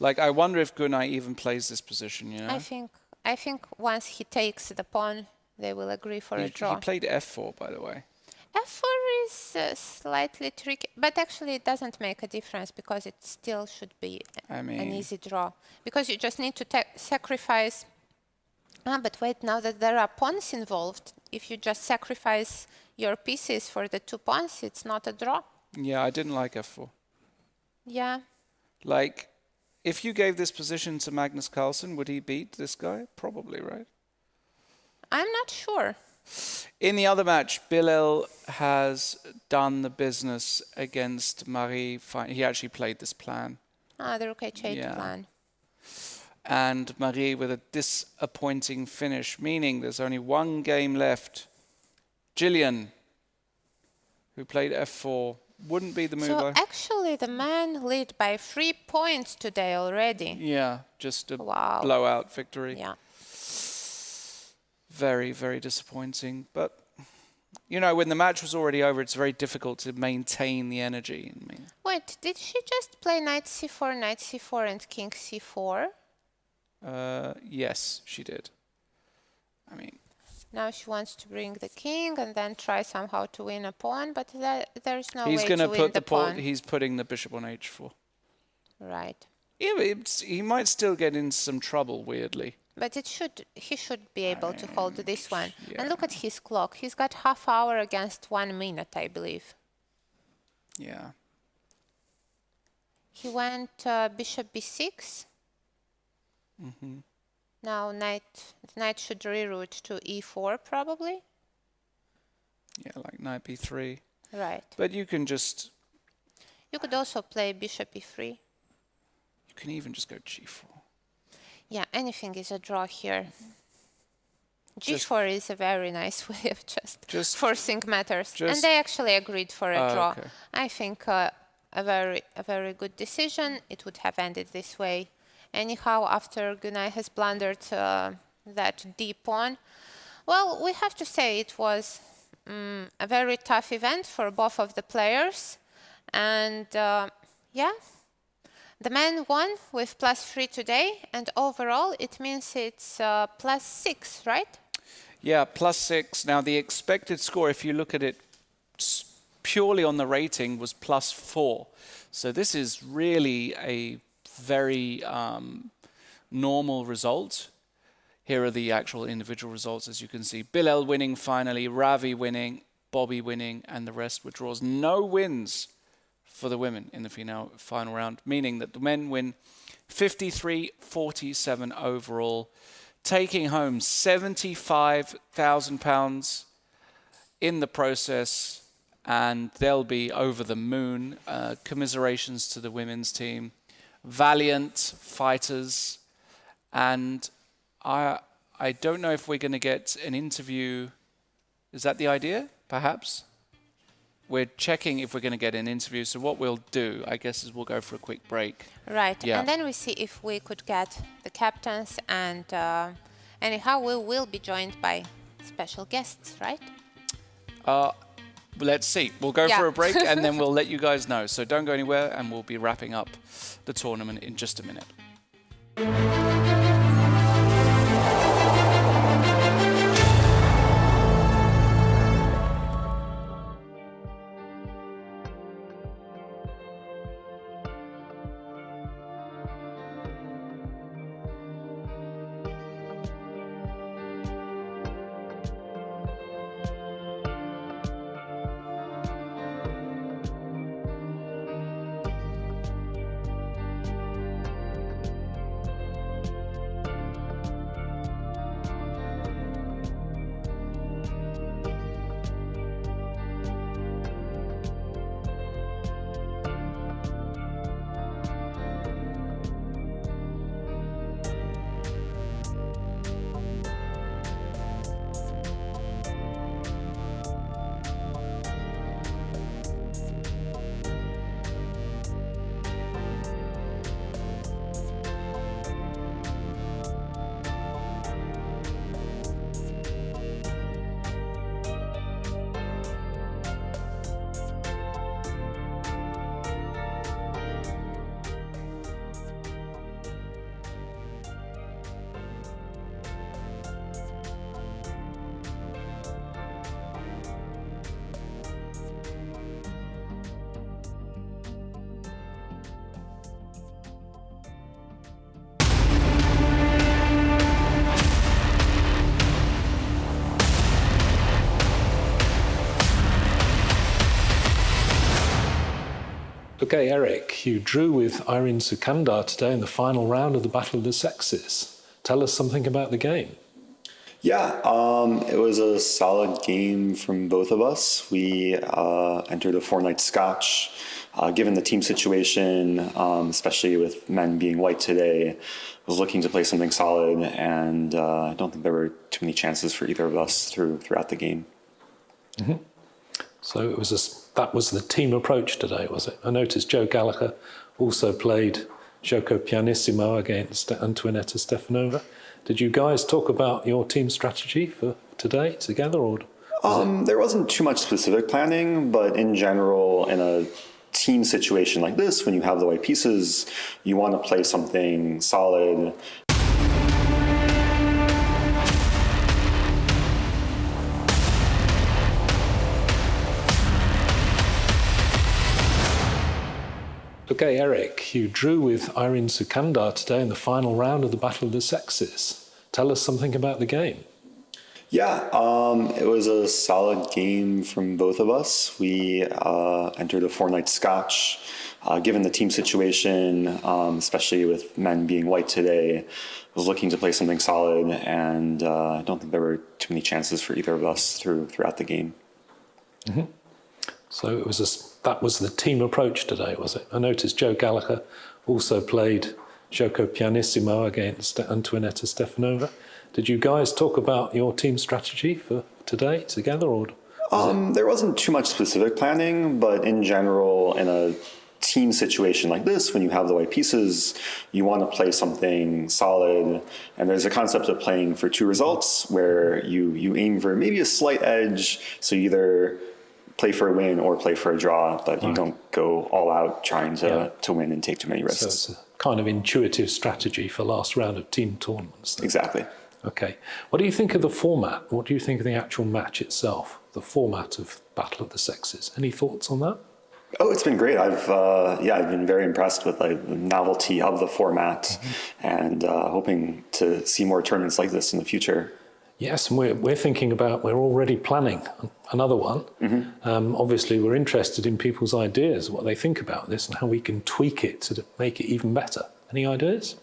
Like, I wonder if Gunnar even plays this position, you know?
I think once he takes the pawn, they will agree for a draw.
He played f4, by the way.
f4 is slightly tricky, but actually it doesn't make a difference because it still should be an easy draw. Because you just need to sacrifice... but wait, now that there are pawns involved, if you just sacrifice your pieces for the two pawns, it's not a draw.
Yeah, I didn't like f4.
Yeah.
Like, if you gave this position to Magnus Carlsen, would he beat this guy? Probably, right?
I'm not sure.
In the other match, Bilal has done the business against Marie. He actually played this plan.
The rook h8 plan.
And Marie with a disappointing finish, meaning there's only one game left. Gillian, who played f4, wouldn't be the move.
So actually the man lead by 3 points today already.
Yeah, just a blowout victory.
Yeah.
Very, very disappointing. But, you know, when the match was already over, it's very difficult to maintain the energy. I mean,
wait, did she just play knight c4, and king c4?
Yes, she did. I mean...
Now she wants to bring the king and then try somehow to win a pawn, but there's no
He's
way
gonna
to
put
win the pawn.
He's putting the bishop on h4.
Right.
Yeah, but he might still get into some trouble, weirdly.
But he should be able to hold this one.
Yeah.
And look at his clock. He's got half hour against 1 minute, I believe.
Yeah.
He went bishop b6.
Mm-hmm.
Now the knight should reroute to e4 probably.
Yeah, like knight b3.
Right.
But you can just...
You could also play bishop e3.
You can even just go g4.
Yeah, anything is a draw here. G4 is a very nice way of just forcing matters. And
just-
they actually agreed for a draw.
Okay.
I think a very good decision. It would have ended this way. Anyhow, after Gunay has blundered that d pawn, well, we have to say it was a very tough event for both of the players. And yeah, the men won with +3 today. And overall, it means it's +6, right?
Yeah, +6. Now, the expected score, if you look at it purely on the rating, was +4. So this is really a very normal result. Here are the actual individual results, as you can see. Bilal winning finally, Ravi winning, Bobby winning, and the rest were draws. No wins for the women in the final round, meaning that the men win 53-47 overall, taking home £75,000 in the process, and they'll be over the moon. Commiserations to the women's team. Valiant fighters. And I don't know if we're going to get an interview. Is that the idea, perhaps? We're checking if we're going to get an interview. So what we'll do, I guess, is we'll go for a quick break.
Right.
Yeah.
And then we see if we could get the captains. And anyhow, we will be joined by special guests, right?
Let's see. We'll go for a break and then we'll let you guys know. So don't go anywhere, and we'll be wrapping up the tournament in just a minute.
Okay, Eric, you drew with Irina Sukandar today in the final round of the Battle of the Sexes. Tell us something about the game.
Yeah, it was a solid game from both of us. We entered a 4-night scotch. Given the team situation, especially with men being white today, was looking to play something solid, and I don't think there were too many chances for either of us throughout the game.
Mm-hmm. So that was the team approach today, was it? I noticed Joe Gallagher also played Gioco Pianissimo against Antoinetta Stefanova. Did you guys talk about your team strategy for today together? Or
there wasn't too much specific planning, but in general, in a team situation like this, when you have the white pieces, you want to play something solid.
Okay, Eric, you drew with Irina Sukandar today in the final round of the Battle of the Sexes. Tell us something about the game.
Yeah, it was a solid game from both of us. We entered a 4-night scotch. Given the team situation, especially with men being white today, was looking to play something solid, and I don't think there were too many chances for either of us throughout the game.
Mm-hmm. So that was the team approach today, was it? I noticed Joe Gallagher also played Gioco Pianissimo against Antoinetta Stefanova. Did you guys talk about your team strategy for today together, or?
There wasn't too much specific planning, but in general, in a team situation like this, when you have the white pieces, you want to play something solid. And there's a concept of playing for two results where you aim for maybe a slight edge. So you either play for a win or play for a draw, but you don't go all out trying to win and take too many risks.
So it's a kind of intuitive strategy for last round of team tournaments. Then.
Exactly.
Okay. What do you think of the format? What do you think of the actual match itself? The format of Battle of the Sexes. Any thoughts on that?
Oh, it's been great. I've been very impressed with the novelty of the format, and hoping to see more tournaments like this in the future.
Yes, and we're already planning another one. Obviously, we're interested in people's ideas, what they think about this, and how we can tweak it to make it even better. Any ideas?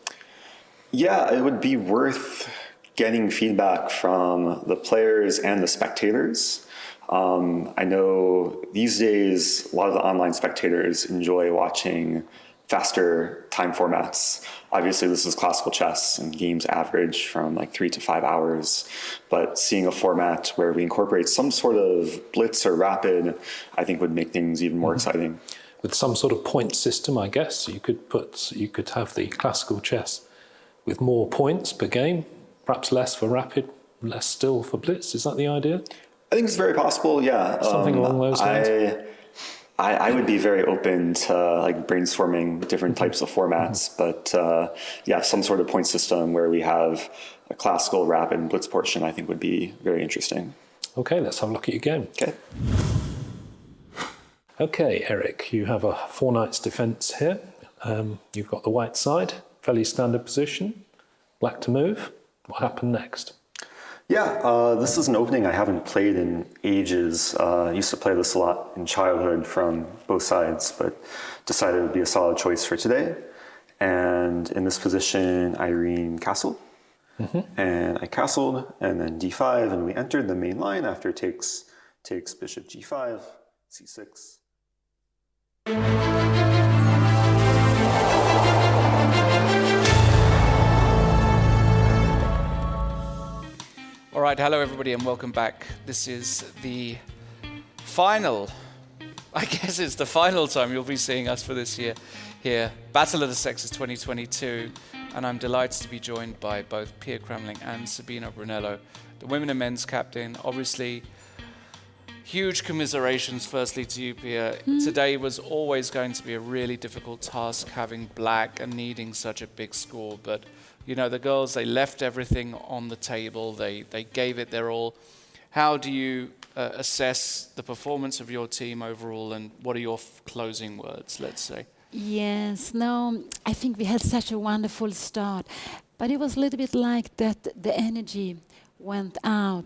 Yeah,
it would be worth getting feedback from the players and the spectators. I know these days a lot of the online spectators enjoy watching faster time formats. Obviously, this is classical chess, and games average from like 3 to 5 hours. But seeing a format where we incorporate some sort of blitz or rapid, I think would make things even more exciting.
With some sort of point system, I guess you could have the classical chess with more points per game, perhaps less for rapid, less still for blitz. Is that the idea?
I think it's very possible, yeah.
Something along those lines?
I would be very open to like brainstorming different types of formats, but some sort of point system where we have a classical, rapid, and blitz portion, I think would be very interesting.
Okay, let's have a look at your game.
Okay.
Okay, Eric, you have a 4 knights defense here. You've got the white side, fairly standard position, black to move. What happened next?
Yeah, this is an opening I haven't played in ages. I used to play this a lot in childhood from both sides, but decided it would be a solid choice for today. And in this position, Irene castled. And I castled, and then d5, and we entered the main line after takes bishop g5, c6.
All right, hello everybody and welcome back. This is the final, I guess it's the final time you'll be seeing us for this year here, Battle of the Sexes 2022. And I'm delighted to be joined by both Pia Kramling and Sabina Brunello, the women and men's captain. Obviously, huge commiserations firstly to you, Pia. Today was always going to be a really difficult task having black and needing such a big score, but you know, the girls, they left everything on the table. They gave it their all. How do you assess the performance of your team overall, and what are your closing words, let's say?
Yes, no, I think we had such a wonderful start. But it was a little bit like that the energy went out.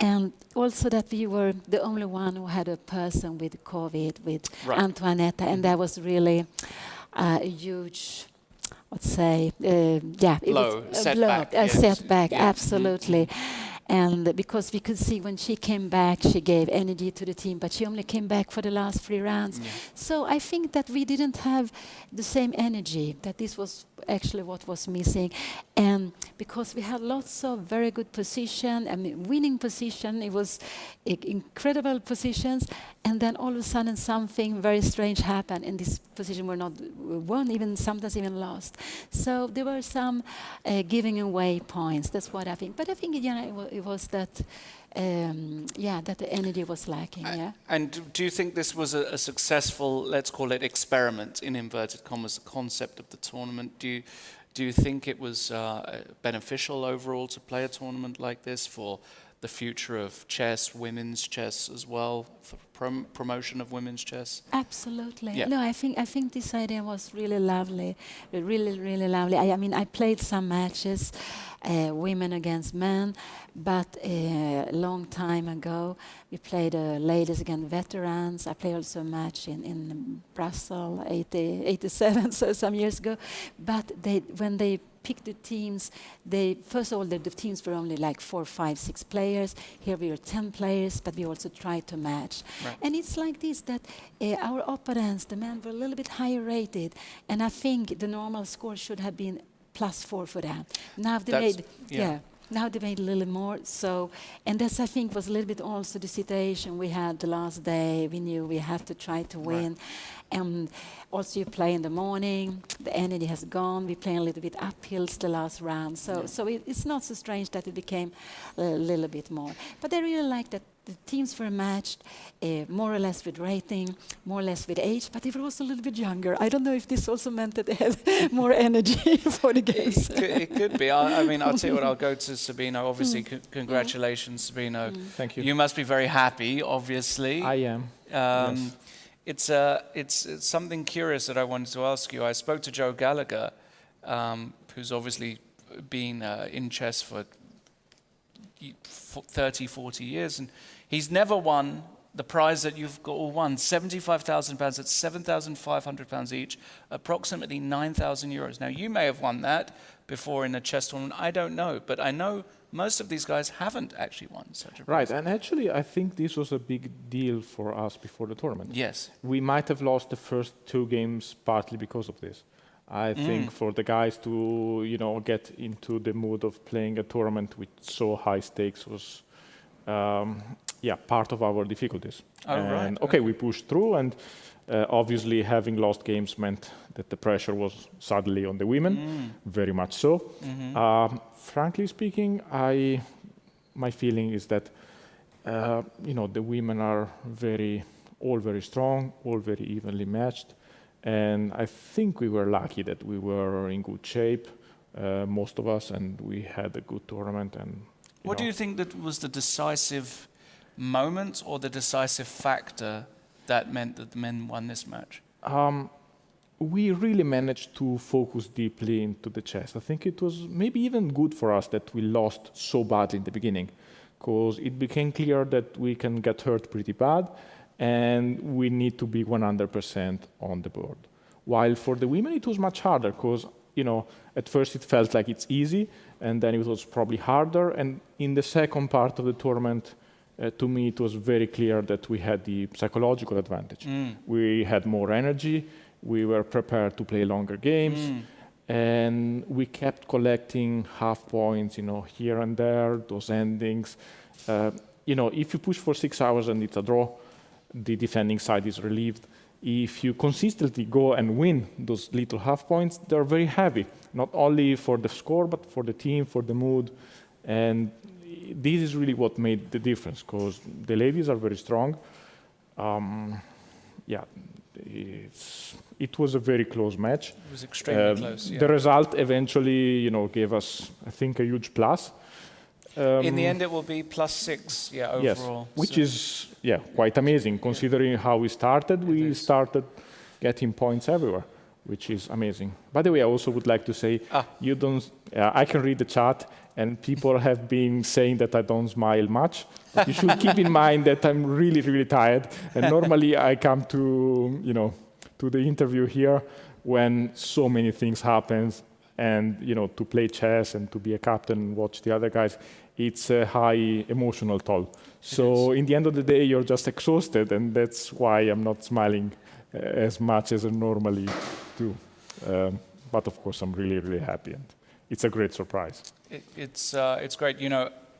And also that we were the only one who had a person with COVID, with Antoinetta. And that was really a huge... let's say, it was a setback, absolutely. And because we could see when she came back, she gave energy to the team, but she only came back for the last 3 rounds. So I think that we didn't have the same energy, that this was actually what was missing. And because we had lots of very good position, I mean, winning position, it was incredible positions, and then all of a sudden something very strange happened, and this position were not won, even sometimes even lost. So there were some giving away points. That's what I think. But I think it was that, that the energy was lacking.
And do you think this was a successful, let's call it experiment in inverted commas, the concept of the tournament? Do you think it was beneficial overall to play a tournament like this for the future of chess, women's chess as well, for promotion of women's chess?
Absolutely.
Yeah.
No, I think this idea was really lovely, really, really lovely. I mean, I played some matches, women against men. But a long time ago, we played ladies against veterans. I played also a match in Brussels, 87, so some years ago. But when they picked the teams, first of all, the teams were only like 4, 5, 6 players. Here we were 10 players, but we also tried to match.
Right.
And it's like this, that our opponents, the men, were a little bit higher rated. And I think the normal score should have been +4 for them. Now they
That's-
made,
yeah.
now they made a little more. So, and this I think was a little bit also the situation we had the last day. We knew we had to try to win. And also you play in the morning, the energy has gone. We play a little bit uphills the last round. So it's not so strange that it became a little bit more. But I really like that the teams were matched more or less with rating, more or less with age, but they were also a little bit younger. I don't know if this also meant that they had more energy for the games.
It could be. I mean, I'll tell you what, I'll go to Sabino. Obviously, congratulations, Sabino.
Thank you.
You must be very happy, obviously.
I am. Yes.
It's something curious that I wanted to ask you. I spoke to Joe Gallagher, who's obviously been in chess for 30, 40 years, and he's never won the prize that you've all won, £75,000. That's £7,500 each, approximately €9,000. Now, you may have won that before in a chess tournament. I don't know, but I know most of these guys haven't actually won such a prize.
Right, and actually I think this was a big deal for us before the tournament.
Yes.
We might have lost the first 2 games partly because of this. I think for the guys to, get into the mood of playing a tournament with so high stakes was, part of our difficulties.
Oh, right.
And okay, we pushed through, and obviously having lost games meant that the pressure was suddenly on the women, very much so. Frankly speaking, my feeling is that, the women are all very strong, all very evenly matched. And I think we were lucky that we were in good shape, most of us, and we had a good tournament. And
What do you think that was the decisive moment or the decisive factor that meant that the men won this match?
We really managed to focus deeply into the chess. I think it was maybe even good for us that we lost so badly in the beginning, because it became clear that we can get hurt pretty bad, and we need to be 100% on the board. While for the women it was much harder, because at first it felt like it's easy, and then it was probably harder. And in the second part of the tournament, to me it was very clear that we had the psychological advantage. We had more energy, we were prepared to play longer games, and we kept collecting half points, here and there, those endings. If you push for 6 hours and it's a draw, the defending side is relieved. If you consistently go and win those little half points, they're very heavy, not only for the score, but for the team, for the mood. And this is really what made the difference, because the ladies are very strong. It was a very close match.
It was extremely close, yeah.
The result eventually, gave us, I think, a huge plus.
In the end, it will be +6, overall.
Yes, which is quite amazing, considering how we started. We started getting points everywhere, which is amazing. By the way, I also would like to say, I can read the chat, and people have been saying that I don't smile much. But you should keep in mind that I'm really, really tired. And normally I come to, to the interview here when so many things happen. And, to play chess and to be a captain and watch the other guys, it's a high emotional toll. So in the end of the day, you're just exhausted, and that's why I'm not smiling as much as I normally do. But of course, I'm really, really happy, and it's a great surprise.
It's great.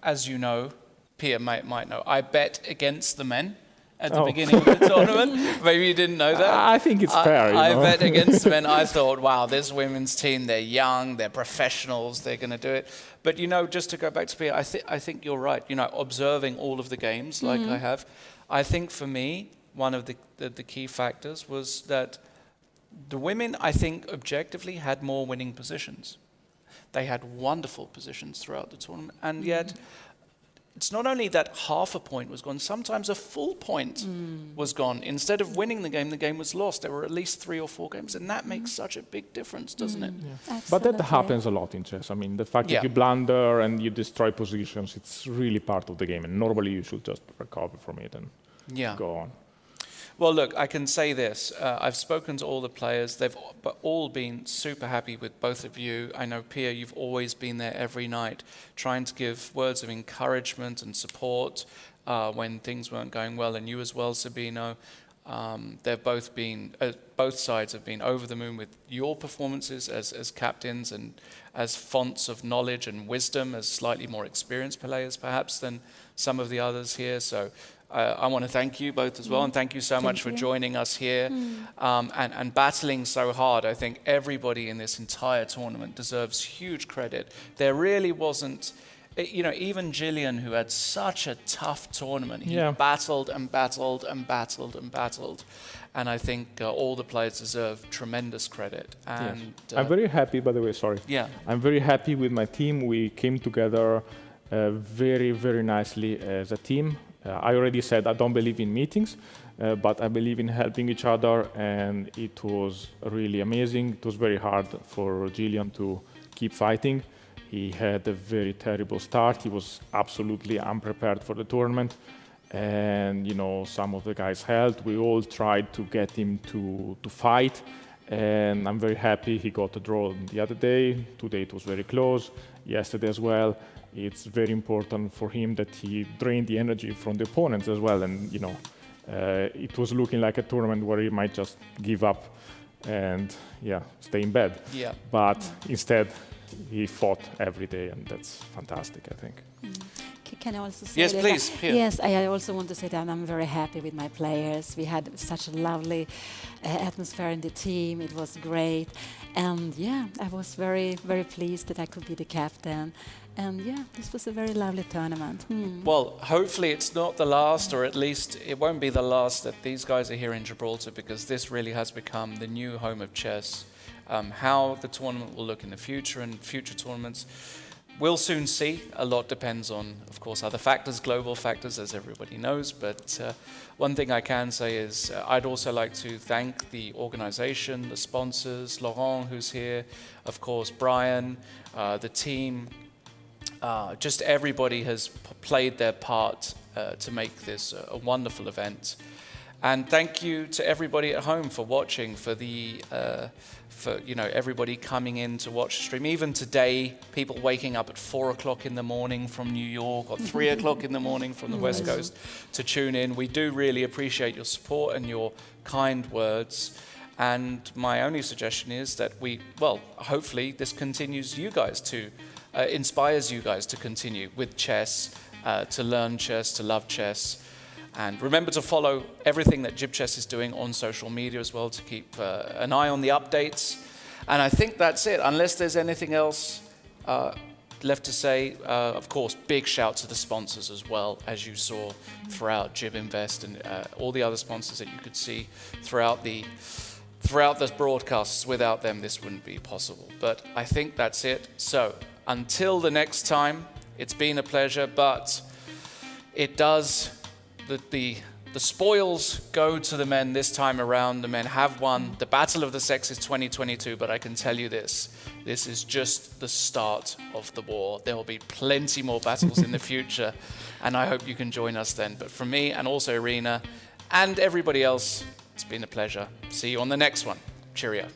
As you know, Pia might know, I bet against the men at the beginning of the tournament. Maybe you didn't know that.
I think it's fair.
I bet against the men. I thought, wow, this women's team, they're young, they're professionals, they're going to do it. But, just to go back to Pia, I think you're right. Observing all of the games like I have, I think for me, one of the key factors was that the women, I think, objectively had more winning positions. They had wonderful positions throughout the tournament, and yet it's not only that half a point was gone, sometimes a full point was gone. Instead of winning the game was lost. There were at least 3 or 4 games, and that makes such a big difference, doesn't it?
But that happens a lot in chess. I mean, the fact that you blunder and you destroy positions, it's really part of the game. And normally you should just recover from it and go on.
Well, look, I can say this. I've spoken to all the players. They've all been super happy with both of you. I know, Pia, you've always been there every night trying to give words of encouragement and support when things weren't going well. And you as well, Sabino. They've both been, both sides have been over the moon with your performances as captains and as fonts of knowledge and wisdom, as slightly more experienced players perhaps than some of the others here. So I want to thank you both as well, and thank you so much for joining us here and battling so hard. I think everybody in this entire tournament deserves huge credit. There really wasn't, you know, even Gillian, who had such a tough tournament, he battled and battled and battled and battled. And I think all the players deserve tremendous credit. And
I'm very happy, by the way, sorry. I'm very happy with my team. We came together very, very nicely as a team. I already said I don't believe in meetings, but I believe in helping each other, and it was really amazing. It was very hard for Gillian to keep fighting. He had a very terrible start. He was absolutely unprepared for the tournament, and you know, some of the guys helped. We all tried to get him to fight, and I'm very happy he got a draw the other day. Today it was very close, yesterday as well. It's very important for him that he drained the energy from the opponents as well. And, you know, it was looking like a tournament where he might just give up and, stay in bed. But instead, he fought every day, and that's fantastic, I think.
Can I also say
yes, please.
Yes, I also want to say that I'm very happy with my players. We had such a lovely atmosphere in the team. It was great. And I was very, very pleased that I could be the captain. And this was a very lovely tournament.
Well, hopefully it's not the last, or at least it won't be the last that these guys are here in Gibraltar, because this really has become the new home of chess. How the tournament will look in the future and future tournaments, we'll soon see. A lot depends on, of course, other factors, global factors, as everybody knows. But one thing I can say is I'd also like to thank the organization, the sponsors, Laurent, who's here, of course, Brian, the team. Just everybody has played their part to make this a wonderful event. And thank you to everybody at home for watching, for everybody coming in to watch the stream. Even today, people waking up at 4 o'clock in the morning from New York, or 3 o'clock in the morning from the West Coast to tune in. We do really appreciate your support and your kind words. And my only suggestion is that hopefully this continues you guys to inspires you guys to continue with chess, to learn chess, to love chess. And remember to follow everything that GibChess is doing on social media as well, to keep an eye on the updates. And I think that's it, unless there's anything else left to say. Of course, big shout to the sponsors as well, as you saw throughout GibInvest and all the other sponsors that you could see throughout the broadcasts. Without them, this wouldn't be possible. But I think that's it. So until the next time, it's been a pleasure, but it does, the spoils go to the men this time around. The men have won the Battle of the Sexes 2022, but I can tell you this is just the start of the war. There will be plenty more battles in the future, and I hope you can join us then. But from me, and also Irina, and everybody else, it's been a pleasure. See you on the next one. Cheerio.